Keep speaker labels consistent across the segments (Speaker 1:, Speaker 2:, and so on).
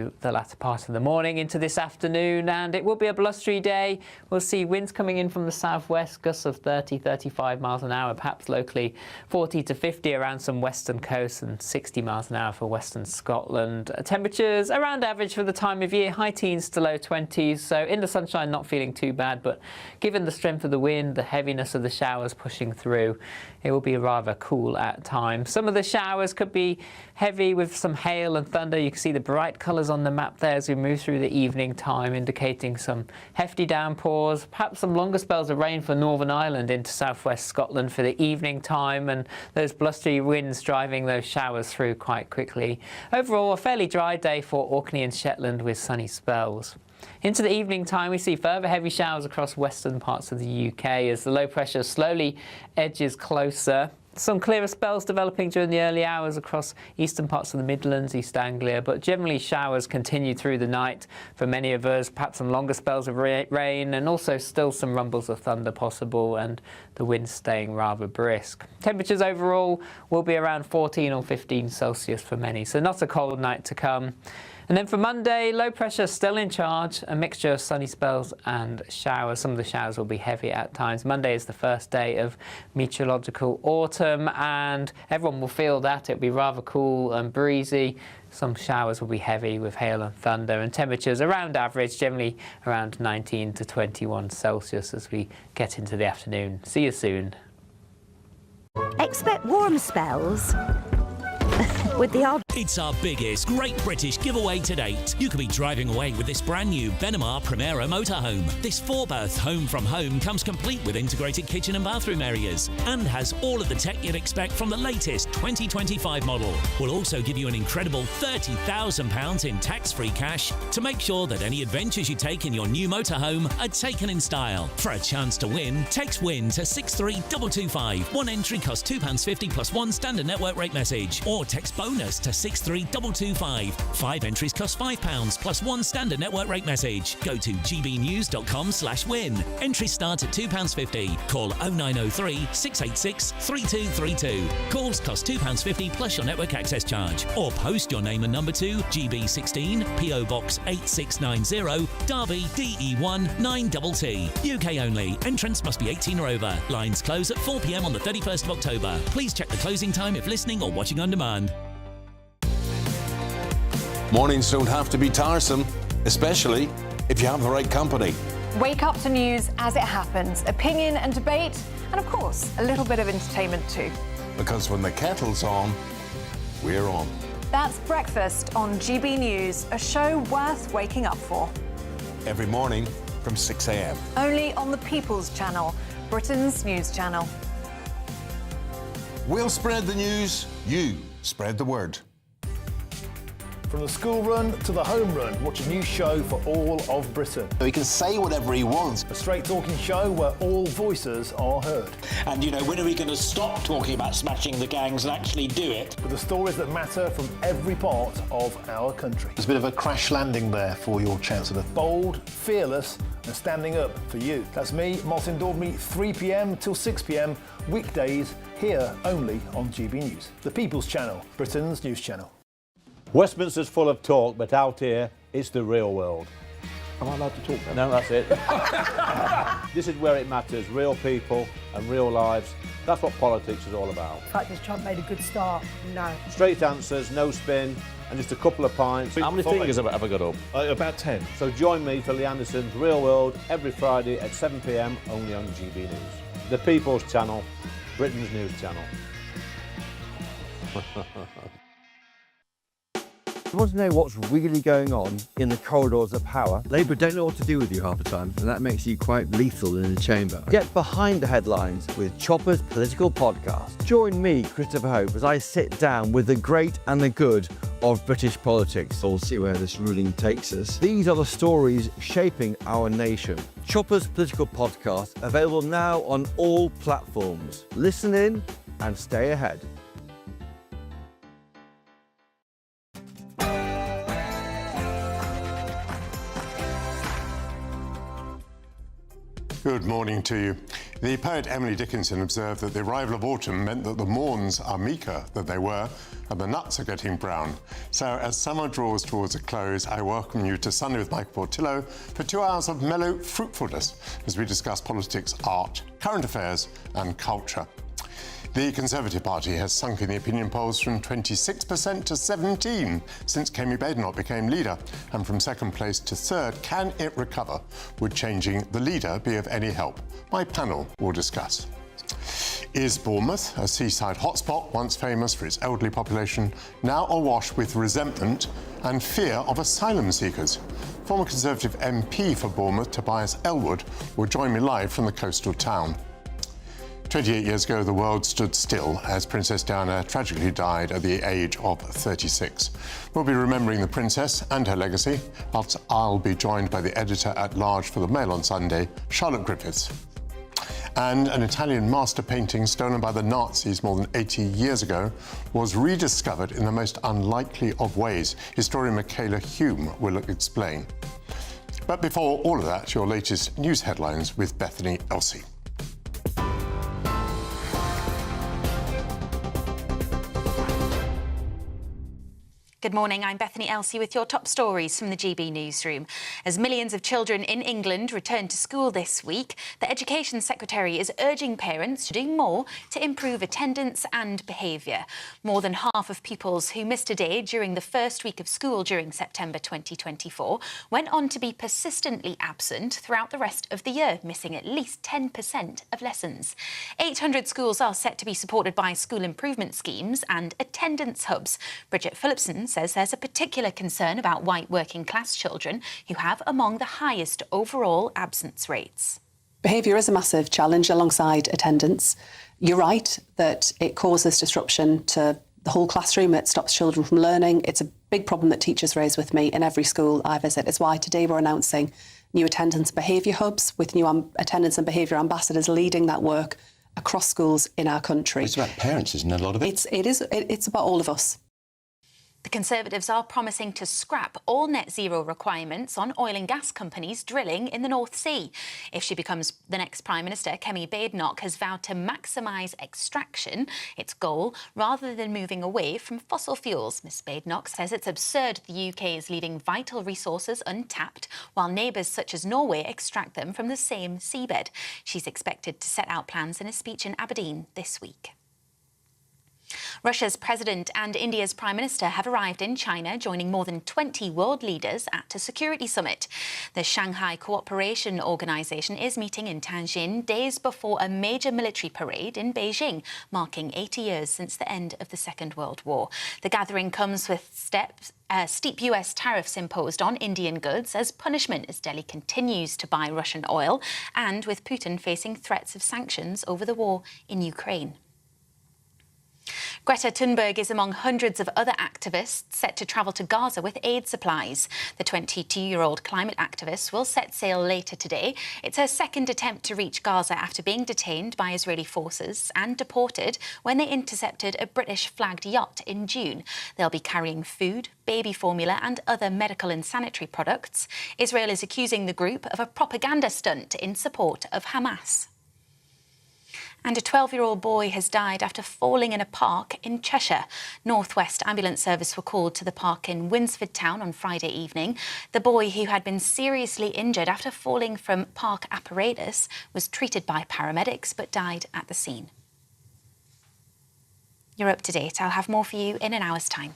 Speaker 1: The latter part of the morning into this afternoon, and it will be a blustery day. We'll see winds coming in from the southwest, gusts of 30-35 miles an hour, perhaps locally 40 to 50 around some western coasts, and 60 miles an hour for western Scotland. Temperatures around average for the time of year, high teens to low 20s, so in the sunshine not feeling too bad, but given the strength of the wind, the heaviness of the showers pushing through, it will be rather cool at times. Some of the showers could be heavy with some hail and thunder. You can see the bright colours on the map there as we move through the evening time, indicating some hefty downpours, perhaps some longer spells of rain for Northern Ireland into southwest Scotland for the evening time, and those blustery winds driving those showers through quite quickly. Overall, a fairly dry day for Orkney and Shetland with sunny spells. Into the evening time, we see further heavy showers across western parts of the UK as the low pressure slowly edges closer. Some clearer spells developing during the early hours across eastern parts of the Midlands, East Anglia, but generally showers continue through the night for many of us, perhaps some longer spells of rain, and also still some rumbles of thunder possible, and the winds staying rather brisk. Temperatures overall will be around 14 or 15 Celsius for many, so not a cold night to come. And then for Monday, low pressure still in charge, a mixture of sunny spells and showers. Some of the showers will be heavy at times. Monday is the first day of meteorological autumn, and everyone will feel that. It'll be rather cool and breezy. Some showers will be heavy with hail and thunder, and temperatures around average, generally around 19 to 21 Celsius as we get into the afternoon. See you soon.
Speaker 2: Expect warm spells with the odd...
Speaker 3: It's our biggest Great British giveaway to date. You could be driving away with this brand new Benamar Primera motorhome. This 4-berth home from home comes complete with integrated kitchen and bathroom areas and has all of the tech you'd expect from the latest 2025 model. We'll also give you an incredible £30,000 in tax-free cash to make sure that any adventures you take in your new motorhome are taken in style. For a chance to win, text WIN to 63225. One entry costs £2.50 plus one standard network rate message, or text BONUS to 63225. 5 entries cost £5 plus one standard network rate message. Go to gbnews.com/win. Entries start at £2.50. Call 0903 686 3232. Calls cost £2.50 plus your network access charge. Or post your name and number to GB16 PO Box 8690 Derby DE1 9TT. UK only. Entrance must be 18 or over. Lines close at 4 p.m. on the 31st of October. Please check the closing time if listening or watching on demand.
Speaker 4: Mornings don't have to be tiresome, especially if you have the right company.
Speaker 5: Wake up to news as it happens, opinion and debate, and of course, a little bit of entertainment too.
Speaker 4: Because when the kettle's on, we're on.
Speaker 5: That's Breakfast on GB News, a show worth waking up for.
Speaker 4: Every morning from 6 a.m.
Speaker 5: Only on the People's Channel, Britain's news channel.
Speaker 4: We'll spread the news, you spread the word.
Speaker 6: From the school run to the home run, watch a new show for all of Britain.
Speaker 7: So he can say whatever he wants.
Speaker 6: A straight-talking show where all voices are heard.
Speaker 8: And, you know, when are we going to stop talking about smashing the gangs and actually do it?
Speaker 6: With the stories that matter from every part of our country.
Speaker 7: There's a bit of a crash landing there for your Chancellor.
Speaker 6: Bold, fearless and standing up for you. That's me, Martin Dordme, 3 p.m. till 6 p.m, weekdays, here only on GB News. The People's Channel, Britain's news channel.
Speaker 9: Westminster's full of talk, but out here, it's the real world.
Speaker 10: Am I allowed to talk then?
Speaker 9: No, that's it. This is where it matters, real people and real lives. That's what politics is all about.
Speaker 11: In fact, has Trump made a good start? No.
Speaker 9: Straight answers, no spin, and just a couple of pints.
Speaker 10: How many fingers have I got up?
Speaker 9: About 10. So join me for Lee Anderson's Real World every Friday at 7 p.m, only on GB News. The People's Channel, Britain's news channel.
Speaker 12: You want to know what's really going on in the corridors of power? Labour don't know what to do with you half the time, and that makes you quite lethal in the chamber. Get behind the headlines with Chopper's Political Podcast. Join me, Christopher Hope, as I sit down with the great and the good of British politics. We'll see where this ruling takes us. These are the stories shaping our nation. Chopper's Political Podcast, available now on all platforms. Listen in and stay ahead.
Speaker 13: Good morning to you. The poet Emily Dickinson observed that the arrival of autumn meant that the morns are meeker than they were and the nuts are getting brown. So as summer draws towards a close, I welcome you to Sunday with Michael Portillo for 2 hours of mellow fruitfulness as we discuss politics, art, current affairs and culture. The Conservative Party has sunk in the opinion polls from 26% to 17% since Kemi Badenoch became leader, and from second place to third. Can it recover? Would changing the leader be of any help? My panel will discuss. Is Bournemouth, a seaside hotspot once famous for its elderly population, now awash with resentment and fear of asylum seekers? Former Conservative MP for Bournemouth, Tobias Elwood, will join me live from the coastal town. 28 years ago, the world stood still as Princess Diana tragically died at the age of 36. We'll be remembering the princess and her legacy, but I'll be joined by the editor-at-large for the Mail on Sunday, Charlotte Griffiths. And an Italian master painting stolen by the Nazis more than 80 years ago was rediscovered in the most unlikely of ways. Historian Michaela Hume will explain. But before all of that, your latest news headlines with Bethany Elsey.
Speaker 14: Good morning, I'm Bethany Elsey with your top stories from the GB Newsroom. As millions of children in England return to school this week, the Education Secretary is urging parents to do more to improve attendance and behaviour. More than half of pupils who missed a day during the first week of school during September 2024 went on to be persistently absent throughout the rest of the year, missing at least 10% of lessons. 800 schools are set to be supported by school improvement schemes and attendance hubs. Bridget Phillipson says there's a particular concern about white working class children who have among the highest overall absence rates.
Speaker 15: Behaviour is a massive challenge alongside attendance. You're right that it causes disruption to the whole classroom. It stops children from learning. It's a big problem that teachers raise with me in every school I visit. It's why today we're announcing new attendance behaviour hubs with new attendance and behaviour ambassadors leading that work across schools in our country.
Speaker 4: It's about parents, isn't it, a lot of it?
Speaker 15: It's about all of us.
Speaker 14: The Conservatives are promising to scrap all net zero requirements on oil and gas companies drilling in the North Sea. If she becomes the next Prime Minister, Kemi Badenoch has vowed to maximise extraction, its goal, rather than moving away from fossil fuels. Ms Badenoch says it's absurd the UK is leaving vital resources untapped, while neighbours such as Norway extract them from the same seabed. She's expected to set out plans in a speech in Aberdeen this week. Russia's president and India's prime minister have arrived in China, joining more than 20 world leaders at a security summit. The Shanghai Cooperation Organization is meeting in Tianjin days before a major military parade in Beijing, marking 80 years since the end of the Second World War. The gathering comes with steep US tariffs imposed on Indian goods as punishment as Delhi continues to buy Russian oil, and with Putin facing threats of sanctions over the war in Ukraine. Greta Thunberg is among hundreds of other activists set to travel to Gaza with aid supplies. The 22-year-old climate activist will set sail later today. It's her second attempt to reach Gaza after being detained by Israeli forces and deported when they intercepted a British-flagged yacht in June. They'll be carrying food, baby formula and other medical and sanitary products. Israel is accusing the group of a propaganda stunt in support of Hamas. And a 12-year-old boy has died after falling in a park in Cheshire. North West Ambulance Service were called to the park in Winsford Town on Friday evening. The boy, who had been seriously injured after falling from park apparatus, was treated by paramedics but died at the scene. You're up to date. I'll have more for you in an hour's time.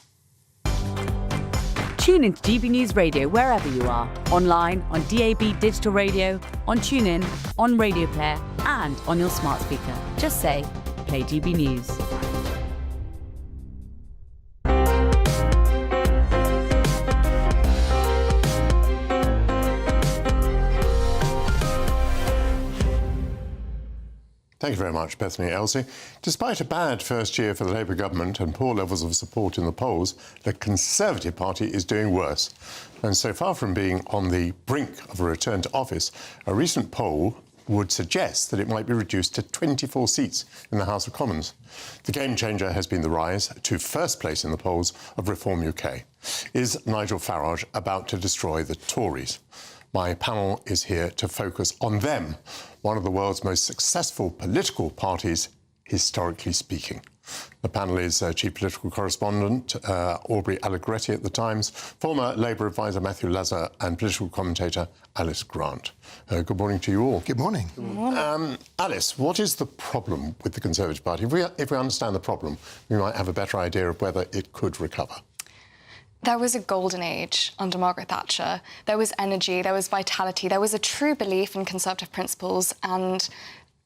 Speaker 16: Tune into GB News Radio wherever you are, online, on DAB digital radio, on TuneIn, on Radio Player and on your smart speaker. Just say, play GB News.
Speaker 13: Thank you very much, Bethany Elsey. Despite a bad first year for the Labour government and poor levels of support in the polls, the Conservative Party is doing worse. And so far from being on the brink of a return to office, a recent poll would suggest that it might be reduced to 24 seats in the House of Commons. The game changer has been the rise to first place in the polls of Reform UK. Is Nigel Farage about to destroy the Tories? My panel is here to focus on them, one of the world's most successful political parties, historically speaking. The panel is Chief Political Correspondent Aubrey Allegretti at The Times, former Labour advisor Matthew Lazar and political commentator Alice Grant. Good morning to you all.
Speaker 7: Good morning.
Speaker 5: Good morning.
Speaker 13: Alice, what is the problem with the Conservative Party? If we understand the problem, we might have a better idea of whether it could recover.
Speaker 17: There was a golden age under Margaret Thatcher. There was energy, there was vitality, there was a true belief in Conservative principles and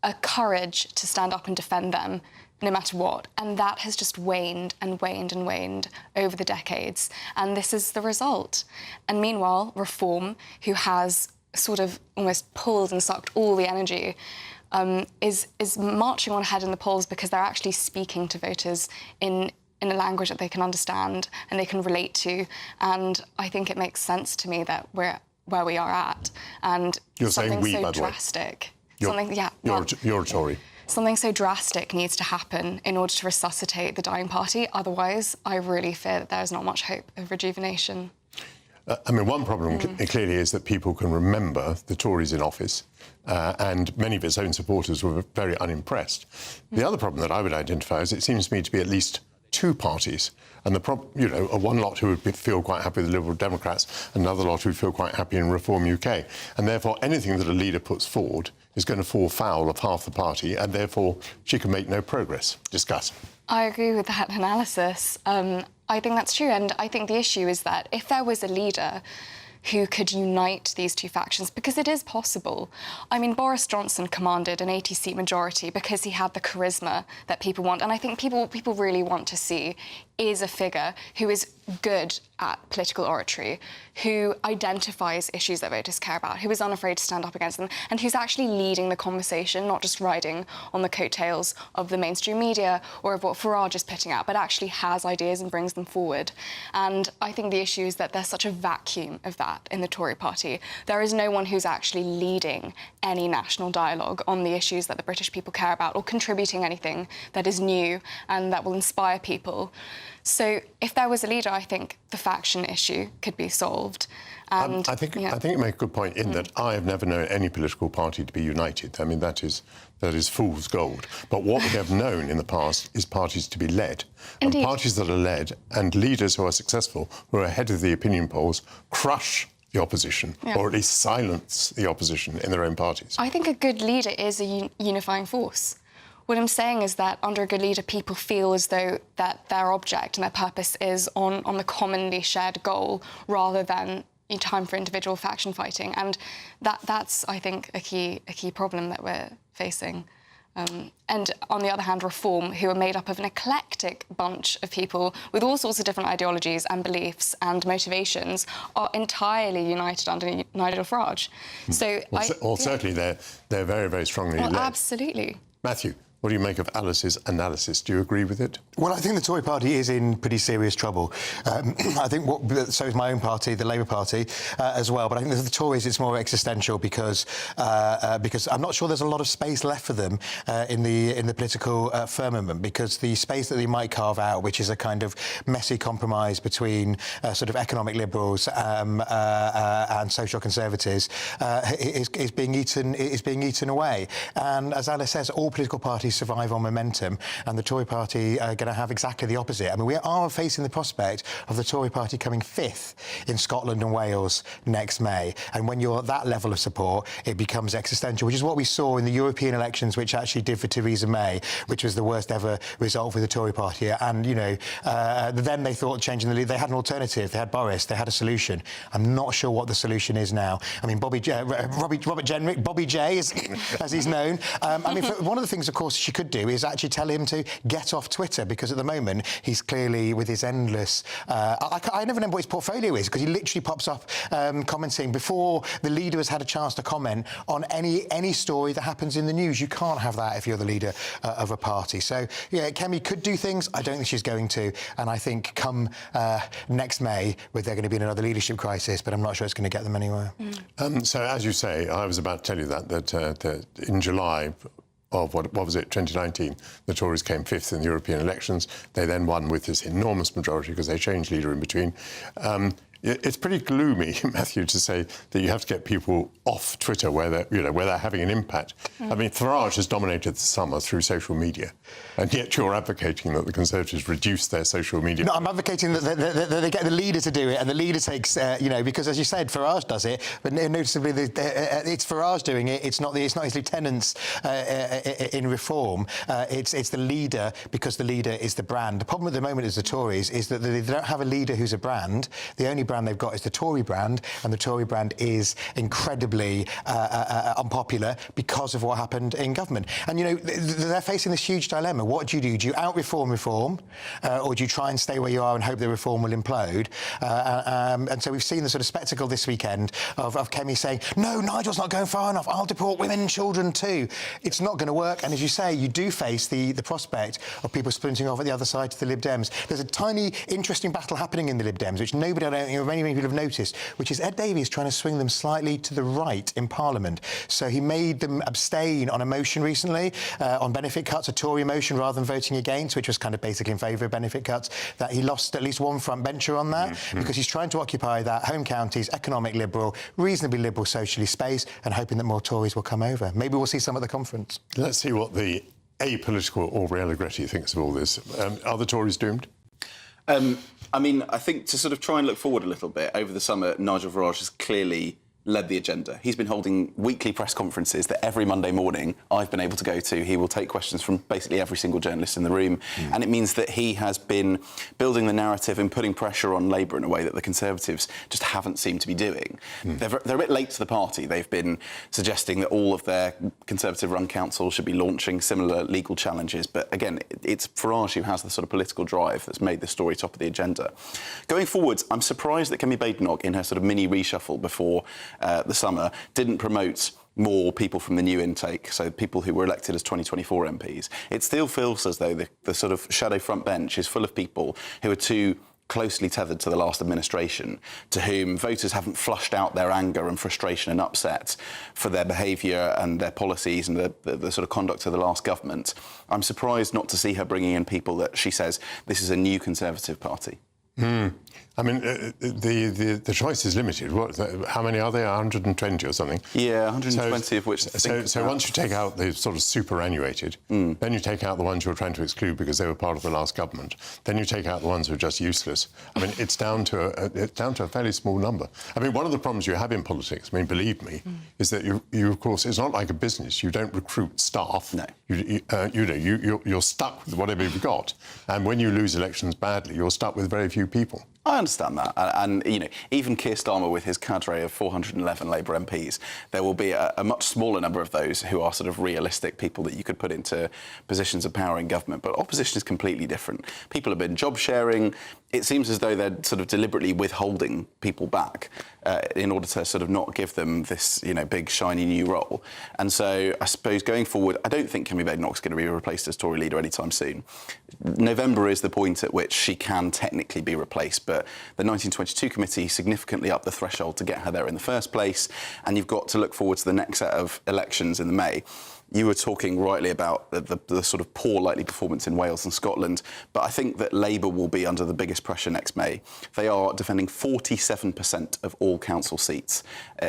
Speaker 17: a courage to stand up and defend them, no matter what. And that has just waned and waned and waned over the decades. And this is the result. And meanwhile, Reform, who has sort of almost pulled and sucked all the energy, is marching on ahead in the polls because they're actually speaking to voters in a language that they can understand and they can relate to. And I think it makes sense to me that we're where we are at. And
Speaker 13: You're
Speaker 17: something
Speaker 13: saying we,
Speaker 17: so
Speaker 13: by the way.
Speaker 17: drastic.
Speaker 13: You're a Tory.
Speaker 17: Something so drastic needs to happen in order to resuscitate the dying party. Otherwise, I really fear that there's not much hope of rejuvenation.
Speaker 13: I mean, one problem clearly is that people can remember the Tories in office, and many of its own supporters were very unimpressed. The other problem that I would identify is it seems to me to be at least two parties, and one lot who would feel quite happy with the Liberal Democrats, another lot who would feel quite happy in Reform UK, and therefore anything that a leader puts forward is going to fall foul of half the party, and therefore she can make no progress. Discuss.
Speaker 17: I agree with that analysis. I think that's true, and I think the issue is that if there was a leader who could unite these two factions, because it is possible. I mean, Boris Johnson commanded an 80-seat majority because he had the charisma that people want, and I think people really want to see is a figure who is good at political oratory, who identifies issues that voters care about, who is unafraid to stand up against them, and who's actually leading the conversation, not just riding on the coattails of the mainstream media or of what Farage is putting out, but actually has ideas and brings them forward. And I think the issue is that there's such a vacuum of that in the Tory party. There is no one who's actually leading any national dialogue on the issues that the British people care about or contributing anything that is new and that will inspire people. So if there was a leader, I think the faction issue could be solved. And,
Speaker 13: I think you make a good point in that I have never known any political party to be united. I mean, that is fool's gold. But what we have known in the past is parties to be led.
Speaker 17: Indeed.
Speaker 13: And parties that are led and leaders who are successful, who are ahead of the opinion polls, crush the opposition, or at least silence the opposition in their own parties.
Speaker 17: I think a good leader is a unifying force. What I'm saying is that under a good leader, people feel as though that their object and their purpose is on the commonly shared goal rather than in time for individual faction fighting. And that's, I think, a key problem that we're facing. And on the other hand, Reform, who are made up of an eclectic bunch of people with all sorts of different ideologies and beliefs and motivations, are entirely united under Nigel Farage. So
Speaker 13: certainly they're very, very strongly led.
Speaker 17: Absolutely.
Speaker 13: Matthew, what do you make of Alice's analysis? Do you agree with it?
Speaker 7: Well, I think the Tory party is in pretty serious trouble. I think so is my own party, the Labour Party, as well. But I think the Tories, it's more existential because I'm not sure there's a lot of space left for them in the political firmament, because the space that they might carve out, which is a kind of messy compromise between sort of economic liberals and social conservatives, is being eaten away. And as Alice says, all political parties survive on momentum, and the Tory party are going to have exactly the opposite. I mean, we are facing the prospect of the Tory party coming fifth in Scotland and Wales next May, and when you're at that level of support, it becomes existential, which is what we saw in the European elections, which actually did for Theresa May, which was the worst ever result for the Tory party. And, then they thought changing the lead, they had an alternative, they had Boris, they had a solution. I'm not sure what the solution is now. I mean, Robert Jenrick, Bobby J, as he's known. One of the things, of course, she could do is actually tell him to get off Twitter, because at the moment he's clearly with his endless... I never know what his portfolio is, because he literally pops up commenting before the leader has had a chance to comment on any story that happens in the news. You can't have that if you're the leader of a party. So, yeah, Kemi could do things. I don't think she's going to. And I think come next May, they're going to be in another leadership crisis, but I'm not sure it's going to get them anywhere.
Speaker 13: So, as you say, I was about to tell you that in July of, what was it, 2019, the Tories came fifth in the European elections. They then won with this enormous majority because they changed leader in between. It's pretty gloomy, Matthew, to say that you have to get people off Twitter where they're having an impact. I mean, Farage has dominated the summer through social media, and yet you're advocating that the Conservatives reduce their social media.
Speaker 7: No, I'm advocating that they get the leader to do it, and the leader takes, because as you said, Farage does it, but noticeably it's Farage doing it. It's not his lieutenants in Reform. It's the leader, because the leader is the brand. The problem at the moment is the Tories is that they don't have a leader who's a brand. The only brand they've got is the Tory brand, and the Tory brand is incredibly unpopular because of what happened in government. And, they're facing this huge dilemma. What do? Do you out-reform reform, or do you try and stay where you are and hope the reform will implode? And so we've seen the sort of spectacle this weekend of Kemi saying, no, Nigel's not going far enough, I'll deport women and children too. It's not going to work, and as you say, you do face the prospect of people splinting off at the other side to the Lib Dems. There's a tiny, interesting battle happening in the Lib Dems, which nobody, I don't think, many people have noticed, which is Ed Davies trying to swing them slightly to the right in Parliament. So he made them abstain on a motion recently, on benefit cuts, a Tory motion, rather than voting against, which was kind of basically in favour of benefit cuts, that he lost at least one front bencher on that, because he's trying to occupy that home counties, economic liberal, reasonably liberal socially space, and hoping that more Tories will come over. Maybe we'll see some at the conference.
Speaker 13: Let's see what the apolitical Aurel Agretti thinks of all this. Are the Tories doomed?
Speaker 18: I mean, I think to sort of try and look forward a little bit, over the summer, Nigel Farage has clearly led the agenda. He's been holding weekly press conferences that every Monday morning I've been able to go to. He will take questions from basically every single journalist in the room. And it means that he has been building the narrative and putting pressure on Labour in a way that the Conservatives just haven't seemed to be doing. They're a bit late to the party. They've been suggesting that all of their Conservative-run councils should be launching similar legal challenges. But again, it's Farage who has the sort of political drive that's made this story top of the agenda. Going forwards, I'm surprised that Kemi Badenoch, in her sort of mini reshuffle before the summer, didn't promote more people from the new intake, so people who were elected as 2024 MPs. It still feels as though the sort of shadow front bench is full of people who are too closely tethered to the last administration, to whom voters haven't flushed out their anger and frustration and upset for their behaviour and their policies and the sort of conduct of the last government. I'm surprised not to see her bringing in people that she says this is a new Conservative party.
Speaker 13: I mean, the choice is limited. How many are there? 120 or something?
Speaker 18: Yeah, 120 of which...
Speaker 13: So once you take out the sort of superannuated, then you take out the ones you're trying to exclude because they were part of the last government. Then you take out the ones who are just useless. I mean, it's down to a fairly small number. I mean, one of the problems you have in politics, I mean, believe me, is that you of course, it's not like a business. You don't recruit staff. No. You're stuck with whatever you've got. And when you lose elections badly, you're stuck with very few people.
Speaker 18: I understand that, and even Keir Starmer with his cadre of 411 Labour MPs, there will be a much smaller number of those who are sort of realistic people that you could put into positions of power in government. But opposition is completely different. People have been job sharing. It seems as though they're sort of deliberately withholding people back in order to sort of not give them this, big shiny new role. And so I suppose going forward, I don't think Kemi Badenoch's going to be replaced as Tory leader anytime soon. November is the point at which she can technically be replaced, but the 1922 committee significantly upped the threshold to get her there in the first place, and you've got to look forward to the next set of elections in the May. You were talking rightly about the sort of poor likely performance in Wales and Scotland, but I think that Labour will be under the biggest pressure next May. They are defending 47% of all council seats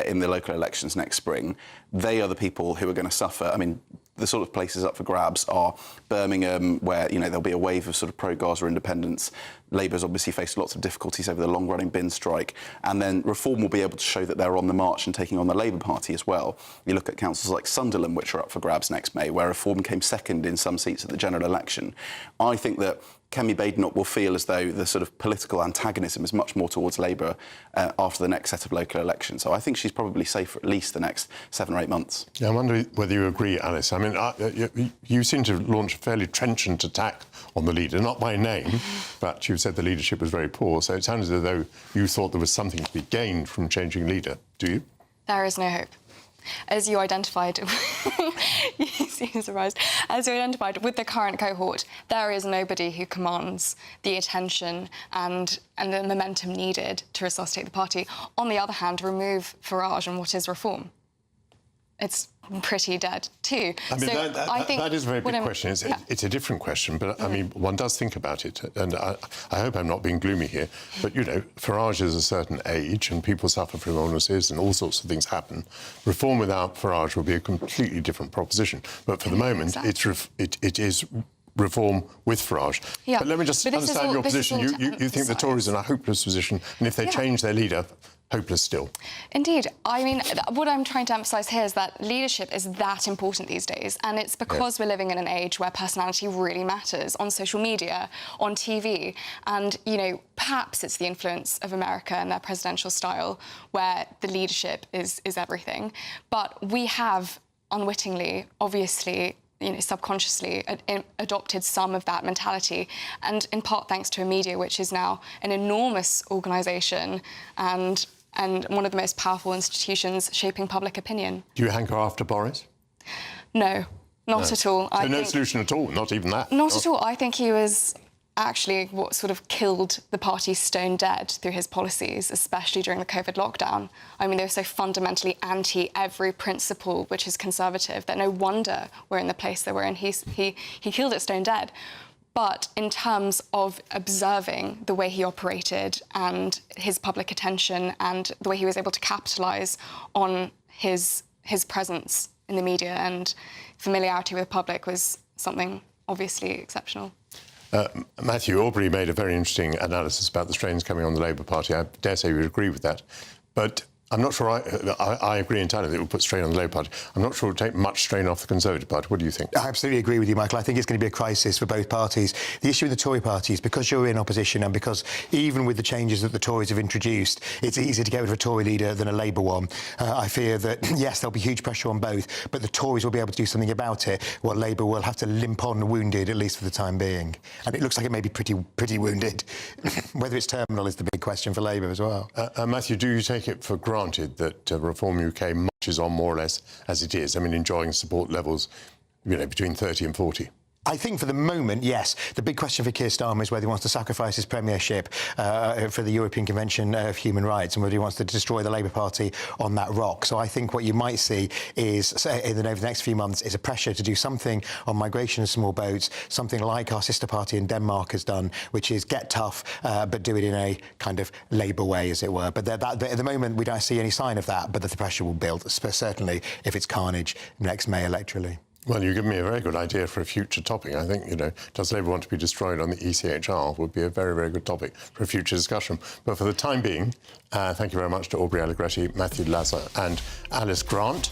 Speaker 18: in the local elections next spring. They are the people who are going to suffer. I mean, the sort of places up for grabs are Birmingham, where there'll be a wave of sort of pro-Gaza independence. Labour's obviously faced lots of difficulties over the long-running bin strike, and then Reform will be able to show that they're on the march and taking on the Labour Party as well. You look at councils like Sunderland, which are up for grabs next May, where Reform came second in some seats at the general election. I think that Kemi Badenoch will feel as though the sort of political antagonism is much more towards Labour after the next set of local elections. So I think she's probably safe for at least the next 7 or 8 months.
Speaker 13: Yeah, I wonder whether you agree, Alice. I mean, you seem to launch a fairly trenchant attack on the leader, not by name, but you said the leadership was very poor, so it sounds as though you thought there was something to be gained from changing leader. Do you?
Speaker 17: There is no hope. As you identified, you seem surprised. As you identified, with the current cohort, there is nobody who commands the attention and the momentum needed to resuscitate the party. On the other hand, remove Farage and what is Reform? it's pretty dead too.
Speaker 13: I mean,
Speaker 17: so
Speaker 13: that is a very big question. It's a different question, but I mean, one does think about it, and I hope I'm not being gloomy here, but, you know, Farage is a certain age and people suffer from illnesses and all sorts of things happen. Reform without Farage will be a completely different proposition. But for the moment, it is reform with Farage.
Speaker 17: Yeah.
Speaker 13: But let me just understand your position. You think the Tories are in a hopeless position, and if they change their leader, hopeless still.
Speaker 17: Indeed. I mean, what I'm trying to emphasise here is that leadership is that important these days, and it's because we're living in an age where personality really matters on social media, on TV, and, you know, perhaps it's the influence of America and their presidential style where the leadership is everything. But we have unwittingly, obviously, you know, subconsciously adopted some of that mentality, and in part thanks to a media which is now an enormous organisation and one of the most powerful institutions shaping public opinion.
Speaker 13: Do you hanker after Boris?
Speaker 17: No, not at all.
Speaker 13: So no solution at all, not even that?
Speaker 17: Not at all. I think he was actually what sort of killed the party stone dead through his policies, especially during the COVID lockdown. I mean, they were so fundamentally anti every principle which is conservative that no wonder we're in the place that we're in. He killed it stone dead. But in terms of observing the way he operated and his public attention and the way he was able to capitalise on his presence in the media and familiarity with the public was something obviously exceptional.
Speaker 13: Matthew, Aubrey made a very interesting analysis about the strains coming on the Labour Party. I dare say you would agree with that. But I'm not sure I agree entirely that it will put strain on the Labour Party. I'm not sure it will take much strain off the Conservative Party. What do you think?
Speaker 7: I absolutely agree with you, Michael. I think it's going to be a crisis for both parties. The issue with the Tory party is because you're in opposition and because even with the changes that the Tories have introduced, it's easier to get rid of a Tory leader than a Labour one. I fear that, yes, there'll be huge pressure on both, but the Tories will be able to do something about it, while Labour will have to limp on wounded, at least for the time being. And it looks like it may be pretty wounded. Whether it's terminal is the big question for Labour as well.
Speaker 13: Matthew, do you take it for granted that Reform UK marches on more or less as it is? I mean, enjoying support levels, you know, between 30 and 40.
Speaker 7: I think for the moment, yes. The big question for Keir Starmer is whether he wants to sacrifice his premiership for the European Convention of Human Rights and whether he wants to destroy the Labour Party on that rock. So I think what you might see is, over the next few months, is a pressure to do something on migration and small boats, something like our sister party in Denmark has done, which is get tough, but do it in a kind of Labour way, as it were. But at the moment, we don't see any sign of that, but the pressure will build, certainly if it's carnage next May electorally.
Speaker 13: Well, you give me a very good idea for a future topic. I think, you know, does Labour want to be destroyed on the ECHR would be a very, very good topic for a future discussion. But for the time being, thank you very much to Aubrey Allegretti, Matthew Lazar and Alice Grant.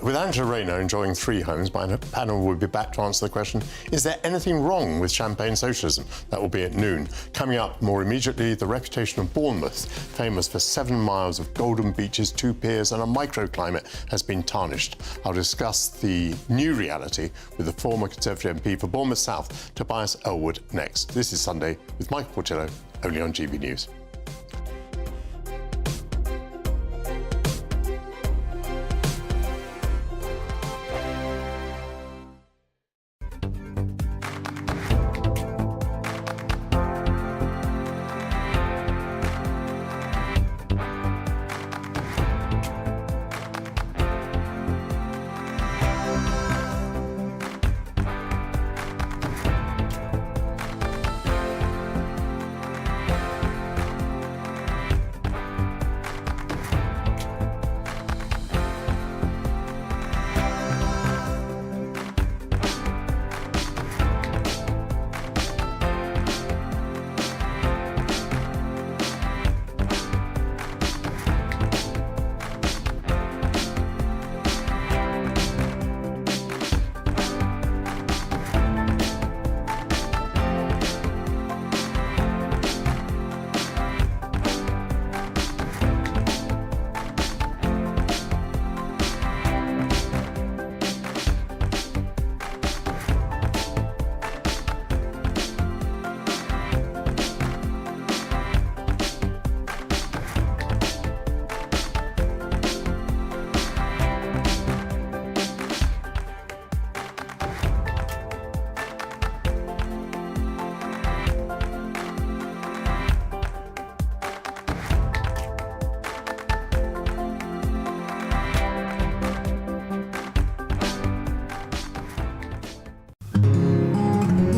Speaker 13: With Angela Rayner enjoying 3 homes, my panel will be back to answer the question, is there anything wrong with champagne socialism? That will be at noon. Coming up more immediately, the reputation of Bournemouth, famous for 7 miles of golden beaches, 2 piers and a microclimate, has been tarnished. I'll discuss the new reality with the former Conservative MP for Bournemouth South, Tobias Elwood, next. This is Sunday with Michael Portillo, only on GB News.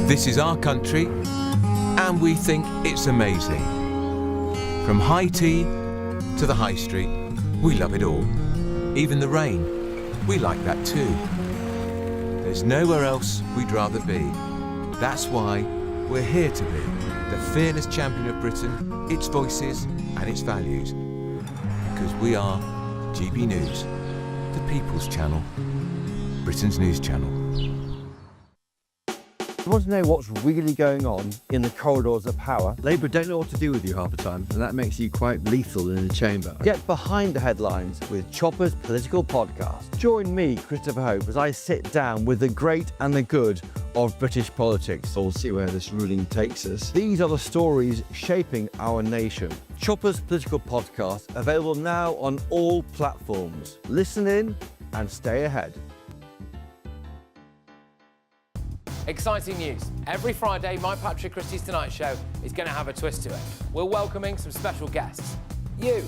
Speaker 19: This is our country, and we think it's amazing. From high tea to the high street, we love it all. Even the rain, we like that too. There's nowhere else we'd rather be. That's why we're here to be the fearless champion of Britain, its voices and its values. Because we are GB News, the People's Channel, Britain's news channel.
Speaker 12: You want to know what's really going on in the corridors of power? Labour don't know what to do with you half the time, and that makes you quite lethal in the chamber. Get behind the headlines with Chopper's political podcast. Join me, Christopher Hope, as I sit down with the great and the good of British politics. We'll see where this ruling takes us. These are the stories shaping our nation. Chopper's political podcast, available now on all platforms. Listen in and stay ahead.
Speaker 20: Exciting news. Every Friday, my Patrick Christie's Tonight Show is going to have a twist to it. We're welcoming some special guests. You.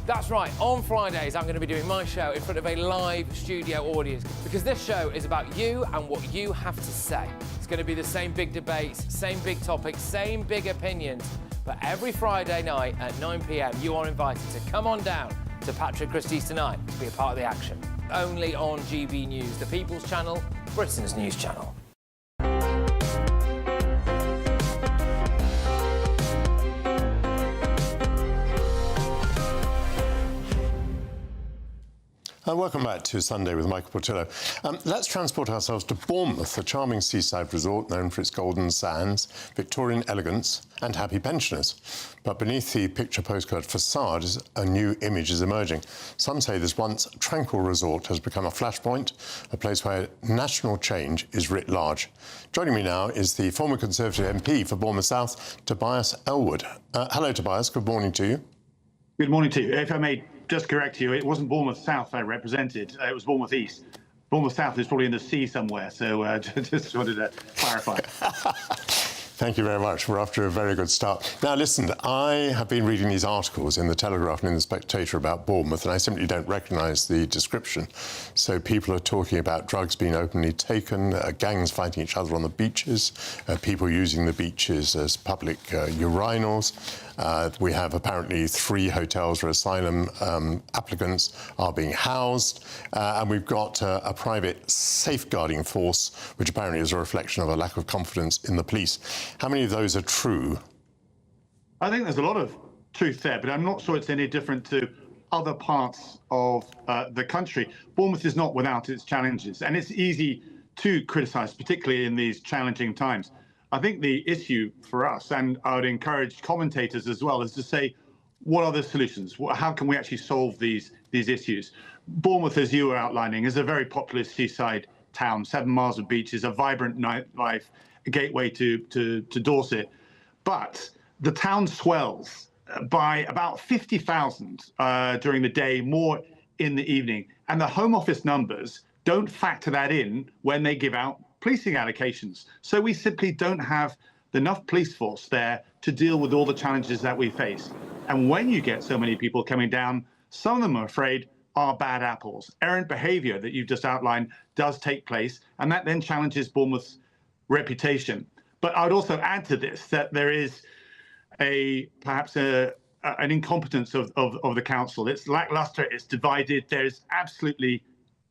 Speaker 20: That's right, on Fridays I'm going to be doing my show in front of a live studio audience because this show is about you and what you have to say. It's going to be the same big debates, same big topics, same big opinions, but every Friday night at 9 p.m. you are invited to come on down to Patrick Christie's Tonight to be a part of the action. Only on GB News, the People's Channel, Britain's news channel.
Speaker 13: Welcome back to Sunday with Michael Portillo. Let's transport ourselves to Bournemouth, a charming seaside resort known for its golden sands, Victorian elegance and happy pensioners. But beneath the picture postcard facade, a new image is emerging. Some say this once tranquil resort has become a flashpoint, a place where national change is writ large. Joining me now is the former Conservative MP for Bournemouth South, Tobias Elwood. Hello, Tobias. Good morning to you.
Speaker 21: Good morning to you. If I may just correct you, it wasn't Bournemouth South I represented, it was Bournemouth East. Bournemouth South is probably in the sea somewhere, so just wanted to clarify.
Speaker 13: Thank you very much. We're off to a very good start. Now, listen, I have been reading these articles in The Telegraph and in The Spectator about Bournemouth, and I simply don't recognise the description. So people are talking about drugs being openly taken, gangs fighting each other on the beaches, people using the beaches as public urinals. We have apparently 3 hotels where asylum applicants are being housed, and we've got a private safeguarding force, which apparently is a reflection of a lack of confidence in the police. How many of those are true?
Speaker 21: I think there's a lot of truth there, but I'm not sure it's any different to other parts of the country. Bournemouth is not without its challenges, and it's easy to criticise, particularly in these challenging times. I think the issue for us, and I would encourage commentators as well, is to say, what are the solutions? How can we actually solve these issues? Bournemouth, as you were outlining, is a very populous seaside town, 7 miles of beaches, a vibrant nightlife, a gateway to Dorset. But the town swells by about 50,000 during the day, more in the evening. And the Home Office numbers don't factor that in when they give out policing allocations. So we simply don't have enough police force there to deal with all the challenges that we face. And when you get so many people coming down, some of them, I'm afraid, are bad apples. Errant behaviour that you've just outlined does take place, and that then challenges Bournemouth's reputation. But I would also add to this that there is perhaps an incompetence of the council. It's lacklustre, it's divided, there's absolutely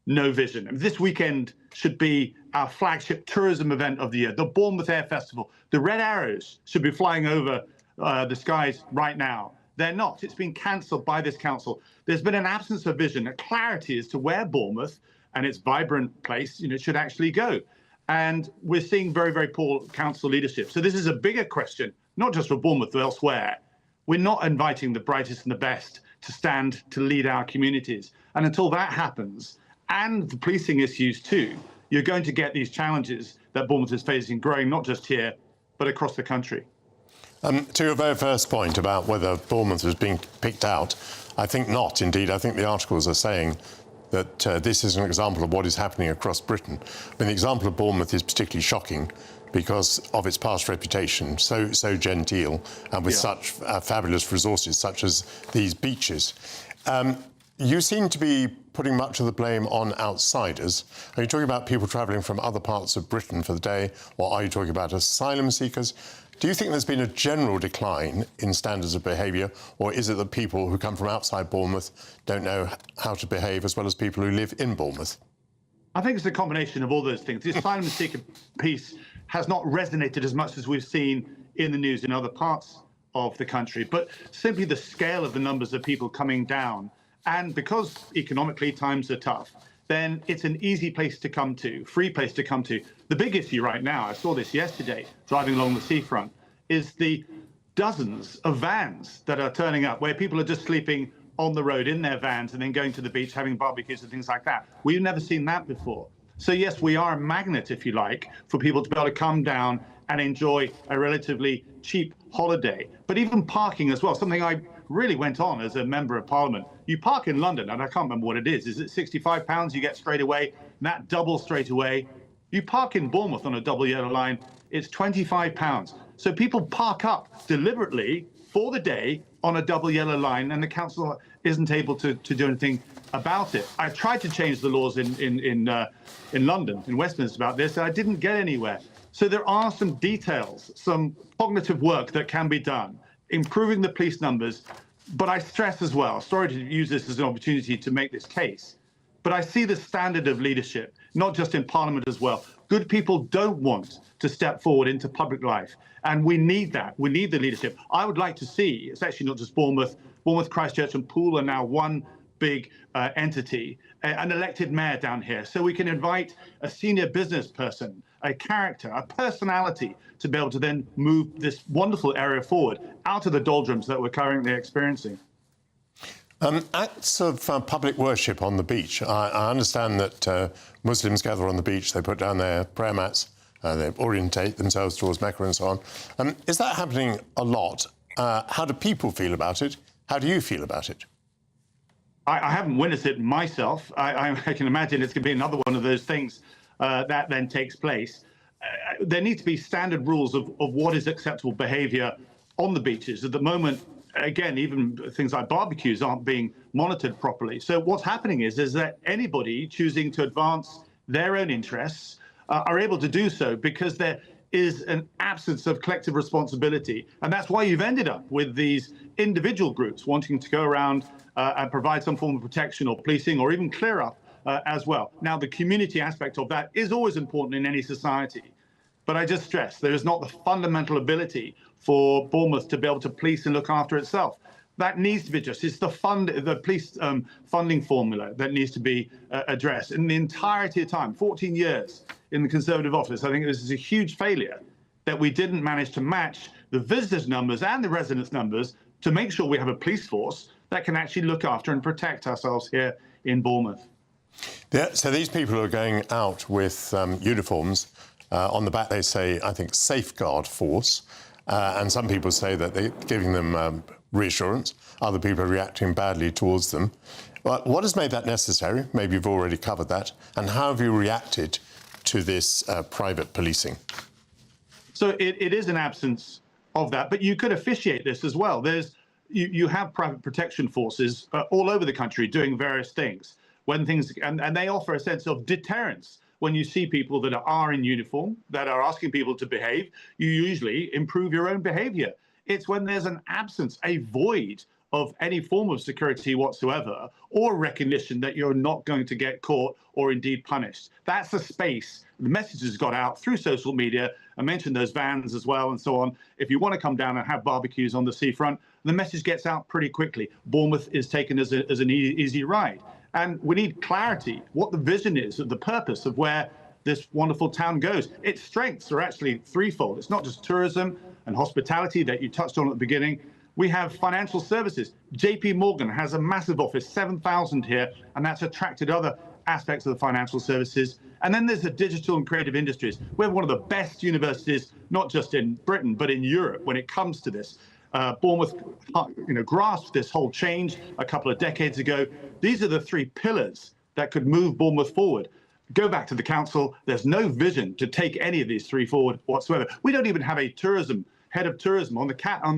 Speaker 21: no vision. And this weekend should be our flagship tourism event of the year, the Bournemouth Air Festival. The Red Arrows should be flying over the skies right now. They're not. It's been cancelled by this council. There's been an absence of vision, a clarity as to where Bournemouth and its vibrant place, should actually go. And we're seeing very, very poor council leadership. So this is a bigger question, not just for Bournemouth, but elsewhere. We're not inviting the brightest and the best to stand to lead our communities. And until that happens, and the policing issues too, you're going to get these challenges that Bournemouth is facing growing not just here, but across the country.
Speaker 13: To your very first point about whether Bournemouth was being picked out, I think not, indeed. I think the articles are saying that this is an example of what is happening across Britain. I mean, the example of Bournemouth is particularly shocking because of its past reputation, so genteel and with such fabulous resources such as these beaches. You seem to be putting much of the blame on outsiders. Are you talking about people travelling from other parts of Britain for the day, or are you talking about asylum seekers? Do you think there's been a general decline in standards of behaviour, or is it that people who come from outside Bournemouth don't know how to behave as well as people who live in Bournemouth?
Speaker 21: I think it's a combination of all those things. The asylum seeker piece has not resonated as much as we've seen in the news in other parts of the country, but simply the scale of the numbers of people coming down. And because economically times are tough, then it's an easy place to come to, free place to come to. The big issue right now, I saw this yesterday, driving along the seafront, is the dozens of vans that are turning up where people are just sleeping on the road in their vans and then going to the beach, having barbecues and things like that. We've never seen that before. So yes, we are a magnet, if you like, for people to be able to come down and enjoy a relatively cheap holiday. But even parking as well, something I really went on as a member of parliament. You park in London, and I can't remember what it is it £65 you get straight away, and that doubles straight away. You park in Bournemouth on a double yellow line, it's £25. So people park up deliberately for the day on a double yellow line, and the council isn't able to do anything about it. I tried to change the laws in London, in Westminster, about this, and I didn't get anywhere. So there are some details, some cognitive work that can be done, improving the police numbers. But I stress as well, sorry to use this as an opportunity to make this case, but I see the standard of leadership, not just in Parliament as well. Good people don't want to step forward into public life, and we need that. We need the leadership. I would like to see, it's actually not just Bournemouth, Christchurch and Poole are now one big entity, an elected mayor down here, so we can invite a senior business person, a character, a personality, to be able to then move this wonderful area forward out of the doldrums that we're currently experiencing.
Speaker 13: Acts of public worship on the beach. I understand that Muslims gather on the beach, they put down their prayer mats, they orientate themselves towards Mecca and so on. Is that happening a lot? How do people feel about it? How do you feel about it?
Speaker 21: I haven't witnessed it myself. I can imagine it's going to be another one of those things that then takes place. There need to be standard rules of what is acceptable behaviour on the beaches. At the moment, again, even things like barbecues aren't being monitored properly. So what's happening is that anybody choosing to advance their own interests are able to do so because there is an absence of collective responsibility. And that's why you've ended up with these individual groups wanting to go around and provide some form of protection or policing or even clear up as well. Now, the community aspect of that is always important in any society. But I just stress there is not the fundamental ability for Bournemouth to be able to police and look after itself. That needs to be addressed. It's the police funding formula that needs to be addressed. In the entirety of time, 14 years in the Conservative office, I think this is a huge failure that we didn't manage to match the visitors' numbers and the residents' numbers to make sure we have a police force that can actually look after and protect ourselves here in Bournemouth.
Speaker 13: Yeah, so these people are going out with uniforms. On the back, they say, I think, safeguard force. And some people say that they're giving them reassurance. Other people are reacting badly towards them. But what has made that necessary? Maybe you've already covered that. And how have you reacted to this private policing?
Speaker 21: So it is an absence of that. But you could officiate this as well. You have private protection forces all over the country doing various things. When things and they offer a sense of deterrence. When you see people that are in uniform, that are asking people to behave, you usually improve your own behaviour. It's when there's an absence, a void of any form of security whatsoever, or recognition that you're not going to get caught or indeed punished. That's the space. The message has got out through social media. I mentioned those vans as well and so on. If you want to come down and have barbecues on the seafront, the message gets out pretty quickly. Bournemouth is taken as an easy ride. And we need clarity, what the vision is, of the purpose of where this wonderful town goes. Its strengths are actually threefold. It's not just tourism and hospitality that you touched on at the beginning. We have financial services. JP Morgan has a massive office, 7,000 here, and that's attracted other aspects of the financial services. And then there's the digital and creative industries. We have one of the best universities, not just in Britain, but in Europe when it comes to this. Bournemouth, grasped this whole change a couple of decades ago. These are the three pillars that could move Bournemouth forward. Go back to the council. There's no vision to take any of these three forward whatsoever. We don't even have a head of tourism on the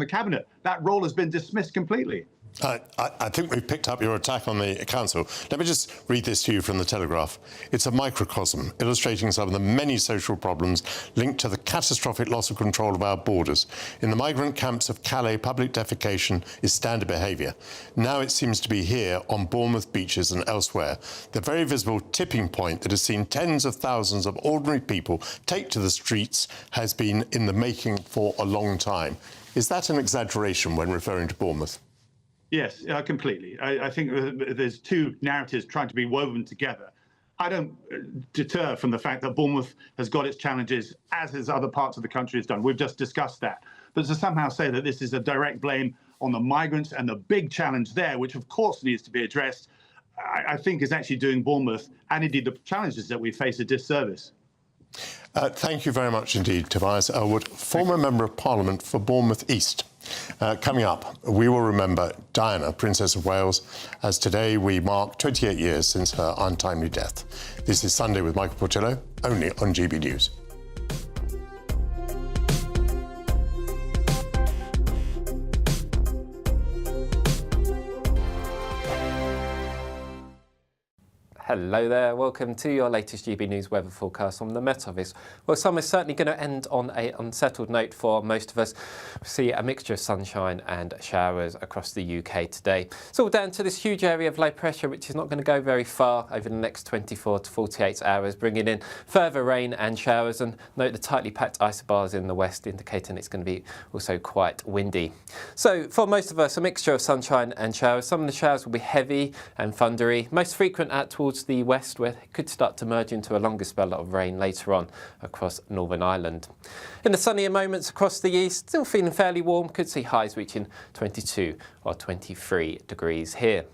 Speaker 21: cabinet. That role has been dismissed completely.
Speaker 13: I think we've picked up your attack on the council. Let me just read this to you from the Telegraph. It's a microcosm illustrating some of the many social problems linked to the catastrophic loss of control of our borders. In the migrant camps of Calais, public defecation is standard behaviour. Now it seems to be here on Bournemouth beaches and elsewhere. The very visible tipping point that has seen tens of thousands of ordinary people take to the streets has been in the making for a long time. Is that an exaggeration when referring to Bournemouth?
Speaker 21: Yes, completely. I think there's two narratives trying to be woven together. I don't deter from the fact that Bournemouth has got its challenges, as has other parts of the country has done. We've just discussed that. But to somehow say that this is a direct blame on the migrants and the big challenge there, which of course needs to be addressed, I think is actually doing Bournemouth and indeed the challenges that we face a disservice.
Speaker 13: Thank you very much indeed, Tobias Elwood, former Member of Parliament for Bournemouth East. Coming up, we will remember Diana, Princess of Wales, as today we mark 28 years since her untimely death. This is Sunday with Michael Portillo, only on GB News.
Speaker 1: Hello there, welcome to your latest GB News weather forecast from the Met Office. Well, summer's certainly going to end on an unsettled note for most of us. We see a mixture of sunshine and showers across the UK today. It's all down to this huge area of low pressure, which is not going to go very far over the next 24 to 48 hours, bringing in further rain and showers. And note the tightly packed isobars in the west, indicating it's going to be also quite windy. So for most of us, a mixture of sunshine and showers. Some of the showers will be heavy and thundery, most frequent towards the west, where it could start to merge into a longer spell of rain later on across Northern Ireland. In the sunnier moments across the east, still feeling fairly warm, could see highs reaching 22 or 23 degrees here.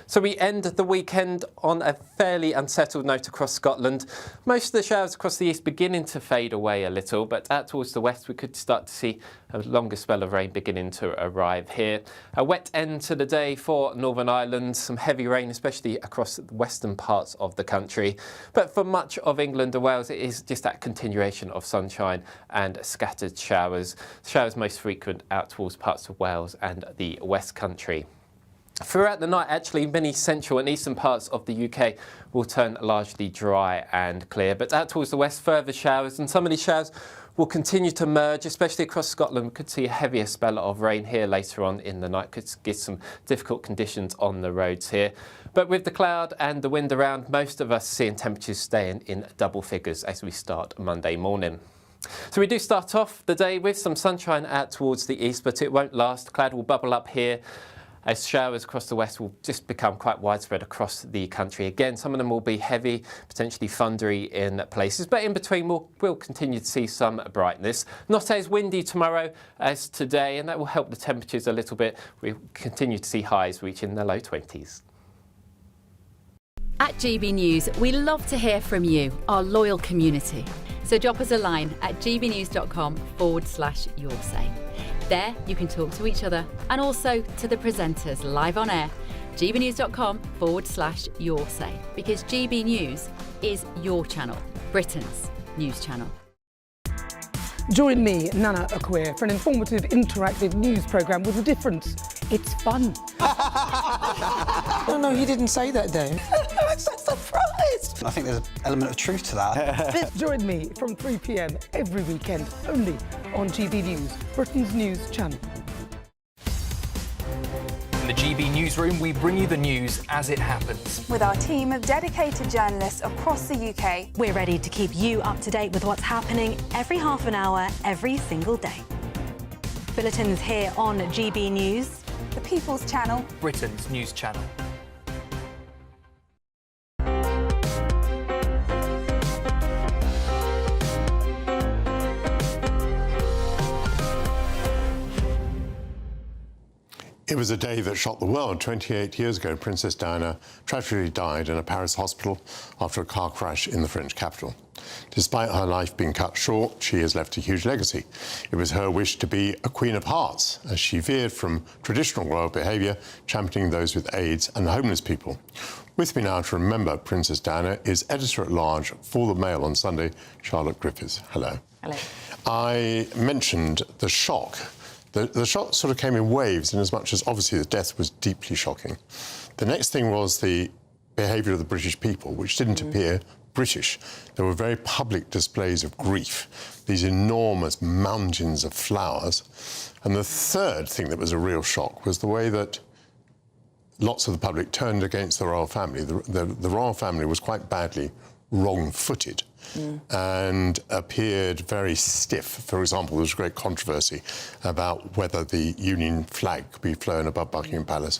Speaker 1: So we end the weekend on a fairly unsettled note across Scotland. Most of the showers across the east beginning to fade away a little, but out towards the west we could start to see a longer spell of rain beginning to arrive here. A wet end to the day for Northern Ireland, some heavy rain especially across the western parts of the country. But for much of England and Wales it is just that continuation of sunshine and scattered showers. Showers most frequent out towards parts of Wales and the West Country. Throughout the night, actually, many central and eastern parts of the UK will turn largely dry and clear. But out towards the west, further showers, and some of these showers will continue to merge, especially across Scotland. We could see a heavier spell of rain here later on in the night. Could get some difficult conditions on the roads here. But with the cloud and the wind around, most of us seeing temperatures staying in double figures as we start Monday morning. So we do start off the day with some sunshine out towards the east, but it won't last. Cloud will bubble up here, as showers across the west will just become quite widespread across the country. Again, some of them will be heavy, potentially thundery in places, but in between we'll continue to see some brightness. Not as windy tomorrow as today, and that will help the temperatures a little bit. We'll continue to see highs reaching the low 20s.
Speaker 16: At GB News, we love to hear from you, our loyal community. So drop us a line at gbnews.com/yoursay. There you can talk to each other and also to the presenters live on air. gbnews.com/yoursay, because GB News is your channel, Britain's news channel.
Speaker 11: Join me, Nana Akweer, for an informative, interactive news programme with a difference. It's fun.
Speaker 22: No, you didn't say that, Dave.
Speaker 11: I'm so surprised.
Speaker 22: I think there's an element of truth to that.
Speaker 11: Join me from 3 p.m. every weekend, only on GB News, Britain's news channel.
Speaker 23: In the GB Newsroom, we bring you the news as it happens.
Speaker 24: With our team of dedicated journalists across the UK,
Speaker 2: we're ready to keep you up to date with what's happening every half an hour, every single day. Bulletins here on GB News,
Speaker 24: the People's Channel,
Speaker 23: Britain's news channel.
Speaker 13: It was a day that shocked the world. 28 years ago, Princess Diana tragically died in a Paris hospital after a car crash in the French capital. Despite her life being cut short, she has left a huge legacy. It was her wish to be a Queen of Hearts, as she veered from traditional royal behaviour, championing those with AIDS and homeless people. With me now to remember Princess Diana is Editor-at-Large for The Mail on Sunday, Charlotte Griffiths. Hello.
Speaker 25: Hello.
Speaker 13: I mentioned the shock The shock sort of came in waves, in as much as obviously the death was deeply shocking. The next thing was the behaviour of the British people, which didn't appear British. There were very public displays of grief, these enormous mountains of flowers. And the third thing that was a real shock was the way that lots of the public turned against the royal family. The royal family was quite badly wrong-footed and appeared very stiff. For example, there was a great controversy about whether the Union flag could be flown above Buckingham Palace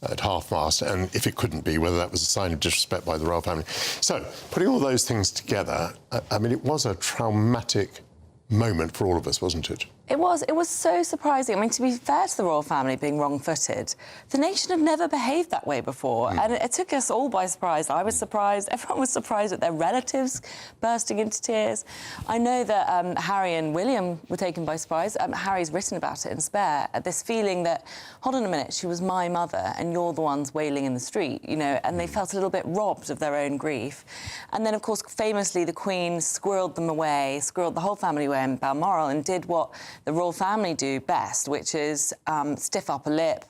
Speaker 13: at half-mast, and if it couldn't be, whether that was a sign of disrespect by the royal family. So, putting all those things together, I mean, it was a traumatic moment for all of us, wasn't it?
Speaker 3: It was so surprising. I mean, to be fair to the royal family being wrong-footed, the nation had never behaved that way before, and it took us all by surprise. I was surprised. Everyone was surprised at their relatives bursting into tears. I know that Harry and William were taken by surprise. Harry's written about it in Spare, at this feeling that, hold on a minute, she was my mother, and you're the ones wailing in the street, you know, and they felt a little bit robbed of their own grief. And then, of course, famously, the Queen squirreled them away, squirreled the whole family away in Balmoral, and did what the royal family do best, which is stiff upper lip,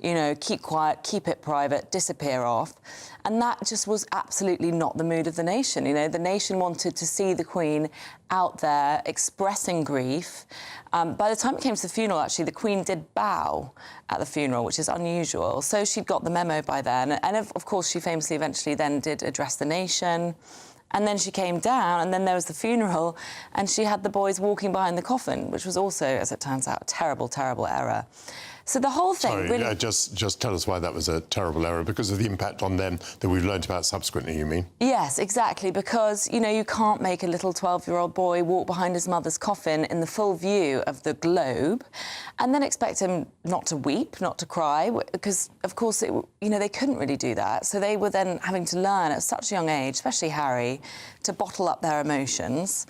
Speaker 3: you know, keep quiet, keep it private, disappear off. And that just was absolutely not the mood of the nation. You know, the nation wanted to see the Queen out there expressing grief. By the time it came to the funeral, actually, the Queen did bow at the funeral, which is unusual. So she'd got the memo by then. And of course, she famously eventually then did address the nation. And then she came down, and then there was the funeral, and she had the boys walking behind the coffin, which was also, as it turns out, a terrible, terrible error. So the whole thing really...
Speaker 13: Just tell us why that was a terrible error, because of the impact on them that we've learnt about subsequently, you mean?
Speaker 3: Yes, exactly, because, you know, you can't make a little 12-year-old boy walk behind his mother's coffin in the full view of the globe and then expect him not to weep, not to cry, because, of course, you know, they couldn't really do that. So they were then having to learn at such a young age, especially Harry, to bottle up their emotions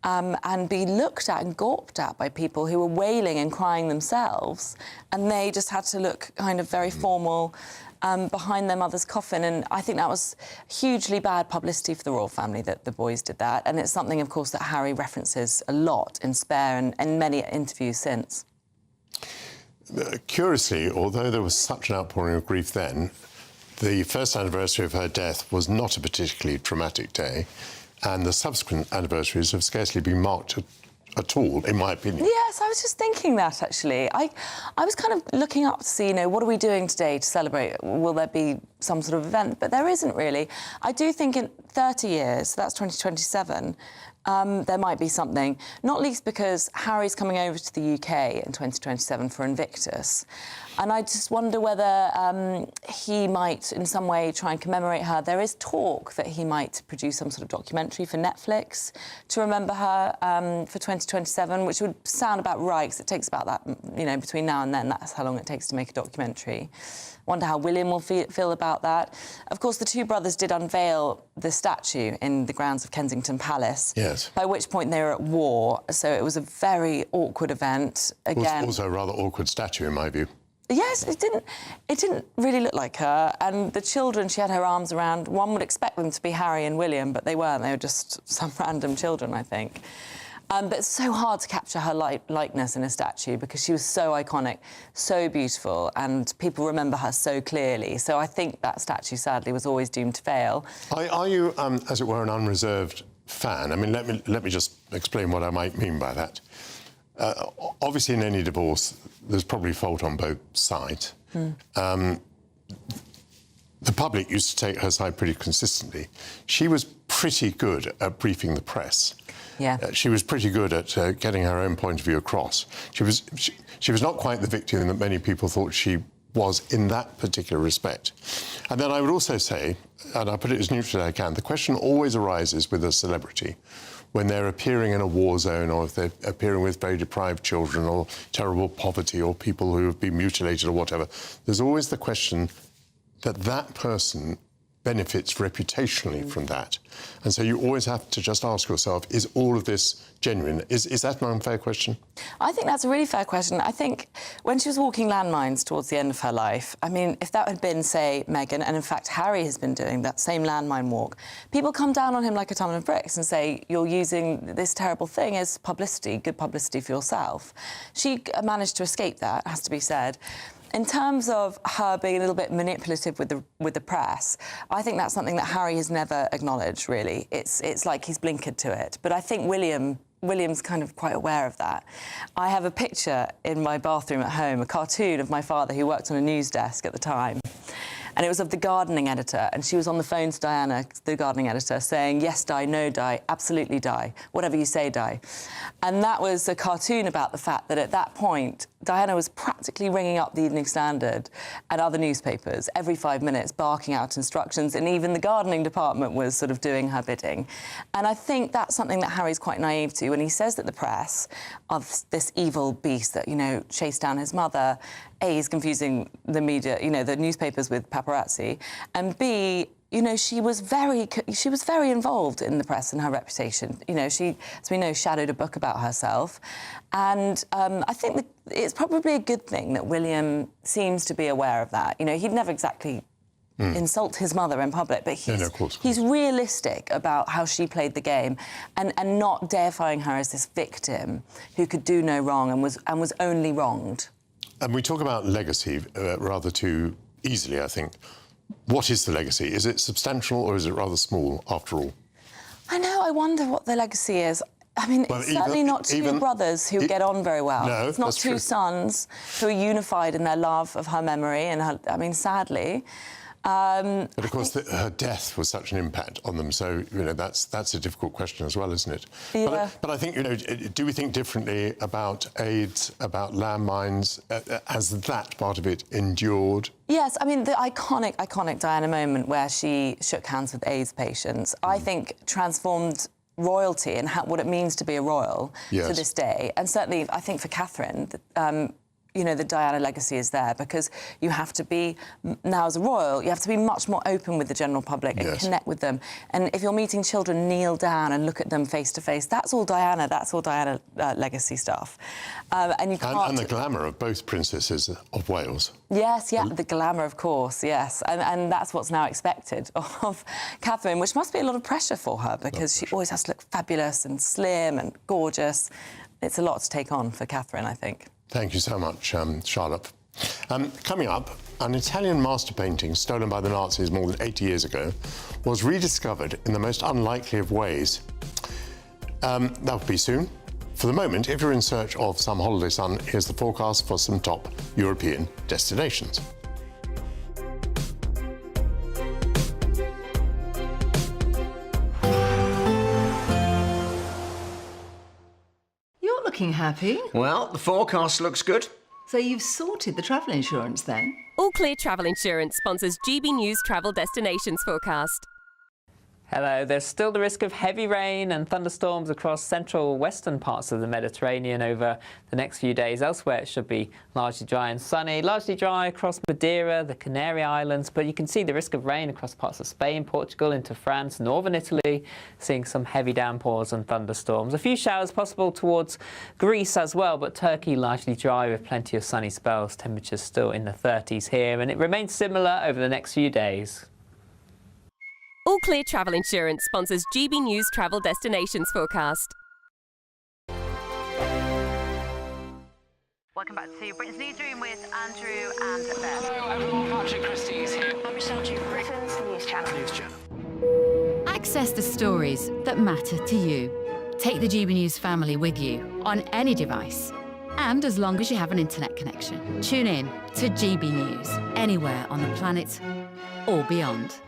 Speaker 3: and be looked at and gawped at by people who were wailing and crying themselves, and they just had to look kind of very formal behind their mother's coffin. And I think that was hugely bad publicity for the royal family that the boys did that, and it's something, of course, that Harry references a lot in Spare and many interviews since.
Speaker 13: Curiously, although there was such an outpouring of grief then, the first anniversary of her death was not a particularly traumatic day, and the subsequent anniversaries have scarcely been marked at all, in my opinion.
Speaker 3: Yes, I was just thinking that, actually. I was kind of looking up to see, you know, what are we doing today to celebrate? Will there be some sort of event? But there isn't really. I do think in 30 years, so that's 2027, there might be something, not least because Harry's coming over to the UK in 2027 for Invictus. And I just wonder whether he might, in some way, try and commemorate her. There is talk that he might produce some sort of documentary for Netflix to remember her for 2027, which would sound about right, because it takes about that, you know, between now and then, that's how long it takes to make a documentary. Wonder how William will feel about that. Of course, the two brothers did unveil the statue in the grounds of Kensington Palace.
Speaker 13: Yes.
Speaker 3: By which point they were at war, so it was a very awkward event. Again,
Speaker 13: Also a rather awkward statue, in my view.
Speaker 3: Yes, it didn't really look like her. And the children she had her arms around, one would expect them to be Harry and William, but they weren't. They were just some random children, I think. But it's so hard to capture her likeness in a statue because she was so iconic, so beautiful, and people remember her so clearly. So I think that statue, sadly, was always doomed to fail.
Speaker 13: Are you, as it were, an unreserved fan? I mean, let me just explain what I might mean by that. Obviously, in any divorce, there's probably fault on both sides. The public used to take her side pretty consistently. She was pretty good at briefing the press.
Speaker 3: Yeah.
Speaker 13: She was pretty good at getting her own point of view across. She was not quite the victim that many people thought she was in that particular respect. And then I would also say, and I'll put it as neutrally as I can, the question always arises with a celebrity when they're appearing in a war zone, or if they're appearing with very deprived children, or terrible poverty, or people who have been mutilated or whatever. There's always the question that that person benefits reputationally from that. And so you always have to just ask yourself, is all of this genuine? Is that an unfair question?
Speaker 3: I think that's a really fair question. I think when she was walking landmines towards the end of her life, I mean, if that had been, say, Meghan, and in fact Harry has been doing that same landmine walk, people come down on him like a ton of bricks and say, you're using this terrible thing as publicity, good publicity for yourself. She managed to escape that, has to be said. In terms of her being a little bit manipulative with the press, I think that's something that Harry has never acknowledged, really. It's like he's blinkered to it. But I think William's kind of quite aware of that. I have a picture in my bathroom at home, a cartoon of my father who worked on a news desk at the time. And it was of the gardening editor, and she was on the phone to Diana, the gardening editor, saying, yes, Di, no, Di, absolutely, Di, whatever you say, Di. And that was a cartoon about the fact that at that point, Diana was practically ringing up the Evening Standard and other newspapers every 5 minutes, barking out instructions, and even the gardening department was sort of doing her bidding. And I think that's something that Harry's quite naive to when he says that the press are this evil beast that, you know, chased down his mother. A, he's confusing the media, you know, the newspapers with paparazzi, and B, you know, she was very involved in the press and her reputation. You know, she, as we know, shadowed a book about herself. And I think that it's probably a good thing that William seems to be aware of that. You know, he'd never exactly insult his mother in public, but he's realistic about how she played the game and not deifying her as this victim who could do no wrong and was only wronged.
Speaker 13: And we talk about legacy rather too easily, I think. What is the legacy? Is it substantial or is it rather small, after all?
Speaker 3: I know, I wonder what the legacy is. I mean, it's certainly not two brothers who get on very well.
Speaker 13: No,
Speaker 3: it's not two sons who are unified in their love of her memory and her, I mean, sadly.
Speaker 13: But of course, her death was such an impact on them, so, you know, that's a difficult question as well, isn't it?
Speaker 3: Yeah.
Speaker 13: But I think, you know, do we think differently about AIDS, about landmines? Has that part of it endured?
Speaker 3: Yes, I mean, the iconic Diana moment where she shook hands with AIDS patients, I think transformed royalty and what it means to be a royal to this day. And certainly, I think for Catherine, you know, the Diana legacy is there because you have to be, now as a royal, you have to be much more open with the general public and connect with them. And if you're meeting children, kneel down and look at them face to face. That's all Diana legacy stuff. And you can't...
Speaker 13: And the glamour of both princesses of Wales.
Speaker 3: Yes, yeah, the glamour, of course, yes. And that's what's now expected of Catherine, which must be a lot of pressure for her because she always has to look fabulous and slim and gorgeous. It's a lot to take on for Catherine, I think.
Speaker 13: Thank you so much, Charlotte. Coming up, an Italian master painting stolen by the Nazis more than 80 years ago was rediscovered in the most unlikely of ways. That will be soon. For the moment, if you're in search of some holiday sun, here's the forecast for some top European destinations.
Speaker 6: You're looking happy.
Speaker 8: Well, the forecast looks good.
Speaker 6: So you've sorted the travel insurance then?
Speaker 9: All Clear Travel Insurance sponsors GB News Travel Destinations Forecast.
Speaker 10: Hello, there's still the risk of heavy rain and thunderstorms across central western parts of the Mediterranean over the next few days. Elsewhere it should be largely dry and sunny, largely dry across Madeira, the Canary Islands, but you can see the risk of rain across parts of Spain, Portugal, into France, northern Italy, seeing some heavy downpours and thunderstorms. A few showers possible towards Greece as well, but Turkey largely dry with plenty of sunny spells, temperatures still in the 30s here, and it remains similar over the next few days.
Speaker 9: All Clear Travel Insurance sponsors GB News Travel Destinations Forecast.
Speaker 25: Welcome back to Britain's Newsroom with Andrew and Beth.
Speaker 23: Hello everyone, Patrick Christie is here.
Speaker 25: I'm Michelle Duke, Britain's News Channel.
Speaker 16: Access the stories that matter to you. Take the GB News family with you on any device. And as long as you have an internet connection, tune in to GB News anywhere on the planet or beyond.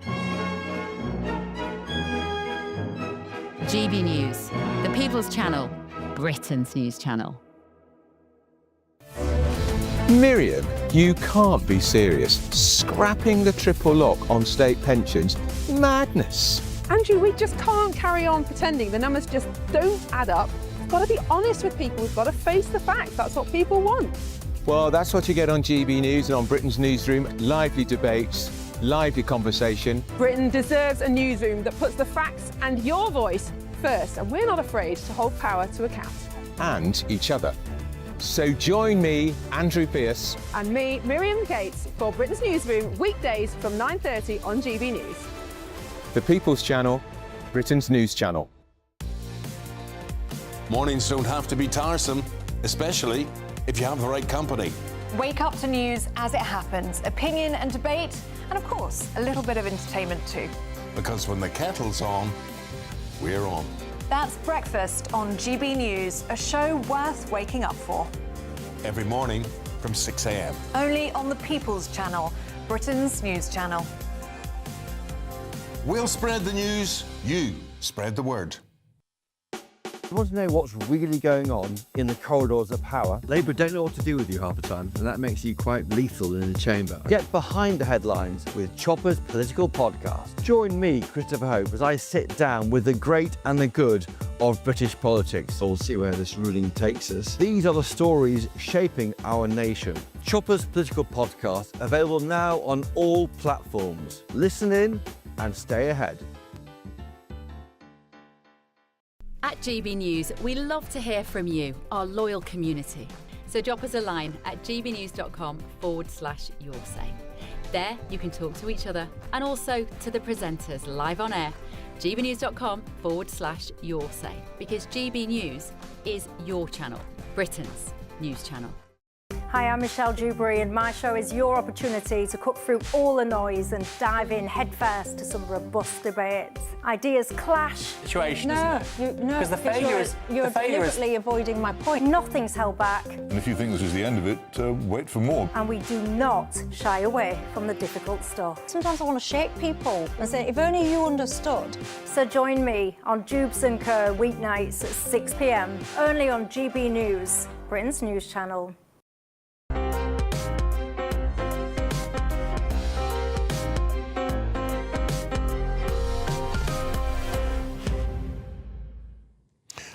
Speaker 16: GB News, the People's Channel, Britain's news channel.
Speaker 19: Miriam, you can't be serious. Scrapping the triple lock on state pensions? Madness.
Speaker 11: Andrew, we just can't carry on pretending. The numbers just don't add up. We've got to be honest with people. We've got to face the facts. That's what people want.
Speaker 19: Well, that's what you get on GB News and on Britain's Newsroom. Lively debates, lively conversation,
Speaker 11: Britain deserves a newsroom that puts the facts and your voice first, and we're not afraid to hold power to account.
Speaker 19: and each other. So join me, Andrew Pearce,
Speaker 11: And me, Miriam Gates, for Britain's Newsroom, weekdays from 9:30 on GB News.
Speaker 19: the People's Channel, Britain's news channel.
Speaker 4: Mornings don't have to be tiresome, especially if you have the right company.
Speaker 24: Wake up to news as it happens, opinion and debate, and of course, a little bit of entertainment too.
Speaker 4: Because when the kettle's on, we're on.
Speaker 24: That's Breakfast on GB News, a show worth waking up for.
Speaker 4: Every morning from 6 a.m.
Speaker 24: Only on the People's Channel, Britain's news channel.
Speaker 4: We'll spread the news, you spread the word.
Speaker 12: You want to know what's really going on in the corridors of power? Labour don't know what to do with you half the time, and that makes you quite lethal in the chamber. Get behind the headlines with Chopper's political podcast. Join me, Christopher Hope, as I sit down with the great and the good of British politics. We'll see where this ruling takes us. These are the stories shaping our nation. Chopper's political podcast, available now on all platforms. Listen in and stay ahead.
Speaker 16: At GB News, we love to hear from you, our loyal community. So drop us a line at gbnews.com/yoursay. There you can talk to each other and also to the presenters live on air. gbnews.com/yoursay, because GB News is your channel, Britain's news channel.
Speaker 24: Hi, I'm Michelle Dewberry, and my show is your opportunity to cut through all the noise and dive in headfirst to some robust debates. Ideas clash.
Speaker 5: Situation, isn't it?
Speaker 24: Because
Speaker 5: the failure is...
Speaker 24: You're deliberately avoiding my point. Nothing's held back.
Speaker 14: And if you think this is the end of it, wait for more.
Speaker 24: And we do not shy away from the difficult stuff. Sometimes I want to shake people and say, if only you understood. So join me on Jubes & Co. weeknights at 6 p.m, only on GB News, Britain's news channel.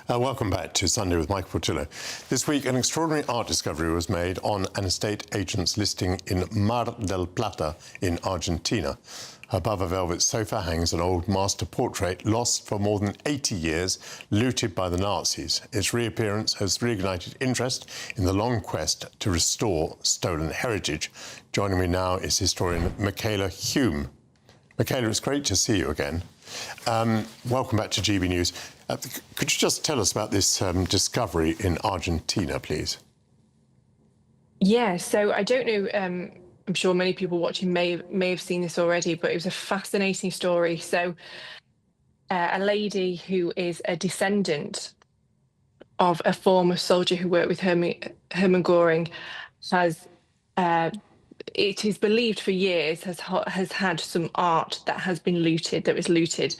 Speaker 13: Welcome back to Sunday with Michael Portillo. This week, an extraordinary art discovery was made on an estate agent's listing in Mar del Plata in Argentina. Above a velvet sofa hangs an old master portrait lost for more than 80 years, looted by the Nazis. Its reappearance has reignited interest in the long quest to restore stolen heritage. Joining me now is historian Michaela Hume. Michaela, it's great to see you again. Welcome back to GB News. Could you just tell us about this discovery in Argentina, please?
Speaker 15: Yeah, so I don't know, I'm sure many people watching may have seen this already, but it was a fascinating story. So a lady who is a descendant of a former soldier who worked with Hermann Göring has, it is believed for years, has had some art that has been looted, that was looted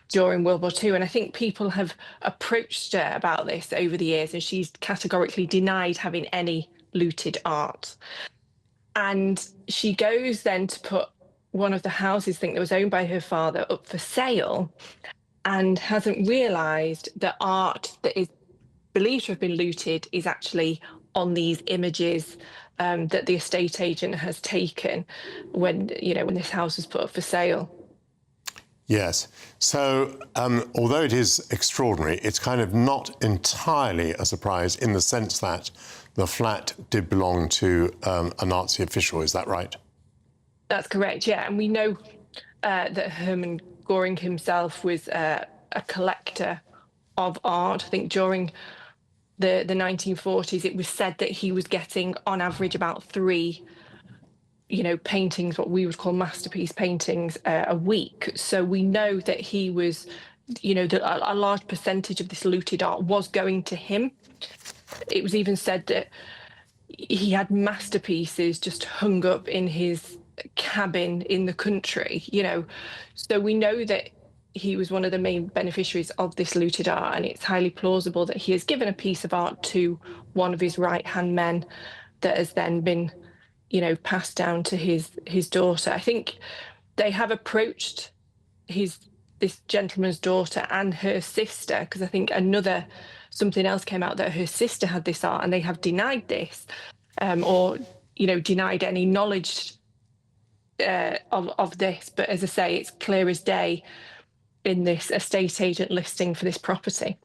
Speaker 15: during World War II. And I think people have approached her about this over the years, and she's categorically denied having any looted art. And she goes then to put one of the houses, I think that was owned by her father, up for sale, and hasn't realised that art that is believed to have been looted is actually on these images that the estate agent has taken when this house was put up for sale.
Speaker 13: Yes. So, although it is extraordinary, it's kind of not entirely a surprise in the sense that the flat did belong to a Nazi official. Is that right?
Speaker 15: That's correct, yeah. And we know that Hermann Göring himself was a collector of art. I think during the 1940s, it was said that he was getting, on average, about 3 paintings, what we would call masterpiece paintings, a week. So we know that he was, a large percentage of this looted art was going to him. It was even said that he had masterpieces just hung up in his cabin in the country, So we know that he was one of the main beneficiaries of this looted art, and it's highly plausible that he has given a piece of art to one of his right-hand men that has then been passed down to his daughter. I think they have approached this gentleman's daughter and her sister, because I think something else came out that her sister had this art, and they have denied this, or denied any knowledge of this, but as I say, it's clear as day in this estate agent listing for this property.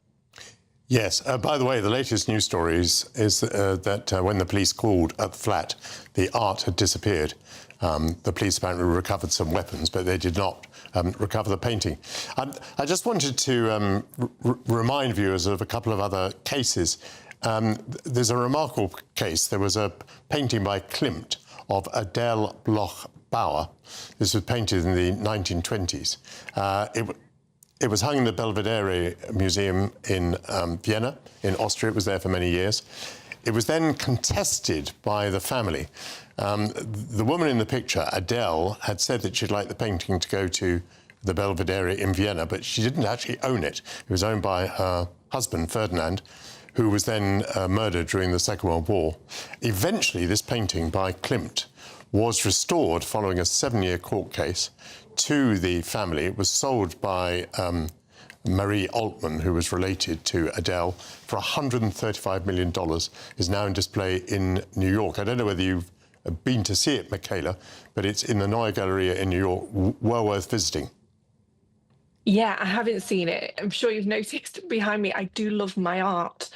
Speaker 13: Yes. By the way, the latest news stories is that when the police called at the flat, the art had disappeared. The police apparently recovered some weapons, but they did not recover the painting. I just wanted to remind viewers of a couple of other cases. There's a remarkable case. There was a painting by Klimt of Adele Bloch-Bauer. This was painted in the 1920s. It was hung in the Belvedere Museum in Vienna, in Austria. It was there for many years. It was then contested by the family. The woman in the picture, Adele, had said that she'd like the painting to go to the Belvedere in Vienna, but she didn't actually own it. It was owned by her husband, Ferdinand, who was then murdered during the Second World War. Eventually, this painting by Klimt was restored following a 7-year court case to the family. It was sold by Marie Altman, who was related to Adele, for $135 million, is now in display in New York. I don't know whether you've been to see it, Michaela, but it's in the Neue Galeria in New York, well worth visiting.
Speaker 15: Yeah, I haven't seen it. I'm sure you've noticed behind me, I do love my art.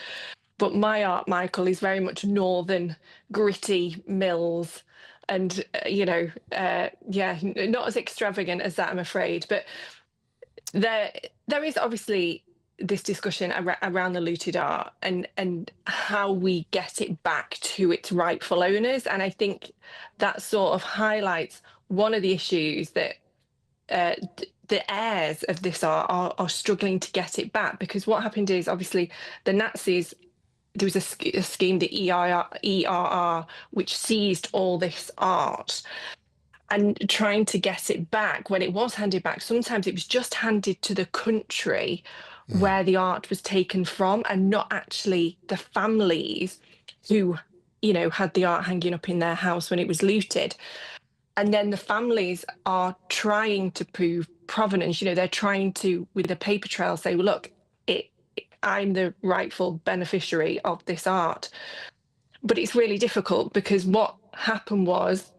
Speaker 15: But my art, Michael, is very much northern, gritty mills. And, yeah, not as extravagant as that, I'm afraid. But there is obviously this discussion around the looted art and how we get it back to its rightful owners. And I think that sort of highlights one of the issues that the heirs of this art are struggling to get it back. Because what happened is, obviously, the Nazis, there was a scheme, the ERR, which seized all this art. And trying to get it back, when it was handed back, sometimes it was just handed to the country where the art was taken from, and not actually the families who, had the art hanging up in their house when it was looted. And then the families are trying to prove provenance. They're trying to, with a paper trail, say, well, look, I'm the rightful beneficiary of this art. But it's really difficult, because what happened was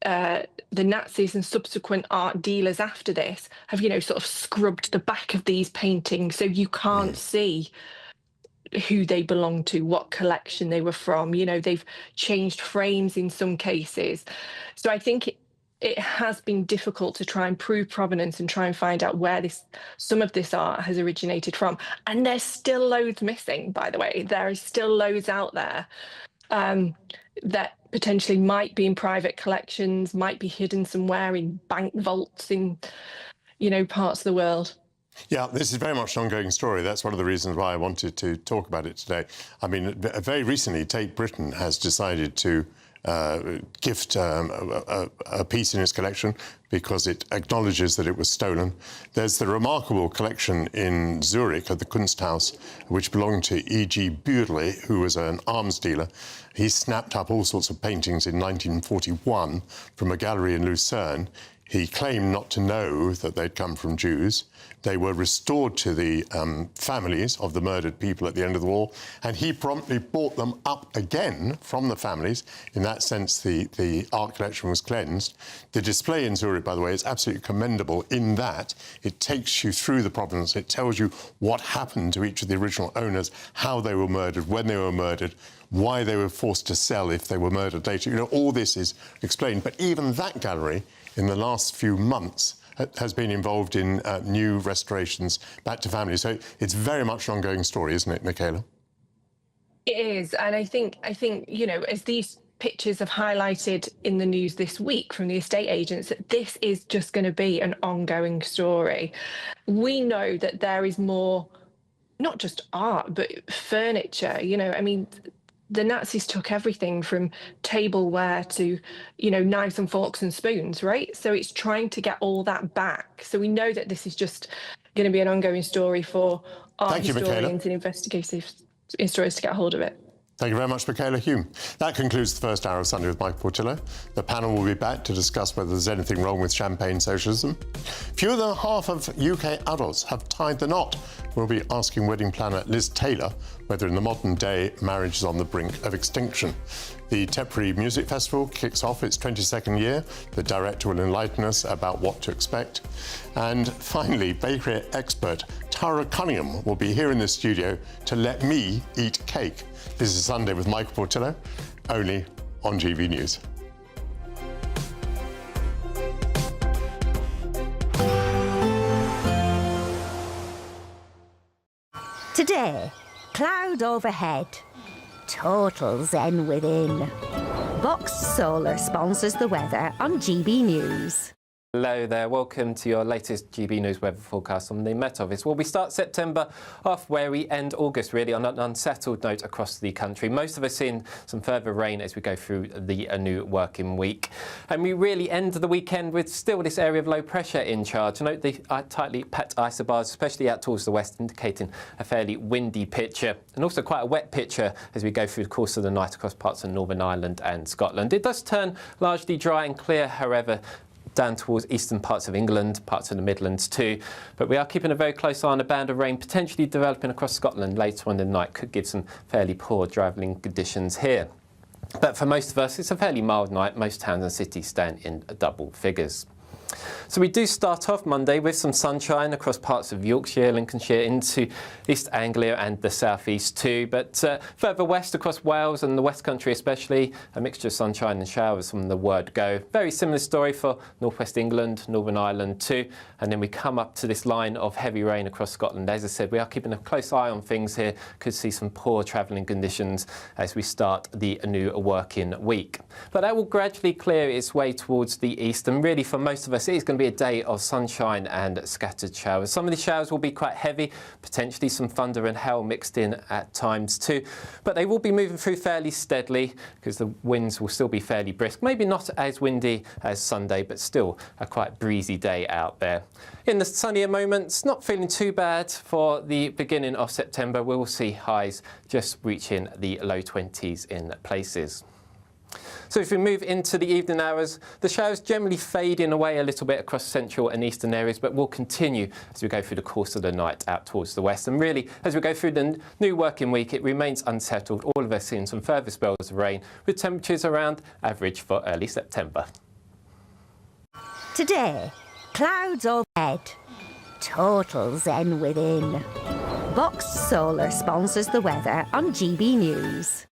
Speaker 15: the Nazis and subsequent art dealers after this have, sort of scrubbed the back of these paintings so you can't see who they belong to, what collection they were from. They've changed frames in some cases. So I think it has been difficult to try and prove provenance and try and find out where some of this art has originated from. And there's still loads missing, by the way. There is still loads out there that potentially might be in private collections, might be hidden somewhere in bank vaults in, parts of the world.
Speaker 13: Yeah, this is very much an ongoing story. That's one of the reasons why I wanted to talk about it today. I mean, very recently, Tate Britain has decided to gift a piece in its collection because it acknowledges that it was stolen. There's the remarkable collection in Zurich at the Kunsthaus, which belonged to E.G. Bürle, who was an arms dealer. He snapped up all sorts of paintings in 1941 from a gallery in Lucerne. He claimed not to know that they'd come from Jews. They were restored to the families of the murdered people at the end of the war, and he promptly bought them up again from the families. In that sense, the art collection was cleansed. The display in Zurich, by the way, is absolutely commendable in that it takes you through the provenance. It tells you what happened to each of the original owners, how they were murdered, when they were murdered, why they were forced to sell if they were murdered later. All this is explained. But even that gallery, in the last few months, has been involved in new restorations back to families. So it's very much an ongoing story, isn't it, Michaela?
Speaker 15: It is. And I think, as these pictures have highlighted in the news this week from the estate agents, that this is just going to be an ongoing story. We know that there is more, not just art, but furniture. The Nazis took everything from tableware to, knives and forks and spoons, right? So it's trying to get all that back. So we know that this is just going to be an ongoing story for art historians and investigative historians to get hold of it.
Speaker 13: Thank you very much, Michaela Hume. That concludes the first hour of Sunday with Mike Portillo. The panel will be back to discuss whether there's anything wrong with champagne socialism. Fewer than half of UK adults have tied the knot. We'll be asking wedding planner Liz Taylor whether in the modern day marriage is on the brink of extinction. The Tatebury Music Festival kicks off its 22nd year. The director will enlighten us about what to expect. And finally, bakery expert Tara Cunningham will be here in the studio to let me eat cake. This is Sunday with Michael Portillo, only on GB News.
Speaker 5: Today, cloud overhead, total zen within. Vox Solar sponsors the weather on GB News.
Speaker 1: Hello there, welcome to your latest GB News weather forecast on the Met Office. Well, we start September off where we end August, really, on an unsettled note across the country. Most of us seeing some further rain as we go through the new working week. And we really end the weekend with still this area of low pressure in charge. Note the tightly packed isobars, especially out towards the west, indicating a fairly windy picture. And also quite a wet picture as we go through the course of the night across parts of Northern Ireland and Scotland. It does turn largely dry and clear, however, down towards eastern parts of England, parts of the Midlands too. But we are keeping a very close eye on a band of rain potentially developing across Scotland later on in the night. Could give some fairly poor travelling conditions here. But for most of us, it's a fairly mild night. Most towns and cities stand in double figures. So we do start off Monday with some sunshine across parts of Yorkshire, Lincolnshire, into East Anglia and the southeast too. But further west across Wales and the West Country especially, a mixture of sunshine and showers from the word go. Very similar story for northwest England, Northern Ireland too. And then we come up to this line of heavy rain across Scotland. As I said, we are keeping a close eye on things here. Could see some poor travelling conditions as we start the new working week. But that will gradually clear its way towards the east, and really for most of us it is going to be a day of sunshine and scattered showers. Some of the showers will be quite heavy, potentially some thunder and hail mixed in at times too, but they will be moving through fairly steadily because the winds will still be fairly brisk. Maybe not as windy as Sunday, but still a quite breezy day out there. In the sunnier moments, not feeling too bad for the beginning of September. We will see highs just reaching the low 20s in places. So if we move into the evening hours, the showers generally fading away a little bit across central and eastern areas, but will continue as we go through the course of the night out towards the west. And really, as we go through the new working week, it remains unsettled. All of us seeing some further spells of rain, with temperatures around average for early September.
Speaker 5: Today, clouds overhead, total zen within. Vox Solar sponsors the weather on GB News.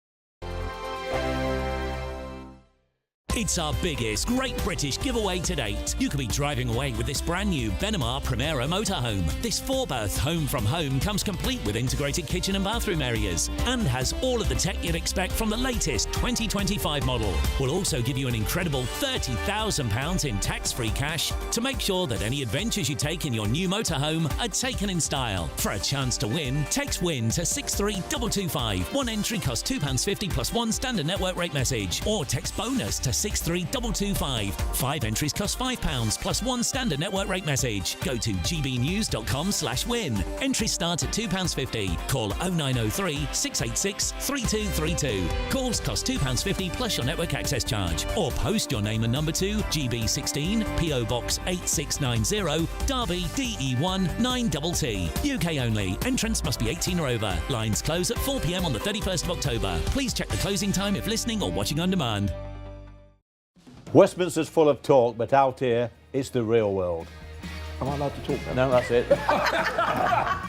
Speaker 7: It's our biggest Great British giveaway to date. You could be driving away with this brand new Benamar Primera motorhome. This 4-berth home from home comes complete with integrated kitchen and bathroom areas and has all of the tech you'd expect from the latest 2025 model. We'll also give you an incredible £30,000 in tax-free cash to make sure that any adventures you take in your new motorhome are taken in style. For a chance to win, text WIN to 63225. One entry costs £2.50 plus one standard network rate message, or text BONUS to 63225. 5 entries cost £5 plus one standard network rate message. Go to gbnews.com/win. Entries start at £2.50. Call 0903 686 3232. Calls cost £2.50 plus your network access charge. Or post your name and number to GB16 PO Box 8690 Derby DE1 9TT. UK only. Entrance must be 18 or over. Lines close at 4 p.m. on the 31st of October. Please check the closing time if listening or watching on demand.
Speaker 17: Westminster's full of talk, but out here, it's the real world.
Speaker 18: Am I allowed to talk then?
Speaker 17: No, that's it.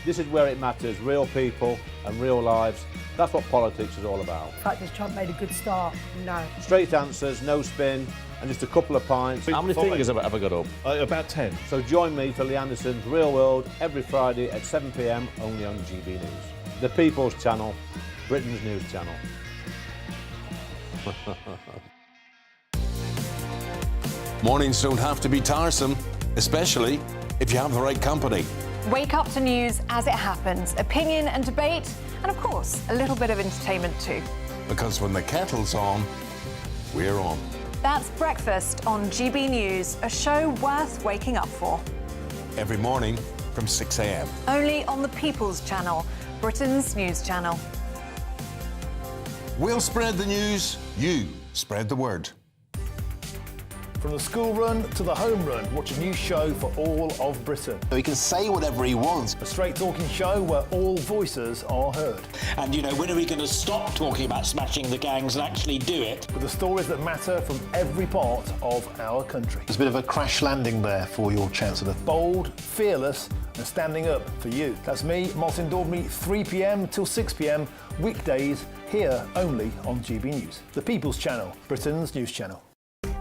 Speaker 17: This is where it matters, real people and real lives. That's what politics is all about.
Speaker 20: The fact is Trump made a good start, no.
Speaker 17: Straight answers, no spin, and just a couple of pints.
Speaker 18: How many fingers have I got up? About 10.
Speaker 17: So join me for Lee Anderson's Real World every Friday at 7 p.m, only on GB News. The People's Channel, Britain's news channel.
Speaker 4: Mornings don't have to be tiresome, especially if you have the right company.
Speaker 26: Wake up to news as it happens, opinion and debate, and of course, a little bit of entertainment too.
Speaker 4: Because when the kettle's on, we're on.
Speaker 26: That's Breakfast on GB News, a show worth waking up for.
Speaker 4: Every morning from 6 a.m.
Speaker 26: Only on the People's Channel, Britain's news channel.
Speaker 4: We'll spread the news, you spread the word.
Speaker 18: From the school run to the home run, watch a new show for all of Britain.
Speaker 2: He can say whatever he wants.
Speaker 18: A straight talking show where all voices are heard.
Speaker 3: And, you know, when are we going to stop talking about smashing the gangs and actually do it?
Speaker 18: With the stories that matter from every part of our country.
Speaker 2: There's a bit of a crash landing there for your Chancellor.
Speaker 18: Bold, fearless and standing up for you. That's me, Martin Daubney, 3 p.m. till 6 p.m, weekdays, here only on GB News. The People's Channel, Britain's news channel.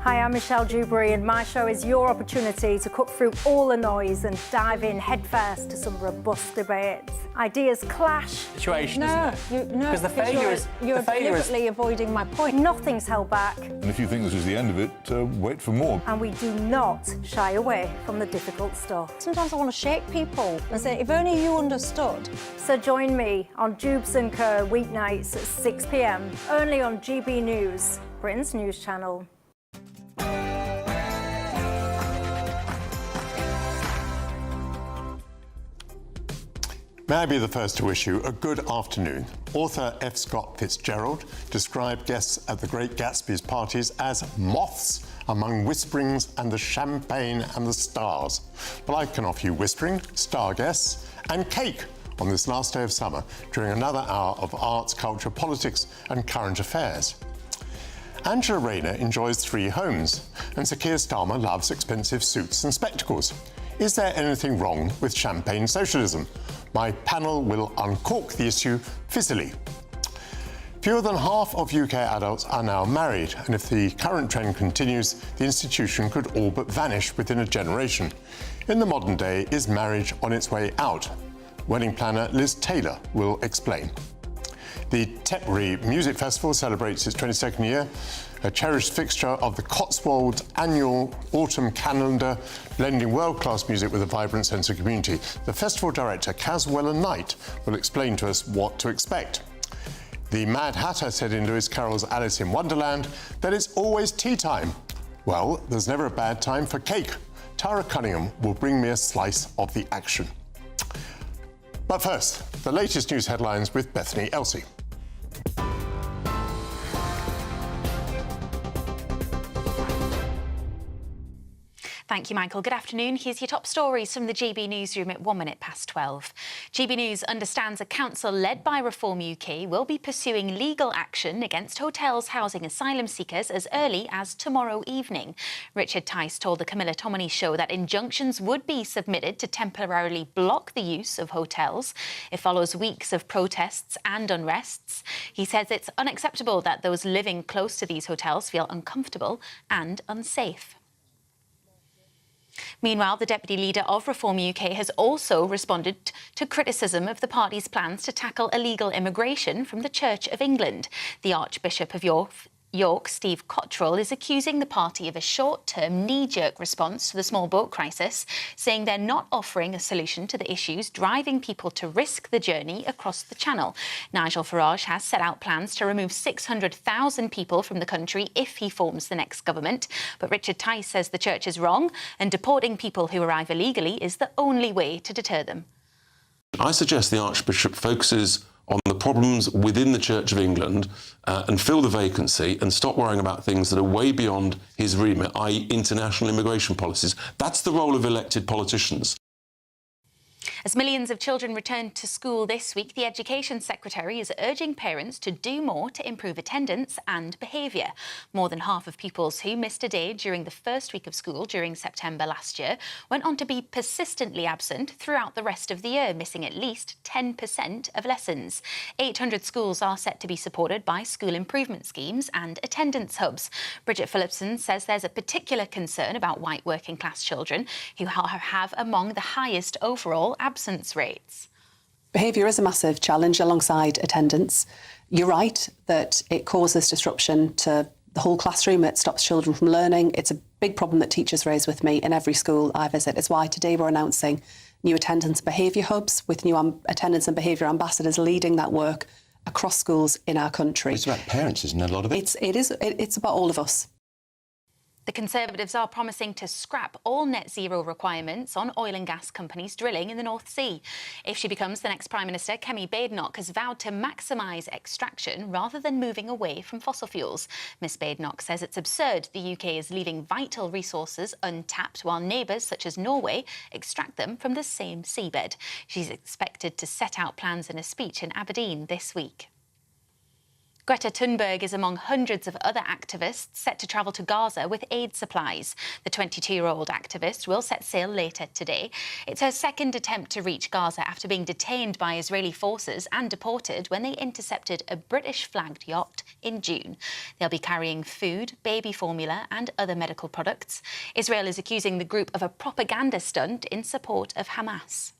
Speaker 24: Hi, I'm Michelle Dewberry and my show is your opportunity to cut through all the noise and dive in headfirst to some robust debates. Ideas clash.
Speaker 3: Situation,
Speaker 24: no,
Speaker 3: isn't it?
Speaker 24: Because
Speaker 3: the failure is...
Speaker 24: You're deliberately avoiding my point. Nothing's held back.
Speaker 14: And if you think this is the end of it, wait for more.
Speaker 24: And we do not shy away from the difficult stuff. Sometimes I want to shake people and say, if only you understood. So join me on Jubes and Kerr weeknights at 6 p.m, only on GB News, Britain's news channel.
Speaker 13: May I be the first to wish you a good afternoon. Author F. Scott Fitzgerald described guests at the Great Gatsby's parties as moths among whisperings and the champagne and the stars. But I can offer you whispering, star guests and cake on this last day of summer during another hour of arts, culture, politics and current affairs. Angela Rayner enjoys 3 homes and Sir Keir Starmer loves expensive suits and spectacles. Is there anything wrong with champagne socialism? My panel will uncork the issue fizzily. Fewer than half of UK adults are now married, and if the current trend continues, the institution could all but vanish within a generation. In the modern day, is marriage on its way out? Wedding planner Liz Taylor will explain. The Tatebury Music Festival celebrates its 22nd year, a cherished fixture of the Cotswolds annual autumn calendar, blending world-class music with a vibrant sense of community. The festival director, Caswell Knight, will explain to us what to expect. The Mad Hatter said in Lewis Carroll's Alice in Wonderland that it's always tea time. Well, there's never a bad time for cake. Tara Cunningham will bring me a slice of the action. But first, the latest news headlines with Bethany Elsey.
Speaker 6: Thank you, Michael. Good afternoon. Here's your top stories from the GB newsroom at 12:01. GB News understands a council led by Reform UK will be pursuing legal action against hotels housing asylum seekers as early as tomorrow evening. Richard Tice told the Camilla Tominey show that injunctions would be submitted to temporarily block the use of hotels. It follows weeks of protests and unrests. He says it's unacceptable that those living close to these hotels feel uncomfortable and unsafe. Meanwhile, the Deputy Leader of Reform UK has also responded to criticism of the party's plans to tackle illegal immigration from the Church of England. The Archbishop of York, Steve Cottrell, is accusing the party of a short-term knee-jerk response to the small boat crisis, saying they're not offering a solution to the issues driving people to risk the journey across the Channel. Nigel Farage has set out plans to remove 600,000 people from the country if he forms the next government. But Richard Tice says the Church is wrong and deporting people who arrive illegally is the only way to deter them.
Speaker 8: I suggest the Archbishop focuses on the problems within the Church of England and fill the vacancy and stop worrying about things that are way beyond his remit, i.e. international immigration policies. That's the role of elected politicians.
Speaker 6: As millions of children return to school this week, the Education Secretary is urging parents to do more to improve attendance and behaviour. More than half of pupils who missed a day during the first week of school during September last year went on to be persistently absent throughout the rest of the year, missing at least 10% of lessons. 800 schools are set to be supported by school improvement schemes and attendance hubs. Bridget Phillipson says there's a particular concern about white working class children who have among the highest overall absence rates.
Speaker 21: Behaviour is a massive challenge alongside attendance. You're right that it causes disruption to the whole classroom. It stops children from learning. It's a big problem that teachers raise with me in every school I visit. It's why today we're announcing new attendance and behaviour hubs with new attendance and behaviour ambassadors leading that work across schools in our country.
Speaker 8: It's about parents, isn't it, a lot of it?
Speaker 21: It's about all of us.
Speaker 6: The Conservatives are promising to scrap all net zero requirements on oil and gas companies drilling in the North Sea. If she becomes the next Prime Minister, Kemi Badenoch has vowed to maximise extraction rather than moving away from fossil fuels. Ms Badenoch says it's absurd the UK is leaving vital resources untapped while neighbours such as Norway extract them from the same seabed. She's expected to set out plans in a speech in Aberdeen this week. Greta Thunberg is among hundreds of other activists set to travel to Gaza with aid supplies. The 22-year-old activist will set sail later today. It's her second attempt to reach Gaza after being detained by Israeli forces and deported when they intercepted a British-flagged yacht in June. They'll be carrying food, baby formula and other medical products. Israel is accusing the group of a propaganda stunt in support of Hamas.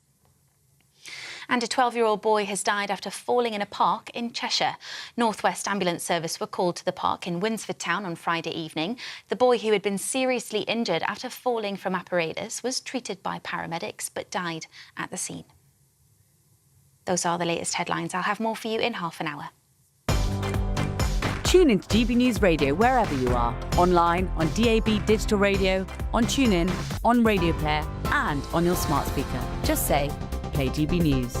Speaker 6: And a 12-year-old boy has died after falling in a park in Cheshire. North West Ambulance Service were called to the park in Winsford Town on Friday evening. The boy, who had been seriously injured after falling from apparatus, was treated by paramedics but died at the scene. Those are the latest headlines. I'll have more for you in half an hour.
Speaker 9: Tune into GB News Radio wherever you are. Online, on DAB digital radio, on TuneIn, on Radio Player and on your smart speaker. Just say, play GB News.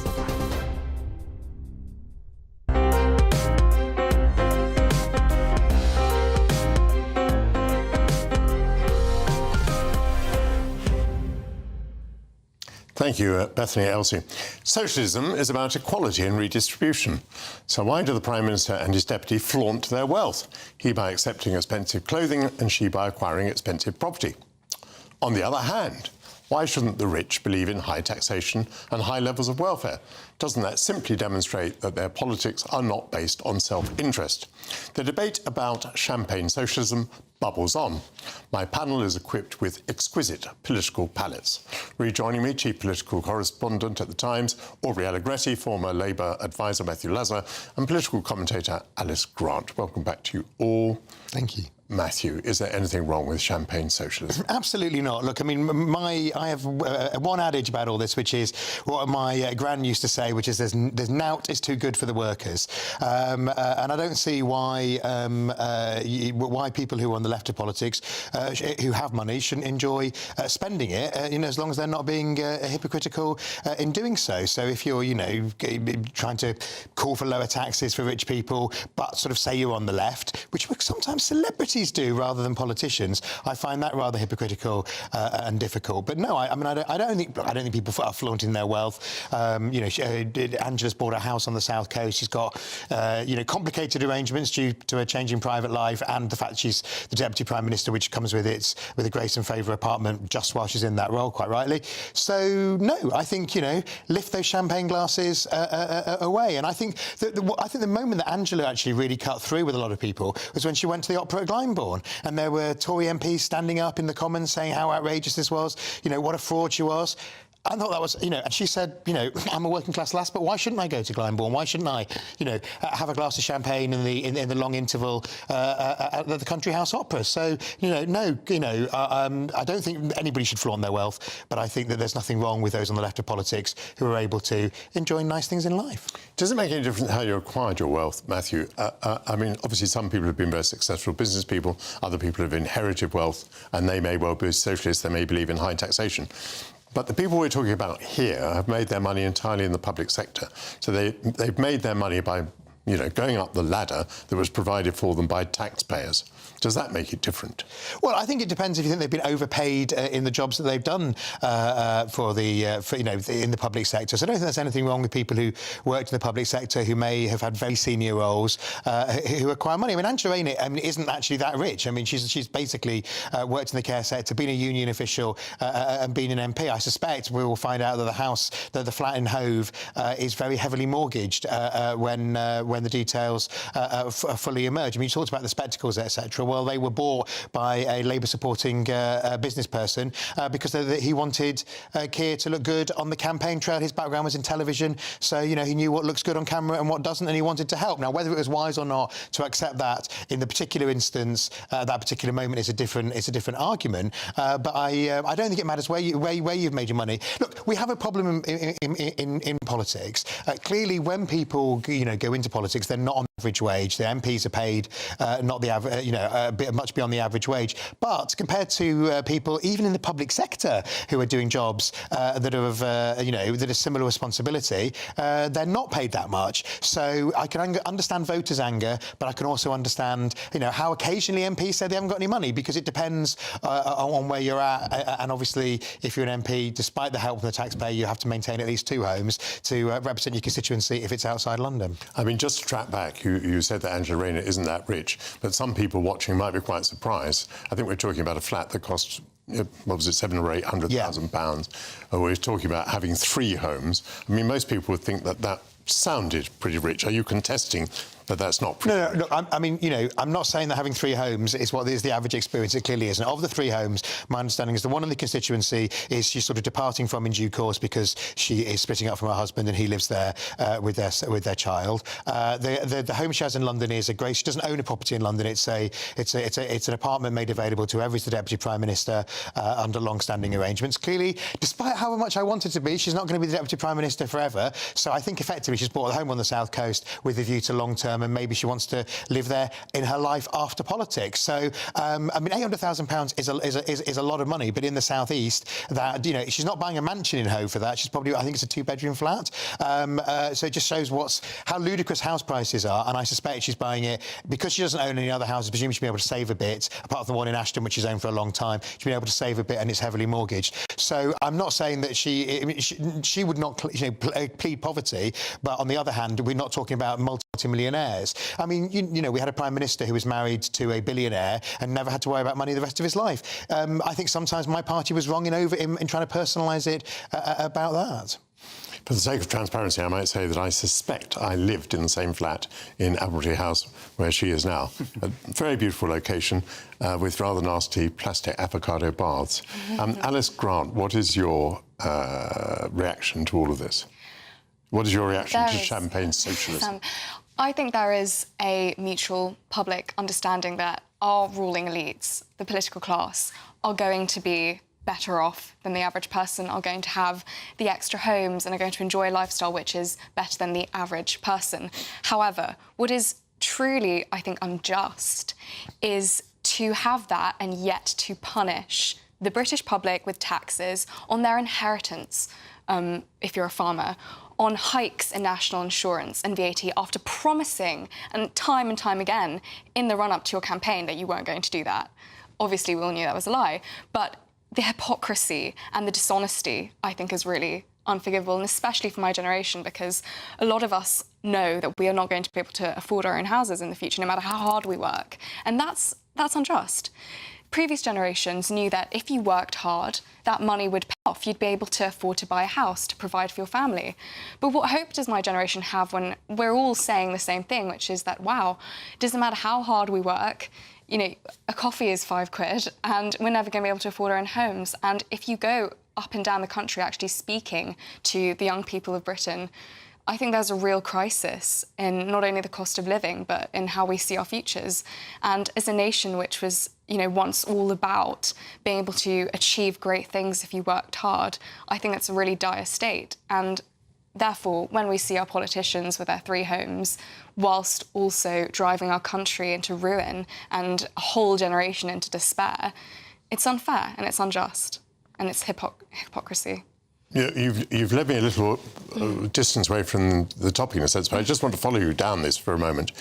Speaker 13: Thank you, Bethany Elsie. Socialism is about equality and redistribution. So why do the Prime Minister and his deputy flaunt their wealth? He by accepting expensive clothing and she by acquiring expensive property. On the other hand, why shouldn't the rich believe in high taxation and high levels of welfare? Doesn't that simply demonstrate that their politics are not based on self-interest? The debate about champagne socialism bubbles on. My panel is equipped with exquisite political palettes. Rejoining me, Chief Political Correspondent at The Times, Aubrey Allegretti, former Labour advisor Matthew Lazar, and political commentator Alice Grant. Welcome back to you all.
Speaker 10: Thank you.
Speaker 13: Matthew, is there anything wrong with champagne socialism?
Speaker 10: Absolutely not. Look, I mean, I have one adage about all this, which is what my gran used to say, which is there's nout is too good for the workers. And I don't see why people who are on the left of politics, who have money, shouldn't enjoy spending it, as long as they're not being hypocritical in doing so. So if you're, trying to call for lower taxes for rich people, but sort of say you're on the left, which sometimes celebrities do rather than politicians, I find that rather hypocritical and difficult. But no, I don't think people are flaunting their wealth. Angela's bought a house on the south coast. She's got complicated arrangements due to her changing private life and the fact she's the deputy prime minister, which comes with a grace and favour apartment just while she's in that role, quite rightly. So no, I think lift those champagne glasses away. And I think the moment that Angela actually really cut through with a lot of people was when she went to the opera at Glyndebourne, and there were Tory MPs standing up in the Commons saying how outrageous this was, what a fraud she was. I thought that was, and she said, I'm a working class lass, but why shouldn't I go to Glyndebourne? Why shouldn't I, have a glass of champagne in the long interval at the Country House Opera? So, I don't think anybody should flaunt their wealth, but I think that there's nothing wrong with those on the left of politics who are able to enjoy nice things in life.
Speaker 13: Does it make any difference how you acquired your wealth, Matthew? I mean, obviously some people have been very successful business people, other people have inherited wealth, and they may well be socialists, they may believe in high taxation. But the people we're talking about here have made their money entirely in the public sector. So they've made their money by, going up the ladder that was provided for them by taxpayers. Does that make it different?
Speaker 10: Well, I think it depends if you think they've been overpaid in the jobs that they've done in the public sector. So I don't think there's anything wrong with people who worked in the public sector who may have had very senior roles who acquire money. I mean, Angela Rayner isn't actually that rich. I mean, she's basically worked in the care sector, been a union official, and been an MP. I suspect we will find out that the flat in Hove is very heavily mortgaged when the details fully emerge. I mean, you talked about the spectacles, etc. Well, they were bought by a Labour-supporting business person because he wanted Keir to look good on the campaign trail. His background was in television, so he knew what looks good on camera and what doesn't, and he wanted to help. Now, whether it was wise or not to accept that in the particular instance, that particular moment is a different argument. But I don't think it matters where you've made your money. Look, we have a problem in politics. Clearly, when people go into politics, they're not on average wage. The MPs are paid not the average, much beyond the average wage. But compared to people, even in the public sector, who are doing jobs that are of, that are similar responsibility, they're not paid that much. So I can understand voters' anger, but I can also understand, how occasionally MPs say they haven't got any money, because it depends on where you're at. And obviously, if you're an MP, despite the help from the taxpayer, you have to maintain at least 2 homes to represent your constituency if it's outside London.
Speaker 13: I mean, just to track back, you said that Angela Rayner isn't that rich, but some people watching might be quite surprised. I think we're talking about a flat that costs, what was it, £700,000 or £800,000. We're talking about having 3 homes. I mean, most people would think that sounded pretty rich. Are you contesting that that's not pretty rich?
Speaker 10: No, I mean, I'm not saying that having 3 homes is what is the average experience. It clearly isn't. Of the 3 homes, my understanding is the one in the constituency is she's sort of departing from in due course because she is splitting up from her husband and he lives there with their child. The home she has in London is a great. She doesn't own a property in London. It's an apartment made available to her as the Deputy Prime Minister under long-standing arrangements. Clearly, despite how much I want her to be, she's not going to be the Deputy Prime Minister forever. So I think effectively she's bought a home on the South Coast with a view to long-term, and maybe she wants to live there in her life after politics. So, I mean, £800,000 is a lot of money, but in the South East, that, she's not buying a mansion in Hove for that. She's probably, I think it's a 2-bedroom flat. So it just shows how ludicrous house prices are, and I suspect she's buying it because she doesn't own any other houses. Presumably she'll be able to save a bit, apart from the one in Ashton, which she's owned for a long time. She'll be able to save a bit, and it's heavily mortgaged. So I'm not saying that she would not plead poverty, but on the other hand, we're not talking about multi-millionaires. I mean, we had a Prime Minister who was married to a billionaire and never had to worry about money the rest of his life. I think sometimes my party was wrong in trying to personalise it about that.
Speaker 13: For the sake of transparency, I might say that I suspect I lived in the same flat in Admiralty House where she is now. A very beautiful location with rather nasty plastic avocado baths. Alice Grant, what is your reaction to all of this? What is your reaction to champagne socialism?
Speaker 26: I think there is a mutual public understanding that our ruling elites, the political class, are going to be better off than the average person, are going to have the extra homes and are going to enjoy a lifestyle which is better than the average person. However, what is truly, I think, unjust is to have that and yet to punish the British public with taxes on their inheritance, if you're a farmer, on hikes in national insurance and VAT after promising, and time again, in the run-up to your campaign that you weren't going to do that. Obviously, we all knew that was a lie, but the hypocrisy and the dishonesty, I think, is really unforgivable, and especially for my generation, because a lot of us know that we are not going to be able to afford our own houses in the future, no matter how hard we work. And that's unjust. Previous generations knew that if you worked hard, that money would pay off. You'd be able to afford to buy a house to provide for your family. But what hope does my generation have when we're all saying the same thing, which is that, wow, it doesn't matter how hard we work, a coffee is £5 and we're never going to be able to afford our own homes. And if you go up and down the country actually speaking to the young people of Britain, I think there's a real crisis in not only the cost of living, but in how we see our futures. And as a nation which was, once all about being able to achieve great things if you worked hard, I think that's a really dire state. And therefore, when we see our politicians with their 3 homes, whilst also driving our country into ruin and a whole generation into despair, it's unfair and it's unjust and it's hypocrisy.
Speaker 13: You've led me a little distance away from the topic in a sense, but I just want to follow you down this for a moment.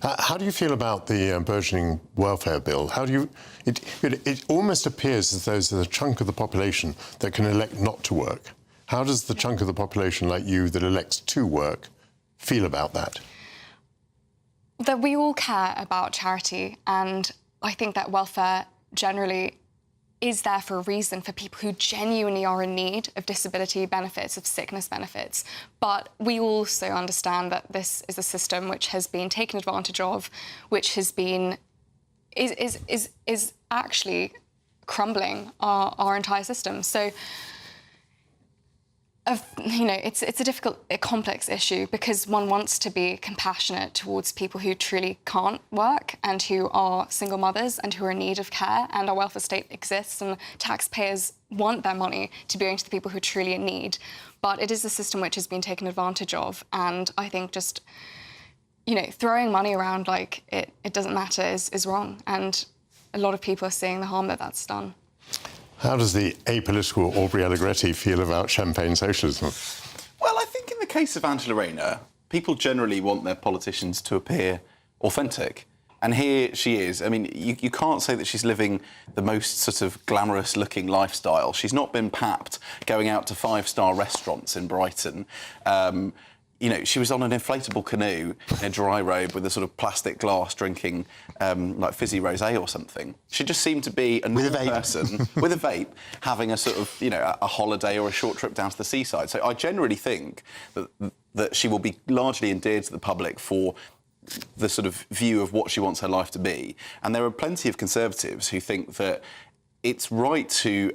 Speaker 13: How do you feel about the burgeoning welfare bill? How do you? It almost appears as though there's a chunk of the population that can elect not to work. How does the chunk of the population like you that elects to work feel about that?
Speaker 26: That we all care about charity, and I think that welfare generally is there for a reason for people who genuinely are in need of disability benefits, of sickness benefits. But we also understand that this is a system which has been taken advantage of, which has been is actually crumbling our entire system. So it's a complex issue, because one wants to be compassionate towards people who truly can't work and who are single mothers and who are in need of care, and our welfare state exists and taxpayers want their money to be going to the people who are truly in need. But it is a system which has been taken advantage of, and I think just you know, throwing money around like it doesn't matter is wrong. And a lot of people are seeing the harm that that's done.
Speaker 13: How does the apolitical Aubrey Allegretti feel about champagne socialism?
Speaker 11: Well, I think in the case of Angela Rayner, people generally want their politicians to appear authentic. And here she is. I mean, you can't say that she's living the most sort of glamorous-looking lifestyle. She's not been papped going out to 5-star restaurants in Brighton. You know, she was on an inflatable canoe in a dry robe with a sort of plastic glass drinking like fizzy rosé or something. She just seemed to be a normal person with a vape having a sort of, you know, a holiday or a short trip down to the seaside. So I generally think that she will be largely endeared to the public for the sort of view of what she wants her life to be. And there are plenty of Conservatives who think that it's right to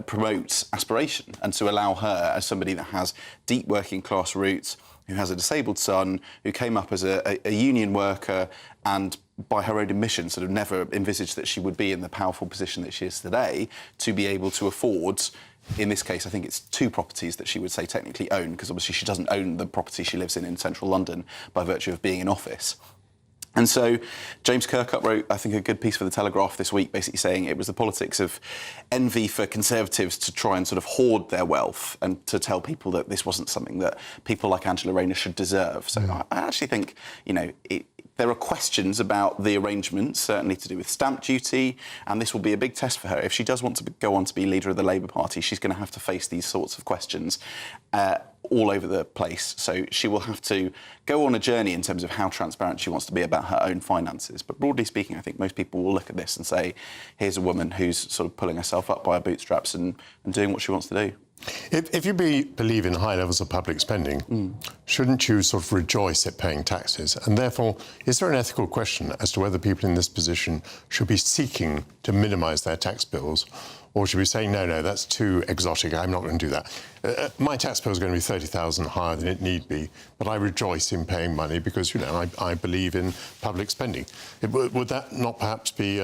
Speaker 11: promote aspiration and to allow her, as somebody that has deep working class roots, who has a disabled son, who came up as a union worker and by her own admission sort of never envisaged that she would be in the powerful position that she is today, to be able to afford, in this case, I think it's 2 properties that she would say technically own, because obviously she doesn't own the property she lives in central London by virtue of being in office. And so James Kirkup wrote, I think, a good piece for The Telegraph this week, basically saying it was the politics of envy for Conservatives to try and sort of hoard their wealth and to tell people that this wasn't something that people like Angela Rayner should deserve. So I actually think, you know, there are questions about the arrangements, certainly to do with stamp duty, and this will be a big test for her. If she does want to go on to be leader of the Labour Party, she's going to have to face these sorts of questions all over the place. So she will have to go on a journey in terms of how transparent she wants to be about her own finances. But broadly speaking, I think most people will look at this and say, here's a woman who's sort of pulling herself up by her bootstraps and doing what she wants to do.
Speaker 13: If you believe in high levels of public spending, shouldn't you sort of rejoice at paying taxes? And therefore, is there an ethical question as to whether people in this position should be seeking to minimise their tax bills, or should we be saying, no, that's too exotic, I'm not going to do that? My tax bill is going to be 30,000 higher than it need be, but I rejoice in paying money because, you know, I believe in public spending. Would that not perhaps be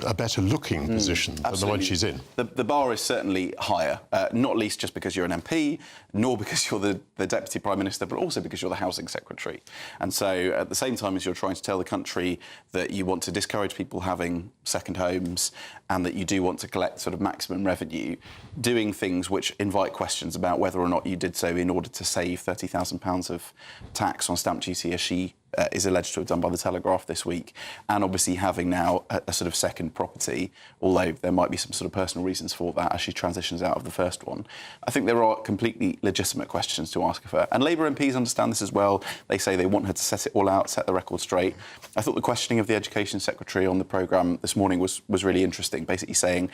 Speaker 13: a better-looking position than the one she's in?
Speaker 11: The bar is certainly higher, not least just because you're an MP, nor because you're the Deputy Prime Minister, but also because you're the Housing Secretary. And so at the same time as you're trying to tell the country that you want to discourage people having second homes and that you do want to collect sort of maximum revenue, doing things which invite questions about whether or not you did so in order to save £30,000 of tax on stamp duty, as she is alleged to have done by The Telegraph this week, and obviously having now a sort of second property, although there might be some sort of personal reasons for that as she transitions out of the first one. I think there are completely legitimate questions to ask of her. And Labour MPs understand this as well. They say they want her to set it all out, set the record straight. I thought the questioning of the Education Secretary on the programme this morning was really interesting, basically saying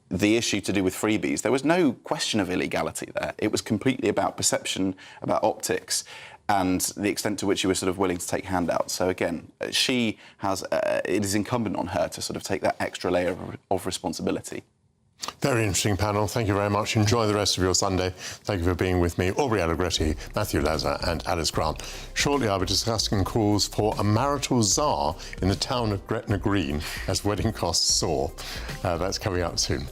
Speaker 11: the issue to do with freebies, there was no question of illegality there. It was completely about perception, about optics, and the extent to which you were sort of willing to take handouts. So again, she has, it is incumbent on her to sort of take that extra layer of responsibility.
Speaker 13: Very interesting panel. Thank you very much. Enjoy the rest of your Sunday. Thank you for being with me, Aubrey Allegretti, Matthew Lazar and Alice Grant. Shortly I'll be discussing calls for a marital czar in the town of Gretna Green as wedding costs soar. That's coming up soon.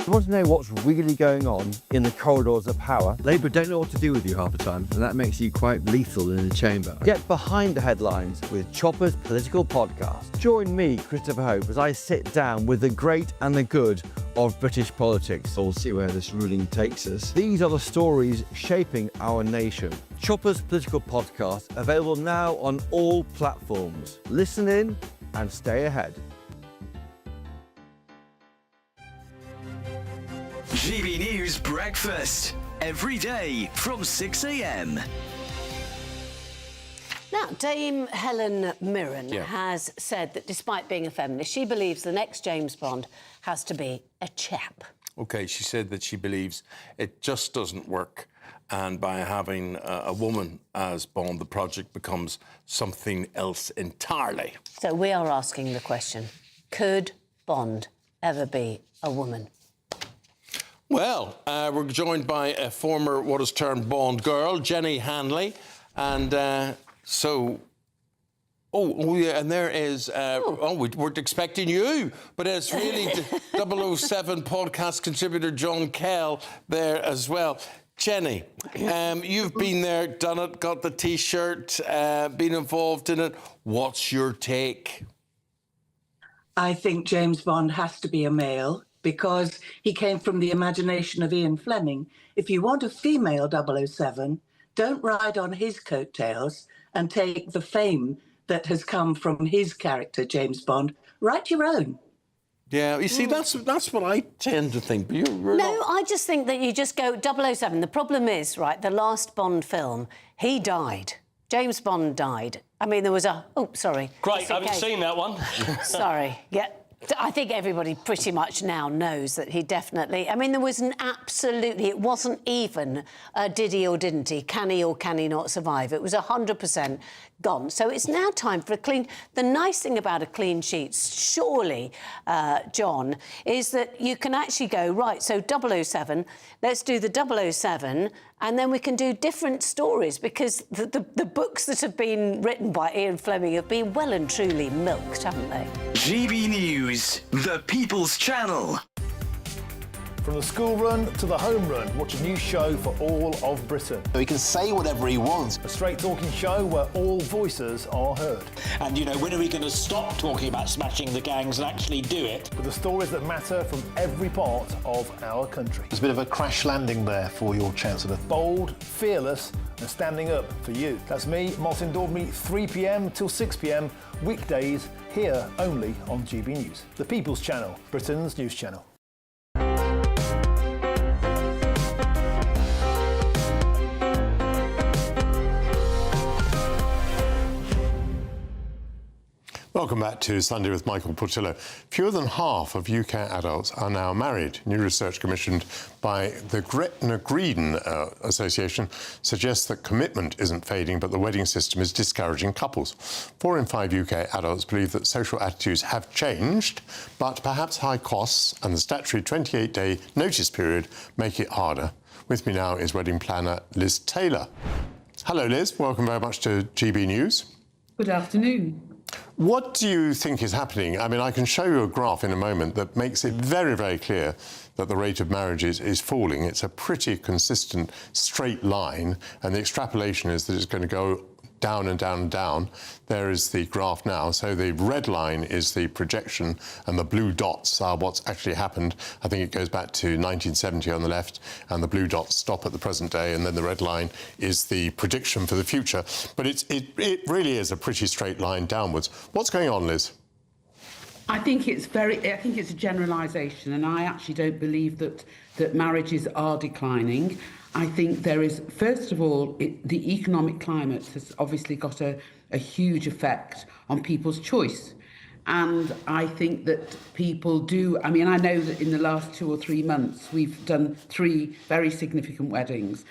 Speaker 12: You want to know what's really going on in the corridors of power? Labour don't know what to do with you half the time, and that makes you quite lethal in the chamber. Get behind the headlines with Chopper's Political Podcast. Join me, Christopher Hope, as I sit down with the great and the good of British politics. We'll see where this ruling takes us. These are the stories shaping our nation. Chopper's Political Podcast, available now on all platforms. Listen in and stay ahead.
Speaker 19: GB News Breakfast, every day from 6 a.m.
Speaker 22: Now, Dame Helen Mirren has said that despite being a feminist, she believes the next James Bond has to be a chap.
Speaker 4: OK, she said that she believes it just doesn't work, and by having a woman as Bond, the project becomes something else entirely.
Speaker 22: So we are asking the question, could Bond ever be a woman?
Speaker 4: Well, we're joined by a former what is termed Bond girl, Jenny Hanley, and so Oh, yeah, and there is... we weren't expecting you, but it's really 007 podcast contributor John Kell there as well. Jenny, you've been there, done it, got the T-shirt, been involved in it. What's your take?
Speaker 1: I think James Bond has to be a male because he came from the imagination of Ian Fleming. If you want a female 007, don't ride on his coattails and take the fame that has come from his character, James Bond. Write your own.
Speaker 4: Yeah, you see, that's what I tend to think. But
Speaker 22: No, I just think that you just go 007. The problem is, right, the last Bond film, he died. James Bond died. I mean, there was a... Oh, sorry.
Speaker 5: Great, I haven't seen that one.
Speaker 22: Sorry, yeah. I think everybody pretty much now knows that he definitely... I mean, there was an absolutely... It wasn't even did he or didn't he, can he or can he not survive. It was 100% gone. So it's now time for a clean... The nice thing about a clean sheet, surely, John, is that you can actually go, right, so 007, let's do the 007, and then we can do different stories because the books that have been written by Ian Fleming have been well and truly milked, haven't they?
Speaker 19: GB News, the People's Channel.
Speaker 18: From the school run to the home run, watch a new show for all of Britain.
Speaker 2: So he can say whatever he wants.
Speaker 18: A straight-talking show where all voices are heard.
Speaker 3: And, you know, when are we going to stop talking about smashing the gangs and actually do it?
Speaker 18: With the stories that matter from every part of our country.
Speaker 2: There's a bit of a crash landing there for your Chancellor.
Speaker 18: Bold, fearless and standing up for you. That's me, Martin Daubney, 3 p.m. till 6 p.m, weekdays, here only on GB News. The People's Channel, Britain's news channel.
Speaker 13: Welcome back to Sunday with Michael Portillo. Fewer than half of UK adults are now married. New research commissioned by the Gretna Green Association suggests that commitment isn't fading, but the wedding system is discouraging couples. 4 in 5 UK adults believe that social attitudes have changed, but perhaps high costs and the statutory 28-day notice period make it harder. With me now is wedding planner Liz Taylor. Hello, Liz. Welcome very much to GB News.
Speaker 15: Good afternoon.
Speaker 13: What do you think is happening? I mean, I can show you a graph in a moment that makes it very, very clear that the rate of marriages is falling. It's a pretty consistent straight line, and the extrapolation is that it's going to go down and down and down. There is the graph now. So the red line is the projection and the blue dots are what's actually happened. I think it goes back to 1970 on the left, and the blue dots stop at the present day, and then the red line is the prediction for the future. But it really is a pretty straight line downwards. What's going on, Liz?
Speaker 15: I think it's a generalisation, and I actually don't believe that marriages are declining. I think there is, first of all, the economic climate has obviously got a huge effect on people's choice. And I think that people do, I mean, I know that in the last 2 or 3 months, we've done 3 very significant weddings.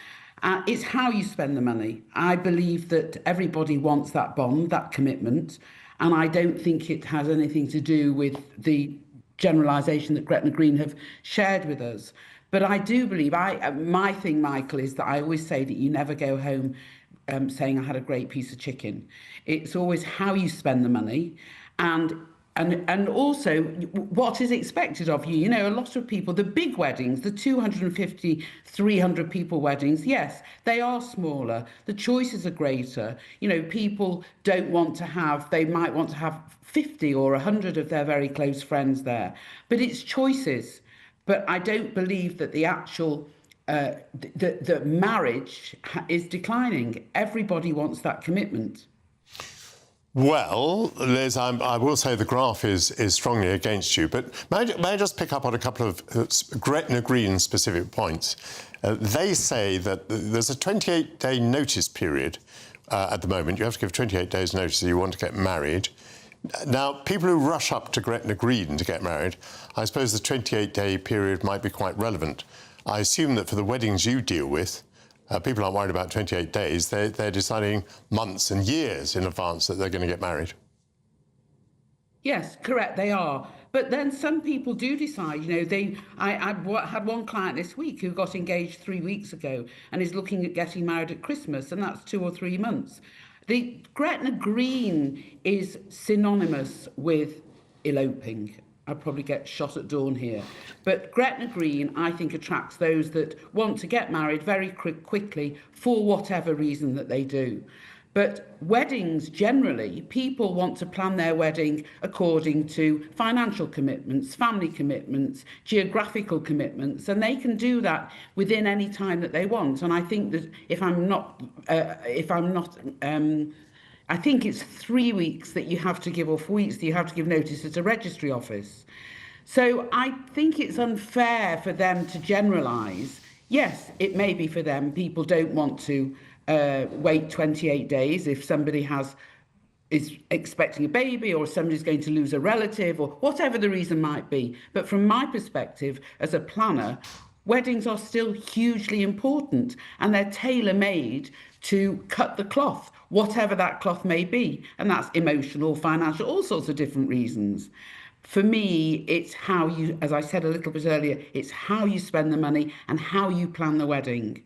Speaker 15: It's how you spend the money. I believe that everybody wants that bond, that commitment, and I don't think it has anything to do with the generalisation that Gretna Green have shared with us. But I do believe, my thing, Michael, is that I always say that you never go home saying I had a great piece of chicken. It's always how you spend the money and also what is expected of you. You know, a lot of people, the big weddings, the 250, 300 people weddings, yes, they are smaller. The choices are greater. You know, people don't want to have, they might want to have 50 or 100 of their very close friends there. But it's choices. But I don't believe that the actual the marriage is declining. Everybody wants that commitment.
Speaker 13: Well, Liz, I will say the graph is strongly against you, but may I just pick up on a couple of Gretna Green specific points? They say that there's a 28-day notice period at the moment. You have to give 28 days notice if you want to get married. Now, people who rush up to Gretna Green to get married, I suppose the 28-day period might be quite relevant. I assume that for the weddings you deal with, people aren't worried about 28 days. They're deciding months and years in advance that they're going to get married.
Speaker 15: Yes, correct, they are. But then some people do decide, you know, I had one client this week who got engaged 3 weeks ago and is looking at getting married at Christmas, and that's 2 or 3 months. The Gretna Green is synonymous with eloping. I'll probably get shot at dawn here. But Gretna Green, I think, attracts those that want to get married very quickly for whatever reason that they do. But weddings, generally, people want to plan their wedding according to financial commitments, family commitments, geographical commitments, and they can do that within any time that they want. And I think that I think it's 3 weeks that you have to give, or 4 weeks that you have to give notice at a registry office. So I think it's unfair for them to generalise. Yes, it may be for them. People don't want to wait 28 days if somebody is expecting a baby, or somebody's going to lose a relative, or whatever the reason might be. But from my perspective as a planner, weddings are still hugely important, and they're tailor-made to cut the cloth, whatever that cloth may be. And that's emotional, financial, all sorts of different reasons. For me, it's how you, as I said a little bit earlier, it's how you spend the money and how you plan the wedding.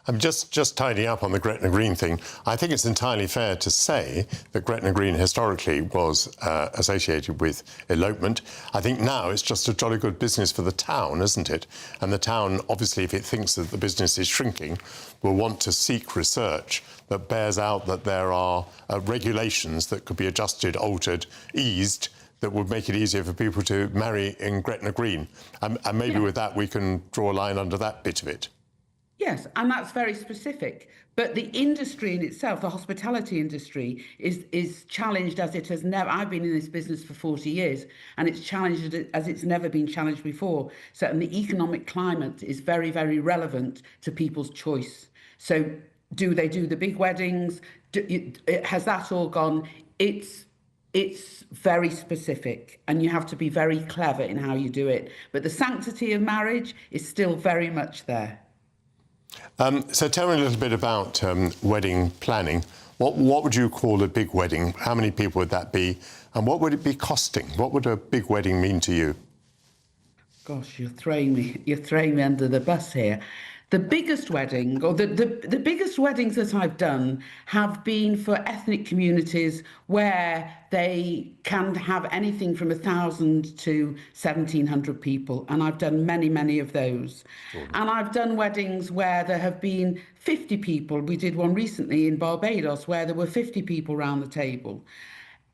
Speaker 13: I'm just tidying up on the Gretna Green thing. I think it's entirely fair to say that Gretna Green historically was associated with elopement. I think now it's just a jolly good business for the town, isn't it? And the town, obviously, if it thinks that the business is shrinking, will want to seek research that bears out that there are regulations that could be adjusted, altered, eased, that would make it easier for people to marry in Gretna Green. And maybe with that we can draw a line under that bit of it.
Speaker 15: Yes, and that's very specific. But the industry in itself, the hospitality industry, is challenged as it has never. I've been in this business for 40 years, and it's challenged as it's never been challenged before. So, and the economic climate is very, very relevant to people's choice. So, do they do the big weddings? Has that all gone? It's very specific, and you have to be very clever in how you do it. But the sanctity of marriage is still very much there.
Speaker 13: So tell me a little bit about wedding planning. What would you call a big wedding? How many people would that be? And what would it be costing? What would a big wedding mean to you?
Speaker 15: Gosh, you're throwing me under the bus here. The biggest wedding, or the biggest weddings that I've done have been for ethnic communities where they can have anything from 1,000 to 1,700 people. And I've done many, many of those. And I've done weddings where there have been 50 people. We did one recently in Barbados where there were 50 people round the table.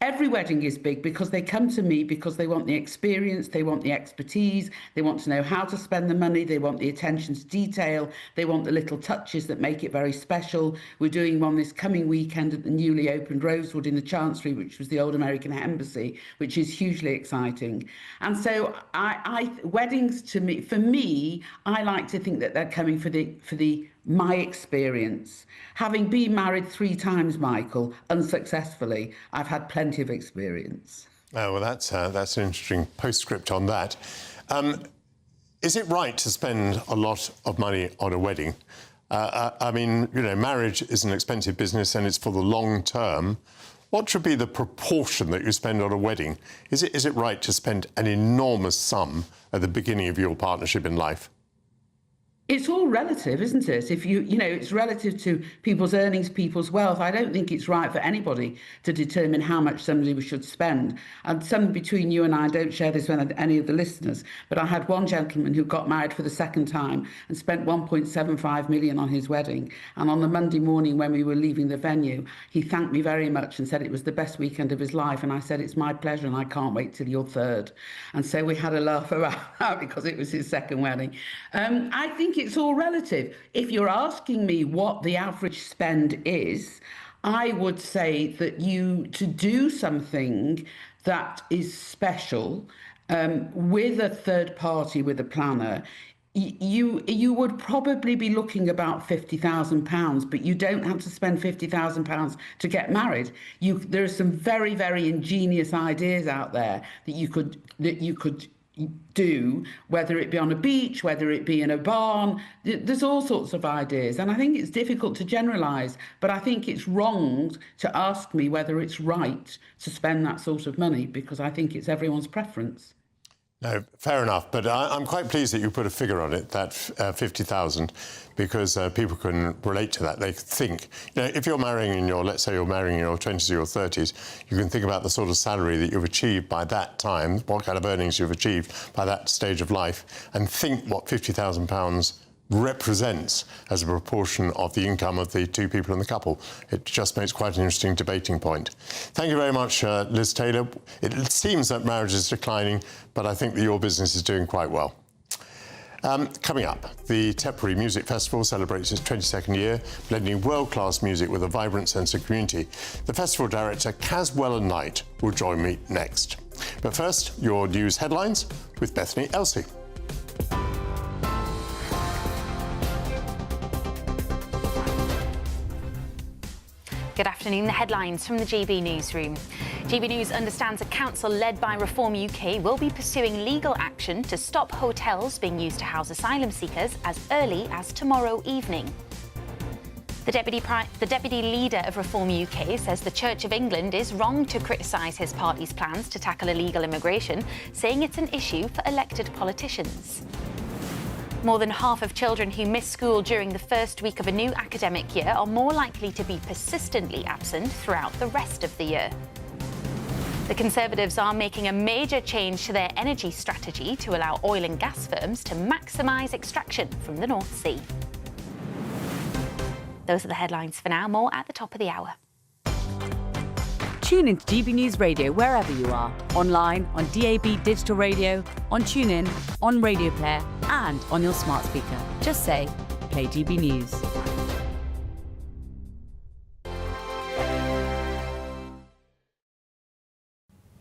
Speaker 15: Every wedding is big because they come to me because they want the experience, they want the expertise, they want to know how to spend the money, they want the attention to detail, they want the little touches that make it very special. We're doing one this coming weekend at the newly opened Rosewood in the Chancery, which was the old American Embassy, which is hugely exciting. And so weddings to me, for me, I like to think that they're coming for my experience. Having been married 3 times, Michael, unsuccessfully, I've had plenty of experience.
Speaker 13: Oh, well, that's an interesting postscript on that. Is it right to spend a lot of money on a wedding? I mean, you know, marriage is an expensive business and it's for the long term. What should be the proportion that you spend on a wedding? Is it right to spend an enormous sum at the beginning of your partnership in life?
Speaker 15: It's all relative, isn't it? If you know, it's relative to people's earnings, people's wealth. I don't think it's right for anybody to determine how much somebody should spend. And some between you and I, don't share this with any of the listeners, but I had one gentleman who got married for the second time and spent 1.75 million on his wedding. And on the Monday morning when we were leaving the venue, he thanked me very much and said it was the best weekend of his life. And I said, it's my pleasure and I can't wait till your third. And so we had a laugh about that because it was his second wedding. I think it's all relative. If you're asking me what the average spend is, I would say that to do something that is special with a third party, with a planner, you would probably be looking about £50,000, but you don't have to spend £50,000 to get married. There are some very, very ingenious ideas out there that you could do, whether it be on a beach, whether it be in a barn. There's all sorts of ideas, and I think it's difficult to generalise, but I think it's wrong to ask me whether it's right to spend that sort of money, because I think it's everyone's preference.
Speaker 13: No, fair enough, but I'm quite pleased that you put a figure on it, that 50,000, because people can relate to that. They think, if you're marrying in your, let's say you're marrying in your 20s or your 30s, you can think about the sort of salary that you've achieved by that time, what kind of earnings you've achieved by that stage of life, and think what £50,000 represents as a proportion of the income of the two people in the couple. It just makes quite an interesting debating point. Thank you very much, Liz Taylor. It seems that marriage is declining, but I think that your business is doing quite well. Coming up, the Tatebury Music Festival celebrates its 22nd year, blending world-class music with a vibrant sense of community. The festival director, Caswell and Knight, will join me next. But first, your news headlines with Bethany Elsey.
Speaker 6: Good afternoon. The headlines from the GB Newsroom. GB News understands a council led by Reform UK will be pursuing legal action to stop hotels being used to house asylum seekers as early as tomorrow evening. The deputy leader of Reform UK says the Church of England is wrong to criticise his party's plans to tackle illegal immigration, saying it's an issue for elected politicians. More than half of children who miss school during the first week of a new academic year are more likely to be persistently absent throughout the rest of the year. The Conservatives are making a major change to their energy strategy to allow oil and gas firms to maximise extraction from the North Sea. Those are the headlines for now. More at the top of the hour.
Speaker 9: Tune into GB News Radio wherever you are, online, on DAB digital radio, on TuneIn, on Radio Player and on your smart speaker. Just say, play GB News.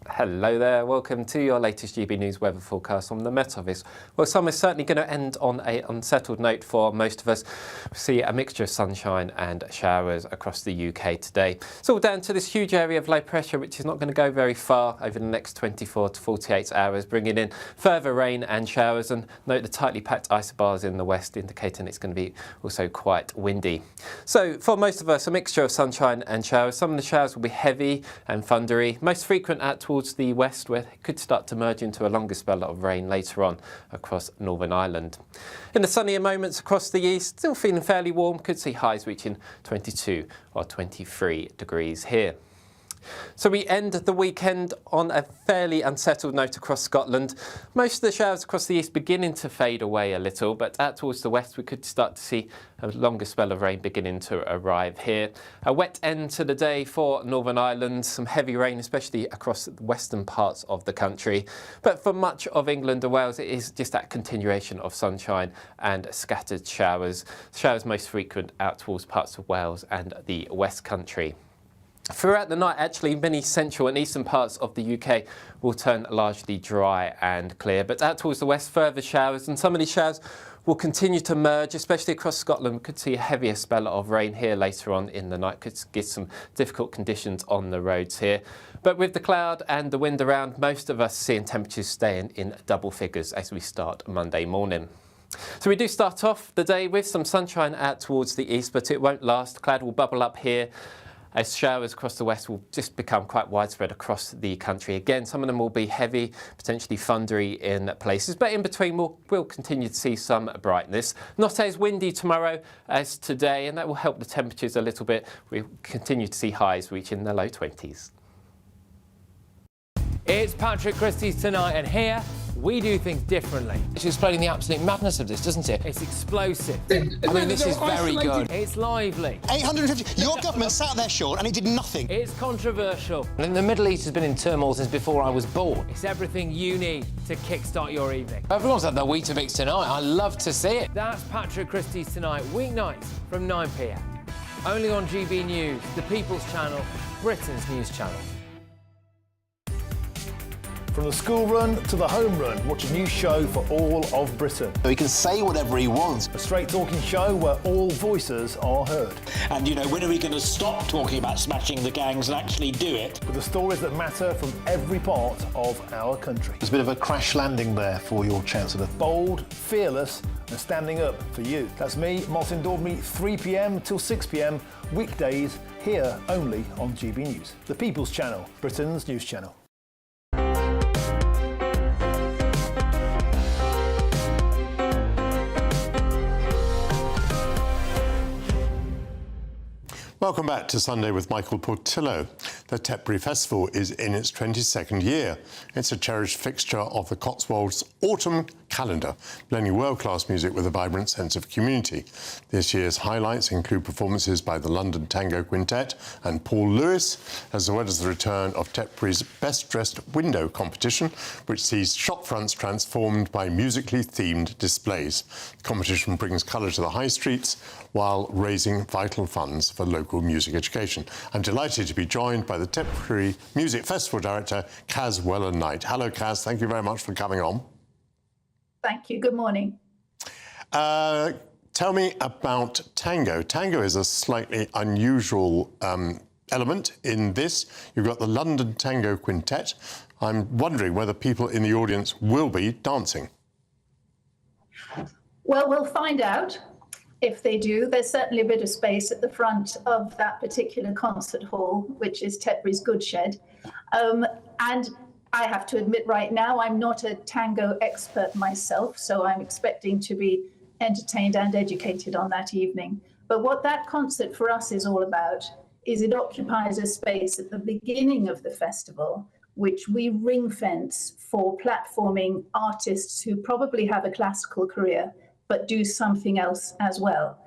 Speaker 5: Hello there, welcome to your latest GB News weather forecast from the Met Office. Well, summer's certainly going to end on an unsettled note for most of us. We see a mixture of sunshine and showers across the UK today. It's all down to this huge area of low pressure, which is not going to go very far over the next 24 to 48 hours, bringing in further rain and showers. And note the tightly packed isobars in the west, indicating it's going to be also quite windy. So for most of us, a mixture of sunshine and showers. Some of the showers will be heavy and thundery, most frequent towards the west, where it could start to merge into a longer spell of rain later on across Northern Ireland. In the sunnier moments across the east, still feeling fairly warm, could see highs reaching 22 or 23 degrees here. So we end the weekend on a fairly unsettled note across Scotland. Most of the showers across the east beginning to fade away a little, but out towards the west we could start to see a longer spell of rain beginning to arrive here. A wet end to the day for Northern Ireland, some heavy rain especially across the western parts of the country. But for much of England and Wales it is just that continuation of sunshine and scattered showers. Showers most frequent out towards parts of Wales and the West Country. Throughout the night, actually, many central and eastern parts of the UK will turn largely dry and clear. But out towards the west, further showers, and some of these showers will continue to merge, especially across Scotland. We could see a heavier spell of rain here later on in the night. Could get some difficult conditions on the roads here. But with the cloud and the wind around, most of us seeing temperatures staying in double figures as we start Monday morning. So we do start off the day with some sunshine out towards the east, but it won't last. Cloud will bubble up here, as showers across the west will just become quite widespread across the country. Again, some of them will be heavy, potentially thundery in places, but in between we'll continue to see some brightness. Not as windy tomorrow as today, and that will help the temperatures a little bit. We'll continue to see highs reaching the low 20s.
Speaker 7: It's Patrick Christie's Tonight, and here we do things differently. It's explaining the absolute madness of this, doesn't it? It's explosive. I mean, this is very good. It's lively.
Speaker 10: 850. Your government sat there, Sean, and it did nothing.
Speaker 7: It's controversial.
Speaker 16: And the Middle East has been in turmoil since before I was born.
Speaker 7: It's everything you need to kickstart your evening.
Speaker 16: Everyone's had their Weetabix tonight. I love to see it.
Speaker 7: That's Patrick Christie's Tonight, weeknights from 9 p.m. Only on GB News, the People's Channel, Britain's news channel.
Speaker 18: From the school run to the home run, watch a new show for all of Britain.
Speaker 2: So he can say whatever he wants.
Speaker 18: A straight-talking show where all voices are heard.
Speaker 3: And, when are we going to stop talking about smashing the gangs and actually do it?
Speaker 18: With the stories that matter from every part of our country.
Speaker 2: There's a bit of a crash landing there for your Chancellor.
Speaker 18: Bold, fearless and standing up for you. That's me, Martin Daubney, 3 p.m. till 6 p.m, weekdays, here only on GB News. The People's Channel, Britain's news channel.
Speaker 13: Welcome back to Sunday with Michael Portillo. The Tatebury Festival is in its 22nd year. It's a cherished fixture of the Cotswolds autumn calendar, blending world-class music with a vibrant sense of community. This year's highlights include performances by the London Tango Quintet and Paul Lewis, as well as the return of Tatebury's Best Dressed Window competition, which sees shop fronts transformed by musically themed displays. The competition brings colour to the high streets while raising vital funds for local music education. I'm delighted to be joined by the Tatebury Music Festival Director, Kaz Weller-Knight. Hello, Kaz. Thank you very much for coming on.
Speaker 14: Thank you. Good morning.
Speaker 13: Tell me about tango. Tango is a slightly unusual element in this. You've got the London Tango Quintet. I'm wondering whether people in the audience will be dancing.
Speaker 14: Well, we'll find out if they do. There's certainly a bit of space at the front of that particular concert hall, which is Tatebury's Goodshed. And I have to admit right now, I'm not a tango expert myself, so I'm expecting to be entertained and educated on that evening. But what that concert for us is all about is it occupies a space at the beginning of the festival, which we ring fence for platforming artists who probably have a classical career, but do something else as well.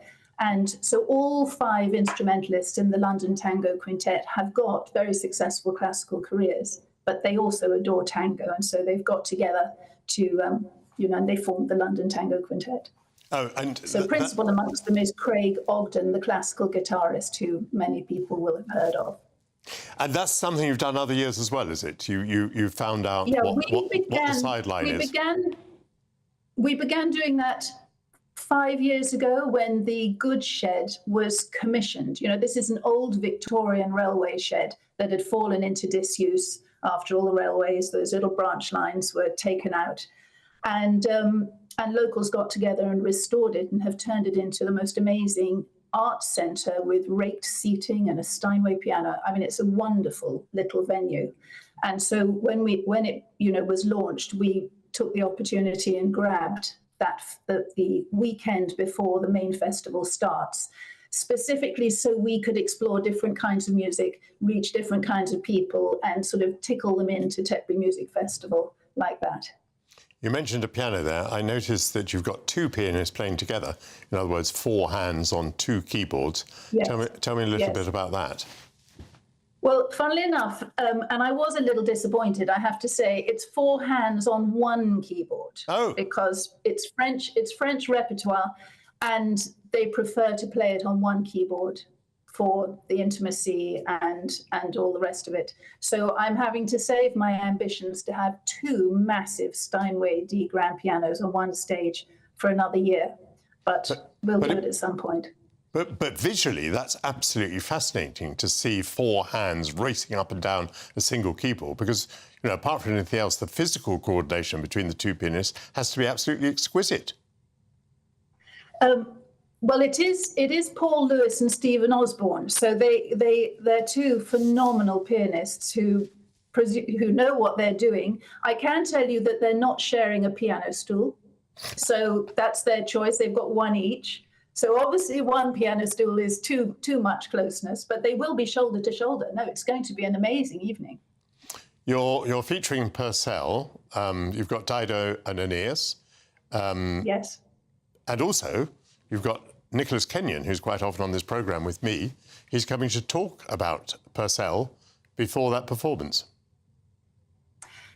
Speaker 14: And so all 5 instrumentalists in the London Tango Quintet have got very successful classical careers, but they also adore tango. And so they've got together to, and they formed the London Tango Quintet.
Speaker 13: Oh, and
Speaker 14: so principal amongst them is Craig Ogden, the classical guitarist, who many people will have heard of.
Speaker 13: And that's something you've done other years as well, is it? You found out what the sideline is.
Speaker 14: We began doing that 5 years ago when the goods shed was commissioned. This is an old Victorian railway shed that had fallen into disuse after all the railways, those little branch lines were taken out. And locals got together and restored it and have turned it into the most amazing art centre with raked seating and a Steinway piano. I mean, it's a wonderful little venue. And so when it was launched, we took the opportunity and grabbed the weekend before the main festival starts, specifically so we could explore different kinds of music, reach different kinds of people, and sort of tickle them into Tatebury Music Festival like that.
Speaker 13: You mentioned a piano there. I noticed that you've got 2 pianists playing together. In other words, 4 hands on 2 keyboards.
Speaker 14: Yes.
Speaker 13: Tell me a little bit about that.
Speaker 14: Well, funnily enough, and I was a little disappointed, I have to say, it's 4 hands on 1 keyboard.
Speaker 13: Oh.
Speaker 14: Because it's French repertoire, and they prefer to play it on 1 keyboard for the intimacy and all the rest of it. So I'm having to save my ambitions to have 2 massive Steinway D grand pianos on 1 stage for another year. But we'll do it at some point.
Speaker 13: But visually, that's absolutely fascinating to see 4 hands racing up and down a single keyboard, because, apart from anything else, the physical coordination between the 2 pianists has to be absolutely exquisite.
Speaker 14: Well, it is Paul Lewis and Stephen Osborne. So they're 2 phenomenal pianists who know what they're doing. I can tell you that they're not sharing a piano stool. So that's their choice. They've got 1 each. So obviously 1 piano stool is too much closeness, but they will be shoulder to shoulder. No, it's going to be an amazing evening.
Speaker 13: You're featuring Purcell. You've got Dido and Aeneas.
Speaker 14: Yes.
Speaker 13: And also, you've got Nicholas Kenyon, who's quite often on this programme with me. He's coming to talk about Purcell before that performance.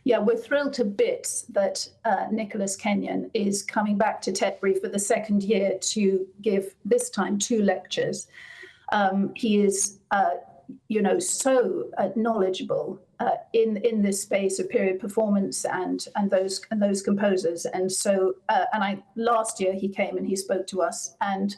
Speaker 14: Yeah, we're thrilled to bits that Nicholas Kenyon is coming back to Tatebury for the 2nd year to give, this time, 2 lectures. He is, so knowledgeable in this space of period performance and those composers. And so, last year he came and he spoke to us, and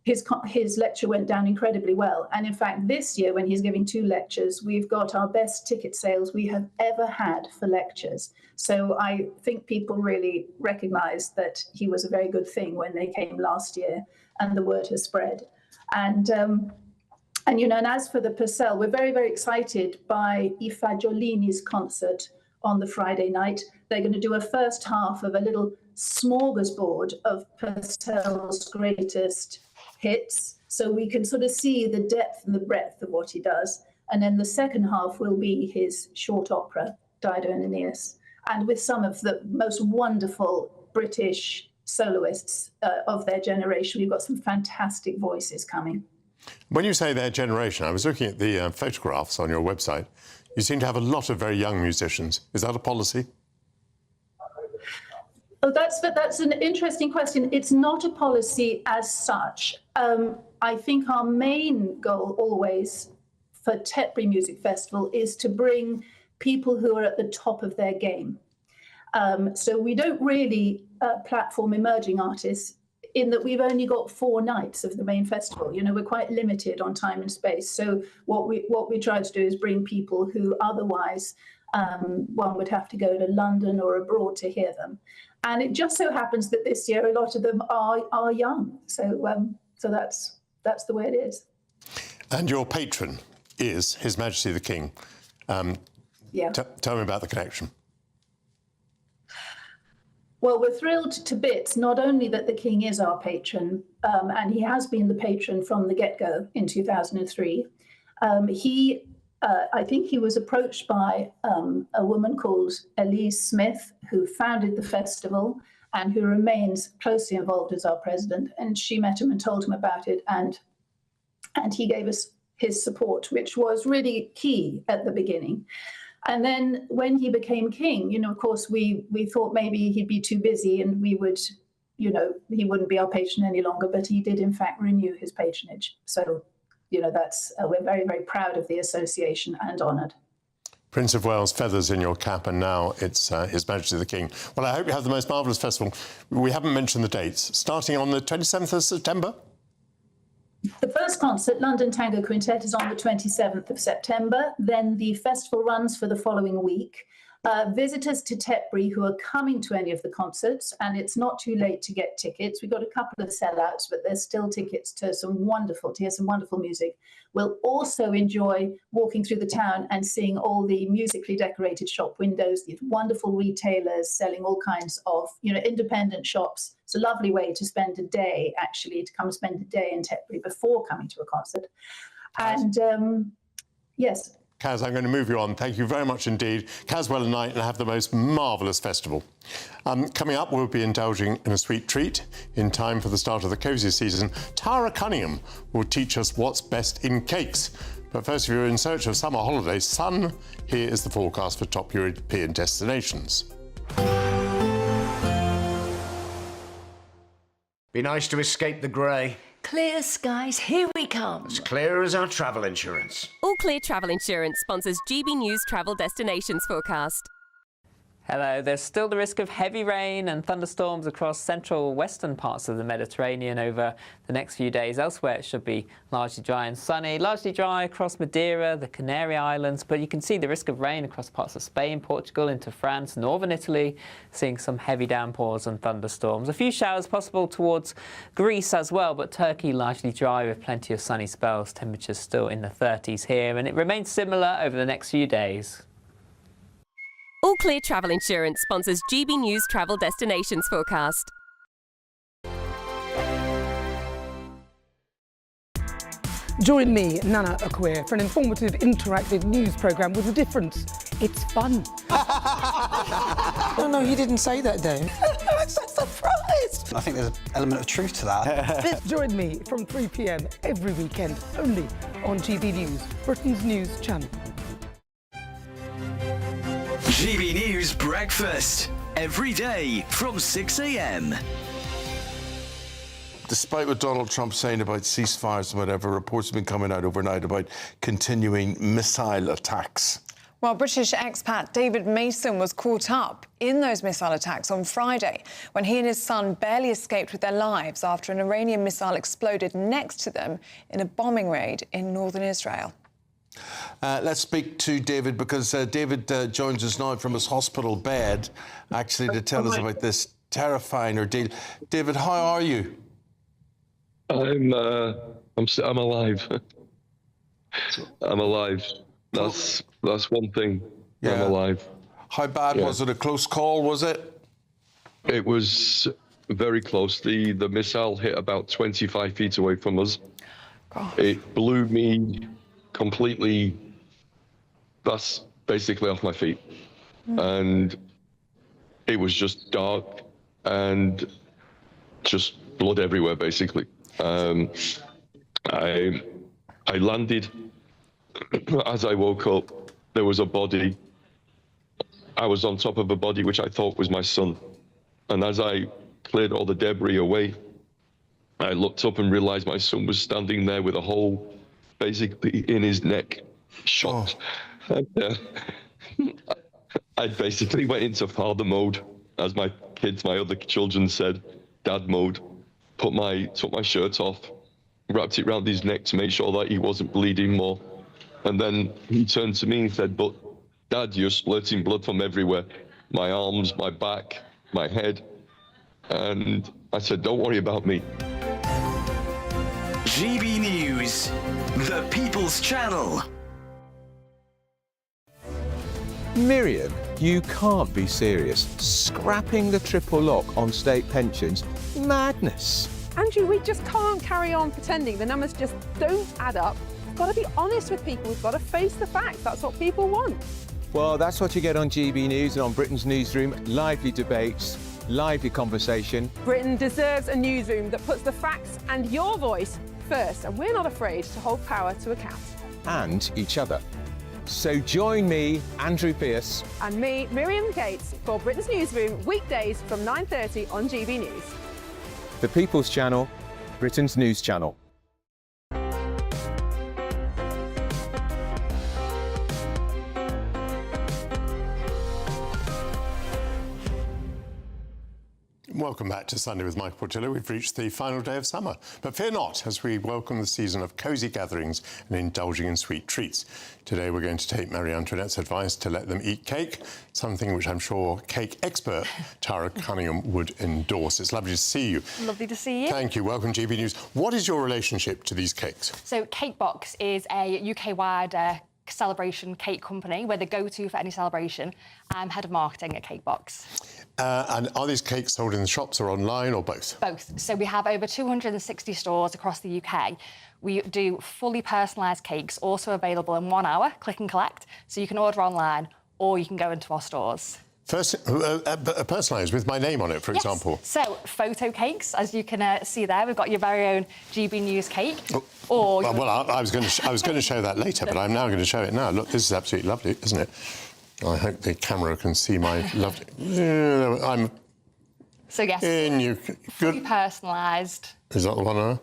Speaker 14: his lecture went down incredibly well. And in fact, this year, when he's giving 2 lectures, we've got our best ticket sales we have ever had for lectures. So I think people really recognise that he was a very good thing when they came last year, and the word has spread. And as for the Purcell, we're very, very excited by I Fagiolini's concert on the Friday night. They're going to do a first half of a little smorgasbord of Purcell's greatest hits, so we can sort of see the depth and the breadth of what he does. And then the second half will be his short opera, Dido and Aeneas, and with some of the most wonderful British soloists of their generation. We've got some fantastic voices coming.
Speaker 13: When you say their generation, I was looking at the photographs on your website. You seem to have a lot of very young musicians. Is that a policy?
Speaker 14: Oh, that's an interesting question. It's not a policy as such. I think our main goal always for Tatebury Music Festival is to bring people who are at the top of their game. So we don't really platform emerging artists in that we've only got 4 nights of the main festival. You know, we're quite limited on time and space. So what we try to do is bring people who otherwise one would have to go to London or abroad to hear them. And it just so happens that this year a lot of them are young. So that's the way it is.
Speaker 13: And your patron is His Majesty the King.
Speaker 14: Yeah.
Speaker 13: Tell me about the connection.
Speaker 14: Well, we're thrilled to bits, not only that the King is our patron, and he has been the patron from the get-go in 2003. I think he was approached by a woman called Elise Smith, who founded the festival and who remains closely involved as our president. And she met him and told him about it, and he gave us his support, which was really key at the beginning. And then when he became king, you know, of course, we thought maybe he'd be too busy and we would, you know, he wouldn't be our patron any longer, but he did in fact renew his patronage. So, you know, that's we're very, very proud of the association and honoured.
Speaker 13: Prince of Wales, feathers in your cap, and now it's His Majesty the King. Well, I hope you have the most marvellous festival. We haven't mentioned the dates. Starting on the 27th of September?
Speaker 14: The first concert, London Tango Quintet, is on the 27th of September. Then the festival runs for the following week. Visitors to Tatebury who are coming to any of the concerts, and it's not too late to get tickets. We've got a couple of sellouts, but there's still tickets to hear some wonderful music. We'll also enjoy walking through the town and seeing all the musically decorated shop windows, these wonderful retailers selling all kinds of, you know, independent shops. It's a lovely way to spend a day, actually, to come spend a day in Tatebury before coming to a concert. And yes.
Speaker 13: Kaz, I'm going to move you on. Thank you very much indeed. Kaz, well a night, and have the most marvellous festival. Coming up, we'll be indulging in a sweet treat. In time for the start of the cosy season, Tara Cunningham will teach us what's best in cakes. But first, if you're in search of summer holiday sun, here is the forecast for top European destinations.
Speaker 8: Be nice to escape the grey.
Speaker 17: Clear skies, here we come.
Speaker 8: As clear as our travel insurance.
Speaker 20: All Clear Travel Insurance sponsors GBNews Travel Destinations Forecast.
Speaker 23: Hello, there's still the risk of heavy rain and thunderstorms across central western parts of the Mediterranean over the next few days. Elsewhere, it should be largely dry and sunny. Largely dry across Madeira, the Canary Islands, but you can see the risk of rain across parts of Spain, Portugal, into France, northern Italy, seeing some heavy downpours and thunderstorms. A few showers possible towards Greece as well, but Turkey largely dry with plenty of sunny spells. Temperatures still in the 30s here, and it remains similar over the next few days.
Speaker 20: All Clear Travel Insurance sponsors GBNews Travel Destinations Forecast.
Speaker 24: Join me, Nana Akweer, for an informative, interactive news programme with a difference. It's fun.
Speaker 25: No, you didn't say that, Dave.
Speaker 24: I'm so surprised.
Speaker 25: I think there's an element of truth to that.
Speaker 24: Join me from 3 p.m. every weekend, only on GB News, Britain's news channel.
Speaker 19: GB News Breakfast, every day from 6 a.m.
Speaker 4: Despite what Donald Trump's saying about ceasefires and whatever, reports have been coming out overnight about continuing missile attacks.
Speaker 27: Well, British expat David Mason was caught up in those missile attacks on Friday when he and his son barely escaped with their lives after an Iranian missile exploded next to them in a bombing raid in northern Israel.
Speaker 4: Let's speak to David, because David joins us now from his hospital bed, actually, to tell us about this terrifying ordeal. David, how are you?
Speaker 28: I'm alive. I'm alive. That's one thing. Yeah. I'm alive.
Speaker 4: How bad was it? A close call, was it?
Speaker 28: It was very close. The missile hit about 25 feet away from us. It blew me completely, that's basically off my feet. And it was just dark and just blood everywhere, basically. I landed. As I woke up, there was a body. I was on top of a body which I thought was my son. And as I cleared all the debris away, I looked up and realized my son was standing there with a hole basically in his neck, shot. And, I basically went into father mode, as my other children said, dad mode, took my shirt off, wrapped it around his neck to make sure that he wasn't bleeding more. And then he turned to me and said, "But Dad, you're splurting blood from everywhere. My arms, my back, my head." And I said, "Don't worry about me."
Speaker 19: GB News, the People's Channel.
Speaker 1: Miriam, you can't be serious. Scrapping the triple lock on state pensions? Madness.
Speaker 6: Andrew, we just can't carry on pretending. The numbers just don't add up. We've got to be honest with people. We've got to face the facts. That's what people want.
Speaker 1: Well, that's what you get on GB News and on Britain's Newsroom. Lively debates, lively conversation.
Speaker 6: Britain deserves a newsroom that puts the facts and your voice first, and we're not afraid to hold power to account.
Speaker 1: And each other. So join me, Andrew Pearce.
Speaker 6: And me, Miriam Gates, for Britain's Newsroom, weekdays from 9:30 on GB News.
Speaker 1: The People's Channel, Britain's News Channel.
Speaker 13: Welcome back to Sunday with Michael Portillo. We've reached the final day of summer. But fear not, as we welcome the season of cosy gatherings and indulging in sweet treats. Today we're going to take Marie Antoinette's advice to let them eat cake, something which I'm sure cake expert Tara Cunningham would endorse. It's lovely to see you.
Speaker 11: Lovely to see you.
Speaker 13: Thank you. Welcome to GB News. What is your relationship to these cakes?
Speaker 11: So Cake Box is a UK-wide celebration cake company. We're the go-to for any celebration. I'm head of marketing at Cake Box.
Speaker 13: And are these cakes sold in the shops or online or both?
Speaker 11: Both. So we have over 260 stores across the UK. We do fully personalised cakes, also available in 1 hour, click and collect. So you can order online or you can go into our stores.
Speaker 13: First, personalised with my name on it, for example.
Speaker 11: So, photo cakes, as you can see there, we've got your very own GB News cake. Or
Speaker 13: well, I was going to show that later, but I'm now going to show it now. Look, this is absolutely lovely, isn't it? I hope the camera can see my lovely. I'm.
Speaker 11: So yes, fully personalised.
Speaker 13: Is that the one?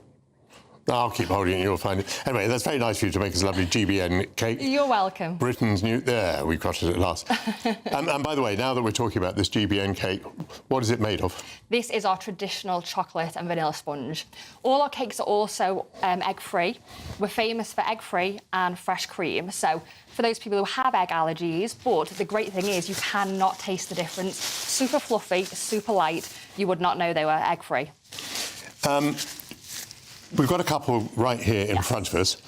Speaker 13: I'll keep holding it, you'll find it. Anyway, that's very nice of you to make us a lovely GBN cake.
Speaker 11: You're welcome.
Speaker 13: Britain's new... There, we got it at last. And by the way, now that we're talking about this GBN cake, what is it made of?
Speaker 11: This is our traditional chocolate and vanilla sponge. All our cakes are also egg-free. We're famous for egg-free and fresh cream. So for those people who have egg allergies, but the great thing is you cannot taste the difference. Super fluffy, super light. You would not know they were egg-free.
Speaker 13: We've got a couple right here in front of us.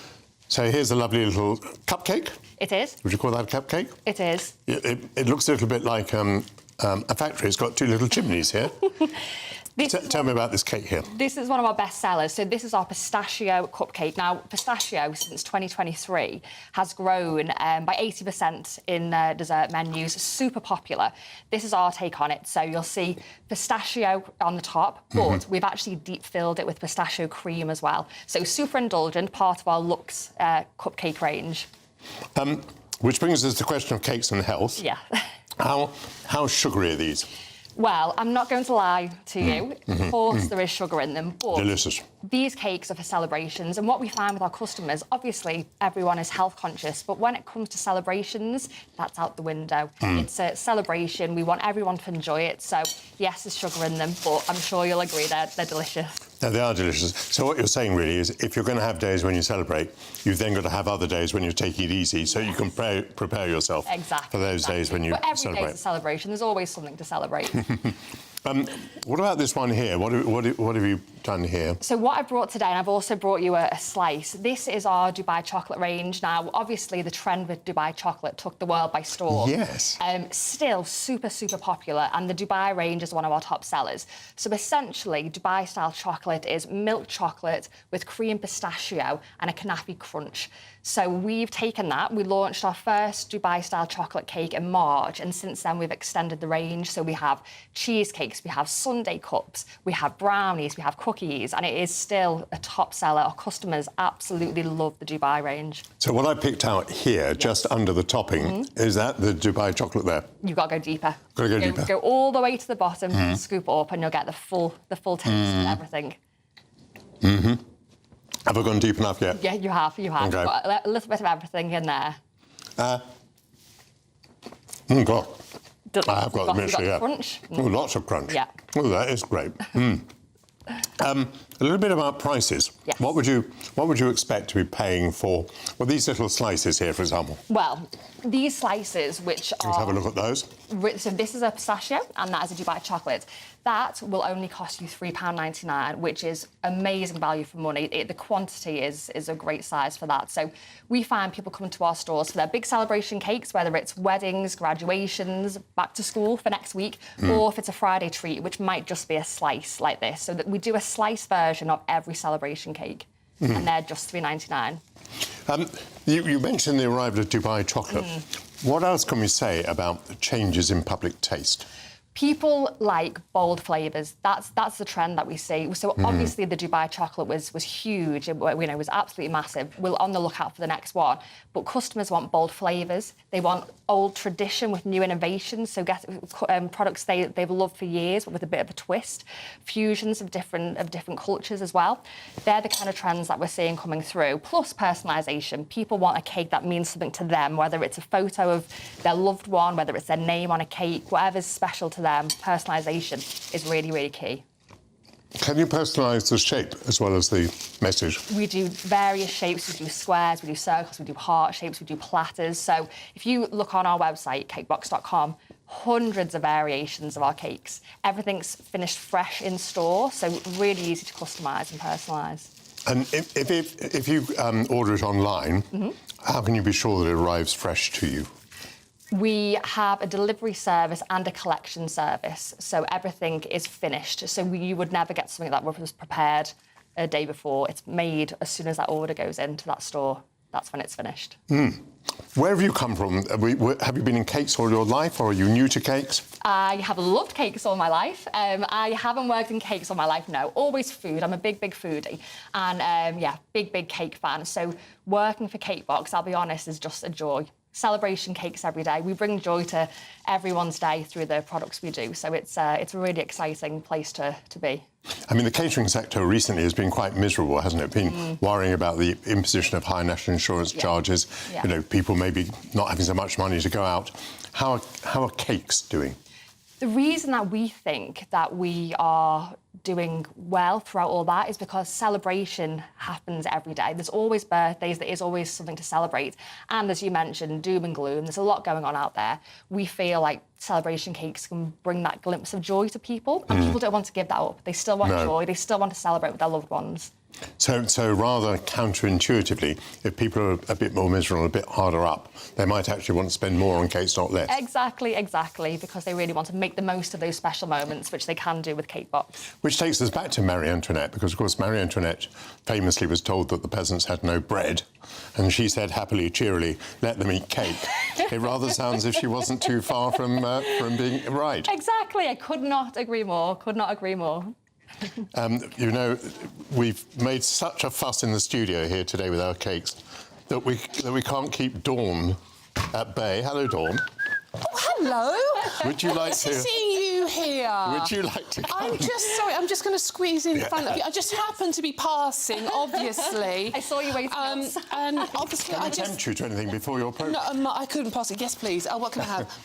Speaker 13: So here's a lovely little cupcake.
Speaker 11: It is.
Speaker 13: Would you call that a cupcake?
Speaker 11: It is.
Speaker 13: It looks a little bit like a factory. It's got two little chimneys here. Tell me about this cake here.
Speaker 11: This is one of our best sellers. So this is our pistachio cupcake. Now, pistachio, since 2023, has grown by 80% in dessert menus. Super popular. This is our take on it. So you'll see pistachio on the top, but we've actually deep-filled it with pistachio cream as well. So super indulgent, part of our Lux cupcake range.
Speaker 13: Which brings us to the question of cakes and health.
Speaker 11: Yeah.
Speaker 13: How sugary are these?
Speaker 11: Well, I'm not going to lie to you. Of course, there is sugar in them, but
Speaker 13: delicious.
Speaker 11: These cakes are for celebrations, and what we find with our customers, obviously, everyone is health conscious, but when it comes to celebrations, that's out the window. It's a celebration. We want everyone to enjoy it. So, yes, there's sugar in them, but I'm sure you'll agree they're delicious.
Speaker 13: No, they are delicious. So what you're saying really is if you're going to have days when you celebrate, you've then got to have other days when you take it easy so you can prepare yourself for those days when you
Speaker 11: but every
Speaker 13: celebrate.
Speaker 11: day's a celebration. There's always something to celebrate.
Speaker 13: What about this one here? What have you done here?
Speaker 11: So what I've brought today, and I've also brought you a slice, this is our Dubai chocolate range. Now, obviously, the trend with Dubai chocolate took the world by storm.
Speaker 13: Yes.
Speaker 11: Still super, super popular, and the Dubai range is one of our top sellers. So essentially, Dubai-style chocolate is milk chocolate with cream pistachio and a canapé crunch. So we've taken that. We launched our first Dubai-style chocolate cake in March, and since then we've extended the range. So we have cheesecakes, we have sundae cups, we have brownies, we have cookies, and it is still a top seller. Our customers absolutely love the Dubai range.
Speaker 13: So what I picked out here, just under the topping, is that the Dubai chocolate there?
Speaker 11: You've got to go deeper.
Speaker 13: Got to go deeper.
Speaker 11: Go all the way to the bottom, scoop up, and you'll get the full taste of everything.
Speaker 13: Mm-hmm. Have I gone deep enough yet?
Speaker 11: Yeah, you have.
Speaker 13: Okay.
Speaker 11: You've got a little bit of everything in there.
Speaker 13: God. I have got the mixture, yeah.
Speaker 11: Crunch.
Speaker 13: Oh, lots of crunch.
Speaker 11: Yeah.
Speaker 13: Oh, that is great. A little bit about prices.
Speaker 11: Yes.
Speaker 13: What would you expect to be paying for, well, these little slices here, for example?
Speaker 11: Well, these slices, which are...
Speaker 13: Let's have a look at those.
Speaker 11: So this is a pistachio, and that is a Dubai chocolate. That will only cost you £3.99, which is amazing value for money. The quantity is a great size for that. So we find people coming to our stores for their big celebration cakes, whether it's weddings, graduations, back to school for next week, or if it's a Friday treat, which might just be a slice like this. So that we do a slice version of every celebration cake, and they're just £3.99.
Speaker 13: You mentioned the arrival of Dubai chocolate. What else can we say about the changes in public taste?
Speaker 11: People like bold flavours. That's the trend that we see. So obviously the Dubai chocolate was huge. It was absolutely massive. We're on the lookout for the next one. But customers want bold flavours. They want old tradition with new innovations. So get products they've loved for years, but with a bit of a twist. Fusions of different cultures as well. They're the kind of trends that we're seeing coming through. Plus personalisation. People want a cake that means something to them, whether it's a photo of their loved one, whether it's their name on a cake, whatever's special to them. Personalisation is really, really key.
Speaker 13: Can you personalise the shape as well as the message?
Speaker 11: We do various shapes. We do squares, we do circles, we do heart shapes, we do platters. So if you look on our website, cakebox.com, hundreds of variations of our cakes. Everything's finished fresh in store, so really easy to customise and personalise.
Speaker 13: And if you order it online, how can you be sure that it arrives fresh to you?
Speaker 11: We have a delivery service and a collection service, so everything is finished. So you would never get something that was prepared a day before. It's made as soon as that order goes into that store. That's when it's finished.
Speaker 13: Where have you come from? Have you been in cakes all your life, or are you new to cakes?
Speaker 11: I have loved cakes all my life. I haven't worked in cakes all my life, no. Always food. I'm a big, big foodie. And, big, big cake fan. So working for Cakebox, I'll be honest, is just a joy. Celebration cakes every day. We bring joy to everyone's day through the products we do. So it's a really exciting place to be.
Speaker 13: I mean, the catering sector recently has been quite miserable, hasn't it? Been worrying about the imposition of high national insurance charges, people maybe not having so much money to go out. How are cakes doing?
Speaker 11: The reason that we think that we are doing well throughout all that is because celebration happens every day. There's always birthdays, there is always something to celebrate. And as you mentioned, doom and gloom, there's a lot going on out there. We feel like celebration cakes can bring that glimpse of joy to people, and people don't want to give that up. They still want joy, they still want to celebrate with their loved ones.
Speaker 13: So rather counterintuitively, if people are a bit more miserable, a bit harder up, they might actually want to spend more on cakes, not less.
Speaker 11: Exactly, because they really want to make the most of those special moments, which they can do with Cakebox.
Speaker 13: Which takes us back to Marie Antoinette, because, of course, Marie Antoinette famously was told that the peasants had no bread, and she said happily, cheerily, let them eat cake. It rather sounds as if she wasn't too far from being right.
Speaker 11: Exactly, I could not agree more,
Speaker 13: We've made such a fuss in the studio here today with our cakes that we can't keep Dawn at bay. Hello, Dawn.
Speaker 5: Oh, hello.
Speaker 13: Would you like
Speaker 5: to
Speaker 13: to
Speaker 5: see you here?
Speaker 13: Would you like to come?
Speaker 5: I'm just sorry. I'm just going to squeeze in front of you. I just happened to be passing, obviously.
Speaker 11: I saw you waiting.
Speaker 5: And obviously,
Speaker 13: Can I tempt you to anything before your programme?
Speaker 5: No, I couldn't pass it. Yes, please. What can I have?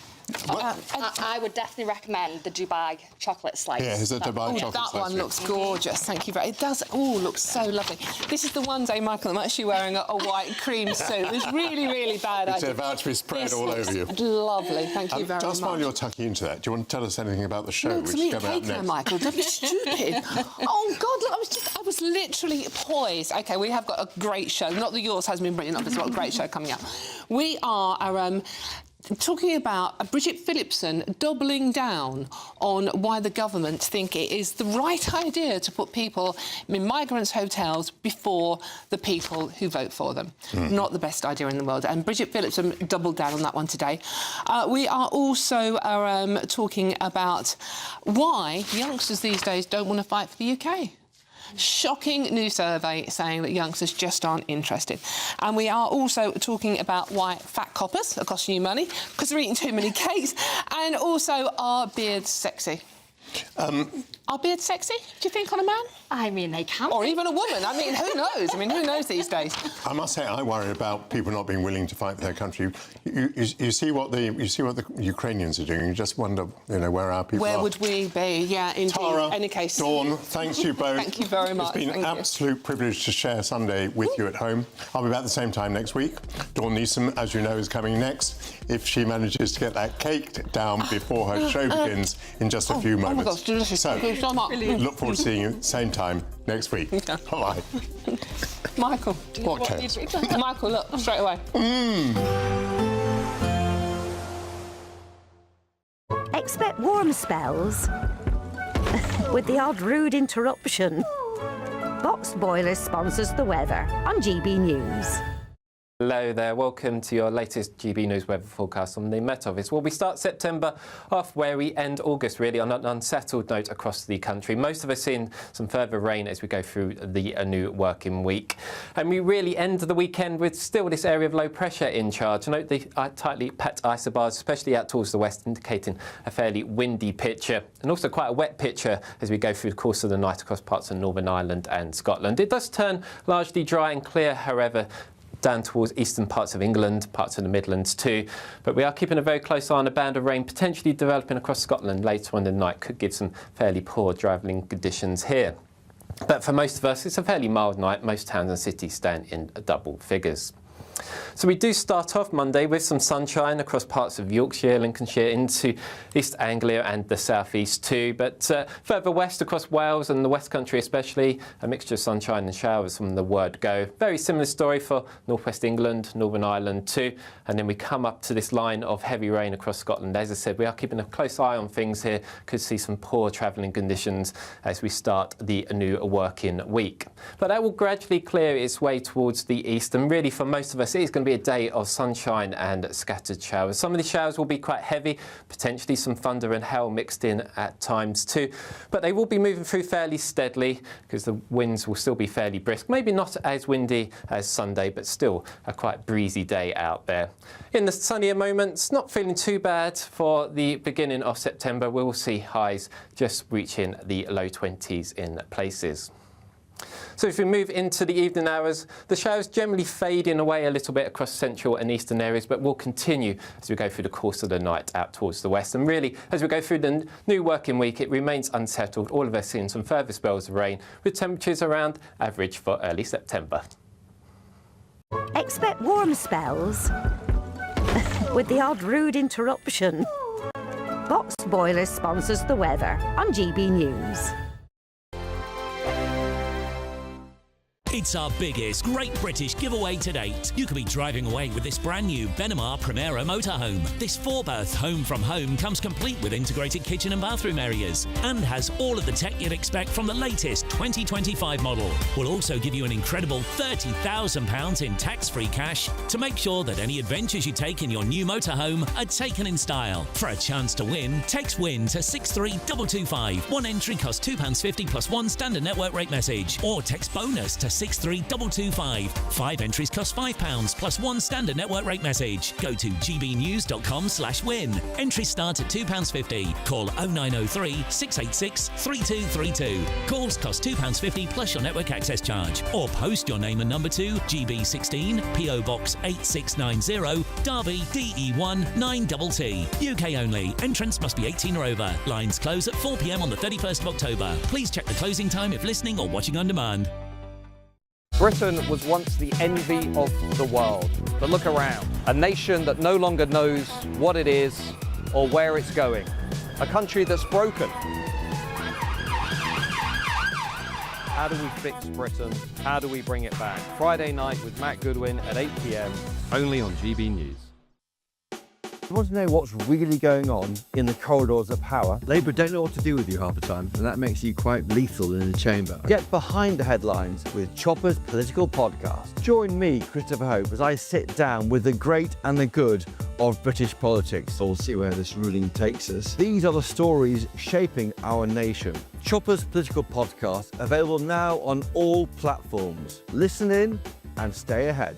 Speaker 11: I would definitely recommend the Dubai chocolate slice.
Speaker 13: Yeah, is it Dubai chocolate
Speaker 5: that
Speaker 13: slice?
Speaker 5: one looks gorgeous. Thank you very much. It does. Oh, looks so lovely. This is the one day, Michael, I'm actually wearing a white cream suit. It's really, really bad.
Speaker 13: It's about to be spread all over you.
Speaker 5: Lovely. Thank you very much.
Speaker 13: Just while you're tucking into that, do you want to tell us anything about the show,
Speaker 5: No,
Speaker 13: which
Speaker 5: me
Speaker 13: is coming up
Speaker 5: cake there,
Speaker 13: next?
Speaker 5: Michael. Don't be stupid. Oh God, look, I was literally poised. Okay, we have got a great show. Not that yours has been brilliant, but we've got a great show coming up. We are talking about Bridget Phillipson doubling down on why the government think it is the right idea to put people in migrants' hotels before the people who vote for them. Not the best idea in the world. And Bridget Phillipson doubled down on that one today. We are also talking about why youngsters these days don't want to fight for the UK. Shocking new survey saying that youngsters just aren't interested. And we are also talking about why fat coppers are costing you money because they're eating too many cakes. And also, are beards sexy? Are beards sexy, do you think, on a man?
Speaker 11: I mean, they can.
Speaker 5: Or even a woman. I mean, who knows? I mean, who knows these days?
Speaker 13: I must say, I worry about people not being willing to fight for their country. You see what the Ukrainians are doing. You just wonder, where our people are.
Speaker 5: Where would we be? Yeah, indeed.
Speaker 13: Tara,
Speaker 5: any case.
Speaker 13: Dawn, thanks you both.
Speaker 5: Thank you very much.
Speaker 13: It's been an absolute privilege to share Sunday with you at home. I'll be back at the same time next week. Dawn Neeson, as you know, is coming next. If she manages to get that cake down before her show begins in just a few moments.
Speaker 5: Oh my gosh, delicious.
Speaker 13: So,
Speaker 5: Thank you so much.
Speaker 13: look forward to seeing you same time next week. Bye-bye.
Speaker 5: Michael.
Speaker 13: What cake?
Speaker 5: Michael, look, straight away.
Speaker 9: Expect warm spells with the odd rude interruption. Box Boiler sponsors the weather on GB News.
Speaker 7: Hello there, welcome to your latest GB News weather forecast on the Met Office. Well, we start September off where we end August, really, on an unsettled note across the country. Most of us seeing some further rain as we go through the new working week. And we really end the weekend with still this area of low pressure in charge. Note the tightly packed isobars, especially out towards the west, indicating a fairly windy picture and also quite a wet picture as we go through the course of the night across parts of Northern Ireland and Scotland. It does turn largely dry and clear, however, down towards eastern parts of England, parts of the Midlands too. But we are keeping a very close eye on a band of rain potentially developing across Scotland later on in the night. Could give some fairly poor driving conditions here. But for most of us, it's a fairly mild night. Most towns and cities stand in double figures. So we do start off Monday with some sunshine across parts of Yorkshire, Lincolnshire, into East Anglia and the South East too. But further west across Wales and the West Country especially, a mixture of sunshine and showers from the word go. Very similar story for North West England, Northern Ireland too. And then we come up to this line of heavy rain across Scotland. As I said, we are keeping a close eye on things here. Could see some poor travelling conditions as we start the new working week. But that will gradually clear its way towards the east. And really for most of us, it is going to be a day of sunshine and scattered showers. Some of the showers will be quite heavy, potentially some thunder and hail mixed in at times too. But they will be moving through fairly steadily because the winds will still be fairly brisk. Maybe not as windy as Sunday, but still a quite breezy day out there. In the sunnier moments, not feeling too bad for the beginning of September. We will see highs just reaching the low 20s in places. So if we move into the evening hours, the showers generally fading away a little bit across central and eastern areas, but will continue as we go through the course of the night out towards the west. And really, as we go through the new working week, it remains unsettled. All of us seeing some further spells of rain, with temperatures around average for early September.
Speaker 9: Expect warm spells with the odd rude interruption. Box Boiler sponsors the weather on GB News.
Speaker 10: It's our biggest Great British giveaway to date. You could be driving away with this brand new Benamar Primera motorhome. This 4-berth home from home comes complete with integrated kitchen and bathroom areas and has all of the tech you'd expect from the latest 2025 model. We'll also give you an incredible £30,000 in tax-free cash to make sure that any adventures you take in your new motorhome are taken in style. For a chance to win, text WIN to 63225. One entry costs £2.50 plus one standard network rate message, or text BONUS to 6 63225. 5 entries cost £5 plus 1 standard network rate message. Go to gbnews.com/win. Entries start at £2.50. Call 0903 686 3232. Calls cost £2.50 plus your network access charge. Or post your name and number to GB16 PO Box 8690 Derby DE1 9TT. UK only. Entrance must be 18 or over. Lines close at 4 p.m. on the 31st of October. Please check the closing time if listening or watching on demand.
Speaker 2: Britain was once the envy of the world. But look around. A nation that no longer knows what it is or where it's going. A country that's broken. How do we fix Britain? How do we bring it back? Friday night with Matt Goodwin at 8 p.m. only on GB News.
Speaker 3: You want to know what's really going on in the corridors of power? Labour don't know what to do with you half the time, and that makes you quite lethal in the chamber. Get behind the headlines with Chopper's Political Podcast. Join me, Christopher Hope, as I sit down with the great and the good of British politics. We'll see where this ruling takes us. These are the stories shaping our nation. Chopper's Political Podcast, available now on all platforms. Listen in and stay ahead.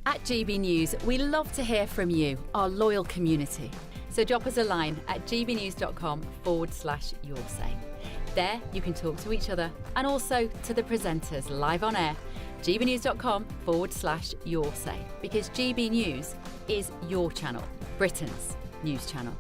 Speaker 12: At GB News, we love to hear from you, our loyal community. So drop us a line at gbnews.com/yoursay. There you can talk to each other and also to the presenters live on air. gbnews.com/yoursay, because GB News is your channel, Britain's news channel.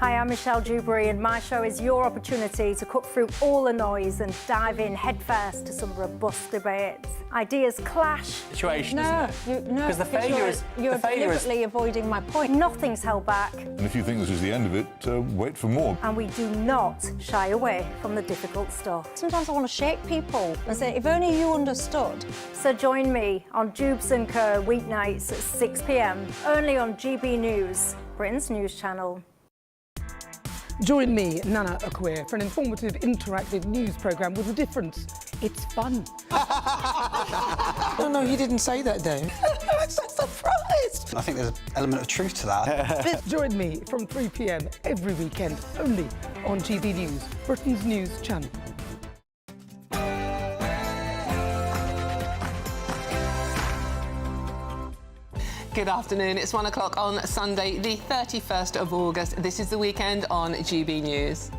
Speaker 15: Hi, I'm Michelle Dewberry, and my show is your opportunity to cut through all the noise and dive in headfirst to some robust debates. Ideas clash.
Speaker 16: Situation,
Speaker 15: no,
Speaker 16: because the failure is
Speaker 15: you're deliberately avoiding my point. Nothing's held back,
Speaker 21: And if you think this is the end of it, wait for more.
Speaker 15: and we do not shy away from the difficult stuff. Sometimes I want to shake people and say, if only you understood. So join me on Jubes & Co. weeknights at 6 p.m. only on GB News, Britain's news channel.
Speaker 24: Join me, Nana Akweer, for an informative, interactive news programme with a difference. It's fun.
Speaker 25: No, he didn't say that, though.
Speaker 24: I'm so surprised.
Speaker 25: I think there's an element of truth to that.
Speaker 24: Join me from 3 p.m. every weekend, only on GB News, Britain's news channel.
Speaker 5: Good afternoon. It's 1 o'clock on Sunday, the 31st of August. This is the weekend on GB News.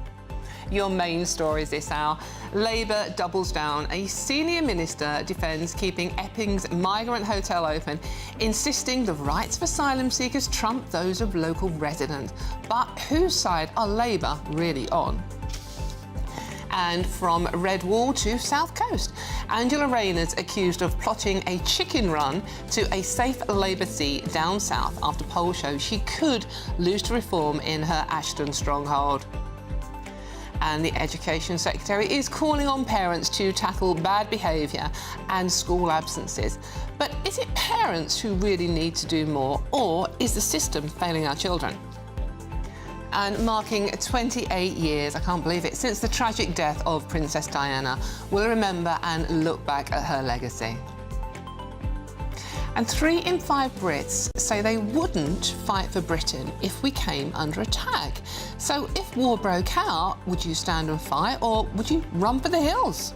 Speaker 5: Your main stories this hour. Labour doubles down. A senior minister defends keeping Epping's migrant hotel open, insisting the rights of asylum seekers trump those of local residents. But whose side are Labour really on? And from Red Wall to South Coast, Angela Rayner's accused of plotting a chicken run to a safe Labour seat down south after polls show she could lose to Reform in her Ashton stronghold. And the Education Secretary is calling on parents to tackle bad behaviour and school absences. But is it parents who really need to do more, or is the system failing our children? And marking 28 years, I can't believe it, since the tragic death of Princess Diana, we'll remember and look back at her legacy. And 3 in 5 Brits say they wouldn't fight for Britain if we came under attack. So if war broke out, would you stand and fight, or would you run for the hills?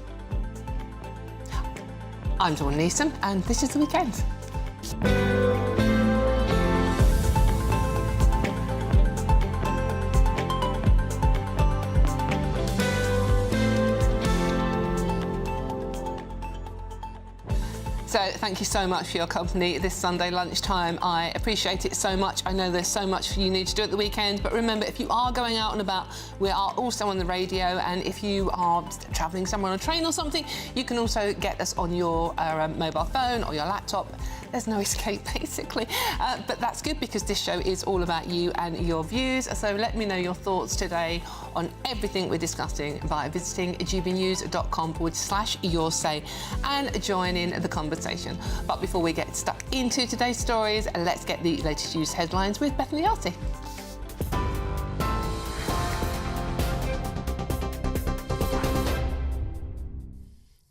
Speaker 5: I'm Dawn Neeson, and this is The Weekend. So thank you so much for your company this Sunday lunchtime. I appreciate it so much. I know there's so much you need to do at the weekend, but remember, if you are going out and about, we are also on the radio, and if you are travelling somewhere on a train or something, you can also get us on your mobile phone or your laptop. There's no escape, basically. But that's good, because this show is all about you and your views. So let me know your thoughts today on everything we're discussing by visiting gbnews.com/yoursay and join in the conversation. But before we get stuck into today's stories, let's get the latest news headlines with Bethany Arty.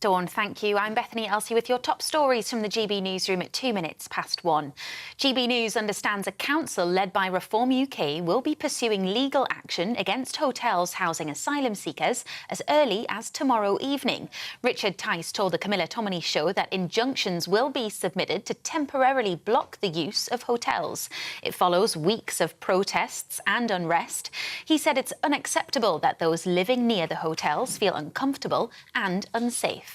Speaker 8: Dawn, thank you. I'm Bethany Elsey with your top stories from the GB newsroom at 2 minutes past 1. GB News understands a council led by Reform UK will be pursuing legal action against hotels housing asylum seekers as early as tomorrow evening. Richard Tice told the Camilla Tominey show that injunctions will be submitted to temporarily block the use of hotels. It follows weeks of protests and unrest. He said it's unacceptable that those living near the hotels feel uncomfortable and unsafe.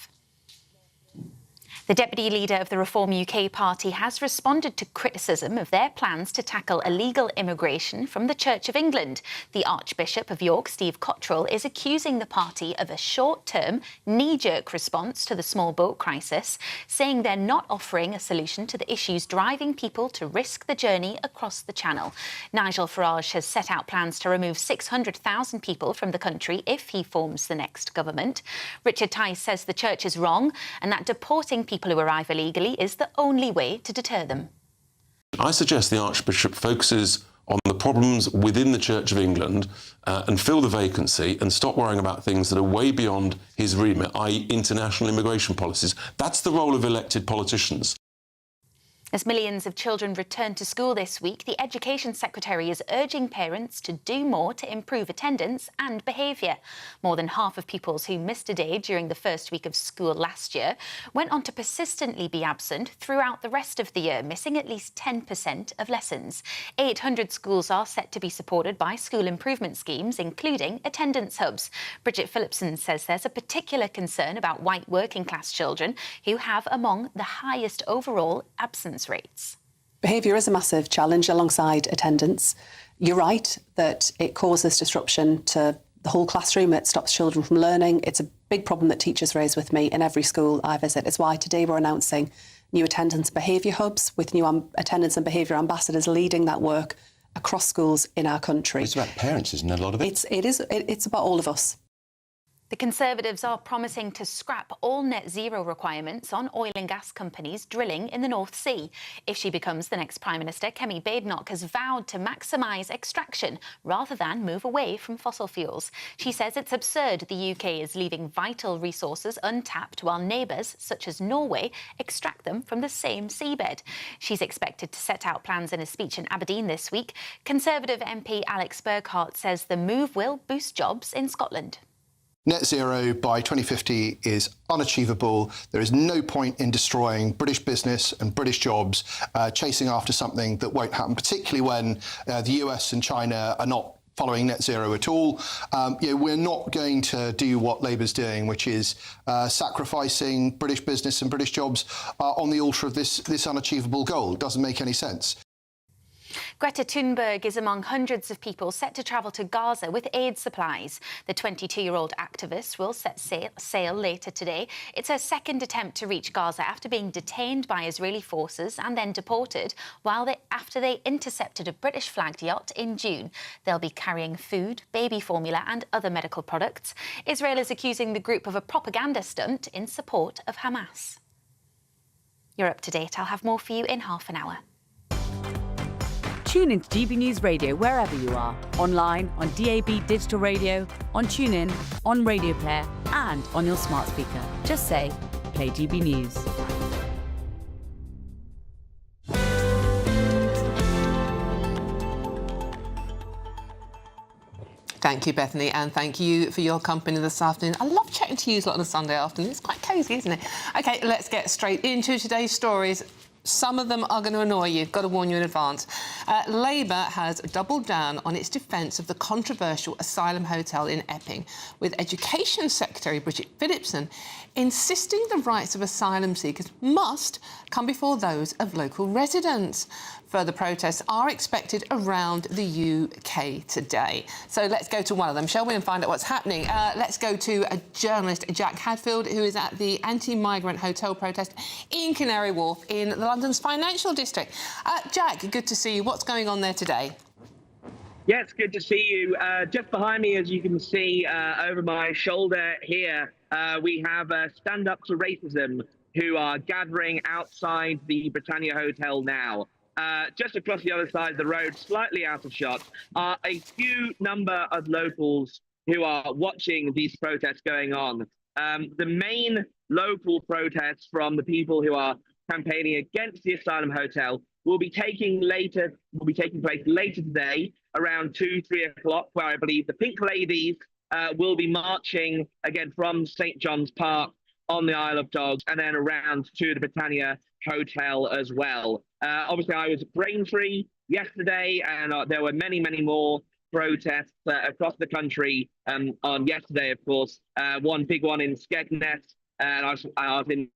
Speaker 8: The deputy leader of the Reform UK party has responded to criticism of their plans to tackle illegal immigration from the Church of England. The Archbishop of York, Steve Cottrell, is accusing the party of a short-term, knee-jerk response to the small boat crisis, saying they're not offering a solution to the issues driving people to risk the journey across the Channel. Nigel Farage has set out plans to remove 600,000 people from the country if he forms the next government. Richard Tice says the Church is wrong and that deporting people who arrive illegally is the only way to deter them.
Speaker 14: I suggest the Archbishop focuses on the problems within the Church of England and fill the vacancy and stop worrying about things that are way beyond his remit, i.e. international immigration policies. That's the role of elected politicians.
Speaker 8: As millions of children return to school this week, the Education Secretary is urging parents to do more to improve attendance and behaviour. More than half of pupils who missed a day during the first week of school last year went on to persistently be absent throughout the rest of the year, missing at least 10% of lessons. 800 schools are set to be supported by school improvement schemes, including attendance hubs. Bridget Phillipson says there's a particular concern about white working class children who have among the highest overall absence rates.
Speaker 16: Behaviour is a massive challenge alongside attendance. You're right that it causes disruption to the whole classroom. It stops children from learning. It's a big problem that teachers raise with me in every school I visit. It's why today we're announcing new attendance behaviour hubs with new attendance and behaviour ambassadors leading that work across schools in our country.
Speaker 17: It's about parents, isn't it, a lot of it?
Speaker 16: It's about all of us.
Speaker 8: The Conservatives are promising to scrap all net zero requirements on oil and gas companies drilling in the North Sea. If she becomes the next Prime Minister, Kemi Badenoch has vowed to maximise extraction rather than move away from fossil fuels. She says it's absurd the UK is leaving vital resources untapped while neighbours, such as Norway, extract them from the same seabed. She's expected to set out plans in a speech in Aberdeen this week. Conservative MP Alex Burghardt says the move will boost jobs in Scotland.
Speaker 18: Net zero by 2050 is unachievable. There is no point in destroying British business and British jobs, chasing after something that won't happen, particularly when the US and China are not following net zero at all. We're not going to do what Labour's doing, which is sacrificing British business and British jobs on the altar of this unachievable goal. It doesn't make any sense.
Speaker 8: Greta Thunberg is among hundreds of people set to travel to Gaza with aid supplies. The 22-year-old activist will set sail later today. It's her second attempt to reach Gaza after being detained by Israeli forces and then deported after they intercepted a British-flagged yacht in June. They'll be carrying food, baby formula and other medical products. Israel is accusing the group of a propaganda stunt in support of Hamas. You're up to date. I'll have more for you in half an hour.
Speaker 22: Tune into GB News Radio wherever you are. Online, on DAB digital radio, on TuneIn, on Radio Player and on your smart speaker. Just say, play GB News.
Speaker 5: Thank you, Bethany, and thank you for your company this afternoon. I love chatting to you on a Sunday afternoon. It's quite cosy, isn't it? OK, let's get straight into today's stories. Some of them are going to annoy you. Got to warn you in advance. Labour has doubled down on its defence of the controversial Asylum hotel in Epping, with Education Secretary Bridget Phillipson insisting the rights of asylum seekers must come before those of local residents. Further protests are expected around the UK today. So let's go to one of them, shall we, and find out what's happening. Let's go to a journalist, Jack Hadfield, who is at the anti-migrant hotel protest in Canary Wharf in London's financial district. Jack, good to see you. What's going on there today?
Speaker 23: Yes, good to see you. Just behind me, as you can see over my shoulder here, we have Stand Up to Racism, who are gathering outside the Britannia Hotel now. Just across the other side of the road, slightly out of shot, are a few number of locals who are watching these protests going on. The main local protests from the people who are campaigning against the Asylum Hotel will be taking place later today around 2-3 o'clock, where I believe the Pink Ladies will be marching again from St. John's Park on the Isle of Dogs and then around to the Britannia Hotel as well. Obviously, I was at Braintree yesterday, and there were many, many more protests across the country on yesterday, of course. One big one in Skegness, and I was in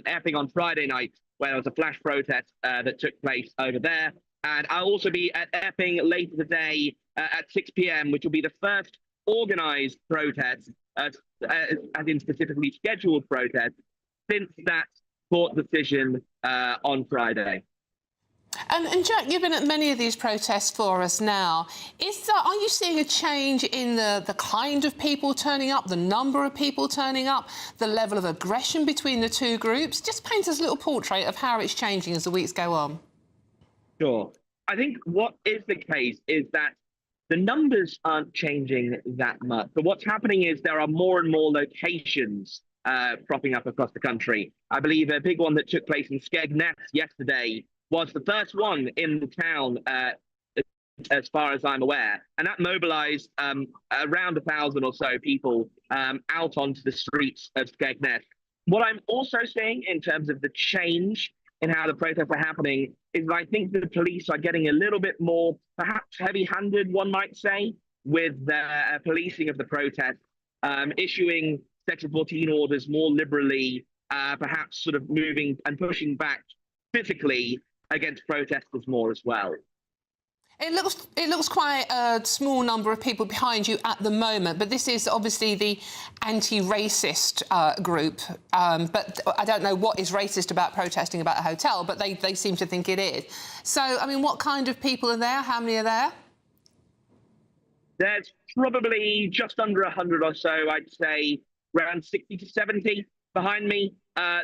Speaker 23: Epping on Friday night, where there was a flash protest that took place over there. And I'll also be at Epping later today at 6 p.m., which will be the first organised protest, as in specifically scheduled protest, since that court decision on Friday.
Speaker 5: And Jack, you've been at many of these protests for us now. Are you seeing a change in the kind of people turning up, the number of people turning up, the level of aggression between the two groups? Just paint us a little portrait of how it's changing as the weeks go on.
Speaker 23: Sure. I think what is the case is that the numbers aren't changing that much. But what's happening is there are more and more locations propping up across the country. I believe a big one that took place in Skegness yesterday was the first one in the town, as far as I'm aware. And that mobilized around 1,000 or so people out onto the streets of Skegness. What I'm also seeing in terms of the change in how the protests are happening is I think the police are getting a little bit more, perhaps heavy-handed, one might say, with the policing of the protests, issuing Section 14 orders more liberally, perhaps sort of moving and pushing back physically against protesters more as well.
Speaker 5: It looks quite a small number of people behind you at the moment, but this is obviously the anti-racist group. But I don't know what is racist about protesting about a hotel, but they seem to think it is. So, I mean, what kind of people are there? How many are there?
Speaker 23: There's probably just under 100 or so, I'd say, around 60 to 70 behind me.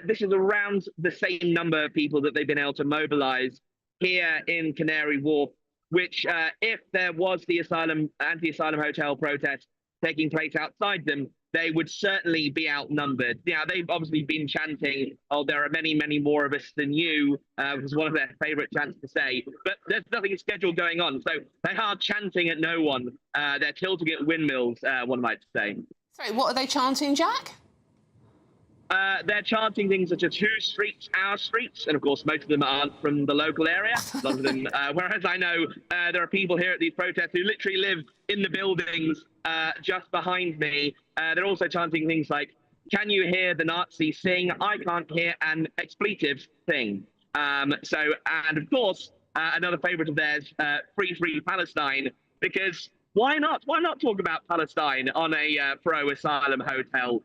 Speaker 23: This is around the same number of people that they've been able to mobilise here in Canary Wharf, which, if there was the anti-asylum hotel protest taking place outside them, they would certainly be outnumbered. Yeah, they've obviously been chanting, "Oh, there are many, many more of us than you," which was one of their favourite chants to say. But there's nothing scheduled going on, so they are chanting at no one. They're tilting at windmills, one might say.
Speaker 5: Sorry, what are they chanting, Jack?
Speaker 23: They're chanting things such as "Whose streets? Our streets," and of course most of them aren't from the local area. A lot of them, whereas I know there are people here at these protests who literally live in the buildings just behind me. They're also chanting things like, "Can you hear the Nazis sing? I can't hear an expletive thing." And of course another favourite of theirs, "Free Palestine," because why not? Why not talk about Palestine on a pro-asylum hotel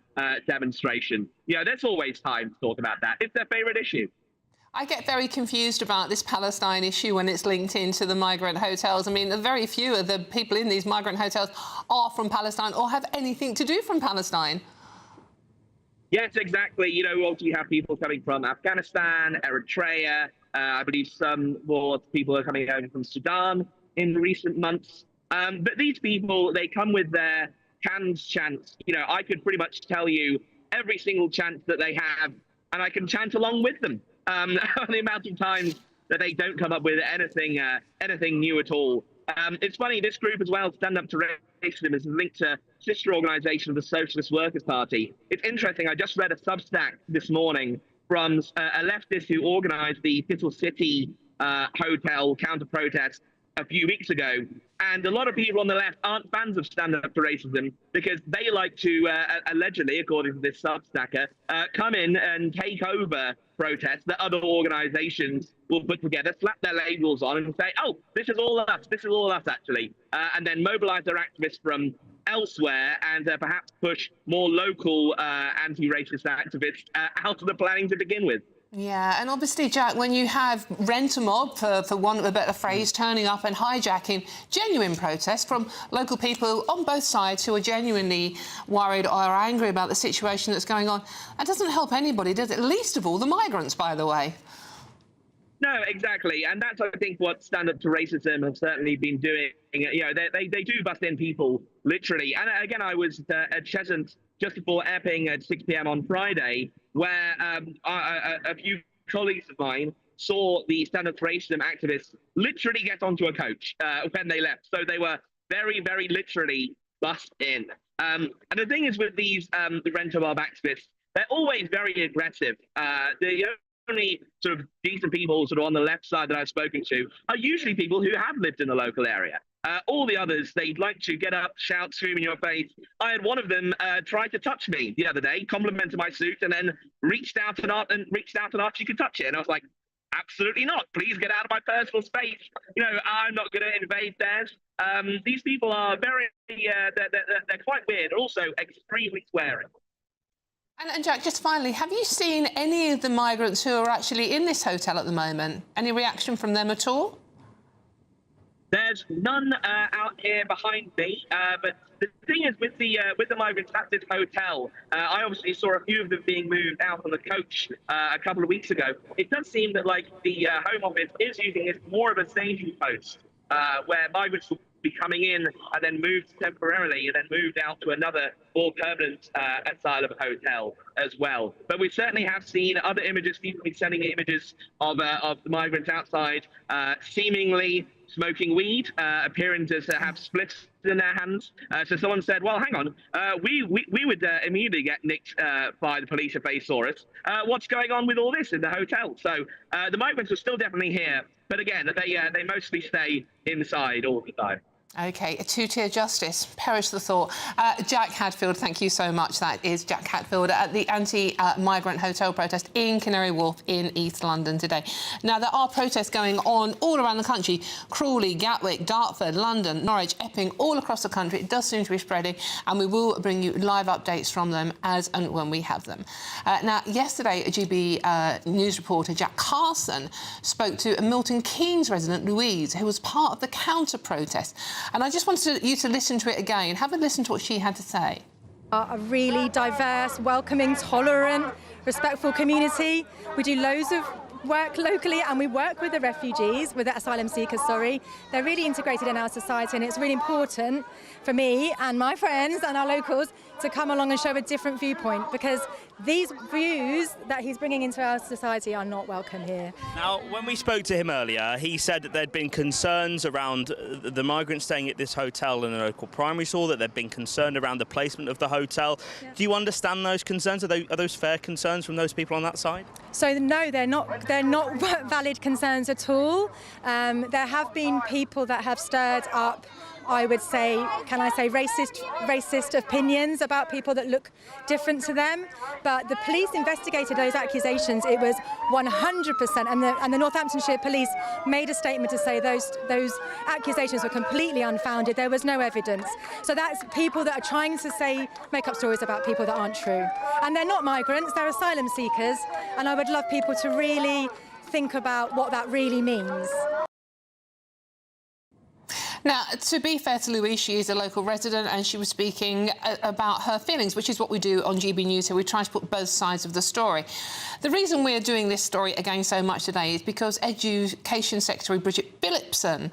Speaker 23: demonstration? You know, there's always time to talk about that. It's their favourite issue.
Speaker 5: I get very confused about this Palestine issue when it's linked into the migrant hotels. I mean, very few of the people in these migrant hotels are from Palestine or have anything to do from Palestine.
Speaker 23: Yes, exactly. You know, also you have people coming from Afghanistan, Eritrea. I believe some more people are coming over from Sudan in recent months. But these people, they come with their canned chants. You know, I could pretty much tell you every single chant that they have, and I can chant along with them. The amount of times that they don't come up with anything new at all. It's funny, this group as well, Stand Up to Racism, is linked to sister organisation of the Socialist Workers' Party. It's interesting, I just read a Substack this morning from a leftist who organised the Thistle City hotel counter-protest a few weeks ago, and a lot of people on the left aren't fans of Stand Up to Racism because they like to, allegedly, according to this Substacker, come in and take over protests that other organisations will put together, slap their labels on and say, "Oh, this is all us, actually," and then mobilise their activists from elsewhere and perhaps push more local anti-racist activists out of the planning to begin with.
Speaker 5: Yeah, and obviously, Jack, when you have rent-a-mob, for want of a better phrase, turning up and hijacking genuine protests from local people on both sides who are genuinely worried or are angry about the situation that's going on, that doesn't help anybody, does it? Least of all the migrants, by the way.
Speaker 23: No, exactly. And that's, I think, what Stand Up to Racism have certainly been doing. You know, they do bust in people, literally. And again, I was at Cheshunt just before Epping at 6 p.m. on Friday, where a few colleagues of mine saw the Stand Up to Racism activists literally get onto a coach when they left. So they were very, very literally bussed in. And the thing is with these the rental mob activists, they're always very aggressive. The only sort of decent people sort of on the left side that I've spoken to are usually people who have lived in the local area. All the others, they'd like to get up, shout, scream in your face. I had one of them try to touch me the other day, complimented my suit, and then reached out and asked she could touch it. And I was like, absolutely not. Please get out of my personal space. You know, I'm not going to invade theirs. These people are very, they're quite weird, also extremely swearing.
Speaker 5: And Jack, just finally, have you seen any of the migrants who are actually in this hotel at the moment? Any reaction from them at all?
Speaker 23: There's none out here behind me, but the thing is with the migrants at this hotel, I obviously saw a few of them being moved out on the coach a couple of weeks ago. It does seem that like the Home Office is using it more of a staging post where migrants will be coming in and then moved temporarily and then moved out to another more permanent asylum hotel as well. But we certainly have seen other images, people be sending images of the migrants outside seemingly smoking weed, appearing to have spliffs in their hands. So someone said, well, hang on, we would immediately get nicked by the police if they saw us. What's going on with all this in the hotel? So the migrants are still definitely here. But again, they mostly stay inside all the time.
Speaker 5: OK, a two-tier justice. Perish the thought. Jack Hadfield, thank you so much. That is Jack Hadfield at the anti-migrant hotel protest in Canary Wharf in East London today. Now, there are protests going on all around the country. Crawley, Gatwick, Dartford, London, Norwich, Epping, all across the country. It does seem to be spreading, and we will bring you live updates from them as and when we have them. Now, yesterday, a GB News reporter, Jack Carson, spoke to a Milton Keynes resident, Louise, who was part of the counter-protest. And I just wanted you to listen to it again. Have a listen to what she had to say.
Speaker 1: A really diverse, welcoming, tolerant, respectful community. We do loads of work locally and we work with the refugees, with the asylum seekers, sorry. They're really integrated in our society and it's really important for me and my friends and our locals to come along and show a different viewpoint because these views that he's bringing into our society are not welcome here.
Speaker 4: Now, when we spoke to him earlier, he said that there'd been concerns around the migrants staying at this hotel in a local primary school, that there'd been concern around the placement of the hotel. Yeah. Do you understand those concerns? Are those fair concerns from those people on that side?
Speaker 1: So no, they're not valid concerns at all. There have been people that have stirred up, I would say, can I say racist opinions about people that look different to them. But the police investigated those accusations. It was 100%, and the Northamptonshire police made a statement to say those accusations were completely unfounded. There was no evidence. So that's people that are trying to make up stories about people that aren't true. And they're not migrants, they're asylum seekers. And I would love people to really think about what that really means.
Speaker 5: Now, to be fair to Louise, she is a local resident and she was speaking about her feelings, which is what we do on GB News, so we try to put both sides of the story. The reason we're doing this story again so much today is because Education Secretary Bridget Phillipson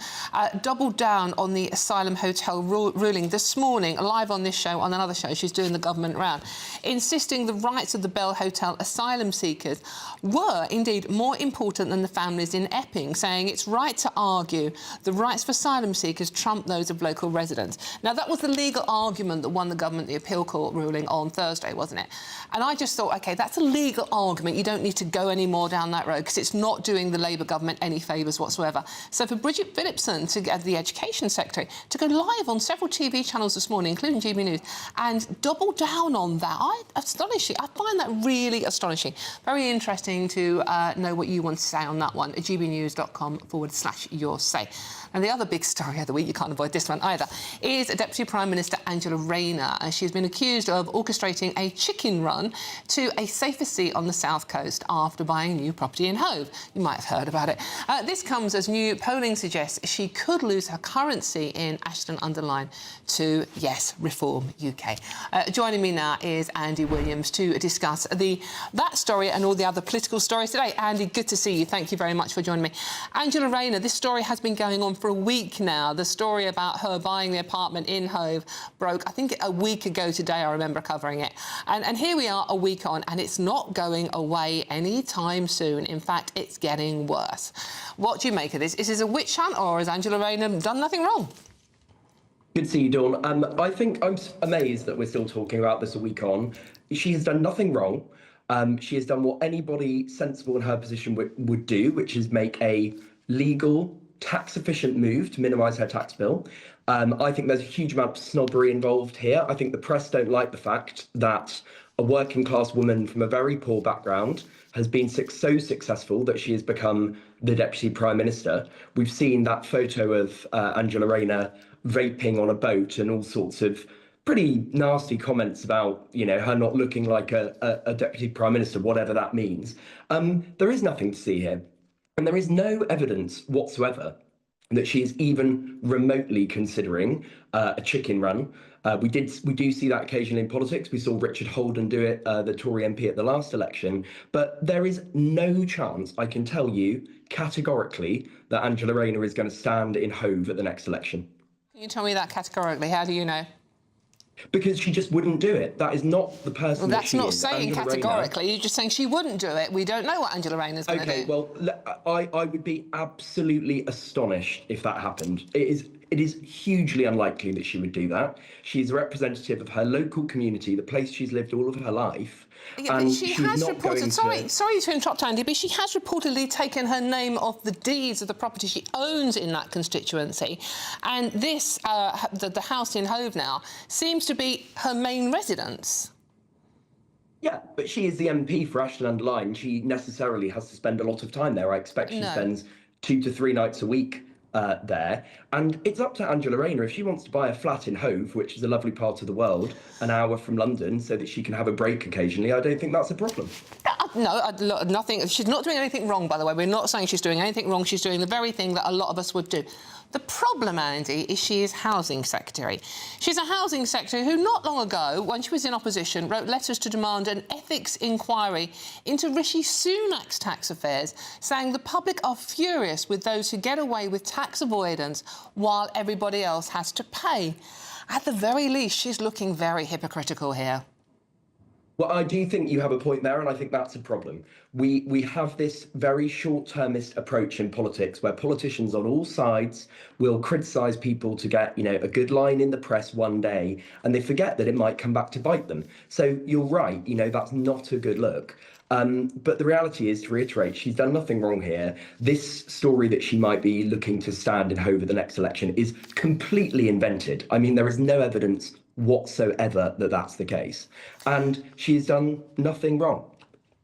Speaker 5: doubled down on the Asylum Hotel ruling this morning, live on this show, on another show, she's doing the government round, insisting the rights of the Bell Hotel asylum seekers were indeed more important than the families in Epping, saying it's right to argue the rights for asylum seekers trump those of local residents. Now, that was the legal argument that won the government the appeal court ruling on Thursday, wasn't it? And I just thought, OK, that's a legal argument. You don't need to go any more down that road because it's not doing the Labour government any favours whatsoever. So for Bridget Phillipson, the Education Secretary, to go live on several TV channels this morning, including GB News, and double down on that, I find that really astonishing. Very interesting to know what you want to say on that one at gbnews.com/your-say. And the other big story of the week, you can't avoid this one either, is Deputy Prime Minister Angela Rayner. She's been accused of orchestrating a chicken run to a safer seat on the south coast after buying new property in Hove. You might have heard about it. This comes as new polling suggests she could lose her currency in Ashton-under-Lyne to, yes, Reform UK. Joining me now is Andy Williams to discuss that story and all the other political stories today. Andy, good to see you. Thank you very much for joining me. Angela Rayner, this story has been going on for a week now. The story about her buying the apartment in Hove broke, I think, a week ago today. I remember covering it. And here we are a week on, and it's not going away anytime soon. In fact, it's getting worse. What do you make of this? Is this a witch hunt, or has Angela Rayner done nothing wrong?
Speaker 6: Good to see you, Dawn. I think I'm amazed that we're still talking about this a week on. She has done nothing wrong. She has done what anybody sensible in her position would do, which is make a legal, tax-efficient move to minimise her tax bill. I think there's a huge amount of snobbery involved here. I think the press don't like the fact that a working-class woman from a very poor background has been so successful that she has become the Deputy Prime Minister. We've seen that photo of Angela Rayner vaping on a boat and all sorts of pretty nasty comments about, her not looking like a Deputy Prime Minister, whatever that means. There is nothing to see here. And there is no evidence whatsoever that she is even remotely considering a chicken run. We do see that occasionally in politics. We saw Richard Holden do it, the Tory MP at the last election. But there is no chance, I can tell you categorically, that Angela Rayner is going to stand in Hove at the next election.
Speaker 5: Can you tell me that categorically? How do you know?
Speaker 6: Because she just wouldn't do it. That is not the person that she is.
Speaker 5: Well, that's not saying
Speaker 6: Angela
Speaker 5: categorically.
Speaker 6: Rayner,
Speaker 5: you're just saying she wouldn't do it. We don't know what Angela Rayner's going to do.
Speaker 6: Okay, well, I would be absolutely astonished if that happened. It is hugely unlikely that she would do that. She's a representative of her local community, the place she's lived all of her life.
Speaker 5: Yeah,
Speaker 6: and
Speaker 5: but she has reported, sorry to interrupt, Andy, but she has reportedly taken her name off the deeds of the property she owns in that constituency. And this, the house in Hove now, seems to be her main residence.
Speaker 6: Yeah, but she is the MP for Ashton-under-Lyne. She necessarily has to spend a lot of time there. I expect she spends 2 to 3 nights a week there. And it's up to Angela Rayner. If she wants to buy a flat in Hove, which is a lovely part of the world, an hour from London, so that she can have a break occasionally, I don't think that's a problem.
Speaker 5: No, nothing. She's not doing anything wrong, by the way. We're not saying she's doing anything wrong. She's doing the very thing that a lot of us would do. The problem, Andy, is she is Housing Secretary. She's a Housing Secretary who not long ago, when she was in opposition, wrote letters to demand an ethics inquiry into Rishi Sunak's tax affairs, saying the public are furious with those who get away with tax avoidance while everybody else has to pay. At the very least, she's looking very hypocritical here.
Speaker 6: Well, I do think you have a point there, and I think that's a problem. We have this very short-termist approach in politics where politicians on all sides will criticise people to get, a good line in the press one day, and they forget that it might come back to bite them. So you're right, that's not a good look. But the reality is, to reiterate, she's done nothing wrong here. This story that she might be looking to stand in Hove at the next election is completely invented. I mean, there is no evidence whatsoever that that's the case. And she's done nothing wrong.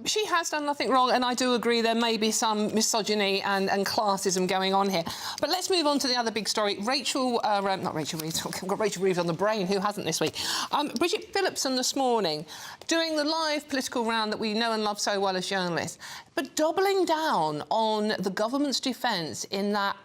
Speaker 5: She has done nothing wrong, and I do agree there may be some misogyny and classism going on here. But let's move on to the other big story. Not Rachel Reeves, I've got Rachel Reeves on the brain, who hasn't this week? Bridget Phillipson this morning, doing the live political round that we know and love so well as journalists, but doubling down on the government's defence in that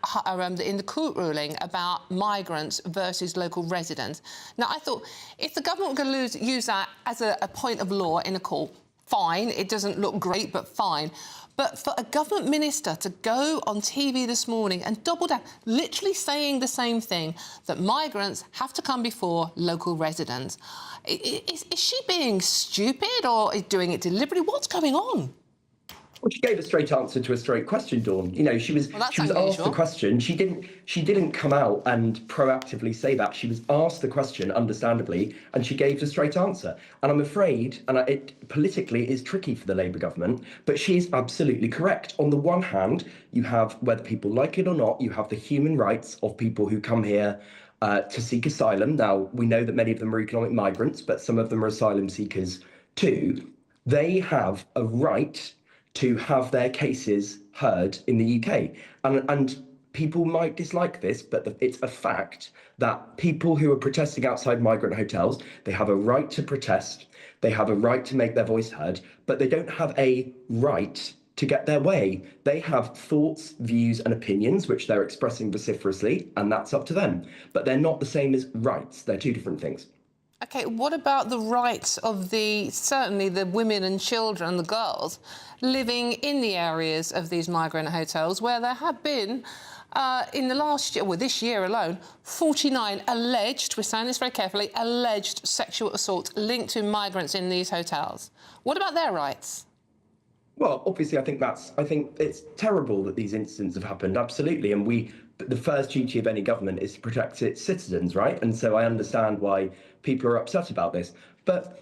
Speaker 5: in the court ruling about migrants versus local residents. Now, I thought, if the government were going to use that as a point of law in a court, fine, it doesn't look great, but fine. But for a government minister to go on TV this morning and double down, literally saying the same thing, that migrants have to come before local residents, is she being stupid or is doing it deliberately? What's going on?
Speaker 6: Well, she gave a straight answer to a straight question, Dawn. She was asked the question. She didn't come out and proactively say that. She was asked the question, understandably, and she gave a straight answer. And I'm afraid, it politically is tricky for the Labour government, but she is absolutely correct. On the one hand, you have, whether people like it or not, you have the human rights of people who come here to seek asylum. Now, we know that many of them are economic migrants, but some of them are asylum seekers too. They have a right to have their cases heard in the UK. And people might dislike this, but it's a fact that people who are protesting outside migrant hotels, they have a right to protest, they have a right to make their voice heard, but they don't have a right to get their way. They have thoughts, views, and opinions which they're expressing vociferously, and that's up to them. But they're not the same as rights. They're two different things.
Speaker 5: OK, what about the rights of certainly the women and children, the girls, living in the areas of these migrant hotels where there have been, in the last year, well, this year alone, 49 alleged, we're saying this very carefully, alleged sexual assault linked to migrants in these hotels? What about their rights?
Speaker 6: Well, obviously, I think it's terrible that these incidents have happened, absolutely. And the first duty of any government is to protect its citizens, right? And so I understand why people are upset about this. But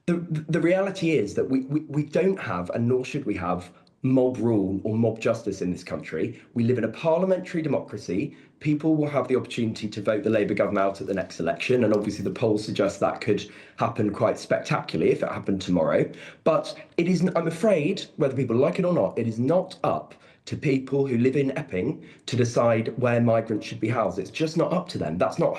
Speaker 6: the reality is that we don't have, and nor should we have, mob rule or mob justice in this country. We live in a parliamentary democracy. People will have the opportunity to vote the Labour government out at the next election, and obviously the polls suggest that could happen quite spectacularly if it happened tomorrow. But it is, I'm afraid, whether people like it or not, it is not up to people who live in Epping to decide where migrants should be housed. It's just not up to them. That is not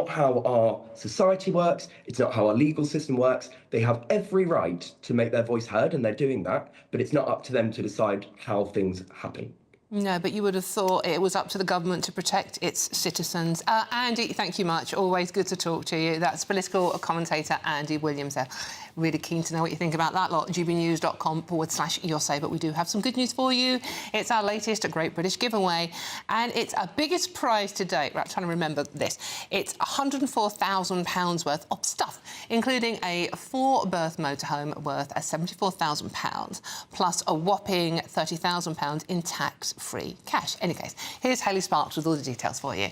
Speaker 6: how our society works. It's not how our legal system works. They have every right to make their voice heard, and they're doing that, but it's not up to them to decide how things happen.
Speaker 5: No, but you would have thought it was up to the government to protect its citizens. Andy, thank you much. Always good to talk to you. That's political commentator Andy Williams there. Really keen to know what you think about that lot. gbnews.com/your say. But we do have some good news for you. It's our latest Great British giveaway, and it's our biggest prize to date. Right, trying to remember this. It's £104,000 worth of stuff, including a 4-berth motorhome worth £74,000, plus a whopping £30,000 in tax-free cash. In any case, here's Hayley Sparks with all the details for you.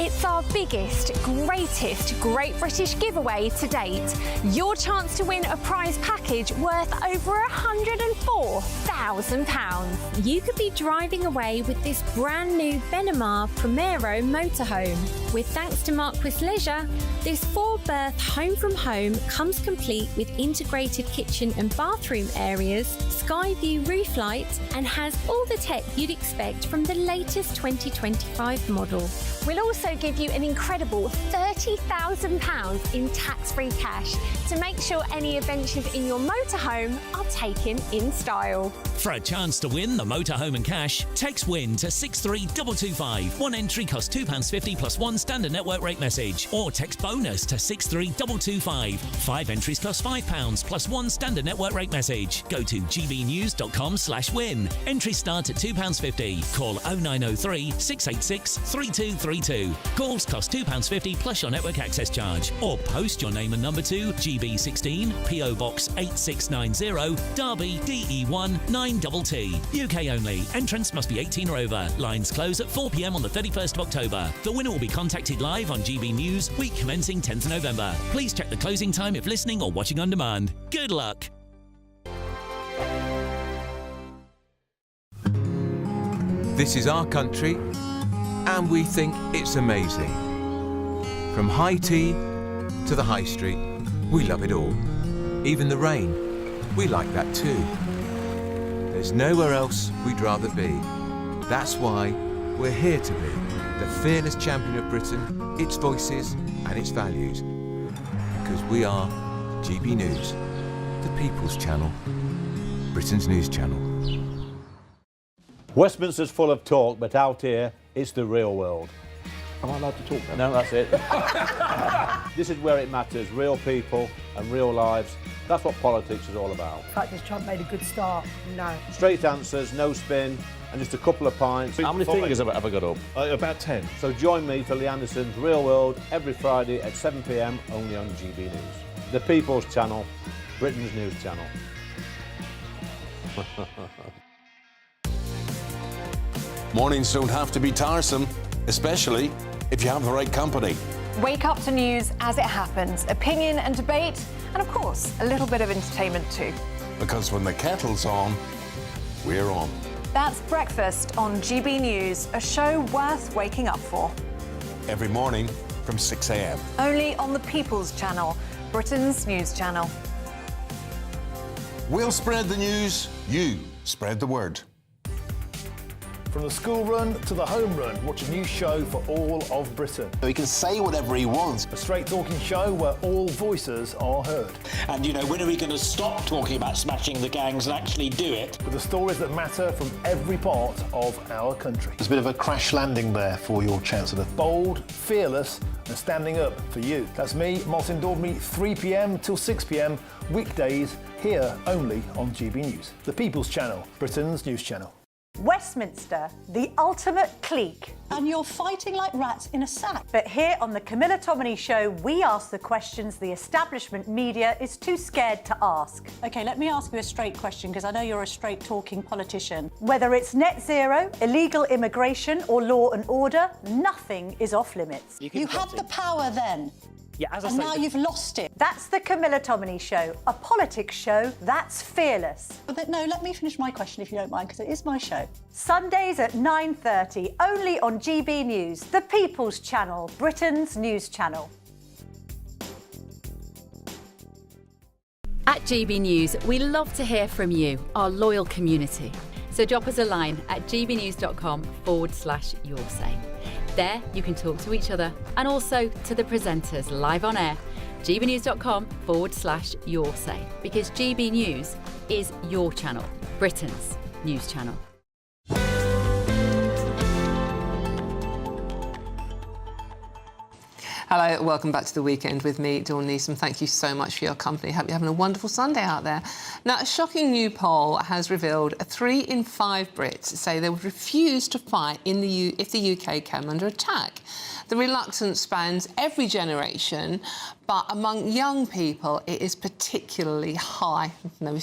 Speaker 7: It's our biggest, greatest Great British giveaway to date. Your chance to win a prize package worth over £104,000. You could be driving away with this brand new Benamar Primero motorhome. With thanks to Marquis Leisure, this 4-berth home from home comes complete with integrated kitchen and bathroom areas, sky view roof light, and has all the tech you'd expect from the latest 2025 model. We'll also give you an incredible £30,000 in tax-free cash to make sure any adventures in your motorhome are taken in style.
Speaker 10: For a chance to win the motorhome and cash, text WIN to 63225. One entry costs £2.50 plus one standard network rate message. Or text BONUS to 63225. 5 entries cost £5 plus one standard network rate message. Go to gbnews.com/win. Entries start at £2.50. Call 0903 686 3232. Calls cost £2.50 plus your network access charge. Or post your name and number to GB16 PO Box 8690 Derby DE1 9TT. UK only. Entrance must be 18 or over. Lines close at 4 p.m. on the 31st of October. The winner will be contacted live on GB News, week commencing 10th November. Please check the closing time if listening or watching on demand. Good luck.
Speaker 11: This is our country, and we think it's amazing. From high tea to the high street, we love it all. Even the rain, we like that too. There's nowhere else we'd rather be. That's why we're here to be the fearless champion of Britain, its voices and its values. Because we are GB News, the People's Channel, Britain's news channel.
Speaker 13: Westminster's full of talk, but out here, it's the real world.
Speaker 19: Am I allowed to talk now?
Speaker 13: No, that's it. This is where it matters, real people and real lives. That's what politics is all about.
Speaker 20: The fact is Trump made a good start, no.
Speaker 13: Straight answers, no spin, and just a couple of pints.
Speaker 19: How many fingers have I got up?
Speaker 13: About 10. So join me for Lee Anderson's Real World every Friday at 7 p.m. only on GB News. The People's Channel, Britain's news channel.
Speaker 14: Mornings don't have to be tiresome, especially if you have the right company.
Speaker 26: Wake up to news as it happens, opinion and debate, and of course, a little bit of entertainment too.
Speaker 14: Because when the kettle's on, we're on.
Speaker 26: That's Breakfast on GB News, a show worth waking up for.
Speaker 14: Every morning from 6 a.m.
Speaker 26: Only on the People's Channel, Britain's news channel.
Speaker 14: We'll spread the news, you spread the word.
Speaker 2: From the school run to the home run, watch a new show for all of Britain.
Speaker 3: So he can say whatever he wants.
Speaker 2: A straight-talking show where all voices are heard.
Speaker 9: And, you know, when are we going to stop talking about smashing the gangs and actually do it?
Speaker 2: With the stories that matter from every part of our country.
Speaker 3: There's a bit of a crash landing there for your Chancellor.
Speaker 2: Bold, fearless and standing up for you. That's me, Martin Daubney, 3 p.m. till 6 p.m, weekdays, here only on GB News. The People's Channel, Britain's news channel.
Speaker 12: Westminster, the ultimate clique. And you're fighting like rats in a sack. But here on the Camilla Tominey Show, we ask the questions the establishment media is too scared to ask. OK, let me ask you a straight question, because I know you're a straight-talking politician. Whether it's net zero, illegal immigration or law and order, nothing is off-limits.
Speaker 15: You had the power then.
Speaker 12: Yeah, as I
Speaker 15: and
Speaker 12: say,
Speaker 15: now you've lost it.
Speaker 12: That's the Camilla Tominey Show, a politics show that's fearless.
Speaker 15: But no, let me finish my question if you don't mind, because it is my show.
Speaker 12: Sundays at 9:30, only on GB News, the People's Channel, Britain's news channel.
Speaker 22: At GB News, we love to hear from you, our loyal community. So drop us a line at gbnews.com/yoursay. There, you can talk to each other and also to the presenters live on air. gbnews.com/yoursay, because GB News is your channel, Britain's news channel.
Speaker 5: Hello, welcome back to The Weekend with me, Dawn Neeson. Thank you so much for your company. Hope you're having a wonderful Sunday out there. Now, a shocking new poll has revealed 3 in 5 Brits say they would refuse to fight if the UK came under attack. The reluctance spans every generation, but among young people, it is particularly high. No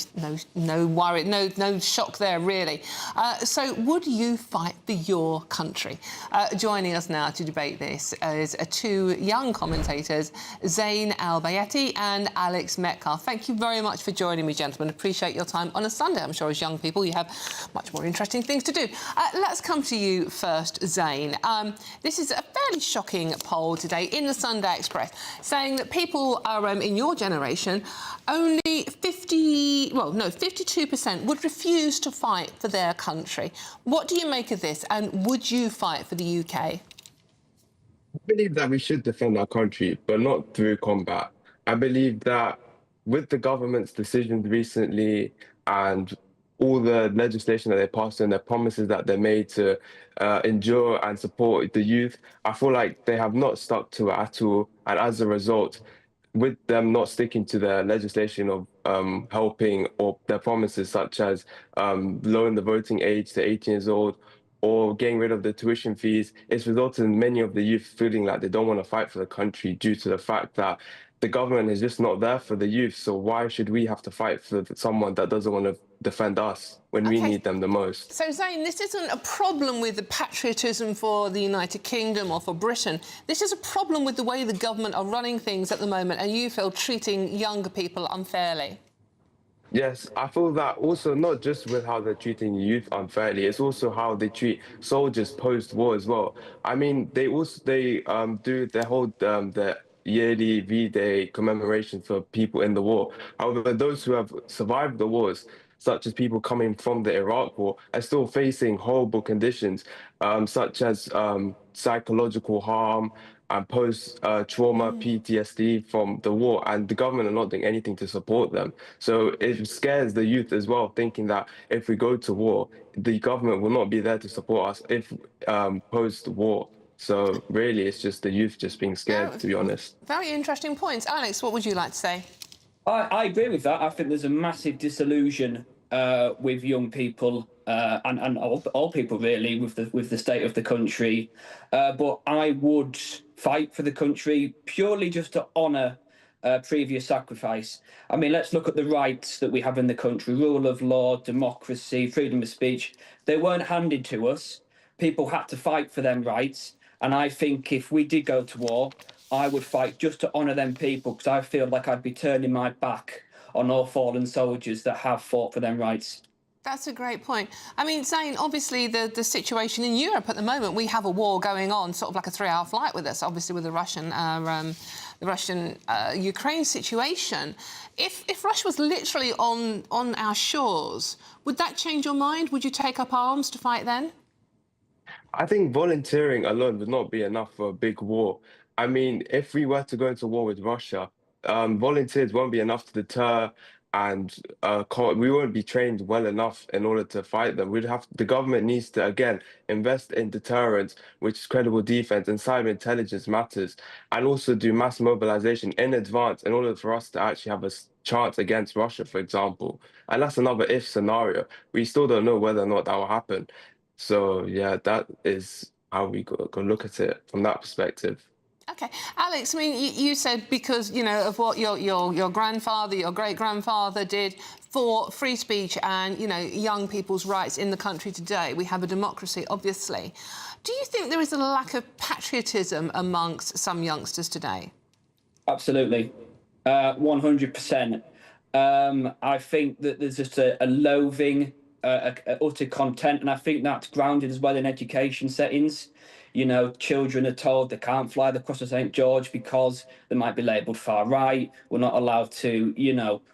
Speaker 5: worry, no shock there, really. So, would you fight for your country? Joining us now to debate this is 2 young commentators, Zain Al-Bayati and Alex Metcalf. Thank you very much for joining me, gentlemen. Appreciate your time on a Sunday. I'm sure as young people you have much more interesting things to do. Let's come to you first, Zain. This is a fairly shocking poll today in the Sunday Express, saying that people are in your generation, only 52% would refuse to fight for their country. What do you make of this, and would you fight for the UK?
Speaker 21: I believe that we should defend our country, but not through combat. I believe that with the government's decisions recently and all the legislation that they passed and their promises that they made to endure and support the youth, I feel like they have not stuck to it at all. And as a result, with them not sticking to their legislation of helping, or their promises such as lowering the voting age to 18 years old, or getting rid of the tuition fees, it's resulted in many of the youth feeling like they don't want to fight for the country due to the fact that the government is just not there for the youth. So why should we have to fight for someone that doesn't want to defend us when we need them the most?
Speaker 5: So, Zain, this isn't a problem with the patriotism for the United Kingdom or for Britain. This is a problem with the way the government are running things at the moment, and you feel treating younger people unfairly.
Speaker 21: Yes, I feel that also not just with how they're treating youth unfairly, it's also how they treat soldiers post-war as well. I mean, they do their whole their yearly V-Day commemoration for people in the war. However, those who have survived the wars, such as people coming from the Iraq War, are still facing horrible conditions, such as psychological harm and post-trauma PTSD from the war, and the government are not doing anything to support them. So it scares the youth as well, thinking that if we go to war, the government will not be there to support us if post-war. So really, it's just the youth just being scared, to be honest.
Speaker 5: Very interesting points. Alex, what would you like to say?
Speaker 27: I agree with that. I think there's a massive disillusion with young people and all people really with the state of the country. But I would fight for the country purely just to honour previous sacrifice. I mean, let's look at the rights that we have in the country: rule of law, democracy, freedom of speech. They weren't handed to us. People had to fight for them rights. And I think if we did go to war, I would fight just to honour them people, because I feel like I'd be turning my back on all fallen soldiers that have fought for them rights.
Speaker 5: That's a great point. I mean, Zain, obviously the situation in Europe at the moment, we have a war going on, sort of like a 3-hour flight with us, obviously with the Russian-Ukraine situation. If Russia was literally on our shores, would that change your mind? Would you take up arms to fight then?
Speaker 21: I think volunteering alone would not be enough for a big war. I mean, if we were to go into war with Russia, volunteers won't be enough to deter, and we won't be trained well enough in order to fight them. The government needs to again invest in deterrence, which is credible defense, and cyber intelligence matters, and also do mass mobilization in advance in order for us to actually have a chance against Russia, for example. And that's another if scenario. We still don't know whether or not that will happen. So yeah, that is how we go look at it from that perspective.
Speaker 5: Okay, Alex. I mean, you said because of what your grandfather, your great grandfather did for free speech and young people's rights in the country today. We have a democracy, obviously. Do you think there is a lack of patriotism amongst some youngsters today?
Speaker 27: Absolutely, 100%. I think that there's just a loathing. Utter content, and I think that's grounded as well in education settings. Children are told they can't fly the cross of St. George because they might be labelled far right. We're not allowed to,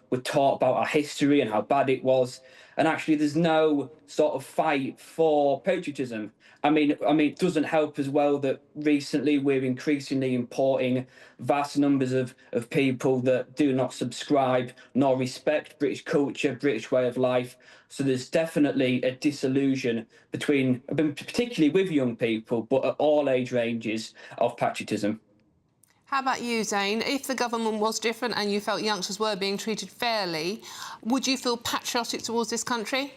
Speaker 27: we're taught about our history and how bad it was. And actually, there's no sort of fight for patriotism. I mean, it doesn't help as well that recently we're increasingly importing vast numbers of people that do not subscribe nor respect British culture, British way of life. So there's definitely a disillusion particularly with young people, but at all age ranges, of patriotism.
Speaker 5: How about you, Zane? If the government was different and you felt youngsters were being treated fairly, would you feel patriotic towards this country?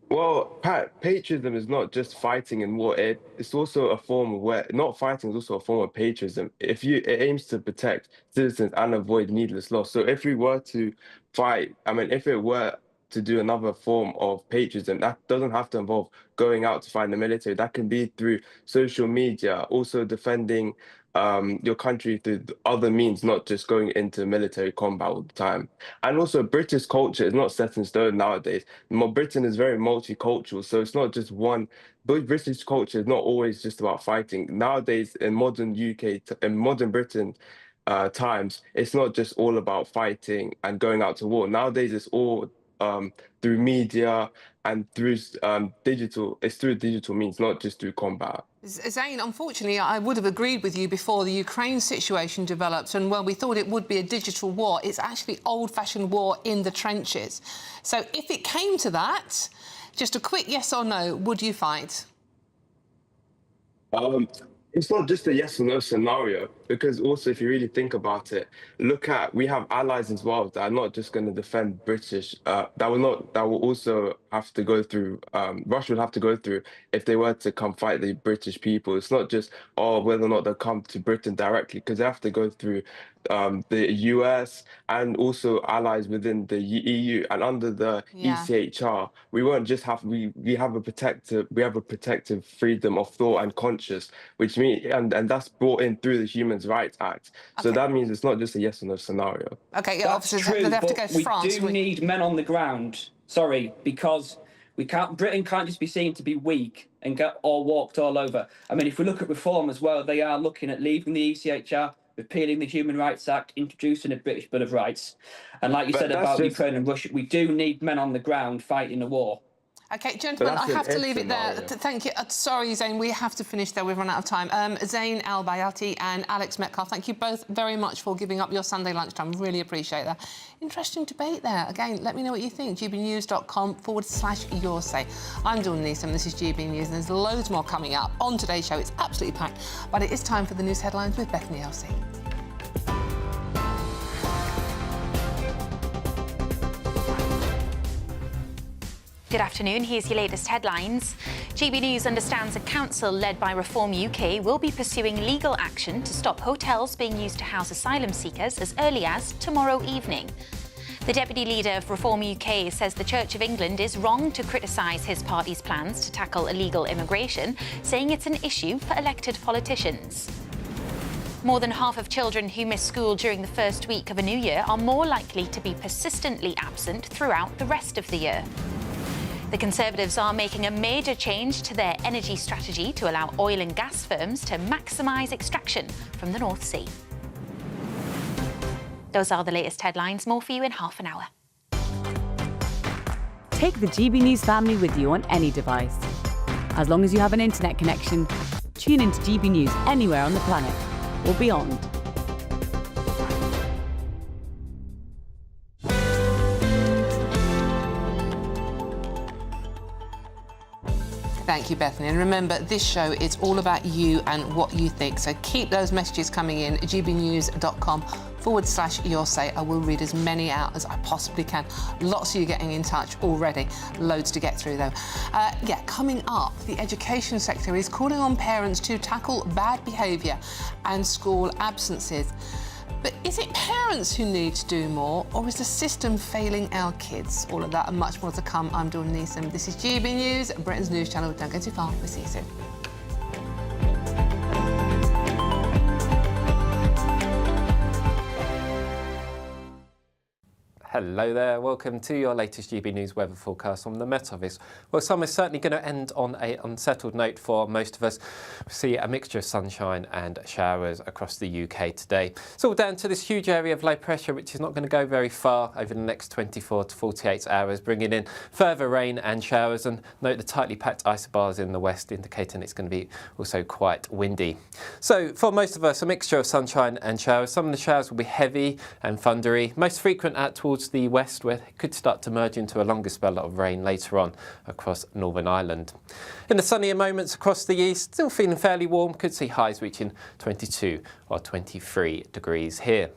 Speaker 21: Well, patriotism is not just fighting in war. It's also a form of not fighting is also a form of patriotism. It aims to protect citizens and avoid needless loss. So if we were to fight, if it were to do another form of patriotism, that doesn't have to involve going out to fight in the military. That can be through social media, also defending your country through other means, not just going into military combat all the time. And also, British culture is not set in stone nowadays. Britain is very multicultural, so it's not just one. But British culture is not always just about fighting. Nowadays, in modern Britain times, it's not just all about fighting and going out to war. Nowadays, it's all through media and through digital. It's through digital means, not just through combat.
Speaker 5: Zane, unfortunately, I would have agreed with you before the Ukraine situation developed, and we thought it would be a digital war. It's actually old-fashioned war in the trenches. So if it came to that, just a quick yes or no, would you fight?
Speaker 21: It's not just a yes or no scenario, because also if you really think about it, we have allies as well that are not just going to defend British, that will also have to go through, Russia would have to go through if they were to come fight the British people. It's not just, whether or not they'll come to Britain directly, because they have to go through the US and also allies within the EU, and under the ECHR, we won't just have we have a protective freedom of thought and conscience, which means and that's brought in through the Human Rights Act. So that means it's not just a yes or no scenario.
Speaker 5: Okay,
Speaker 27: that's true, they have to go to France. We do need men on the ground. Sorry, because Britain can't just be seen to be weak and get all walked all over. I mean, if we look at reform as well, they are looking at leaving the ECHR, repealing the Human Rights Act, introducing a British Bill of Rights. And like you said about Ukraine and Russia, we do need men on the ground fighting a war.
Speaker 5: OK, gentlemen, I have to leave it there. Thank you. Sorry, Zane, we have to finish there. We've run out of time. Zane Al-Bayati and Alex Metcalfe, thank you both very much for giving up your Sunday lunchtime. Really appreciate that. Interesting debate there. Again, let me know what you think. gbnews.com/your say. I'm Dawn Neeson. This is GB News, and there's loads more coming up on today's show. It's absolutely packed, but it is time for the news headlines with Bethany Elsey.
Speaker 8: Good afternoon, here's your latest headlines. GB News understands a council led by Reform UK will be pursuing legal action to stop hotels being used to house asylum seekers as early as tomorrow evening. The Deputy Leader of Reform UK says the Church of England is wrong to criticise his party's plans to tackle illegal immigration, saying it's an issue for elected politicians. More than half of children who miss school during the first week of a new year are more likely to be persistently absent throughout the rest of the year. The Conservatives are making a major change to their energy strategy to allow oil and gas firms to maximise extraction from the North Sea. Those are the latest headlines. More for you in half an hour.
Speaker 22: Take the GB News family with you on any device. As long as you have an internet connection, tune into GB News anywhere on the planet or beyond.
Speaker 5: Thank you, Bethany. And remember, this show is all about you and what you think. So keep those messages coming in, gbnews.com/your say. I will read as many out as I possibly can. Lots of you getting in touch already. Loads to get through, though. Coming up, the Education Secretary is calling on parents to tackle bad behaviour and school absences. But is it parents who need to do more, or is the system failing our kids? All of that and much more to come. I'm Dawn Neeson. This is GB News, Britain's news channel. Don't go too far. We'll see you soon.
Speaker 4: Hello there, welcome to your latest GB News weather forecast from the Met Office. Well, summer's certainly going to end on an unsettled note for most of us. We see a mixture of sunshine and showers across the UK today. It's all down to this huge area of low pressure, which is not going to go very far over the next 24 to 48 hours, bringing in further rain and showers. And note the tightly packed isobars in the west, indicating it's going to be also quite windy. So for most of us, a mixture of sunshine and showers. Some of the showers will be heavy and thundery, most frequent out towards the west, where it could start to merge into a longer spell of rain later on across Northern Ireland. In the sunnier moments across the east, still feeling fairly warm, could see highs reaching 22 or 23 degrees here.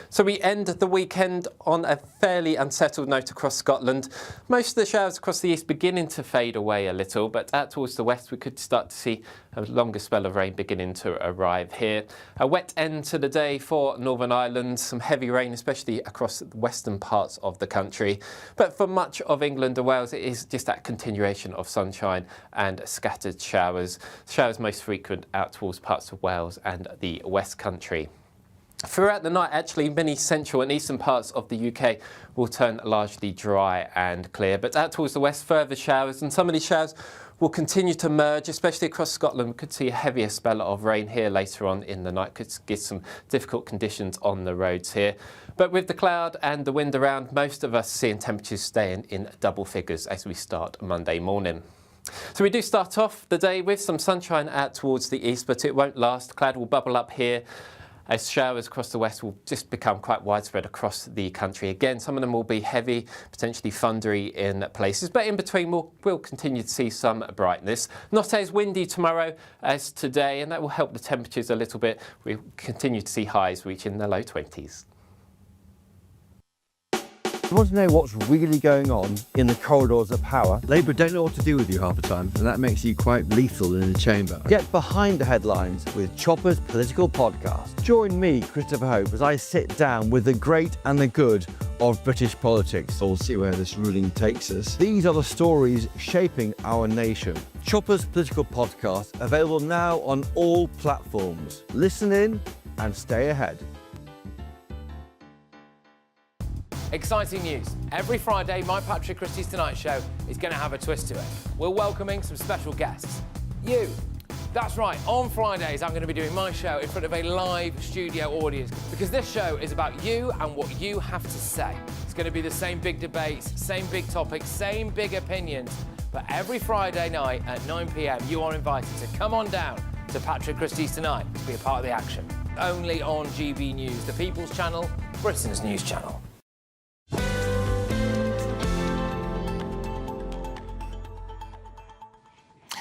Speaker 4: So we end the weekend on a fairly unsettled note across Scotland. Most of the showers across the east beginning to fade away a little, but out towards the west we could start to see a longer spell of rain beginning to arrive here. A wet end to the day for Northern Ireland, some heavy rain especially across the western parts of the country. But for much of England and Wales it is just that continuation of sunshine and scattered showers. Showers most frequent out towards parts of Wales and the West Country. Throughout the night, actually, many central and eastern parts of the UK will turn largely dry and clear. But out towards the west, further showers, and some of these showers will continue to merge, especially across Scotland. We could see a heavier spell of rain here later on in the night. Could get some difficult conditions on the roads here. But with the cloud and the wind around, most of us seeing temperatures staying in double figures as we start Monday morning. So we do start off the day with some sunshine out towards the east, but it won't last. Cloud will bubble up here, as showers across the west will just become quite widespread across the country. Again, some of them will be heavy, potentially thundery in places, but in between we'll continue to see some brightness. Not as windy tomorrow as today, and that will help the temperatures a little bit. We'll continue to see highs reaching the low 20s.
Speaker 16: You want to know what's really going on in the corridors of power? Labour don't know what to do with you half the time, and that makes you quite lethal in the chamber. Get behind the headlines with Chopper's political podcast. Join me, Christopher Hope, as I sit down with the great and the good of British politics. We'll see where this ruling takes us. These are the stories shaping our nation. Chopper's political podcast, available now on all platforms. Listen in and stay ahead.
Speaker 17: Exciting news. Every Friday, my Patrick Christie's Tonight Show is going to have a twist to it. We're welcoming some special guests. You. That's right, on Fridays I'm going to be doing my show in front of a live studio audience, because this show is about you and what you have to say. It's going to be the same big debates, same big topics, same big opinions, but every Friday night at 9 p.m. you are invited to come on down to Patrick Christie's Tonight to be a part of the action. Only on GB News, the People's Channel, Britain's news channel.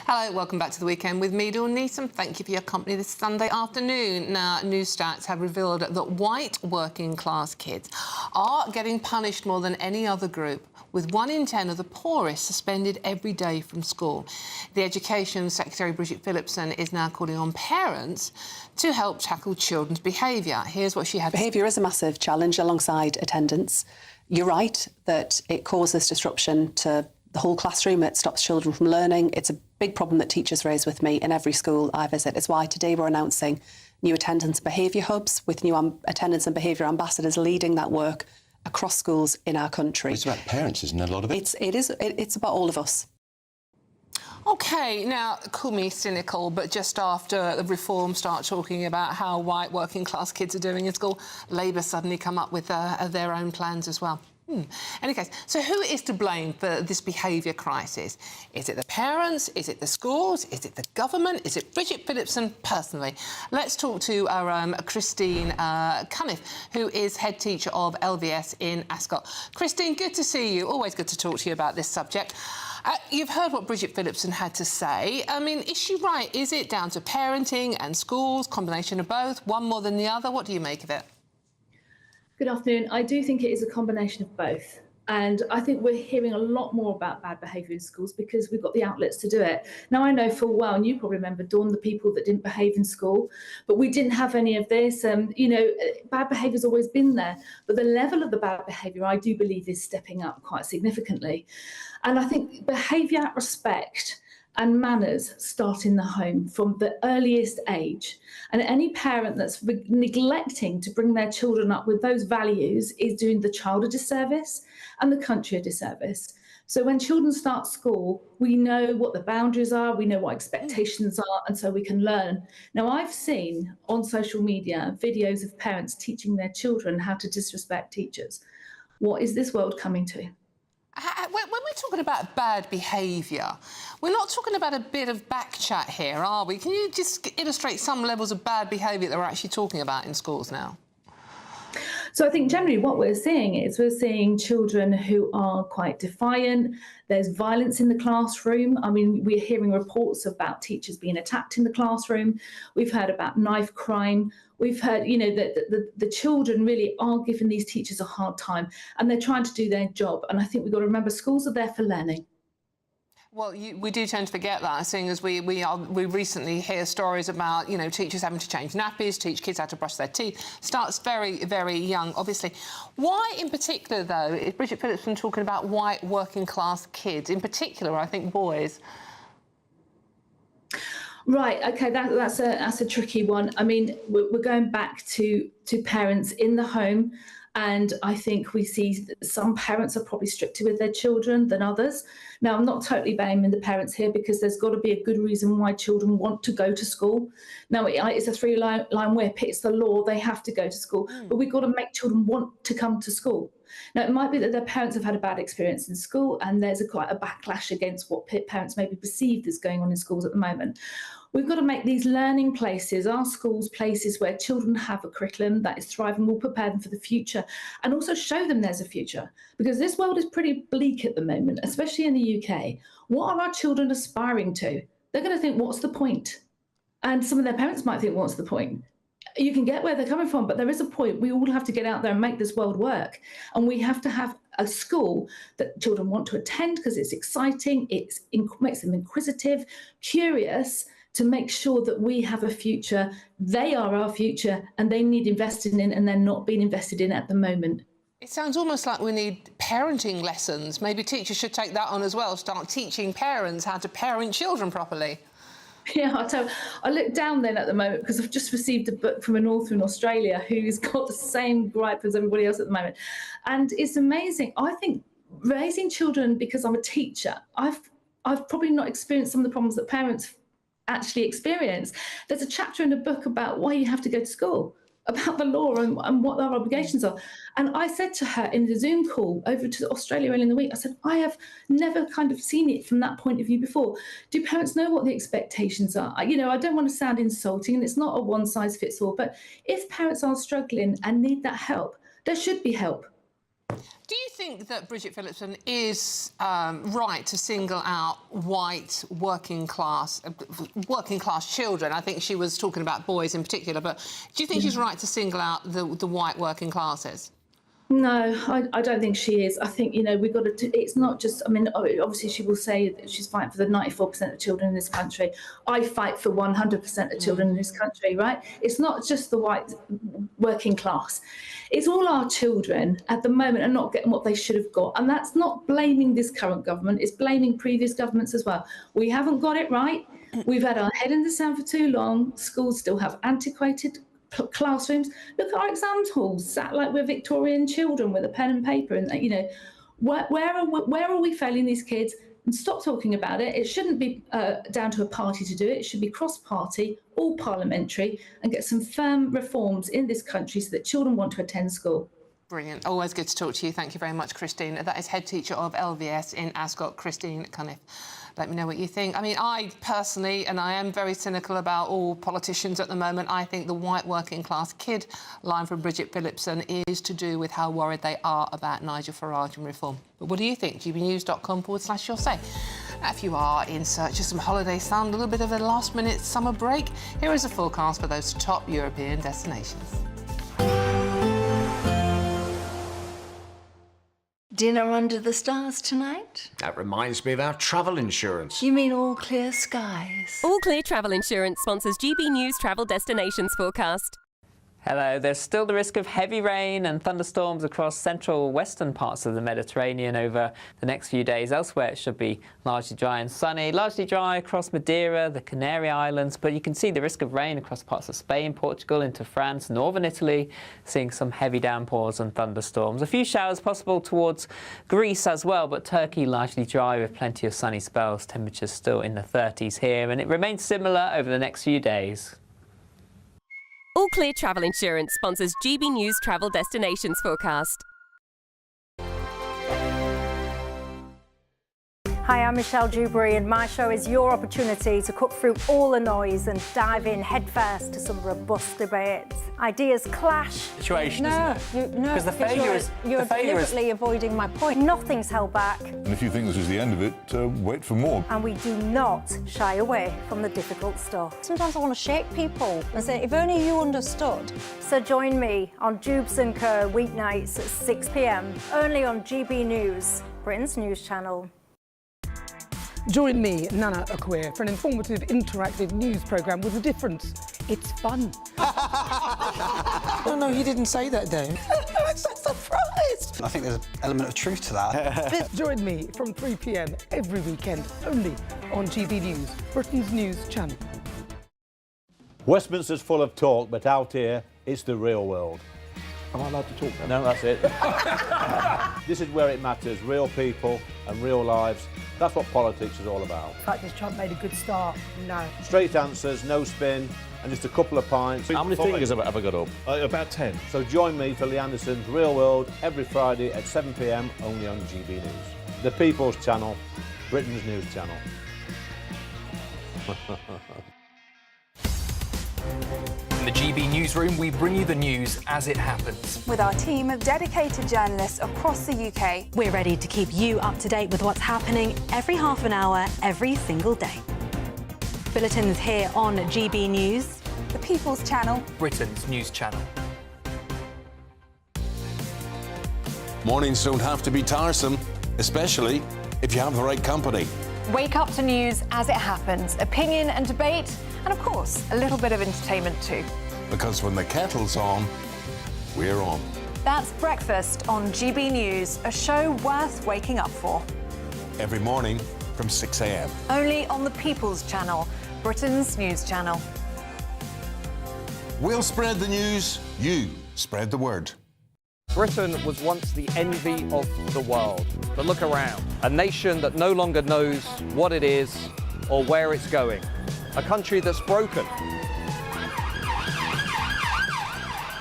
Speaker 5: Hello, welcome back to the weekend with me, Dawn Neeson. Thank you for your company this Sunday afternoon. Now, new stats have revealed that white working class kids are getting punished more than any other group, with 1 in 10 of the poorest suspended every day from school. The Education Secretary, Bridget Phillipson, is now calling on parents to help tackle children's behaviour. Here's what she had to say.
Speaker 18: Behaviour is a massive challenge alongside attendance. You're right that it causes disruption to the whole classroom. It stops children from learning. It's a big problem that teachers raise with me in every school I visit. It's why today we're announcing new attendance and behaviour hubs with new attendance and behaviour ambassadors leading that work across schools in our country.
Speaker 9: It's about parents, isn't it, a lot of it?
Speaker 18: It's about all of us.
Speaker 5: OK, now, call me cynical, but just after the Reform start talking about how white working class kids are doing in school, Labour suddenly come up with their own plans as well. In any case, so who is to blame for this behaviour crisis? Is it the parents? Is it the schools? Is it the government? Is it Bridget Phillipson personally? Let's talk to our Christine Cunniff, who is head teacher of LVS in Ascot. Christine, good to see you. Always good to talk to you about this subject. You've heard what Bridget Phillipson had to say. I mean, is she right? Is it down to parenting and schools, combination of both, one more than the other? What do you make of it?
Speaker 1: Good afternoon. I do think it is a combination of both. And I think we're hearing a lot more about bad behaviour in schools because we've got the outlets to do it. Now, I know full well, and you probably remember, Dawn, the people that didn't behave in school, but we didn't have any of this. You know, bad behaviour's always been there, but the level of the bad behaviour, I do believe, is stepping up quite significantly. And I think behaviour, respect and manners start in the home from the earliest age. And any parent that's neglecting to bring their children up with those values is doing the child a disservice and the country a disservice. So when children start school, we know what the boundaries are, we know what expectations are, and so we can learn. Now, I've seen on social media videos of parents teaching their children how to disrespect teachers. What is this world coming to?
Speaker 5: When we're talking about bad behaviour, we're not talking about a bit of back chat here, are we? Can you just illustrate some levels of bad behaviour that we're actually talking about in schools now?
Speaker 1: So I think generally what we're seeing children who are quite defiant. There's violence in the classroom. I mean, we're hearing reports about teachers being attacked in the classroom. We've heard about knife crime. We've heard, you know, that the children really are giving these teachers a hard time and they're trying to do their job. And I think we've got to remember schools are there for learning.
Speaker 5: Well, we do tend to forget that, seeing as we recently hear stories about, you know, teachers having to change nappies, teach kids how to brush their teeth. Starts very, very young, obviously. Why, in particular, though, is Bridget Phillipson talking about white working-class kids, in particular, I think, boys?
Speaker 1: Right. OK, that's a tricky one. I mean, we're going back to parents in the home. And I think we see that some parents are probably stricter with their children than others. Now, I'm not totally blaming the parents here because there's got to be a good reason why children want to go to school. Now, it's a three-line whip. It's the law. They have to go to school. But we've got to make children want to come to school. Now, it might be that their parents have had a bad experience in school and there's quite a backlash against what parents maybe perceived as going on in schools at the moment. We've got to make these learning places, our schools, places where children have a curriculum that is thriving, will prepare them for the future, and also show them there's a future. Because this world is pretty bleak at the moment, especially in the UK. What are our children aspiring to? They're going to think, what's the point? And some of their parents might think, what's the point? You can get where they're coming from, but there is a point. We all have to get out there and make this world work. And we have to have a school that children want to attend because it's exciting, it makes them inquisitive, curious, to make sure that we have a future. They are our future and they need investing in, and they're not being invested in at the moment.
Speaker 5: It sounds almost like we need parenting lessons. Maybe teachers should take that on as well, start teaching parents how to parent children properly.
Speaker 1: Yeah, I look down then at the moment because I've just received a book from an author in Australia who's got the same gripe as everybody else at the moment. And it's amazing. I think raising children, because I'm a teacher, I've probably not experienced some of the problems that parents actually experience. There's a chapter in the book about why you have to go to school, about the law and what our obligations are. And I said to her in the Zoom call over to Australia earlier in the week, I said, I have never kind of seen it from that point of view before. Do parents know what the expectations are? You know, I don't want to sound insulting, and it's not a one size fits all, but if parents are struggling and need that help, there should be help.
Speaker 5: Do you think that Bridget Phillipson is right to single out white working class children? I think she was talking about boys in particular, but do you think she's right to single out the white working classes?
Speaker 1: No, I don't think she is. I think, you know, we've got to, it's not just, I mean, obviously she will say that she's fighting for the 94% of children in this country. I fight for 100% of children in this country, right? It's not just the white working class. It's all our children at the moment are not getting what they should have got. And that's not blaming this current government, it's blaming previous governments as well. We haven't got it right. We've had our head in the sand for too long. Schools still have antiquated classrooms. Look at our exam halls, sat like we're Victorian children with a pen and paper, and you know, where are we failing these kids? And stop talking about it. It shouldn't be down to a party to do it. It should be cross-party, all parliamentary, and get some firm reforms in this country so that children want to attend school.
Speaker 5: Brilliant. Always good to talk to you. Thank you very much, Christine. That is head teacher of LVS in Ascot, Christine Cunniff. Let me know what you think. I mean, I personally, and I am very cynical about all politicians at the moment, I think the white working class kid line from Bridget Phillipson is to do with how worried they are about Nigel Farage and reform. But what do you think? gbnews.com/your say. If you are in search of some holiday sun, a little bit of a last-minute summer break, here is a forecast for those top European destinations.
Speaker 6: Dinner under the stars tonight?
Speaker 7: That reminds me of our travel insurance.
Speaker 6: You mean All Clear Skies?
Speaker 10: All Clear Travel Insurance sponsors GB News Travel Destinations forecast.
Speaker 11: Hello. There's still the risk of heavy rain and thunderstorms across central western parts of the Mediterranean over the next few days. Elsewhere, it should be largely dry and sunny. Largely dry across Madeira, the Canary Islands, but you can see the risk of rain across parts of Spain, Portugal, into France, northern Italy, seeing some heavy downpours and thunderstorms. A few showers possible towards Greece as well, but Turkey largely dry with plenty of sunny spells. Temperatures still in the 30s here, and it remains similar over the next few days.
Speaker 10: All Clear Travel Insurance sponsors GB News Travel Destinations forecast.
Speaker 12: Hi, I'm Michelle Dewberry, and my show is your opportunity to cut through all the noise and dive in headfirst to some robust debates. Ideas clash.
Speaker 23: Situation,
Speaker 12: No,
Speaker 23: isn't it? Because the failure is...
Speaker 12: You're deliberately avoiding my point. Nothing's held back.
Speaker 24: And if you think this is the end of it, wait for more.
Speaker 12: And we do not shy away from the difficult stuff.
Speaker 15: Sometimes I want to shake people and say, if only you understood.
Speaker 12: So join me on Jubes & Co. weeknights at 6 p.m, only on GB News, Britain's news channel.
Speaker 20: Join me, Nana Akwe, for an informative, interactive news programme with a difference. It's fun.
Speaker 25: No, he didn't say that, Dave.
Speaker 20: I'm so surprised.
Speaker 25: I think there's an element of truth to that.
Speaker 20: Join me from 3 p.m. every weekend, only on GB News, Britain's news channel.
Speaker 13: Westminster's full of talk, but out here, it's the real world.
Speaker 19: Am I allowed to talk now?
Speaker 13: No, that's it. This is where it matters, real people and real lives. That's what politics is all about.
Speaker 20: In fact, has Trump made a good start? No.
Speaker 13: Straight answers, no spin, and just a couple of pints.
Speaker 19: How many fingers have I got up?
Speaker 24: About 10.
Speaker 13: So join me for Lee Anderson's Real World every Friday at 7 p.m, only on GB News. The People's Channel, Britain's news channel.
Speaker 28: In the GB newsroom, we bring you the news as it happens.
Speaker 26: With our team of dedicated journalists across the UK,
Speaker 22: We're ready to keep you up to date with what's happening every half an hour, every single day. Bulletins here on GB News.
Speaker 26: the People's Channel,
Speaker 28: Britain's news channel.
Speaker 14: Mornings don't have to be tiresome, especially if you have the right company.
Speaker 26: wake up to news as it happens, opinion and debate, and of course, a little bit of entertainment too.
Speaker 14: Because when the kettle's on, we're on.
Speaker 26: That's Breakfast on GB News, a show worth waking up for.
Speaker 14: Every morning from 6 a.m.
Speaker 26: Only on the People's Channel, Britain's news channel.
Speaker 14: We'll spread the news, you spread the word.
Speaker 29: Britain was once the envy of the world. But look around. A nation that no longer knows what it is or where it's going. A country that's broken.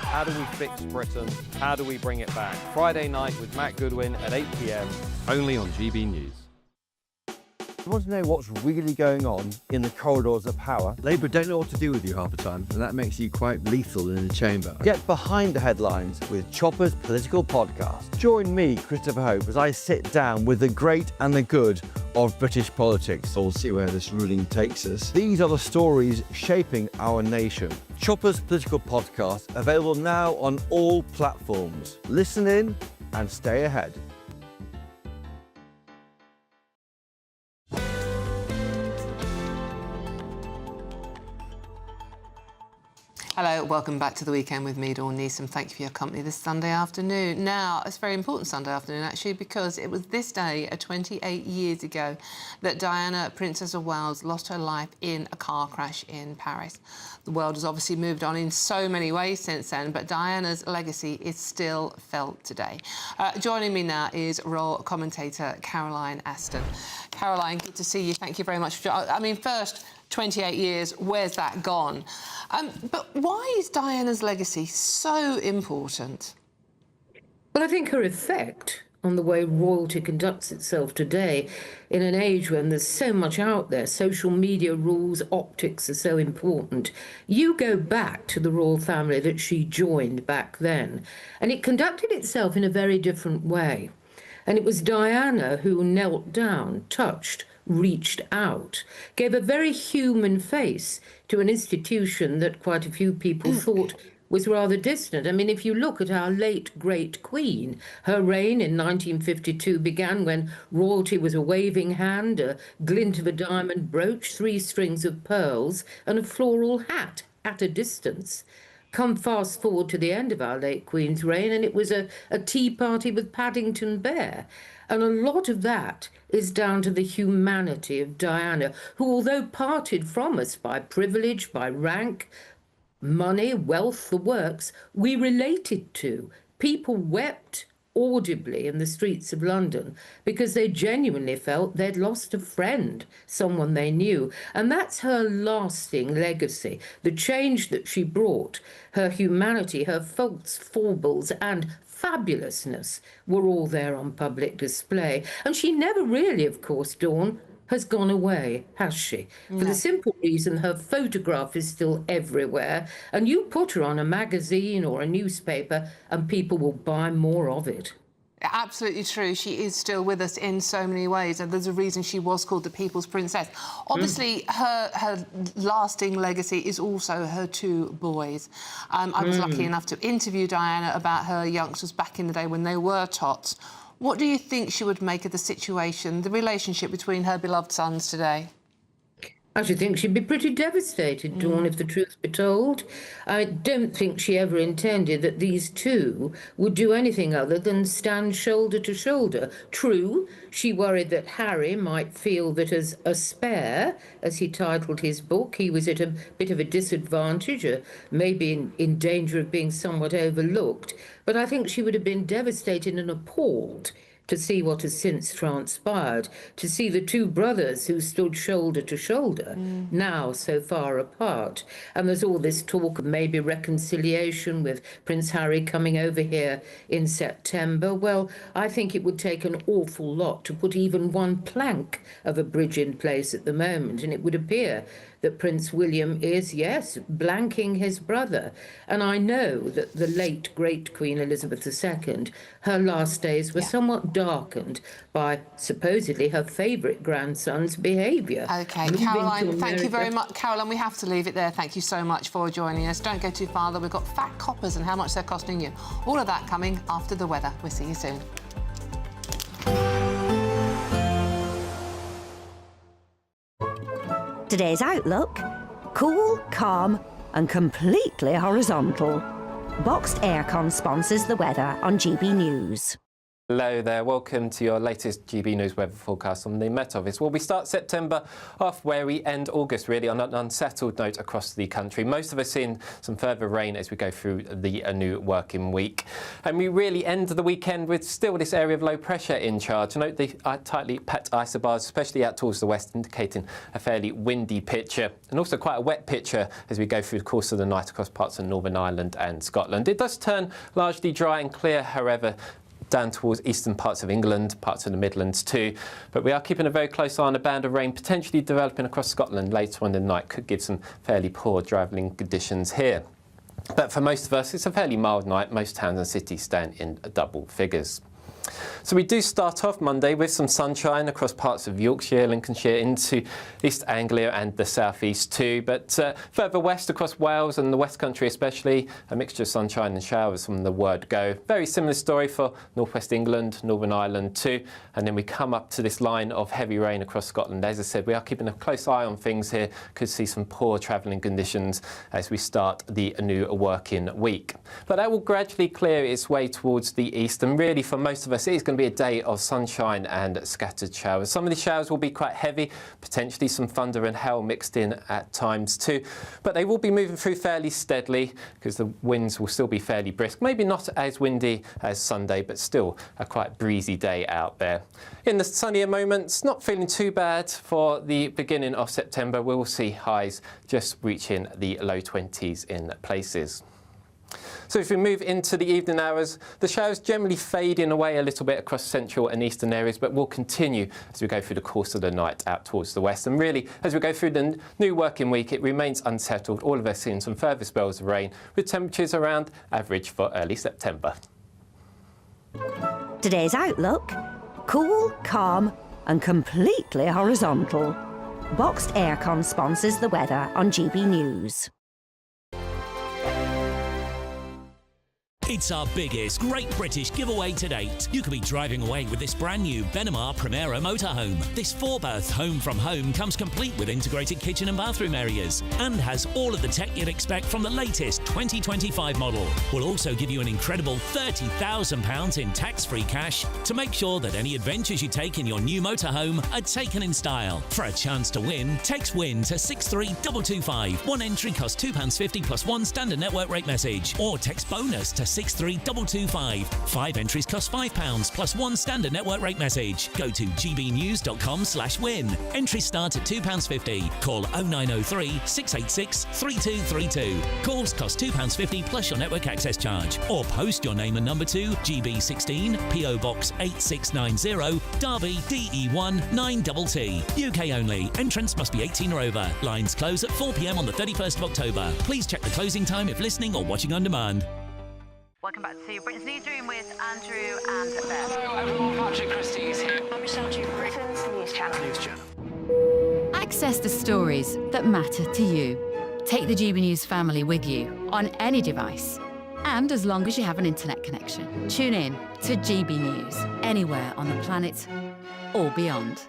Speaker 29: How do we fix Britain? How do we bring it back? Friday night with Matt Goodwin at 8 p.m, only on GB News.
Speaker 16: You want to know what's really going on in the corridors of power? Labour don't know what to do with you half the time, and that makes you quite lethal in the chamber. Get behind the headlines with Chopper's political podcast. Join me, Christopher Hope, as I sit down with the great and the good of British politics. We'll see where this ruling takes us. These are the stories shaping our nation. Chopper's political podcast, available now on all platforms. Listen in and stay ahead.
Speaker 5: Hello, welcome back to The Weekend with me, Dawn Neeson. Thank you for your company this Sunday afternoon. Now, it's a very important Sunday afternoon, actually, because it was this day, 28 years ago, that Diana, Princess of Wales, lost her life in a car crash in Paris. The world has obviously moved on in so many ways since then, but Diana's legacy is still felt today. Joining me now is royal commentator Caroline Aston. Caroline, good to see you. Thank you very much for... I mean, first, 28 years, where's that gone? But why is Diana's legacy so important?
Speaker 2: Well, I think her effect on the way royalty conducts itself today, in an age when there's so much out there, social media rules, optics are so important. You go back to the royal family that she joined back then, and it conducted itself in a very different way. And it was Diana who knelt down, touched, reached out, gave a very human face to an institution that quite a few people thought was rather distant. I mean, if you look at our late great Queen, her reign in 1952 began when royalty was a waving hand, a glint of a diamond brooch, 3 strings of pearls, and a floral hat at a distance. Come fast forward to the end of our late Queen's reign, and it was a tea party with Paddington Bear. And a lot of that is down to the humanity of Diana, who, although parted from us by privilege, by rank, money, wealth, the works, we related to. People wept audibly in the streets of London because they genuinely felt they'd lost a friend, someone they knew. And that's her lasting legacy. The change that she brought, her humanity, her faults, foibles, and fabulousness were all there on public display. And she never really, of course, Dawn, has gone away, has she? No. For the simple reason her photograph is still everywhere, and you put her on a magazine or a newspaper and people will buy more of it.
Speaker 5: Absolutely true. She is still with us in so many ways, and there's a reason she was called the People's Princess. Obviously, her lasting legacy is also her 2 boys. I was lucky enough to interview Diana about her youngsters back in the day when they were tots. What do you think she would make of the situation, the relationship between her beloved sons today?
Speaker 2: I should think she'd be pretty devastated, Dawn, if the truth be told. I don't think she ever intended that these 2 would do anything other than stand shoulder to shoulder. True, she worried that Harry might feel that as a spare, as he titled his book, he was at a bit of a disadvantage, maybe in danger of being somewhat overlooked. But I think she would have been devastated and appalled to see what has since transpired, to see the 2 brothers who stood shoulder to shoulder now so far apart. And there's all this talk of maybe reconciliation with Prince Harry coming over here in September. Well, I think it would take an awful lot to put even one plank of a bridge in place at the moment, and it would appear that Prince William is, yes, blanking his brother. And I know that the late, great Queen Elizabeth II, her last days were somewhat darkened by, supposedly, her favourite grandson's behaviour.
Speaker 5: OK, Caroline, thank you very much. Caroline, we have to leave it there. Thank you so much for joining us. Don't go too far, though. We've got fat coppers and how much they're costing you. All of that coming after the weather. We'll see you soon.
Speaker 3: Today's outlook: cool, calm and completely horizontal. Boxed Aircon sponsors the weather on GB News.
Speaker 4: Hello there, welcome to your latest GB News weather forecast from the Met Office. Well, we start September off where we end August, really, on an unsettled note across the country. Most of us seeing some further rain as we go through the new working week. And we really end the weekend with still this area of low pressure in charge. Note the tightly packed isobars, especially out towards the west, indicating a fairly windy picture. And also quite a wet picture as we go through the course of the night across parts of Northern Ireland and Scotland. It does turn largely dry and clear, however, down towards eastern parts of England, parts of the Midlands too. But we are keeping a very close eye on a band of rain potentially developing across Scotland later on in the night. Could give some fairly poor driving conditions here. But for most of us, it's a fairly mild night. Most towns and cities stand in double figures. So we do start off Monday with some sunshine across parts of Yorkshire, Lincolnshire, into East Anglia and the southeast too. But further west across Wales and the West Country especially, a mixture of sunshine and showers from the word go. Very similar story for northwest England, Northern Ireland too. And then we come up to this line of heavy rain across Scotland. As I said, we are keeping a close eye on things here. Could see some poor travelling conditions as we start the new working week. But that will gradually clear its way towards the east, and really for most of us it is going to be a day of sunshine and scattered showers. Some of the showers will be quite heavy, potentially some thunder and hail mixed in at times too, but they will be moving through fairly steadily because the winds will still be fairly brisk. Maybe not as windy as Sunday, but still a quite breezy day out there. In the sunnier moments, not feeling too bad for the beginning of September. We'll see highs just reaching the low 20s in places. So as we move into the evening hours, the showers generally fading away a little bit across central and eastern areas, but will continue as we go through the course of the night out towards the west. And really, as we go through the new working week, it remains unsettled. All of us seeing some further spells of rain, with temperatures around average for early September.
Speaker 3: Today's outlook: cool, calm and completely horizontal. Boxed Aircon sponsors the weather on GB News.
Speaker 1: It's our biggest Great British giveaway to date. You could be driving away with this brand new Benamar Primera motorhome. This 4-berth home from home comes complete with integrated kitchen and bathroom areas and has all of the tech you'd expect from the latest 2025 model. We'll also give you an incredible £30,000 in tax-free cash to make sure that any adventures you take in your new motorhome are taken in style. For a chance to win, text WIN to 63225. One entry costs £2.50 plus one standard network rate message, or text BONUS to 63225. 5 entries cost £5 plus one standard network rate message. Go to gbnews.com/win. Entries start at £2.50. Call 0903 686 3232. Calls cost £2.50 plus your network access charge. Or post your name and number to GB16 PO Box 8690 Derby DE1 9TT. UK only. Entrance must be 18 or over. Lines close at 4 p.m. on the 31st of October. Please check the closing time if listening or watching on demand.
Speaker 22: Welcome back to Britain's Newsroom with Andrew and Beth.
Speaker 28: Hello everyone, Patrick Christie's here.
Speaker 26: I'm Michelle Duber, Britain's News Channel.
Speaker 22: Access the stories that matter to you. Take the GB News family with you on any device. And as long as you have an internet connection, tune in to GB News anywhere on the planet or beyond.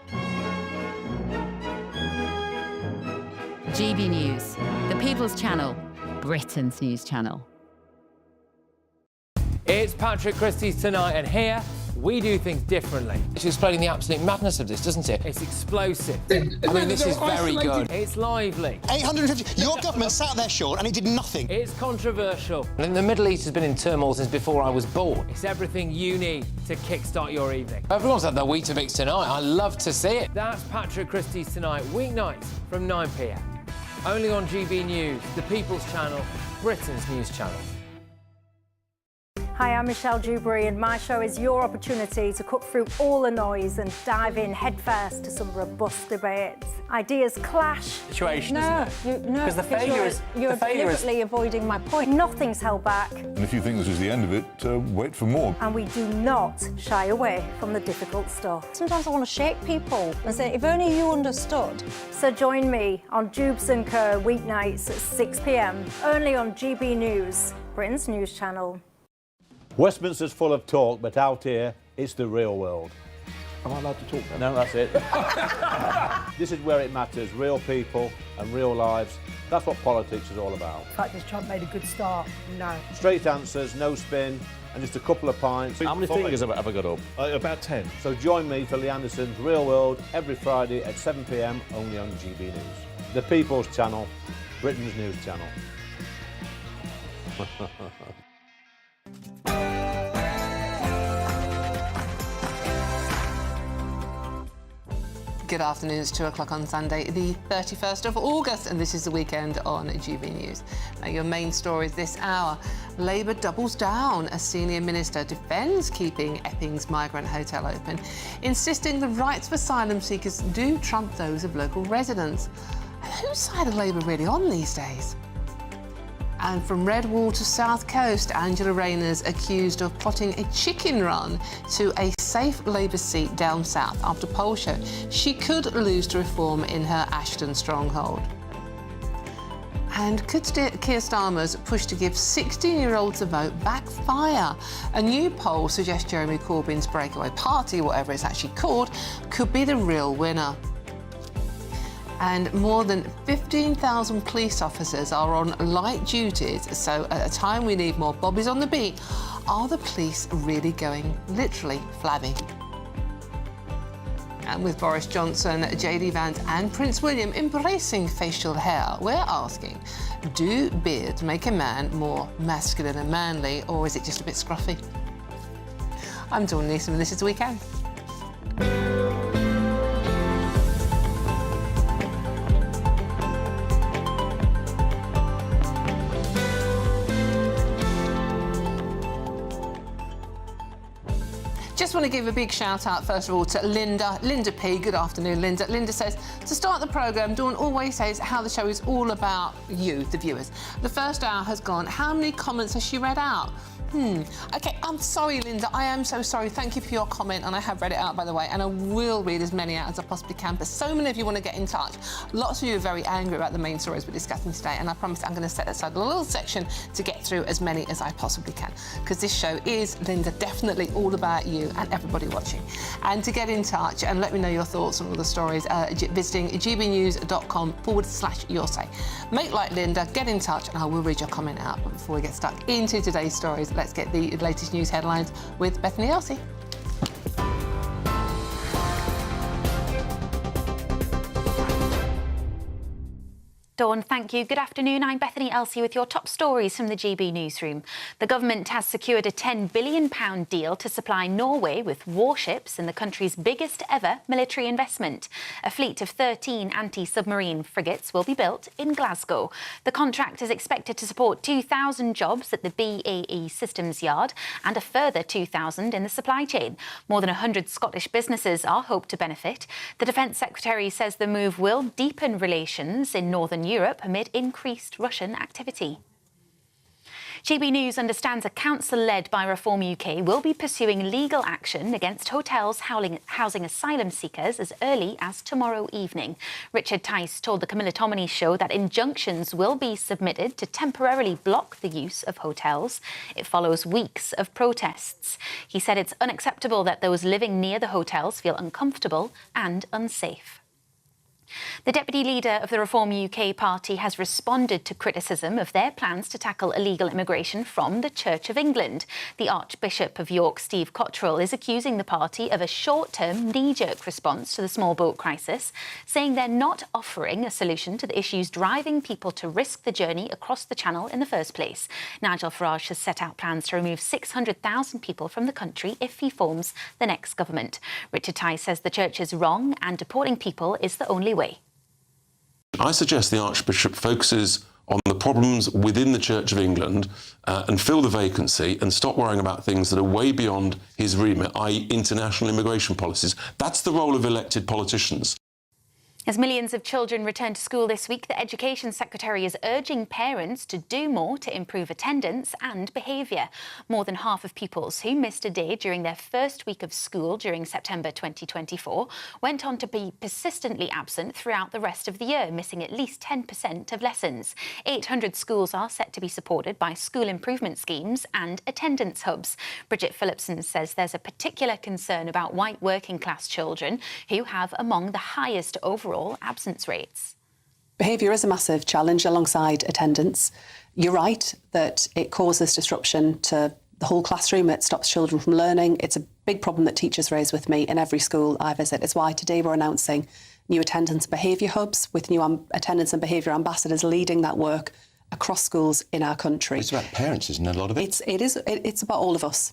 Speaker 22: GB News, the People's Channel, Britain's News Channel.
Speaker 7: It's Patrick Christie's Tonight, and here we do things differently.
Speaker 28: It's explaining the absolute madness of this, doesn't it?
Speaker 7: It's explosive.
Speaker 28: I mean, this is very good.
Speaker 7: It's lively.
Speaker 8: 850. Your government sat there, Sean, and it did nothing.
Speaker 7: It's controversial.
Speaker 28: And the Middle East has been in turmoil since before I was born.
Speaker 7: It's everything you need to kickstart your evening.
Speaker 28: Everyone's had their Weetabix tonight. I love to see it.
Speaker 7: That's Patrick Christie's Tonight, weeknights from 9 p.m. Only on GB News, the People's Channel, Britain's News Channel.
Speaker 12: Hi, I'm Michelle Duber, and my show is your opportunity to cut through all the noise and dive in headfirst to some robust debates. Ideas clash.
Speaker 28: Situation,
Speaker 12: no,
Speaker 28: isn't it?
Speaker 12: No,
Speaker 28: because the failure is
Speaker 12: you're deliberately avoiding my point. Nothing's held back.
Speaker 24: And if you think this is the end of it, wait for more.
Speaker 12: And we do not shy away from the difficult stuff.
Speaker 15: Sometimes I want to shake people and say, if only you understood.
Speaker 12: So join me on Jubes & Co. weeknights at 6 p.m. only on GB News, Britain's News Channel.
Speaker 13: Westminster's full of talk, but out here, it's the real world.
Speaker 19: Am I allowed to talk now?
Speaker 13: No, that's it. This is where it matters, real people and real lives. That's what politics is all about.
Speaker 20: In fact, has Trump made a good start? No.
Speaker 13: Straight answers, no spin, and just a couple of pints.
Speaker 19: How many fingers have I got up?
Speaker 24: About 10.
Speaker 13: So join me for Lee Anderson's Real World every Friday at 7 p.m. only on GB News. The People's Channel, Britain's News Channel.
Speaker 5: Good afternoon, it's 2 o'clock on Sunday, the 31st of August, and this is the weekend on GB News. Now, your main stories this hour. Labour doubles down as senior minister defends keeping Epping's migrant hotel open, insisting the rights of asylum seekers do trump those of local residents. And whose side are Labour really on these days? And from Redwall to South Coast, Angela Rayner's accused of plotting a chicken run to a safe Labour seat down south after polls show she could lose to Reform in her Ashton stronghold. And could Keir Starmer's push to give 16-year-olds a vote backfire? A new poll suggests Jeremy Corbyn's breakaway party, whatever it's actually called, could be the real winner. And more than 15,000 police officers are on light duties, so at a time we need more bobbies on the beat, are the police really going literally flabby? And with Boris Johnson, JD Vance and Prince William embracing facial hair, we're asking, do beards make a man more masculine and manly, or is it just a bit scruffy? I'm Dawn Neeson, and this is The Weekend. Just want to give a big shout out, first of all, to Linda P. Good afternoon, Linda. Linda says, to start the programme, Dawn always says how the show is all about you, the viewers. The first hour has gone. How many comments has she read out? OK, I'm sorry, Linda. I am so sorry. Thank you for your comment, and I have read it out, by the way, and I will read as many out as I possibly can. But so many of you want to get in touch. Lots of you are very angry about the main stories we're discussing today, and I promise I'm going to set aside a little section to get through as many as I possibly can, because this show is, Linda, definitely all about you and everybody watching. And to get in touch and let me know your thoughts on all the stories, visiting gbnews.com/your say. Make like Linda, get in touch, and I will read your comment out. But before we get stuck into today's stories, let's get the latest news headlines with Bethany Elsey.
Speaker 6: Dawn, thank you. Good afternoon. I'm Bethany Elsey with your top stories from the GB newsroom. The government has secured a £10 billion deal to supply Norway with warships in the country's biggest ever military investment. A fleet of 13 anti-submarine frigates will be built in Glasgow. The contract is expected to support 2,000 jobs at the BAE Systems Yard and a further 2,000 in the supply chain. More than 100 Scottish businesses are hoped to benefit. The Defence Secretary says the move will deepen relations in Northern Europe amid increased Russian activity. GB News understands a council led by Reform UK will be pursuing legal action against hotels housing asylum seekers as early as tomorrow evening. Richard Tice told the Camilla Tominey show that injunctions will be submitted to temporarily block the use of hotels. It follows weeks of protests. He said it's unacceptable that those living near the hotels feel uncomfortable and unsafe. The deputy leader of the Reform UK party has responded to criticism of their plans to tackle illegal immigration from the Church of England. The Archbishop of York, Steve Cottrell, is accusing the party of a short-term knee-jerk response to the small boat crisis, saying they're not offering a solution to the issues driving people to risk the journey across the Channel in the first place. Nigel Farage has set out plans to remove 600,000 people from the country if he forms the next government. Richard Tice says the Church is wrong and deporting people is the only way.
Speaker 14: I suggest the Archbishop focuses on the problems within the Church of England and fill the vacancy and stop worrying about things that are way beyond his remit, i.e. international immigration policies. That's the role of elected politicians.
Speaker 6: As millions of children return to school this week, the Education Secretary is urging parents to do more to improve attendance and behaviour. More than half of pupils who missed a day during their first week of school during September 2024 went on to be persistently absent throughout the rest of the year, missing at least 10% of lessons. 800 schools are set to be supported by school improvement schemes and attendance hubs. Bridget Phillipson says there's a particular concern about white working class children who have among the highest overall absence rates.
Speaker 9: Behaviour is a massive challenge alongside attendance. You're right that it causes disruption to the whole classroom. It stops children from learning. It's a big problem that teachers raise with me in every school I visit. It's why today we're announcing new attendance and behaviour hubs with new attendance and behaviour ambassadors leading that work across schools in our country.
Speaker 8: It's about parents, isn't it, a lot of it?
Speaker 9: It's about all of us.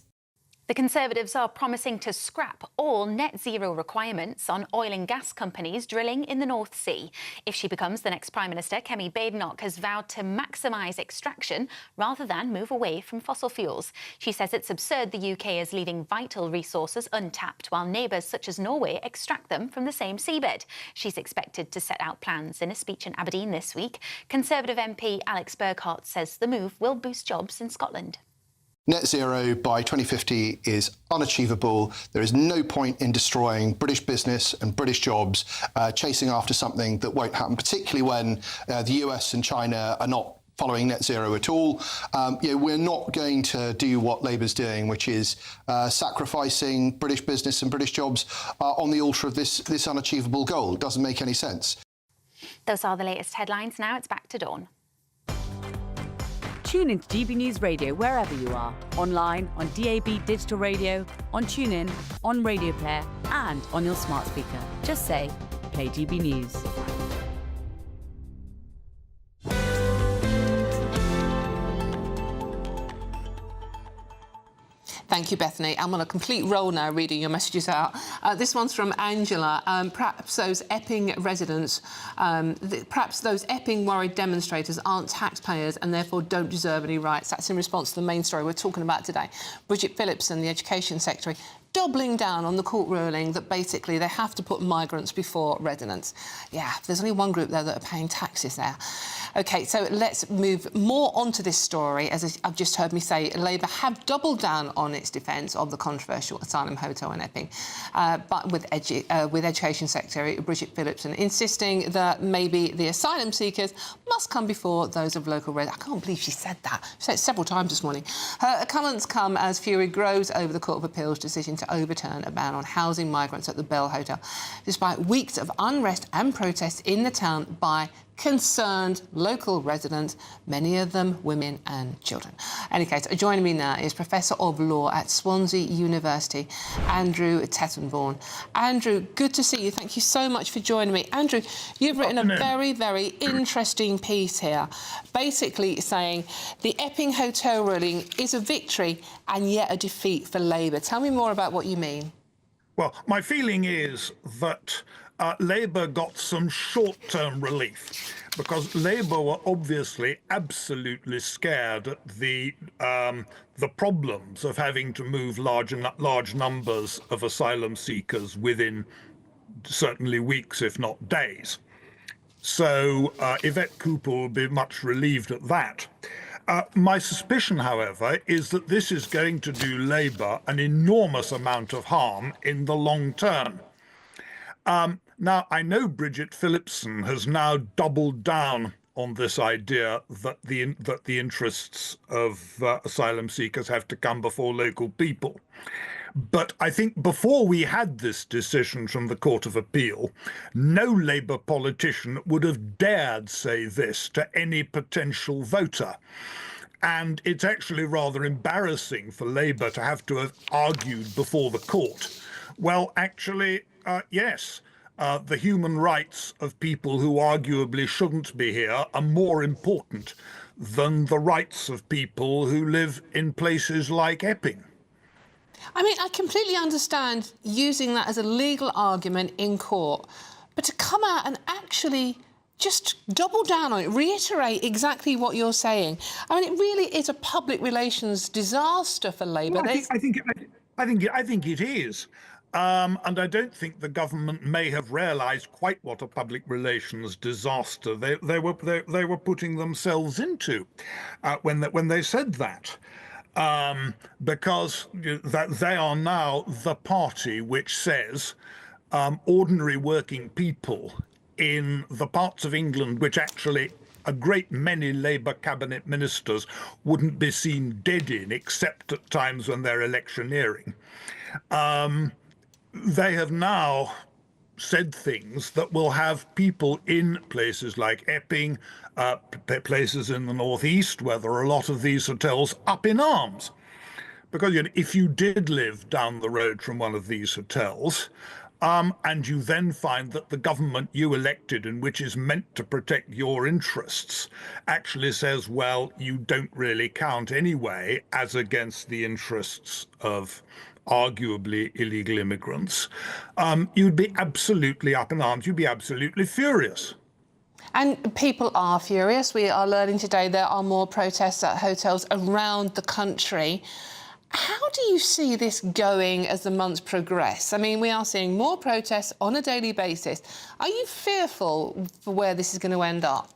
Speaker 6: The Conservatives are promising to scrap all net zero requirements on oil and gas companies drilling in the North Sea. If she becomes the next Prime Minister, Kemi Badenoch has vowed to maximise extraction rather than move away from fossil fuels. She says it's absurd the UK is leaving vital resources untapped while neighbours such as Norway extract them from the same seabed. She's expected to set out plans in a speech in Aberdeen this week. Conservative MP Alex Burkhardt says the move will boost jobs in Scotland.
Speaker 10: Net zero by 2050 is unachievable. There is no point in destroying British business and British jobs, chasing after something that won't happen, particularly when the US and China are not following net zero at all. We're not going to do what Labour's doing, which is sacrificing British business and British jobs on the altar of this unachievable goal. It doesn't make any sense.
Speaker 6: Those are the latest headlines. Now it's back to Dawn.
Speaker 11: Tune into GB News Radio wherever you are, online, on DAB digital radio, on TuneIn, on Radio Player and on your smart speaker. Just say, play GB News.
Speaker 5: Thank you, Bethany. I'm on a complete roll now reading your messages out. This one's from Angela. Perhaps those Epping residents, perhaps those Epping worried demonstrators aren't taxpayers and therefore don't deserve any rights. That's in response to the main story we're talking about today. Bridget Phillipson, the Education Secretary, doubling down on the court ruling that basically they have to put migrants before residents. Yeah, there's only one group there that are paying taxes there. OK, so let's move more onto this story. As I've just heard me say, Labour have doubled down on its defence of the controversial Asylum hotel in Epping, but with Education Secretary Bridget Phillipson insisting that maybe the asylum seekers must come before those of local residents. I can't believe she said that. She said it several times this morning. Her comments come as fury grows over the Court of Appeal's decision to overturn a ban on housing migrants at the Bell Hotel, despite weeks of unrest and protests in the town by concerned local residents, many of them women and children. In any case, joining me now is Professor of Law at Swansea University, Andrew Tatebury. Andrew, good to see you. Thank you so much for joining me. Andrew, you've written a very, very interesting piece here, basically saying the Epping Hotel ruling is a victory and yet a defeat for Labour. Tell me more about what you mean.
Speaker 2: Well, my feeling is that Labour got some short-term relief because Labour were obviously absolutely scared at the problems of having to move large numbers of asylum seekers within certainly weeks, if not days. So Yvette Cooper will be much relieved at that. My suspicion, however, is that this is going to do Labour an enormous amount of harm in the long term. Now, I know Bridget Phillipson has now doubled down on this idea that the interests of asylum seekers have to come before local people. But I think before we had this decision from the Court of Appeal, no Labour politician would have dared say this to any potential voter. And it's actually rather embarrassing for Labour to have argued before the court. Well, actually, yes. The human rights of people who arguably shouldn't be here are more important than the rights of people who live in places like Epping.
Speaker 5: I mean, I completely understand using that as a legal argument in court, but to come out and actually just double down on it, reiterate exactly what you're saying. I mean, it really is a public relations disaster for Labour.
Speaker 2: Well, I think it is. And I don't think the government may have realised quite what a public relations disaster they were putting themselves into when they said that, because that they are now the party which says ordinary working people in the parts of England which actually a great many Labour cabinet ministers wouldn't be seen dead in, except at times when they're electioneering. They have now said things that will have people in places like Epping, places in the northeast where there are a lot of these hotels, up in arms. Because if you did live down the road from one of these hotels, and you then find that the government you elected and which is meant to protect your interests actually says, well, you don't really count anyway as against the interests of arguably illegal immigrants, you'd be absolutely up in arms. You'd be absolutely furious.
Speaker 5: And people are furious. We are learning today there are more protests at hotels around the country. How do you see this going as the months progress? I mean, we are seeing more protests on a daily basis. Are you fearful for where this is going to end up?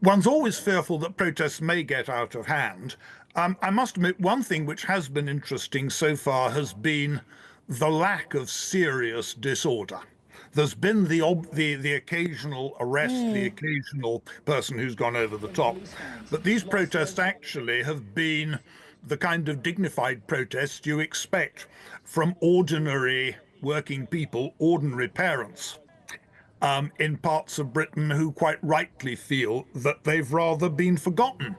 Speaker 2: One's always fearful that protests may get out of hand. I must admit, one thing which has been interesting so far has been the lack of serious disorder. There's been the occasional arrest, the occasional person who's gone over the top. But these protests actually have been the kind of dignified protests you expect from ordinary working people, ordinary parents, in parts of Britain who quite rightly feel that they've rather been forgotten.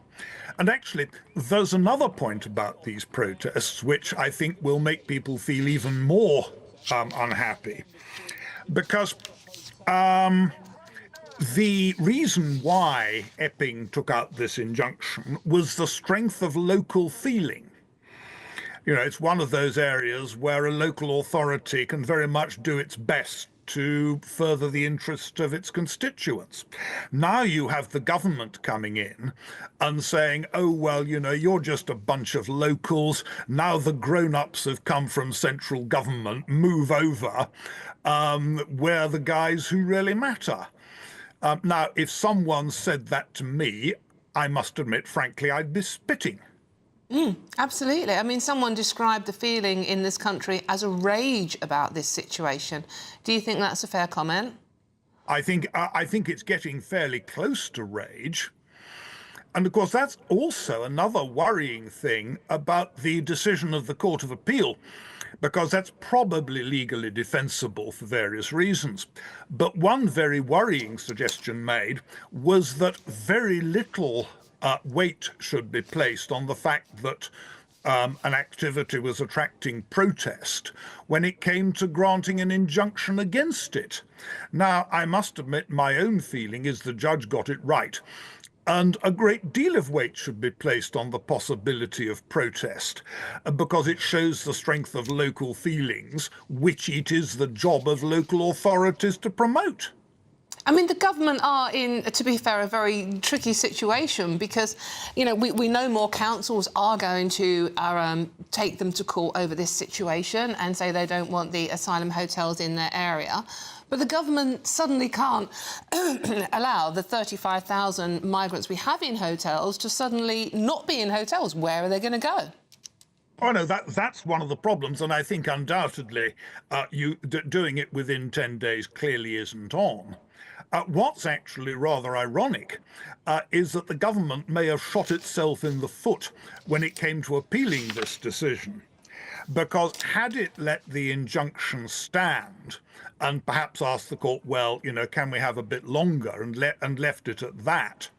Speaker 2: And actually, there's another point about these protests which I think will make people feel even more unhappy. Because the reason why Epping took out this injunction was the strength of local feeling. You know, it's one of those areas where a local authority can very much do its best to further the interest of its constituents. Now you have the government coming in and saying, oh, well, you know, you're just a bunch of locals. Now the grown-ups have come from central government, move over. We're the guys who really matter. Now, if someone said that to me, I must admit, frankly, I'd be spitting.
Speaker 5: Absolutely. I mean, someone described the feeling in this country as a rage about this situation. Do you think that's a fair comment?
Speaker 2: I think it's getting fairly close to rage. And of course, that's also another worrying thing about the decision of the Court of Appeal, because that's probably legally defensible for various reasons. But one very worrying suggestion made was that very little weight should be placed on the fact that an activity was attracting protest when it came to granting an injunction against it. Now, I must admit my own feeling is the judge got it right. And a great deal of weight should be placed on the possibility of protest, because it shows the strength of local feelings, which it is the job of local authorities to promote.
Speaker 5: I mean, the government are in, to be fair, a very tricky situation because, you know, we know more councils are going to take them to court over this situation and say they don't want the asylum hotels in their area. But the government suddenly can't allow the 35,000 migrants we have in hotels to suddenly not be in hotels. Where are they going to go?
Speaker 2: Oh, no, that's one of the problems, and I think undoubtedly doing it within 10 days clearly isn't on. What's actually rather ironic is that the government may have shot itself in the foot when it came to appealing this decision, because had it let the injunction stand and perhaps asked the court, well, you know, can we have a bit longer, and left it at that,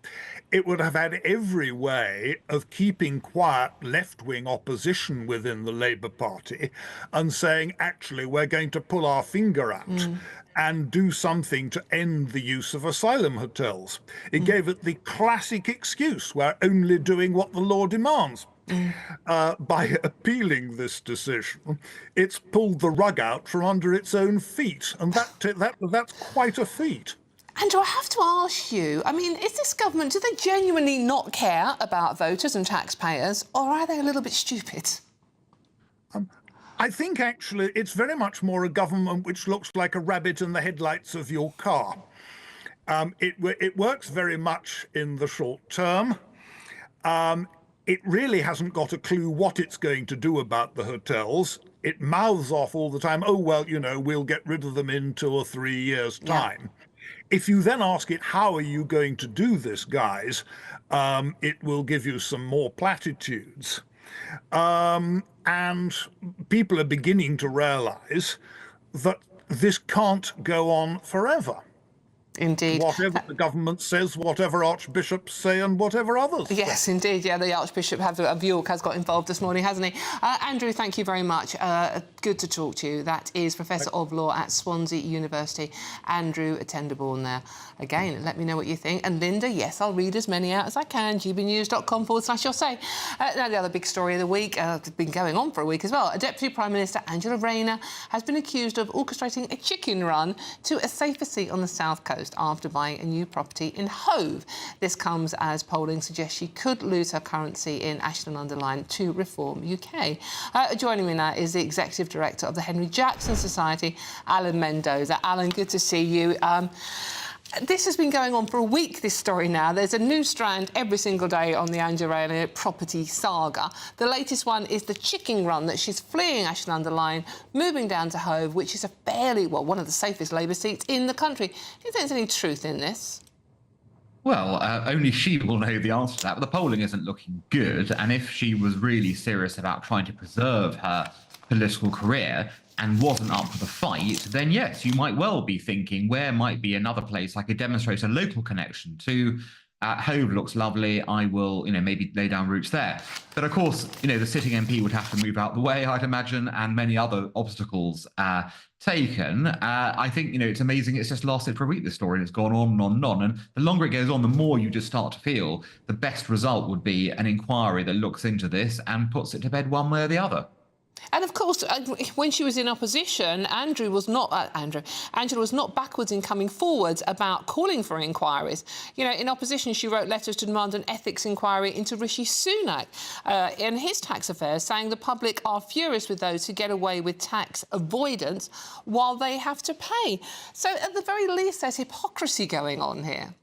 Speaker 2: it would have had every way of keeping quiet left-wing opposition within the Labour Party and saying, actually, we're going to pull our finger out and do something to end the use of asylum hotels. It gave it the classic excuse, we're only doing what the law demands. By appealing this decision, it's pulled the rug out from under its own feet, and that's quite a feat.
Speaker 5: Andrew, I have to ask you, I mean, is this government, do they genuinely not care about voters and taxpayers, or are they a little bit stupid?
Speaker 2: I think, actually, it's very much more a government which looks like a rabbit in the headlights of your car. It works very much in the short term. It really hasn't got a clue what it's going to do about the hotels. It mouths off all the time, oh, well, you know, we'll get rid of them in 2 or 3 years' time. If you then ask it, how are you going to do this, guys, it will give you some more platitudes. And people are beginning to realise that this can't go on forever.
Speaker 5: Indeed.
Speaker 2: Whatever the government says, whatever archbishops say, and whatever others
Speaker 5: Yes,
Speaker 2: say.
Speaker 5: indeed. Yeah, the Archbishop of York has got involved this morning, hasn't he? Andrew, thank you very much. Good to talk to you. That is Professor of Law at Swansea University, Andrew Tenderbourne there. Again, let me know what you think. And Linda, yes, I'll read as many out as I can. gbnews.com/you'll say. Now, the other big story of the week, it's been going on for a week as well. Deputy Prime Minister Angela Rayner has been accused of orchestrating a chicken run to a safer seat on the south coast after buying a new property in Hove. This comes as polling suggests she could lose her current seat in Ashton-under-Lyne to Reform UK. Joining me now is the Executive Director of the Henry Jackson Society, Alan Mendoza. Alan, good to see you. This has been going on for a week, this story now. There's a new strand every single day on the Angela Rayner property saga. The latest one is the chicken run that she's fleeing Ashton-under-Lyne, moving down to Hove, which is one of the safest Labour seats in the country. Do you think there's any truth in this?
Speaker 4: Well, only she will know the answer to that, but the polling isn't looking good. And if she was really serious about trying to preserve her political career and wasn't up for the fight, then yes, you might well be thinking, where might be another place I could demonstrate a local connection to? Hove looks lovely. I will, maybe lay down roots there. But of course, the sitting MP would have to move out the way, I'd imagine, and many other obstacles taken. I think, it's amazing it's just lasted for a week, this story, and it's gone on and on and on. And the longer it goes on, the more you just start to feel the best result would be an inquiry that looks into this and puts it to bed one way or the other.
Speaker 5: And of course, when she was in opposition, Angela was not backwards in coming forwards about calling for inquiries. You know, in opposition, she wrote letters to demand an ethics inquiry into Rishi Sunak in his tax affairs, saying the public are furious with those who get away with tax avoidance while they have to pay. So, at the very least, there's hypocrisy going on here.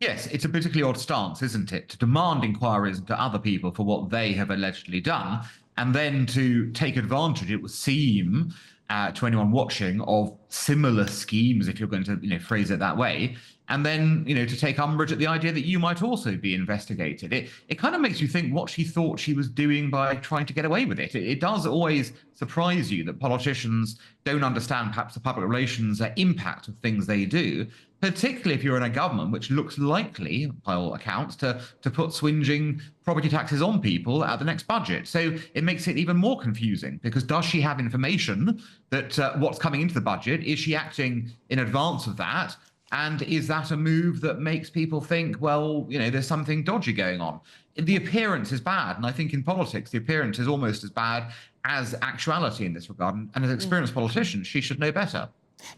Speaker 4: Yes, it's a particularly odd stance, isn't it, to demand inquiries into other people for what they have allegedly done, and then to take advantage, it would seem, to anyone watching, of similar schemes, if you're going to, phrase it that way, and then, to take umbrage at the idea that you might also be investigated. It kind of makes you think what she thought she was doing by trying to get away with it. It does always surprise you that politicians don't understand perhaps the public relations impact of things they do, particularly if you're in a government which looks likely, by all accounts, to put swinging property taxes on people at the next budget. So it makes it even more confusing, because does she have information that what's coming into the budget? Is she acting in advance of that? And is that a move that makes people think, well, there's something dodgy going on? The appearance is bad. And I think in politics, the appearance is almost as bad as actuality in this regard. And as an experienced politician, she should know better.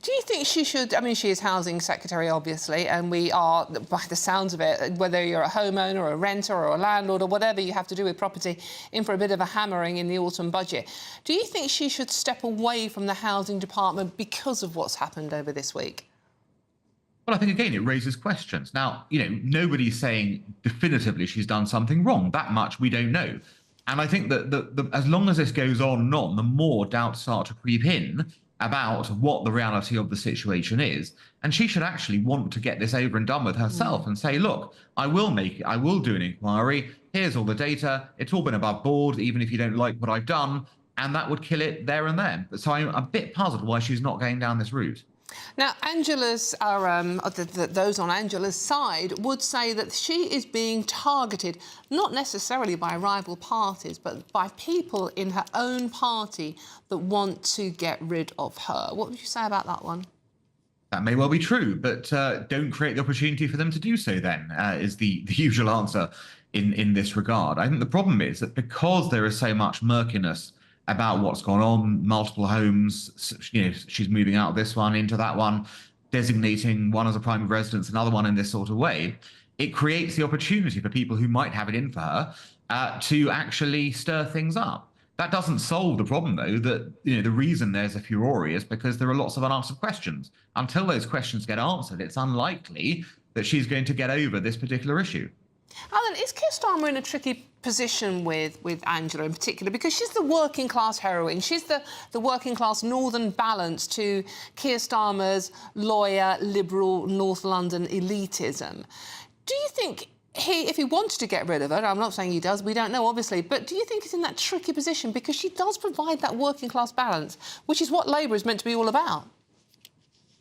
Speaker 5: Do you think she should... I mean, she is Housing Secretary, obviously, and we are, by the sounds of it, whether you're a homeowner or a renter or a landlord or whatever you have to do with property, in for a bit of a hammering in the autumn budget. Do you think she should step away from the Housing Department because of what's happened over this week?
Speaker 4: Well, I think, again, it raises questions. Now, nobody's saying definitively she's done something wrong. That much we don't know. And I think that as long as this goes on and on, the more doubts start to creep in about what the reality of the situation is. And she should actually want to get this over and done with herself and say, look, I will do an inquiry. Here's all the data. It's all been above board, even if you don't like what I've done. And that would kill it there and then. So I'm a bit puzzled why she's not going down this route.
Speaker 5: Now, those on Angela's side would say that she is being targeted, not necessarily by rival parties, but by people in her own party that want to get rid of her. What would you say about that one?
Speaker 4: That may well be true, but don't create the opportunity for them to do so then, is the usual answer in this regard. I think the problem is that because there is so much murkiness about what's gone on, multiple homes, she's moving out of this one into that one, designating one as a primary residence, another one in this sort of way, it creates the opportunity for people who might have it in for her to actually stir things up. That doesn't solve the problem, though, that the reason there's a furore is because there are lots of unanswered questions. Until those questions get answered, it's unlikely that she's going to get over this particular issue.
Speaker 5: Alan, is Keir Starmer in a tricky position with Angela in particular? Because she's the working class heroine. She's the working class northern balance to Keir Starmer's lawyer, liberal, North London elitism. Do you think if he wanted to get rid of her, I'm not saying he does, we don't know, obviously, but do you think he's in that tricky position? Because she does provide that working class balance, which is what Labour is meant to be all about.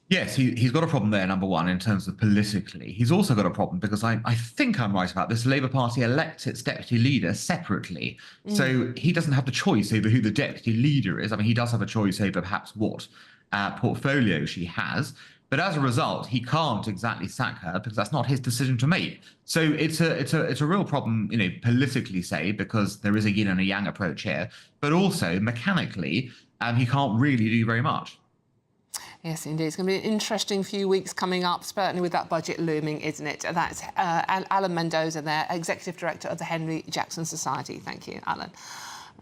Speaker 4: Yes, he's got a problem there, number one, in terms of politically. He's also got a problem because I think I'm right about this. The Labour Party elects its deputy leader separately. So he doesn't have the choice over who the deputy leader is. I mean, he does have a choice over perhaps what portfolio she has. But as a result, he can't exactly sack her because that's not his decision to make. So it's a real problem, politically, say, because there is a yin and a yang approach here. But also, mechanically, he can't really do very much.
Speaker 5: Yes, indeed. It's going to be an interesting few weeks coming up, certainly with that budget looming, isn't it? That's Alan Mendoza there, Executive Director of the Henry Jackson Society. Thank you, Alan.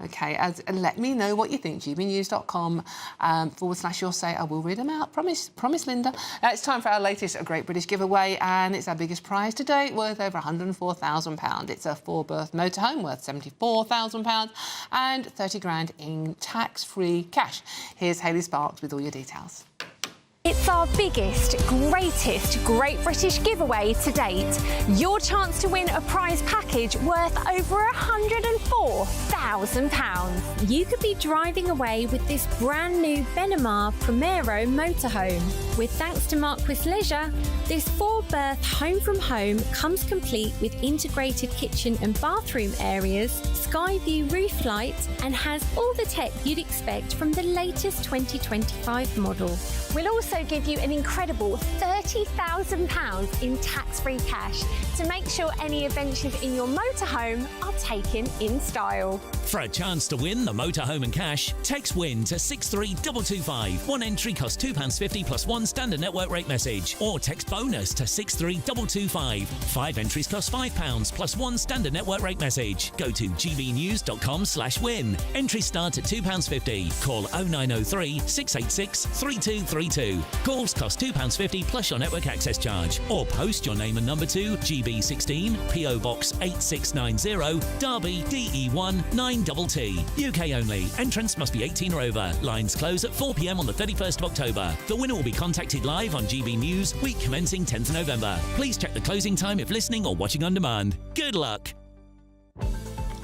Speaker 5: OK, let me know what you think. gbnews.com/your say. I will read them out. Promise, Linda. It's time for our latest Great British Giveaway, and it's our biggest prize to date, worth over £104,000. It's a 4-berth motorhome worth £74,000 and 30 grand in tax-free cash. Here's Hayley Sparks with all your details.
Speaker 26: It's our biggest, greatest Great British giveaway to date. Your chance to win a prize package worth over £104,000.
Speaker 3: You could be driving away with this brand new Benamar Primero motorhome. With thanks to Marquis Leisure, this 4-berth home from home comes complete with integrated kitchen and bathroom areas, sky view roof lights, and has all the tech you'd expect from the latest 2025 model.
Speaker 26: We'll also give you an incredible £30,000 in tax-free cash. to make sure any adventures in your motorhome are taken in style.
Speaker 1: For a chance to win the motorhome and cash, text WIN to 63225. One entry costs £2.50 plus one standard network rate message. Or text BONUS to 63225. 5 entries cost £5 plus one standard network rate message. Go to gbnews.com/win. Entries start at £2.50. Call 0903 686 3232. Calls cost £2.50 plus your network access charge. Or post your name and number to GB16 PO Box 8690 Derby DE1 9TT. UK only. Entrance must be 18 or over. Lines close at 4 p.m. on the 31st of October. The winner will be contacted live on GB News, week commencing 10th of November. Please check the closing time if listening or watching on demand. Good luck.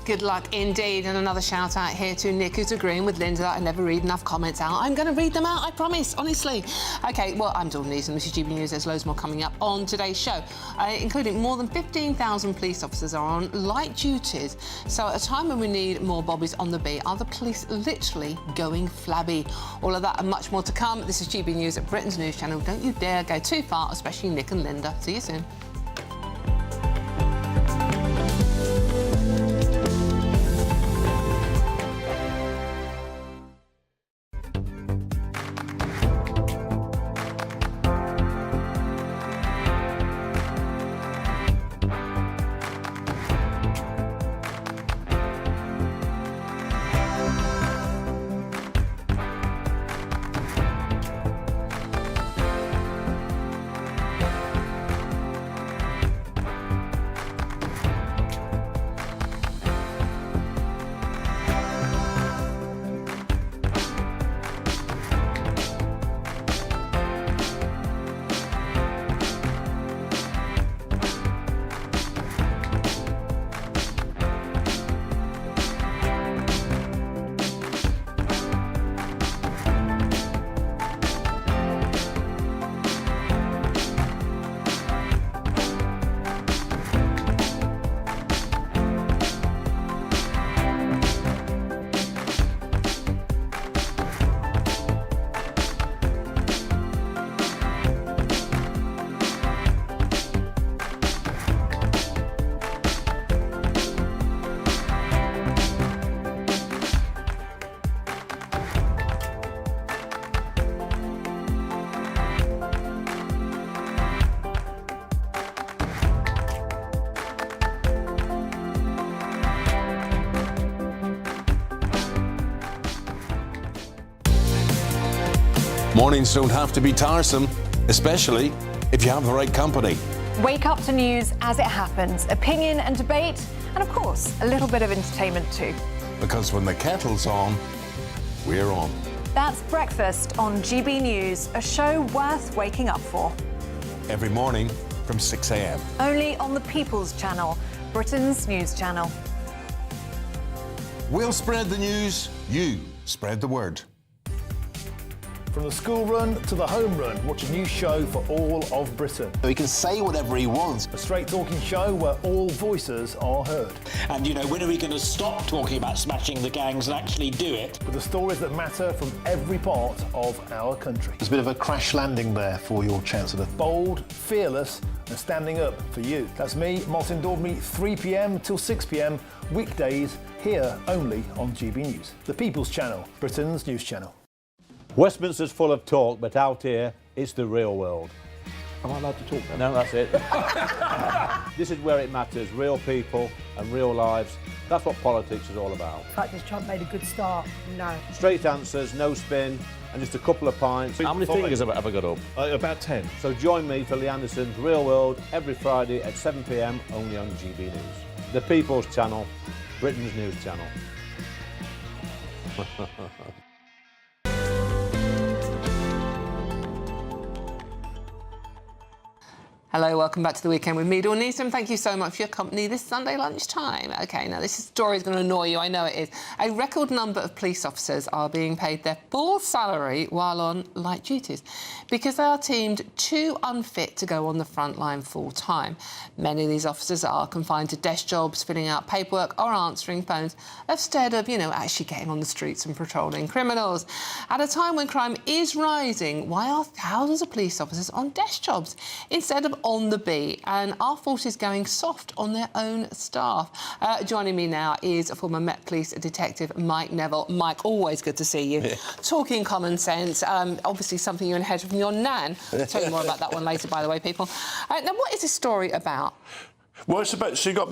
Speaker 5: Good luck indeed. And another shout out here to Nick, who's agreeing with Linda that I never read enough comments out. I'm going to read them out, I promise, honestly. OK, well, I'm Dawn Neeson. This is GB News. There's loads more coming up on today's show, including more than 15,000 police officers are on light duties. So at a time when we need more bobbies on the beat, are the police literally going flabby? All of that and much more to come. This is GB News at Britain's News Channel. Don't you dare go too far, especially Nick and Linda. See you soon.
Speaker 16: Mornings don't have to be tiresome, especially if you have the right company.
Speaker 26: Wake up to news as it happens, opinion and debate, and of course, a little bit of entertainment too.
Speaker 16: Because when the kettle's on, we're on.
Speaker 26: That's Breakfast on GB News, a show worth waking up for.
Speaker 16: Every morning from 6 a.m.
Speaker 26: Only on the People's Channel, Britain's news channel.
Speaker 16: We'll spread the news, you spread the word.
Speaker 17: From the school run to the home run, watch a new show for all of Britain.
Speaker 18: He can say whatever he wants.
Speaker 17: A straight-talking show where all voices are heard.
Speaker 21: And, you know, when are we going to stop talking about smashing the gangs and actually do it?
Speaker 17: With the stories that matter from every part of our country.
Speaker 18: There's a bit of a crash landing there for your Chancellor.
Speaker 17: Bold, fearless and standing up for you. That's me, Martin Daubney, 3 p.m. till 6 p.m, weekdays, here only on GB News. The People's Channel, Britain's news channel.
Speaker 13: Westminster's full of talk, but out here, it's the real world.
Speaker 19: Am I allowed to talk
Speaker 13: No,
Speaker 19: now?
Speaker 13: that's it. This is where it matters, real people and real lives. That's what politics is all about.
Speaker 20: The fact is Trump made a good start, no.
Speaker 13: Straight answers, no spin, and just a couple of pints.
Speaker 19: How many fingers have I got up? About 10.
Speaker 13: So join me for Lee Anderson's Real World every Friday at 7 p.m, only on GB News. The People's Channel, Britain's news channel.
Speaker 5: Hello, welcome back to the weekend with me, Dawn Neeson. Thank you so much for your company this Sunday lunchtime. OK, now this story is going to annoy you, I know it is. A record number of police officers are being paid their full salary while on light duties because they are deemed too unfit to go on the front line full-time. Many of these officers are confined to desk jobs, filling out paperwork or answering phones instead of, actually getting on the streets and patrolling criminals. At a time when crime is rising, why are thousands of police officers on desk jobs instead of on the beat, and our forces going soft on their own staff. Joining me now is a former Met Police detective, Mike Neville. Mike, always good to see you. Yeah. Talking common sense, obviously something you inherited from your nan. I'll tell you more about that one later, by the way, people. Now, what is this story about?
Speaker 16: Well, it's about, so you've got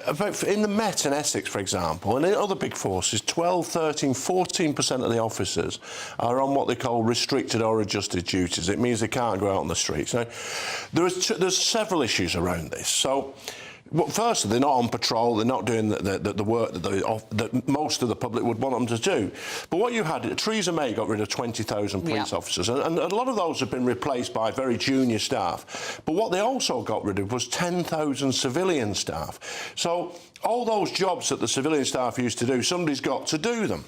Speaker 16: about in the Met in Essex, for example, and in other big forces, 12, 13, 14% of the officers are on what they call restricted or adjusted duties. It means they can't go out on the streets. Now, there's several issues around this. So, well, firstly, they're not on patrol, they're not doing the work that most of the public would want them to do. But what you had, Theresa May got rid of 20,000 police officers, and a lot of those have been replaced by very junior staff. But what they also got rid of was 10,000 civilian staff. So all those jobs that the civilian staff used to do, somebody's got to do them.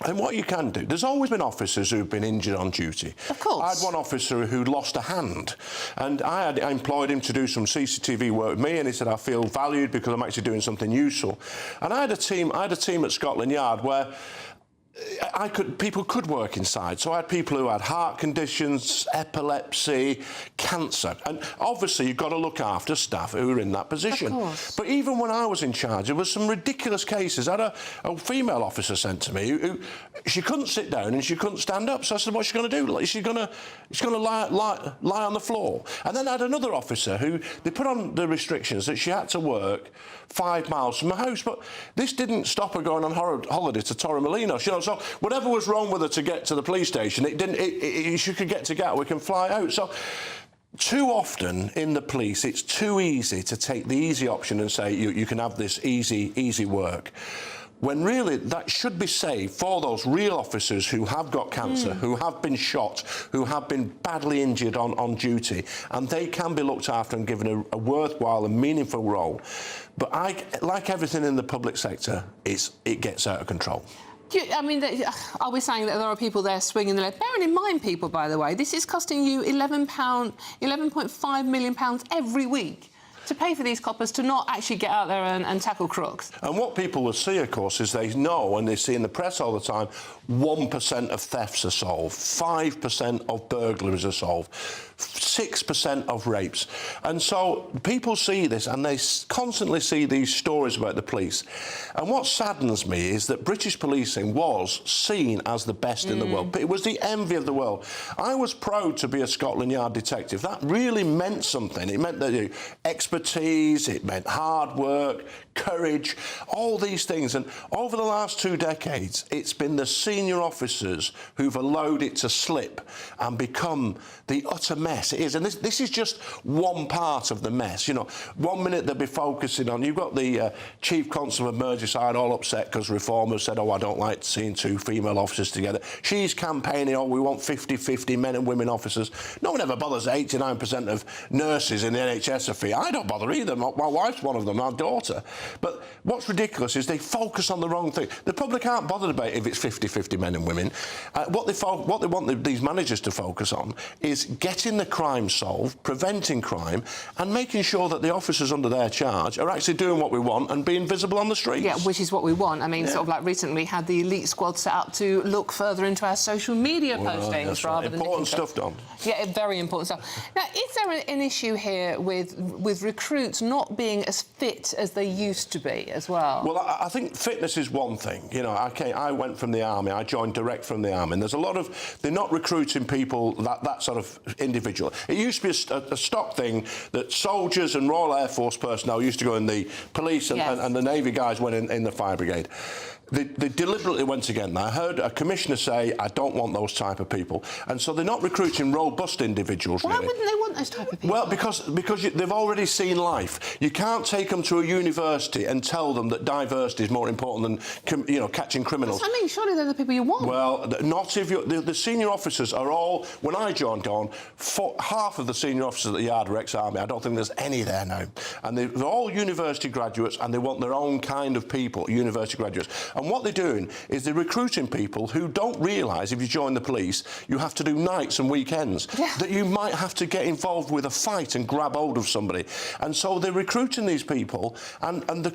Speaker 16: And what you can do, there's always been officers who've been injured on duty.
Speaker 5: Of course.
Speaker 16: I had one officer who'd lost a hand, and I employed him to do some CCTV work with me, and he said, I feel valued because I'm actually doing something useful. And I had a team at Scotland Yard where people could work inside. So I had people who had heart conditions, epilepsy, cancer. And obviously you've got to look after staff who are in that position.
Speaker 5: Of course.
Speaker 16: But even when I was in charge, there was some ridiculous cases. I had a female officer sent to me who she couldn't sit down and she couldn't stand up. So I said, what's she going to do? She's going to lie on the floor. And then I had another officer who, they put on the restrictions that she had to work 5 miles from her house. But this didn't stop her going on holiday to Torremolinos. You know, so whatever was wrong with her to get to the police station, she could get to Gatwick and fly out. So too often in the police, it's too easy to take the easy option and say you can have this easy work. When really that should be saved for those real officers who have got cancer, who have been shot, who have been badly injured on duty, and they can be looked after and given a worthwhile and meaningful role. But like everything in the public sector, it gets out of control.
Speaker 5: I mean, are we saying that there are people there swinging the leg? Bearing in mind, people, by the way, this is costing you £11.5 million every week to pay for these coppers to not actually get out there and tackle crooks.
Speaker 16: And what people will see, of course, is they know, and they see in the press all the time, 1% of thefts are solved, 5% of burglaries are solved, 6% of rapes. And so people see this and they constantly see these stories about the police. And what saddens me is that British policing was seen as the best in the world. It was the envy of the world. I was proud to be a Scotland Yard detective. That really meant something. It meant that expertise, it meant hard work, courage, all these things. And over the last 2 decades, it's been the senior officers who've allowed it to slip and become the utter mess it is. And this is just one part of the mess. You know, 1 minute they'll be focusing on, you've got the Chief Constable of Merseyside all upset because reformers said, oh, I don't like seeing 2 female officers together. She's campaigning, oh, we want 50-50 men and women officers. No one ever bothers 89% of nurses in the NHS are female. I don't bother either. My wife's one of them, my daughter. But what's ridiculous is they focus on the wrong thing. The public aren't bothered about if it's 50-50 men and women. What they want these managers to focus on is getting the crime solved, preventing crime, and making sure that the officers under their charge are actually doing what we want and being visible on the streets.
Speaker 5: Yeah, which is what we want. I mean, sort of like recently we had the elite squad set up to look further into our social media postings rather than...
Speaker 16: Important stuff, Don.
Speaker 5: Yeah, very important stuff. Now, is there an issue here with recruits not being as fit as they used to be as well?
Speaker 16: Well, I think fitness is one thing. You know, I went from the army, I joined direct from the army, and there's a lot of... They're not recruiting people that sort of individual. It used to be a stock thing that soldiers and Royal Air Force personnel used to go in the police and the Navy guys went in the fire brigade. They deliberately went again. I heard a commissioner say, I don't want those type of people. And so they're not recruiting robust individuals,
Speaker 5: Why
Speaker 16: really.
Speaker 5: wouldn't they want those type of people?
Speaker 16: Well, because they've already seen life. You can't take them to a university and tell them that diversity is more important than, you know, catching criminals.
Speaker 5: That's what I mean. Surely they're the people you want.
Speaker 16: Well, not if you're... The senior officers are all... When I joined on, half of the senior officers at the Yard were ex-army. I don't think there's any there now. and they're all university graduates, and they want their own kind of people, university graduates. And what they're doing is they're recruiting people who don't realise if you join the police, you have to do nights and weekends, that you might have to get involved with a fight and grab hold of somebody. And so they're recruiting these people, and the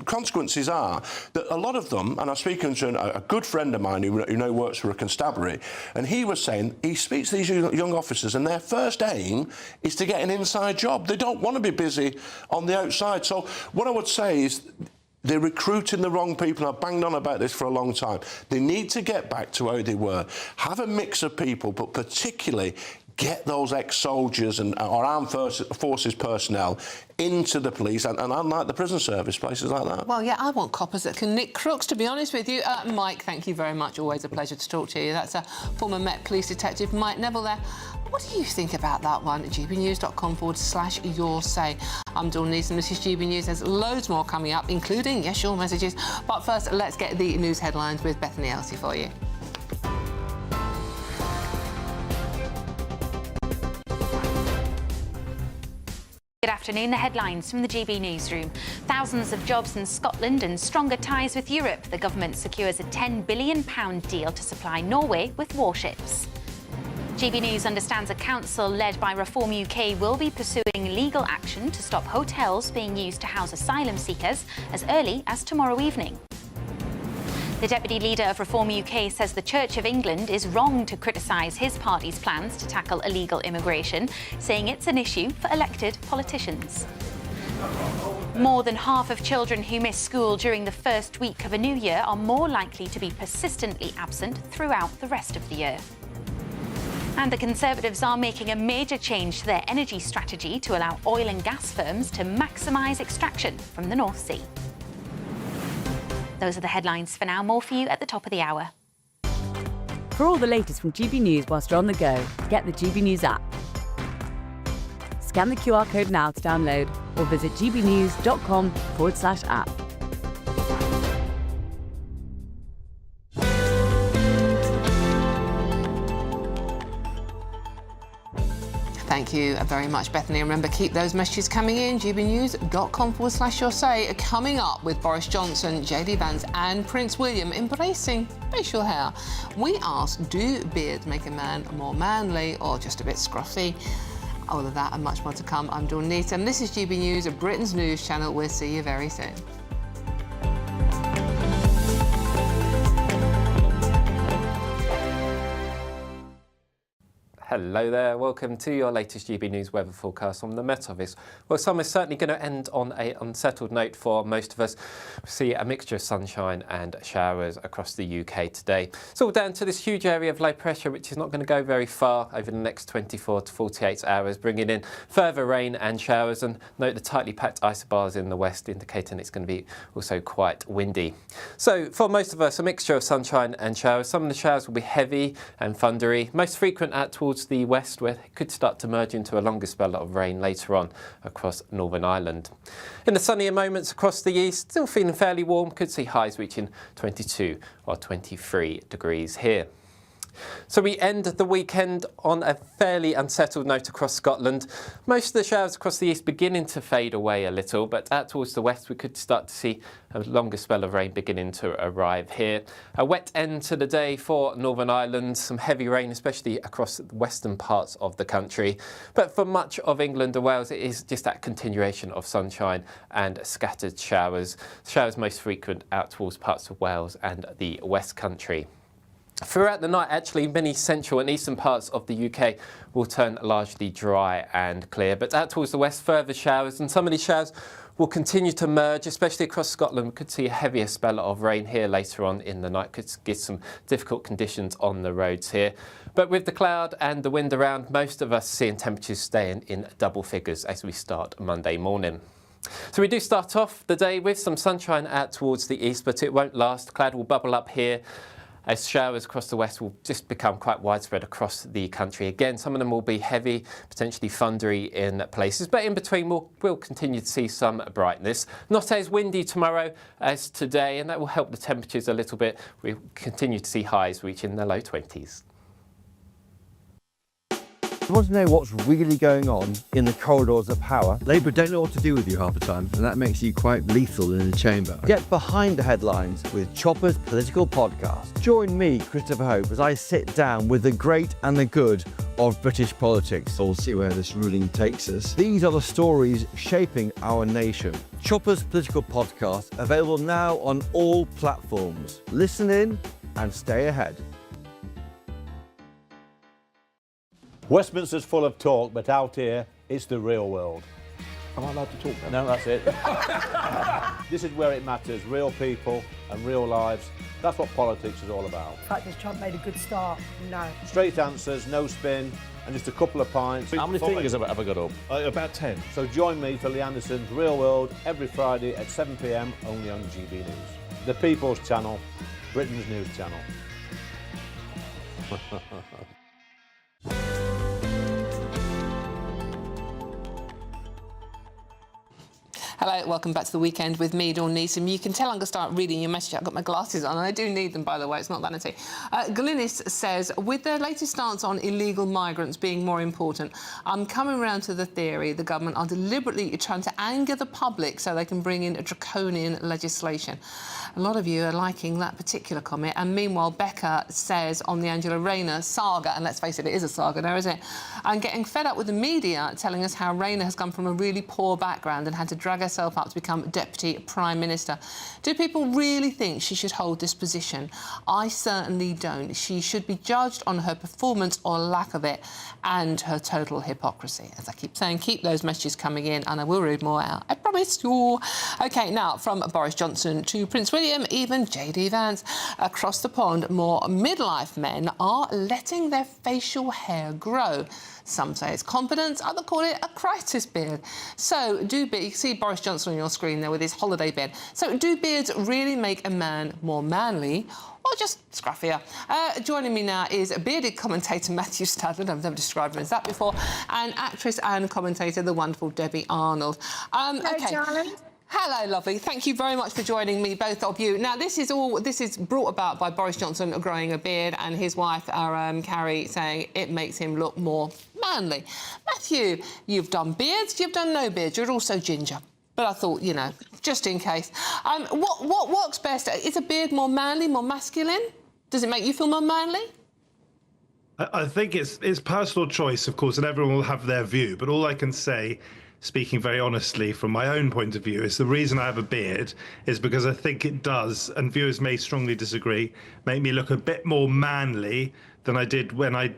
Speaker 16: consequences are that a lot of them, and I'm speaking to a good friend of mine who now works for a constabulary, and he was saying he speaks to these young officers, and their first aim is to get an inside job. They don't want to be busy on the outside. So what I would say is they're recruiting the wrong people. I've banged on about this for a long time. They need to get back to how they were. Have a mix of people, but particularly get those ex-soldiers and or armed forces personnel into the police and unlike the prison service, places like that.
Speaker 5: Well, yeah, I want coppers that can nick crooks, to be honest with you. Mike, thank you very much. Always a pleasure to talk to you. That's a former Met Police Detective, Mike Neville there. What do you think about that one? gbnews.com/your say. I'm Dawn Neeson. This is GB News. There's loads more coming up, including, yes, your messages. But first, let's get the news headlines with Bethany Elsey for you.
Speaker 6: Good afternoon. The headlines from the GB Newsroom. Thousands of jobs in Scotland and stronger ties with Europe. The government secures a £10 billion deal to supply Norway with warships. GB News understands a council led by Reform UK will be pursuing legal action to stop hotels being used to house asylum seekers as early as tomorrow evening. The Deputy Leader of Reform UK says the Church of England is wrong to criticise his party's plans to tackle illegal immigration, saying it's an issue for elected politicians. More than half of children who miss school during the first week of a new year are more likely to be persistently absent throughout the rest of the year. And the Conservatives are making a major change to their energy strategy to allow oil and gas firms to maximise extraction from the North Sea. Those are the headlines for now. More for you at the top of the hour.
Speaker 11: For all the latest from GB News whilst you're on the go, get the GB News app. Scan the QR code now to download or visit gbnews.com/app.
Speaker 5: Thank you very much, Bethany. Remember, keep those messages coming in. gbnews.com/your say. Coming up with Boris Johnson, JD Vance and Prince William embracing facial hair. We ask, do beards make a man more manly or just a bit scruffy? All of that and much more to come. I'm Dawn Neeson. This is GB News, Britain's news channel. We'll see you very soon.
Speaker 7: Hello there, welcome to your latest GB News weather forecast from the Met Office. Well, summer's certainly going to end on an unsettled note for most of us. We see a mixture of sunshine and showers across the UK today. It's all down to this huge area of low pressure, which is not going to go very far over the next 24 to 48 hours, bringing in further rain and showers. And note the tightly packed isobars in the west, indicating it's going to be also quite windy. So for most of us, a mixture of sunshine and showers. Some of the showers will be heavy and thundery, most frequent towards the west, where it could start to merge into a longer spell of rain later on across Northern Ireland. In the sunnier moments across the east, still feeling fairly warm, could see highs reaching 22 or 23 degrees here. So we end the weekend on a fairly unsettled note across Scotland. Most of the showers across the east beginning to fade away a little, but out towards the west we could start to see a longer spell of rain beginning to arrive here. A wet end to the day for Northern Ireland, some heavy rain especially across the western parts of the country. But for much of England and Wales it is just that continuation of sunshine and scattered showers. Showers most frequent out towards parts of Wales and the West Country. Throughout the night, actually, many central and eastern parts of the UK will turn largely dry and clear. But out towards the west, further showers, and some of these showers will continue to merge, especially across Scotland. We could see a heavier spell of rain here later on in the night. Could get some difficult conditions on the roads here. But with the cloud and the wind around, most of us seeing temperatures staying in double figures as we start Monday morning. So we do start off the day with some sunshine out towards the east, but it won't last. Cloud will bubble up here, as showers across the west will just become quite widespread across the country. Again, some of them will be heavy, potentially thundery in places, but in between we'll continue to see some brightness. Not as windy tomorrow as today, and that will help the temperatures a little bit. We'll continue to see highs reaching the low 20s.
Speaker 12: You want to know what's really going on in the corridors of power? Labour don't know what to do with you half the time, and that makes you quite lethal in the chamber. Get behind the headlines with Chopper's Political Podcast. Join me, Christopher Hope, as I sit down with the great and the good of British politics. We'll see where this ruling takes us. These are the stories shaping our nation. Chopper's Political Podcast, available now on all platforms. Listen in and stay ahead.
Speaker 13: Westminster's full of talk, but out here, it's the real world.
Speaker 19: Am I allowed to talk now?
Speaker 13: No, that's it. This is where it matters. Real people and real lives. That's what politics is all about.
Speaker 15: In fact, has Trump made a good start? No.
Speaker 13: Straight answers, no spin, and just a couple of pints.
Speaker 19: How many fingers have I got up? About 10.
Speaker 13: So join me for Lee Anderson's Real World every Friday at 7 p.m. only on GB News. The People's Channel, Britain's news channel.
Speaker 5: Hello, welcome back to the weekend with me, Dawn Neeson. You can tell I'm going to start reading your message. I've got my glasses on, and I do need them, by the way. It's not vanity. Glynis says, with their latest stance on illegal migrants being more important, I'm coming around to the theory the government are deliberately trying to anger the public so they can bring in a draconian legislation. A lot of you are liking that particular comment. And meanwhile, Becca says on the Angela Rayner saga, and let's face it, it is a saga now, isn't it? I'm getting fed up with the media telling us how Rayner has come from a really poor background and had to drag herself up to become Deputy Prime Minister. Do people really think she should hold this position? I certainly don't. She should be judged on her performance or lack of it and her total hypocrisy. As I keep saying, keep those messages coming in and I will read more out. I promise you. OK, now from Boris Johnson to Prince William, even JD Vance. Across the pond, more midlife men are letting their facial hair grow. Some say it's confidence, others call it a crisis beard. So you see Boris Johnson on your screen there with his holiday beard. So do beards really make a man more manly or just scruffier? Joining me now is bearded commentator Matthew Stadler, I've never described him as that before, and actress and commentator, the wonderful Debbie Arnold.
Speaker 15: Hello, darling.
Speaker 5: Hello, lovely. Thank you very much for joining me, both of you. Now, this is brought about by Boris Johnson growing a beard and his wife, Carrie, saying it makes him look more manly. Matthew, you've done beards, you've done no beards. You're also ginger. But I thought, you know, just in case. What works best? Is a beard more manly, more masculine? Does it make you feel more manly?
Speaker 22: I think it's personal choice, of course, and everyone will have their view. But all I can say, speaking very honestly from my own point of view, is the reason I have a beard is because I think it does, and viewers may strongly disagree, make me look a bit more manly than I did when I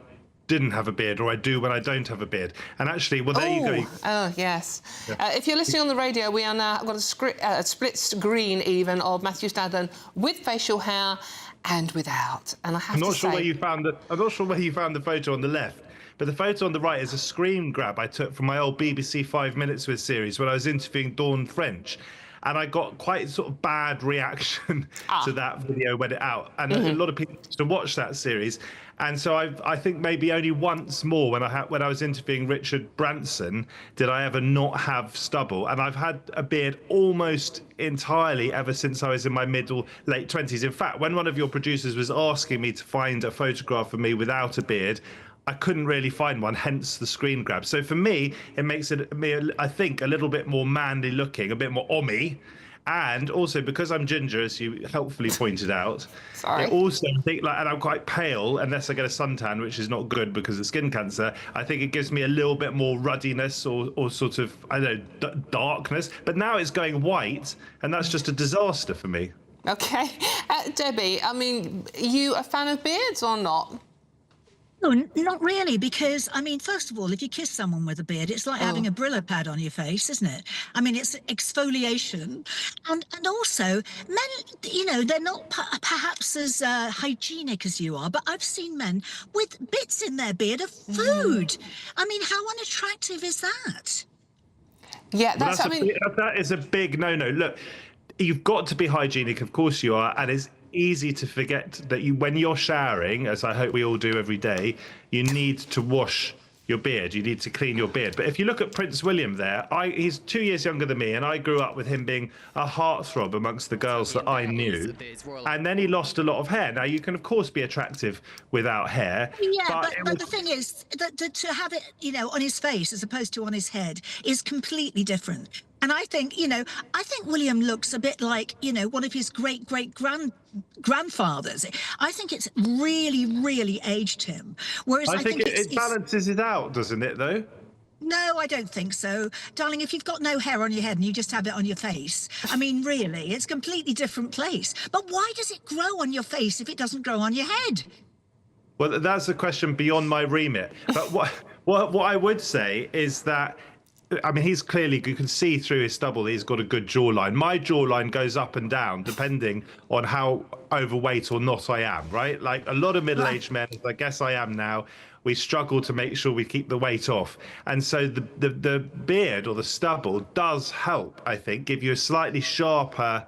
Speaker 22: didn't have a beard, or I do when I don't have a beard. And actually, well, there you go.
Speaker 5: Oh, yes.
Speaker 22: Yeah.
Speaker 5: If you're listening on the radio, we are now got a split screen even of Matthew Stadler with facial hair and without. And I have
Speaker 22: I'm
Speaker 5: to
Speaker 22: not sure
Speaker 5: say,
Speaker 22: where you found the photo on the left. But the photo on the right is a screen grab I took from my old BBC 5 Minutes With series when I was interviewing Dawn French. And I got quite sort of bad reaction to that video when it out. And a lot of people used to watch that series. And so I think maybe only once more when I was interviewing Richard Branson did I ever not have stubble. And I've had a beard almost entirely ever since I was in my late 20s. In fact, when one of your producers was asking me to find a photograph of me without a beard, I couldn't really find one, hence the screen grab. So for me, it makes me, I think, a little bit more manly looking, a bit more ommy. And also because I'm ginger, as you helpfully pointed out, it also and I'm quite pale unless I get a suntan, which is not good because of skin cancer. I think it gives me a little bit more ruddiness or sort of, I don't know, darkness. But now it's going white, and that's just a disaster for me.
Speaker 5: OK. Debbie, I mean, you a fan of beards or not?
Speaker 23: No, not really, because, I mean, first of all, if you kiss someone with a beard, it's like having a Brillo pad on your face, isn't it? I mean, it's exfoliation. And also, men, you know, they're not perhaps as hygienic as you are, but I've seen men with bits in their beard of food. I mean, how unattractive is that?
Speaker 5: Yeah,
Speaker 22: that is a big no-no. Look, you've got to be hygienic, of course you are, and it's easy to forget that when you're showering, as I hope we all do every day, you need to wash your beard. You need to clean your beard. But if you look at Prince William there, he's 2 years younger than me, and I grew up with him being a heartthrob amongst the girls that I knew. And then he lost a lot of hair. Now, you can, of course, be attractive without hair.
Speaker 23: Yeah, but the thing is that to have it, on his face as opposed to on his head is completely different. And I think, I think William looks a bit like, one of his grandfathers. I think it's really, really aged him. Whereas
Speaker 22: I think it balances it out, doesn't it, though?
Speaker 23: No, I don't think so. Darling, if you've got no hair on your head and you just have it on your face, I mean, really, it's a completely different place. But why does it grow on your face if it doesn't grow on your head?
Speaker 22: Well, that's the question beyond my remit. But what I would say is that, I mean, he's clearly, you can see through his stubble, he's got a good jawline. My jawline goes up and down depending on how overweight or not I am, right? Like a lot of middle-aged men, as I guess I am now, we struggle to make sure we keep the weight off. And so the beard or the stubble does help, I think, give you a slightly sharper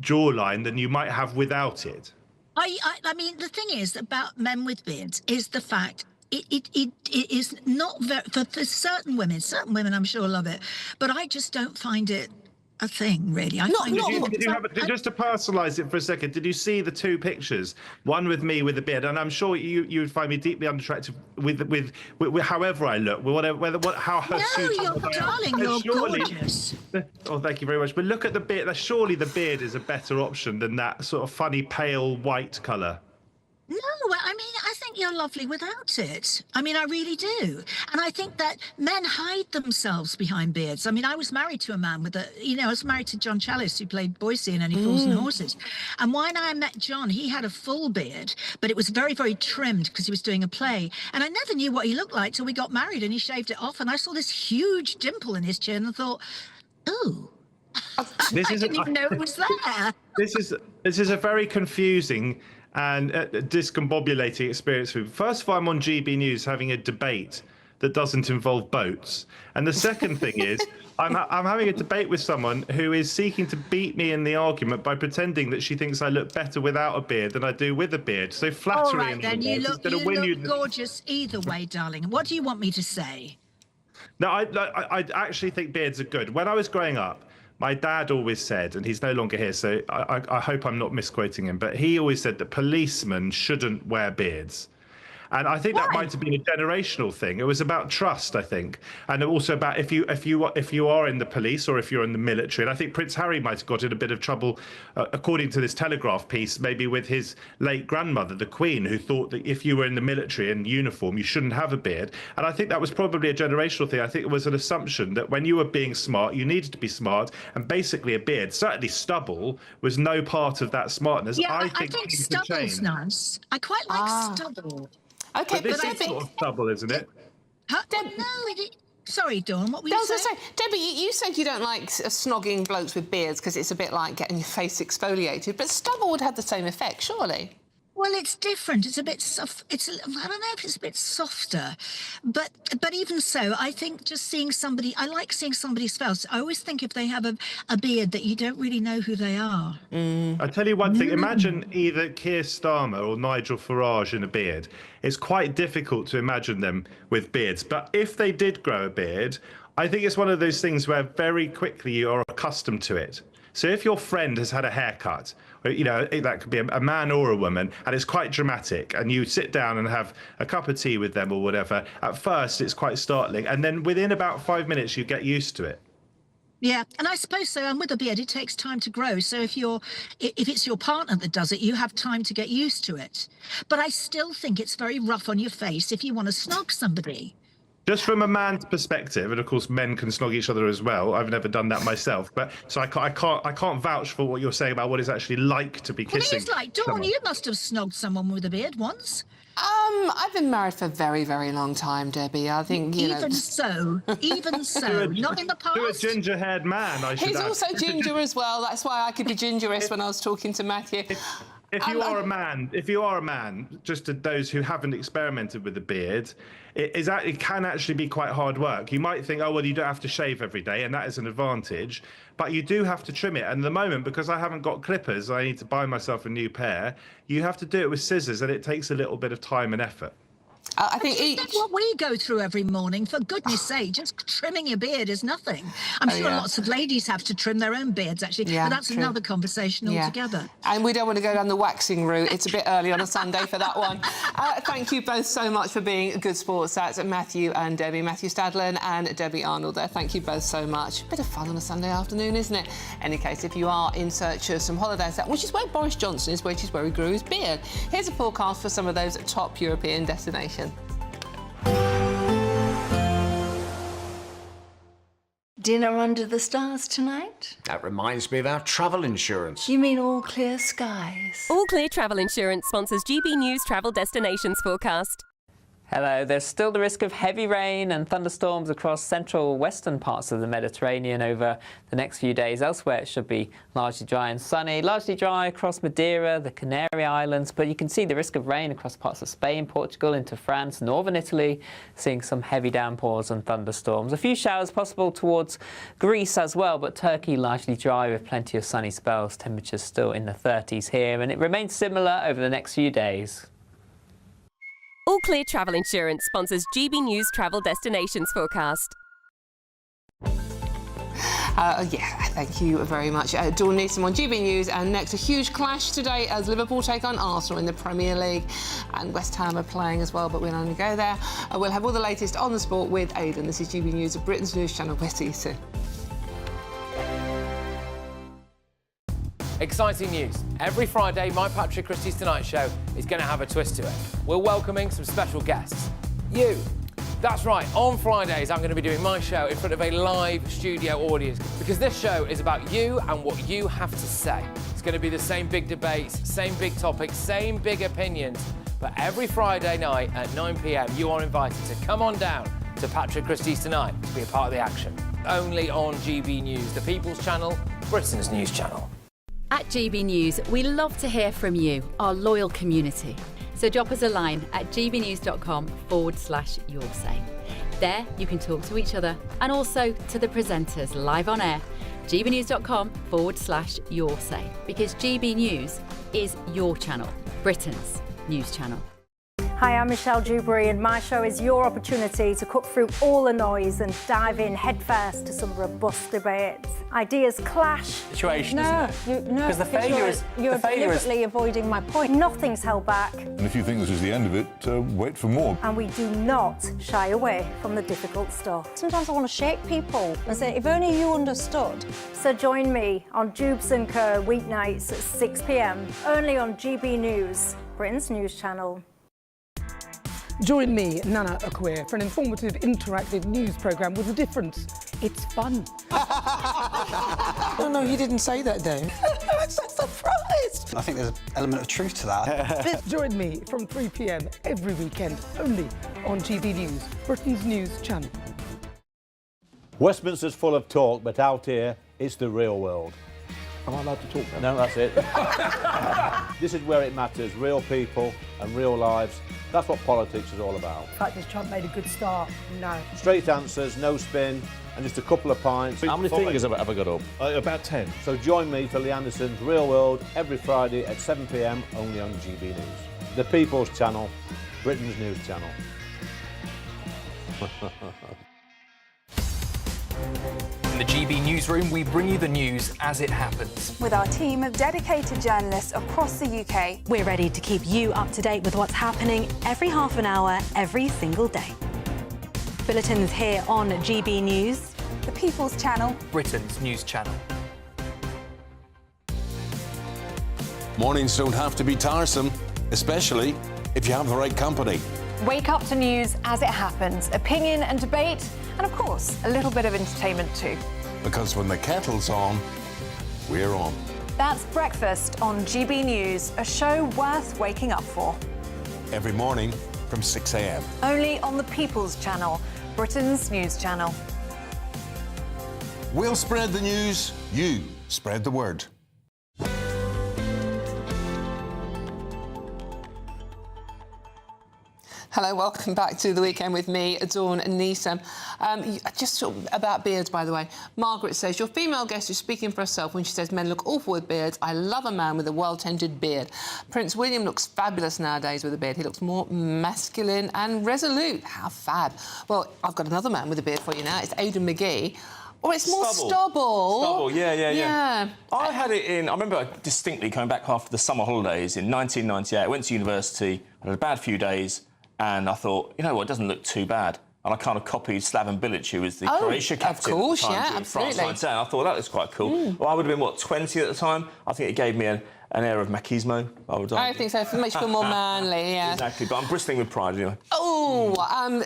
Speaker 22: jawline than you might have without it.
Speaker 23: I mean, the thing is about men with beards is the fact it is not very, for certain women I'm sure love it, but I just don't find it a thing, really.
Speaker 22: Just to personalise it for a second, did you see the two pictures? One with me with a beard, and I'm sure you would find me deeply unattractive with however I look, how
Speaker 23: darling, you're gorgeous.
Speaker 22: Oh, thank you very much. But look at the beard. Surely the beard is a better option than that sort of funny pale white colour.
Speaker 23: No, I mean, I think you're lovely without it. I mean, I really do. And I think that men hide themselves behind beards. I mean, I was married to a man with I was married to John Challis, who played Boyce in Any Fools and Horses. And when I met John, he had a full beard, but it was very, very trimmed because he was doing a play. And I never knew what he looked like till we got married and he shaved it off. And I saw this huge dimple in his chin and thought, ooh. I didn't even know it was there.
Speaker 22: This is a very confusing and discombobulating experience for me. First of all, I'm on GB News having a debate that doesn't involve boats. And the second thing is, I'm having a debate with someone who is seeking to beat me in the argument by pretending that she thinks I look better without a beard than I do with a beard. So flattery.
Speaker 23: All right, then, you look gorgeous either way, darling. What do you want me to say?
Speaker 22: No, I actually think beards are good. When I was growing up, my dad always said, and he's no longer here, so I hope I'm not misquoting him, but he always said that policemen shouldn't wear beards. And I think that might have been a generational thing. It was about trust, I think, and also about if you are in the police or if you're in the military. And I think Prince Harry might have got in a bit of trouble, according to this Telegraph piece, maybe with his late grandmother, the Queen, who thought that if you were in the military in uniform, you shouldn't have a beard. And I think that was probably a generational thing. I think it was an assumption that when you were being smart, you needed to be smart, and basically a beard, certainly stubble, was no part of that smartness.
Speaker 23: Yeah, I think stubble's nice. I quite like stubble.
Speaker 5: Okay,
Speaker 22: but this is sort of stubble, isn't it?
Speaker 23: Sorry, Dawn, what were you saying?
Speaker 5: Debbie, you said you don't like snogging blokes with beards because it's a bit like getting your face exfoliated, but stubble would have the same effect, surely.
Speaker 23: Well, it's different. It's a bit soft. I don't know if it's a bit softer, but even so, I think just seeing somebody. I like seeing somebody's face. I always think if they have a beard that you don't really know who they are.
Speaker 22: I'll tell you one thing. Imagine either Keir Starmer or Nigel Farage in a beard. It's quite difficult to imagine them with beards. But if they did grow a beard, I think it's one of those things where very quickly you are accustomed to it. So if your friend has had a haircut, that could be a man or a woman, and it's quite dramatic, and you sit down and have a cup of tea with them or whatever, at first it's quite startling, and then within about 5 minutes you get used to it.
Speaker 23: Yeah, and I suppose so. And with a beard, it takes time to grow. So if it's your partner that does it, you have time to get used to it. But I still think it's very rough on your face if you want to snog somebody.
Speaker 22: Just from a man's perspective, and of course men can snog each other as well. I've never done that myself, but so I can't vouch for what you're saying about what it's actually like to be kissing.
Speaker 23: Well, it is like, Dawn, you must have snogged someone with a beard once.
Speaker 5: I've been married for a very, very long time, Debbie. I think,
Speaker 23: Even so, not in the past.
Speaker 22: To a ginger-haired man, I should add.
Speaker 5: He's also ginger as well. That's why I could be gingerous when I was talking to Matthew.
Speaker 22: If you are a man, just to those who haven't experimented with the beard, it can actually be quite hard work. You might think, oh, well, you don't have to shave every day, and that is an advantage, but you do have to trim it. And at the moment, because I haven't got clippers, I need to buy myself a new pair. You have to do it with scissors, and it takes a little bit of time and effort.
Speaker 5: I think
Speaker 23: that's what we go through every morning. For goodness sake, just trimming your beard is nothing. I'm sure lots of ladies have to trim their own beards, actually, but that's another conversation altogether.
Speaker 5: And we don't want to go down the waxing route. It's a bit early on a Sunday for that one. Thank you both so much for being good sports. That's Matthew and Debbie. Matthew Stadlen and Debbie Arnold there. Thank you both so much. Bit of fun on a Sunday afternoon, isn't it? Any case, if you are in search of some holidays, which is where Boris Johnson is, which is where he grew his beard, here's a forecast for some of those top European destinations.
Speaker 8: Dinner under the stars tonight?
Speaker 9: That reminds me of our travel insurance.
Speaker 8: You mean All Clear Skies?
Speaker 10: All Clear Travel Insurance sponsors GB News Travel Destinations forecast.
Speaker 14: Hello, there's still the risk of heavy rain and thunderstorms across central western parts of the Mediterranean over the next few days. Elsewhere, it should be largely dry and sunny. Largely dry across Madeira, the Canary Islands, but you can see the risk of rain across parts of Spain, Portugal, into France, northern Italy, seeing some heavy downpours and thunderstorms. A few showers possible towards Greece as well, but Turkey largely dry with plenty of sunny spells. Temperatures still in the 30s here, and it remains similar over the next few days.
Speaker 10: All Clear Travel Insurance sponsors GB News Travel Destinations forecast.
Speaker 5: Thank you very much. Dawn Newsom on GB News, and next a huge clash today as Liverpool take on Arsenal in the Premier League, and West Ham are playing as well, but we'll only go there. We'll have all the latest on the sport with Aidan. This is GB News, Britain's news channel. We'll see you soon.
Speaker 24: Exciting news. Every Friday, my Patrick Christie's Tonight Show is going to have a twist to it. We're welcoming some special guests. You. That's right, on Fridays I'm going to be doing my show in front of a live studio audience, because this show is about you and what you have to say. It's going to be the same big debates, same big topics, same big opinions, but every Friday night at 9 p.m. you are invited to come on down to Patrick Christie's Tonight to be a part of the action. Only on GB News, the People's Channel, Britain's news channel.
Speaker 11: At GB News, we love to hear from you, our loyal community. So drop us a line at gbnews.com/yoursay. There you can talk to each other and also to the presenters live on air. gbnews.com/yoursay, because GB News is your channel, Britain's news channel.
Speaker 15: Hi, I'm Michelle Dewberry, and my show is your opportunity to cut through all the noise and dive in headfirst to some robust debates. Ideas clash.
Speaker 25: Situation, isn't it? Because the failure is...
Speaker 15: You're deliberately avoiding my point. Nothing's held back.
Speaker 27: And if you think this is the end of it, wait for more.
Speaker 15: And we do not shy away from the difficult stuff. Sometimes I want to shake people and say, if only you understood. So join me on Jubes & Co. weeknights at 6 p.m, only on GB News, Britain's news channel.
Speaker 20: Join me, Nana Akweer, for an informative, interactive news programme with a difference. It's fun.
Speaker 28: No, you didn't say that, Dave.
Speaker 15: I'm so surprised.
Speaker 28: I think there's an element of truth to that.
Speaker 20: Join me from 3 p.m. every weekend, only on GB News, Britain's news channel.
Speaker 13: Westminster's full of talk, but out here, it's the real world.
Speaker 19: Am I allowed to talk now?
Speaker 13: No, that's it. This is where it matters, real people and real lives. That's what politics is all about.
Speaker 15: In fact, has Trump made a good start? No.
Speaker 13: Straight answers, no spin, and just a couple of pints.
Speaker 19: How many fingers have I got up? About 10.
Speaker 13: So join me for Lee Anderson's Real World every Friday at 7 p.m, only on GB News. The People's Channel, Britain's news channel.
Speaker 29: In the GB newsroom, we bring you the news as it happens.
Speaker 30: With our team of dedicated journalists across the UK,
Speaker 31: we're ready to keep you up to date with what's happening every half an hour, every single day. Bulletins here on GB News,
Speaker 30: the People's Channel,
Speaker 29: Britain's news channel.
Speaker 32: Mornings don't have to be tiresome, especially if you have the right company.
Speaker 30: Wake up to news as it happens, opinion and debate, and of course, a little bit of entertainment too.
Speaker 32: Because when the kettle's on, we're on.
Speaker 30: That's Breakfast on GB News, a show worth waking up for.
Speaker 32: Every morning from 6 a.m.
Speaker 30: Only on the People's Channel, Britain's news channel.
Speaker 32: We'll spread the news, you spread the word.
Speaker 5: Hello, welcome back to The Weekend with me, Dawn Neeson. Just about beards, by the way. Margaret says, your female guest is speaking for herself when she says men look awful with beards. I love a man with a well-tended beard. Prince William looks fabulous nowadays with a beard. He looks more masculine and resolute. How fab. Well, I've got another man with a beard for you now. It's Aidan McGee. Or it's more stubble.
Speaker 1: Stubble, yeah. I had it in... I remember distinctly coming back after the summer holidays in 1998. I went to university, I had a bad few days, and I thought, you know what, it doesn't look too bad. And I kind of copied Slaven Bilic, who was the Croatia captain
Speaker 5: of course,
Speaker 1: at the time,
Speaker 5: yeah, absolutely.
Speaker 1: France 19. I thought, that was quite cool. Well, I would have been, what, 20 at the time? I think it gave me an air of machismo, I would
Speaker 5: I think so. It makes you feel more manly, yeah.
Speaker 1: Exactly, but I'm bristling with pride anyway.
Speaker 5: Oh,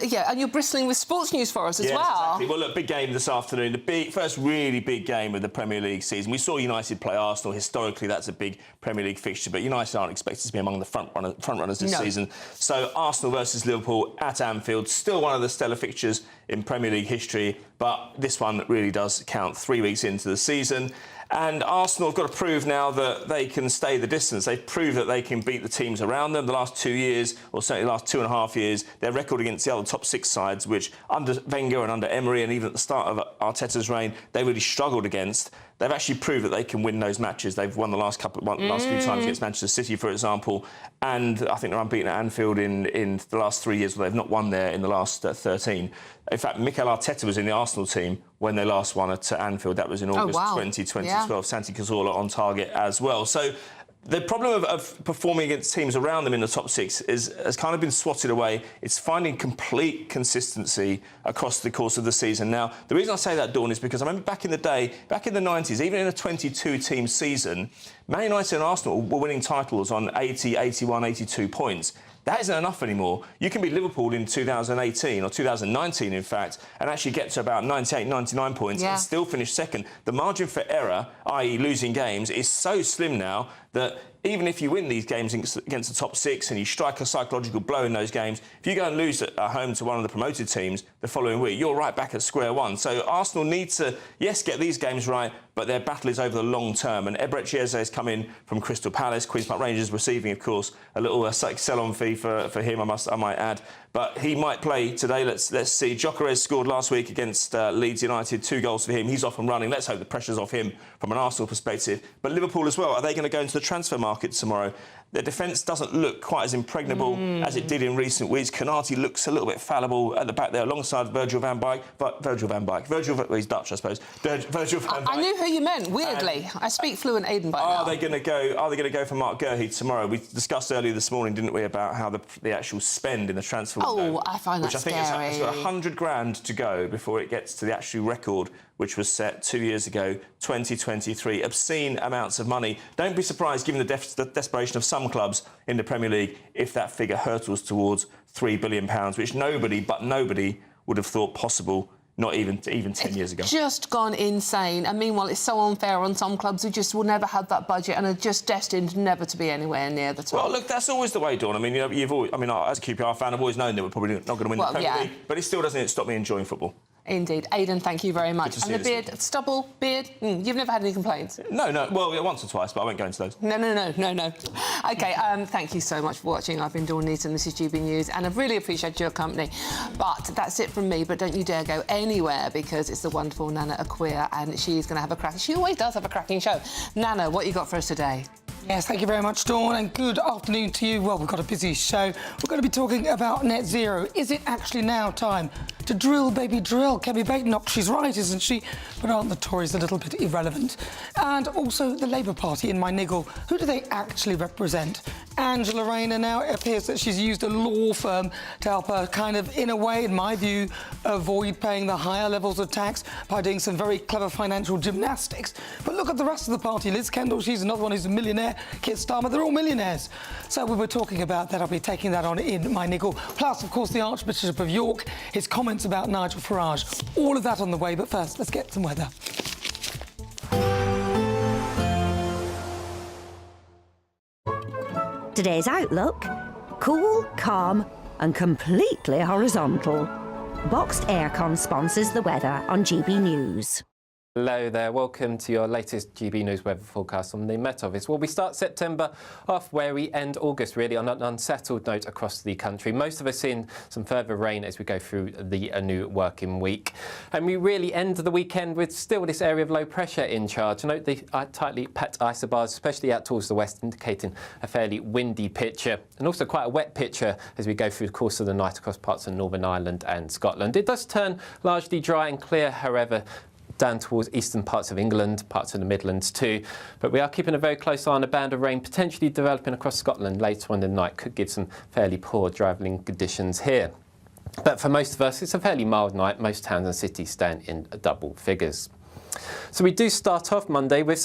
Speaker 5: yeah, and you're bristling with sports news for us as well.
Speaker 1: Exactly. Well, look, big game this afternoon. The first really big game of the Premier League season. We saw United play Arsenal. Historically, that's a big Premier League fixture, but United aren't expected to be among the front runners this season. So Arsenal versus Liverpool at Anfield, still one of the stellar fixtures in Premier League history, but this one really does count 3 weeks into the season. And Arsenal have got to prove now that they can stay the distance. They've proved that they can beat the teams around them. The last 2 years, or certainly the last 2.5 years, their record against the other top 6 sides, which under Wenger and under Emery and even at the start of Arteta's reign, they really struggled against. They've actually proved that they can win those matches. They've won the last few times against Manchester City, for example, and I think they're unbeaten at Anfield in the last 3 years. Well, they've not won there in the last 13. In fact, Mikel Arteta was in the Arsenal team when they last won at Anfield. That was in August 2012. Yeah. Santi Cazorla on target as well. So the problem of performing against teams around them in the top 6 has kind of been swatted away. It's finding complete consistency across the course of the season. Now, the reason I say that, Dawn, is because I remember back in the day, back in the 90s, even in a 22-team season, Man United and Arsenal were winning titles on 80, 81, 82 points. That isn't enough anymore. You can beat Liverpool in 2018 or 2019, in fact, and actually get to about 98, 99 points and still finish second. The margin for error, i.e. losing games, is so slim now that even if you win these games against the top 6 and you strike a psychological blow in those games, if you go and lose at home to one of the promoted teams the following week, you're right back at square one. So Arsenal need to, yes, get these games right, but their battle is over the long term. And Eberechi Eze has come in from Crystal Palace. Queen's Park Rangers receiving, of course, a little sell-on fee for him, I might add. But he might play today. Let's see. Gyökeres scored last week against Leeds United, 2 goals for him. He's off and running. Let's hope the pressure's off him from an Arsenal perspective. But Liverpool as well, are they going to go into the transfer market tomorrow? Their defence doesn't look quite as impregnable as it did in recent weeks. Konate looks a little bit fallible at the back there, alongside Virgil van Dijk. Well, he's Dutch, I suppose. Virgil van Dijk. I
Speaker 5: knew who you meant, weirdly. I speak fluent Aidan by now.
Speaker 1: Are they going to go for Mark Gurhey tomorrow? We discussed earlier this morning, didn't we, about how the actual spend in the transfer window.
Speaker 5: Oh, I find that scary.
Speaker 1: Which I think it's got 100 grand to go before it gets to the actual record, which was set 2 years ago, 2023. Obscene amounts of money. Don't be surprised, given the desperation of some clubs in the Premier League, if that figure hurtles towards £3 billion, which nobody would have thought possible, not even 10 years ago.
Speaker 5: Just gone insane. And meanwhile, it's so unfair on some clubs who just will never have that budget and are just destined never to be anywhere near the top.
Speaker 1: Well, look, that's always the way, Dawn. I mean, you've always, as a QPR fan, I've always known that we're probably not going to win the Premier League, but it still doesn't stop me enjoying football.
Speaker 5: Indeed. Aidan, thank you very much. And the beard, stubble, beard, you've never had any complaints?
Speaker 1: No. Well, once or twice, but I won't go into those.
Speaker 5: No. OK, thank you so much for watching. I've been Dawn Neeson, this is GB News, and I've really appreciated your company. But that's it from me, but don't you dare go anywhere, because it's the wonderful Nana Akua, and she's going to have a crack. She always does have a cracking show. Nana, what you got for us today?
Speaker 20: Yes, thank you very much, Dawn, and good afternoon to you. Well, we've got a busy show. We're going to be talking about net zero. Is it actually now time to drill, baby, drill? Kemi Badenoch, she's right, isn't she? But aren't the Tories a little bit irrelevant? And also the Labour Party in my niggle. Who do they actually represent? Angela Rayner, now it appears that she's used a law firm to help her kind of, in a way, in my view, avoid paying the higher levels of tax by doing some very clever financial gymnastics. But look at the rest of the party. Liz Kendall, she's another one who's a millionaire. Keir Starmer, they're all millionaires. So we were talking about that. I'll be taking that on in my niggle. Plus, of course, the Archbishop of York, his comments about Nigel Farage. All of that on the way, but first, let's get some weather.
Speaker 2: Today's outlook: cool, calm and completely horizontal. Boxed Aircon sponsors the weather on GB News.
Speaker 3: Hello there, welcome to your latest GB News weather forecast from the Met Office. Well, we start September off where we end August, really, on an unsettled note across the country. Most of us seeing some further rain as we go through the new working week. And we really end the weekend with still this area of low pressure in charge. Note the tightly packed isobars, especially out towards the west, indicating a fairly windy picture. And also quite a wet picture as we go through the course of the night across parts of Northern Ireland and Scotland. It does turn largely dry and clear, however, down towards eastern parts of England, parts of the Midlands too. But we are keeping a very close eye on a band of rain potentially developing across Scotland later on in the night. Could give some fairly poor driving conditions here. But for most of us, it's a fairly mild night. Most towns and cities stand in double figures. So we do start off Monday with some